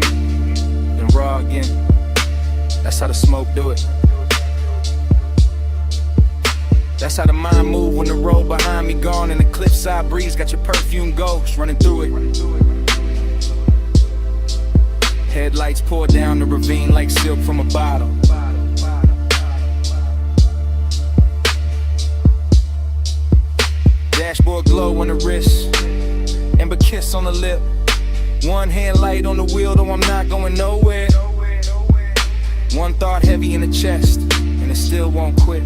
then raw again. That's how the smoke do it. That's how the mind move when the road behind me gone and the cliffside breeze got your perfume ghost running through it. Headlights pour down the ravine like silk from a bottle. Dashboard glow on the wrist, amber kiss on the lip. One hand light on the wheel, though I'm not going nowhere. One thought heavy in the chest, and it still won't quit.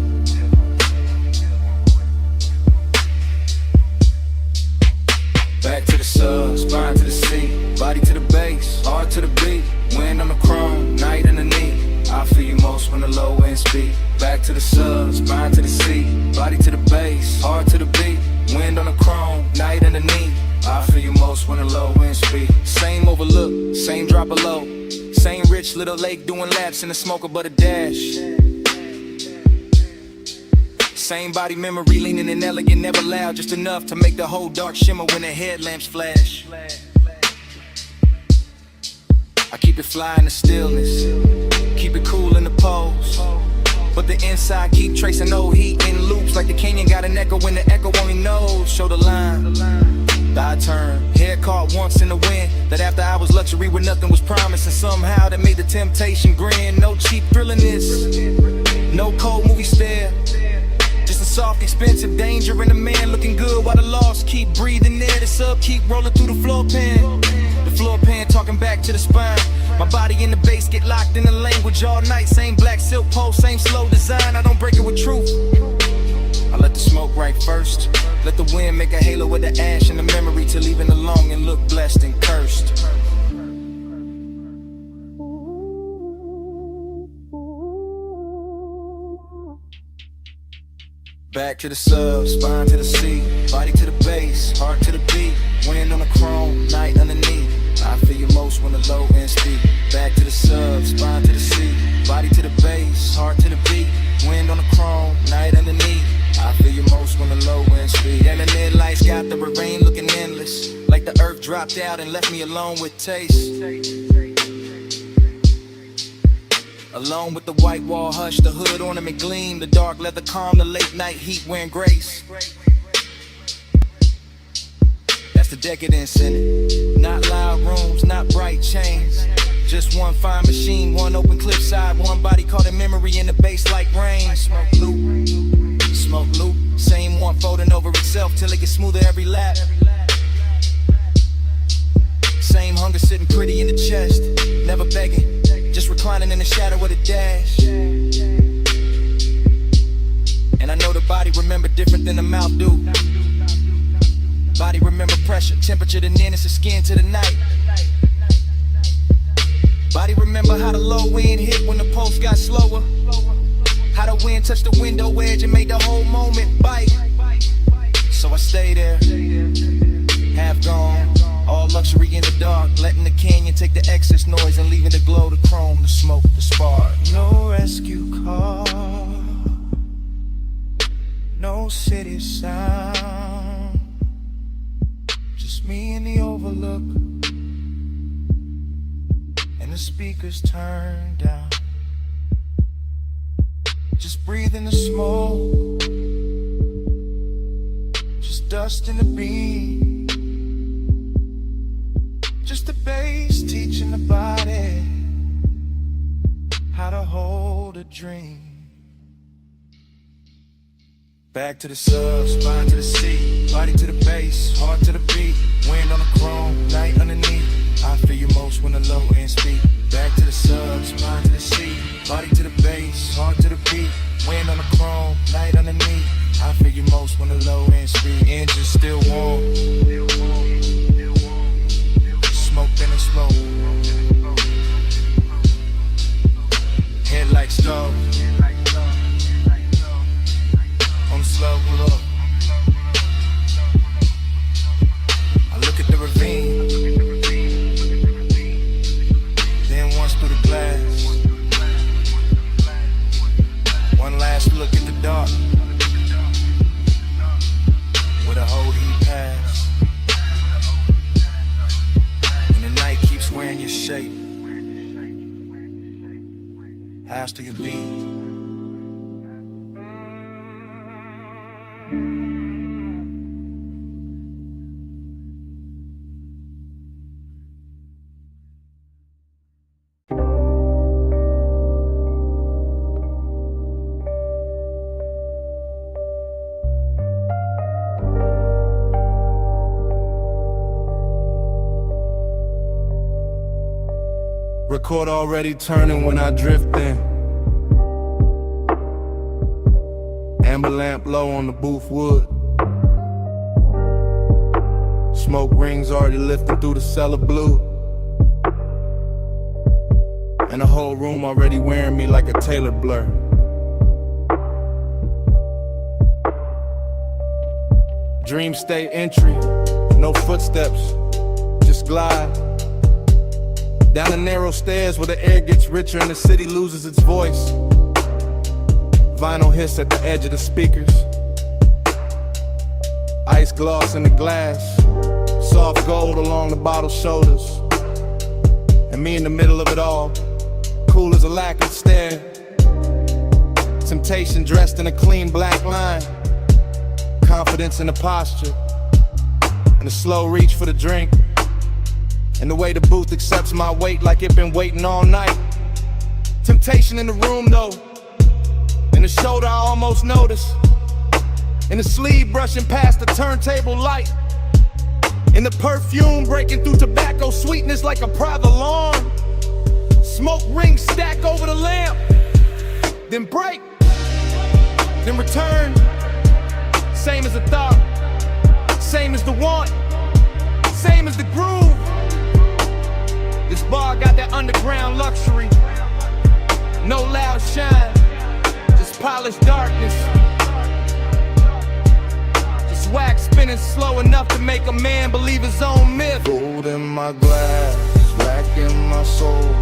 Back to the sub, spine to the seat, body to the base, heart to the beat. Wind on the chrome, night in the knee. I feel you most when the low end speak. Back to the sub, spine to the seat, body to the base, heart to the beat. Wind on the chrome, night in the knee. I feel you most when the low end speak. Same overlook, same drop below. Same rich little lake doing laps in the smoker but a dash. Same body memory, leaning and elegant, never loud, just enough to make the whole dark shimmer when the headlamps flash. I keep it fly in the stillness, keep it cool in the pose, but the inside keep tracing old heat in loops like the canyon got an echo when the echo only knows. Show the line, I turn, head caught once in the wind. That after hours luxury where nothing was promised, and somehow that made the temptation grin. No cheap thrilling this, no cold movie stare. Just a soft, expensive danger and a man looking good while the lost keep breathing there. The sub keep rolling through the floor pan. The floor pan talking back to the spine. My body in the bass get locked in the language all night. Same black silk pole, same slow design. I don't break it with truth. I let the smoke right first. Let the wind make a halo with the ash and the memory to leaving alone and look blessed and cursed. Back to the sub, spine to the seat, body to the base, heart to the beat. Wind on the chrome, night underneath. I feel you most when the low end speak. Back to the sub, spine to the seat, body to the base, heart to the beat. Wind on the chrome, night underneath. I feel you most when the low end speed. And the midlights got the rain looking endless, like the earth dropped out and left me alone with taste. Alone with the white wall hush, the hood ornament gleam, the dark leather calm, the late night heat wearing grace. That's the decadence in it. Not loud rooms, not bright chains. Just one fine machine, one open cliffside, one body caught in memory in the bass like rain. Smoke loop, same one folding over itself till it gets smoother every lap. Same hunger sitting pretty in the chest, never begging, just reclining in the shadow of the dash. And I know the body remember different than the mouth do. Body remember pressure, temperature, the nearness of skin to the night. Body remember how the low wind hit when the pulse got slower. How the wind touched the window edge and made the whole moment bite. So I stay there, half gone, all luxury in the dark, letting the canyon take the excess noise and leaving the glow, the chrome, the smoke, the spark. No rescue call, no city sound, just me in the overlook, and the speakers turned down. Just breathing the smoke, just dust in the beat, just the bass teaching the body how to hold a dream. Back to the sub, spine to the seat, body to the base, heart to the beat. Wind on the chrome, night underneath. I feel you most when the low end speak. Back to the sub, spine to the seat, body to the base, heart to the beat. Wind on the chrome, night underneath. I feel you most when the low end speed. Engine still warm, smoke in the smoke. Headlights low, on the slow look. I look at the ravine, then once through the glass. One last look at the dark, where the whole heat pass. And the night keeps wearing your shape. House to your beat. Record already turning when I drift in. Amber lamp low on the booth wood. Smoke rings already lifting through the cellar blue. And the whole room already wearing me like a tailored blur. Dream state entry, no footsteps, just glide down the narrow stairs where the air gets richer and the city loses its voice. Vinyl hiss at the edge of the speakers. Ice gloss in the glass, soft gold along the bottle's shoulders. And me in the middle of it all, cool as a lacquered stare. Temptation dressed in a clean black line. Confidence in the posture, and a slow reach for the drink, and the way the booth accepts my weight like it been waiting all night. Temptation in the room though, in the shoulder I almost notice, in the sleeve brushing past the turntable light, in the perfume breaking through tobacco sweetness like a private alarm. Smoke rings stack over the lamp, then break, then return. Same as the thought, same as the want, same as the groove. This bar got that underground luxury. No loud shine, just polished darkness. Just wax spinning slow enough to make a man believe his own myth. Gold in my glass, black in my soul.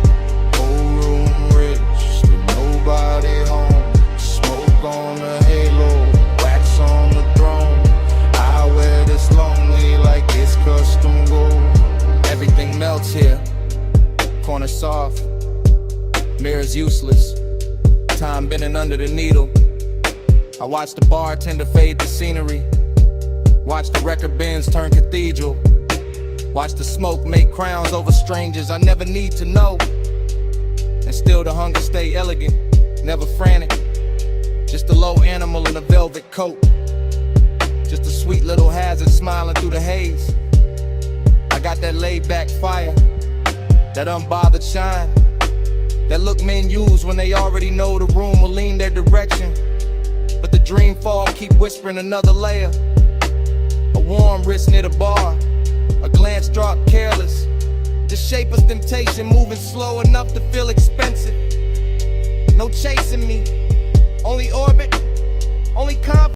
Whole room rich, still nobody home. Smoke on the halo, wax on the throne. I wear this lonely like it's custom gold. Everything melts here, corner soft, mirrors useless. Time bending under the needle. I watch the bartender fade the scenery. Watch the record bins turn cathedral. Watch the smoke make crowns over strangers I never need to know. And still the hunger stay elegant, never frantic. Just a low animal in a velvet coat. Just a sweet little hazard smiling through the haze. I got that laid back fire, that unbothered shine, that look men use when they already know the room will lean their direction. But the dream fall keep whispering another layer. A warm wrist near the bar, a glance drop careless. The shape of temptation moving slow enough to feel expensive. No chasing me, only orbit, only confidence.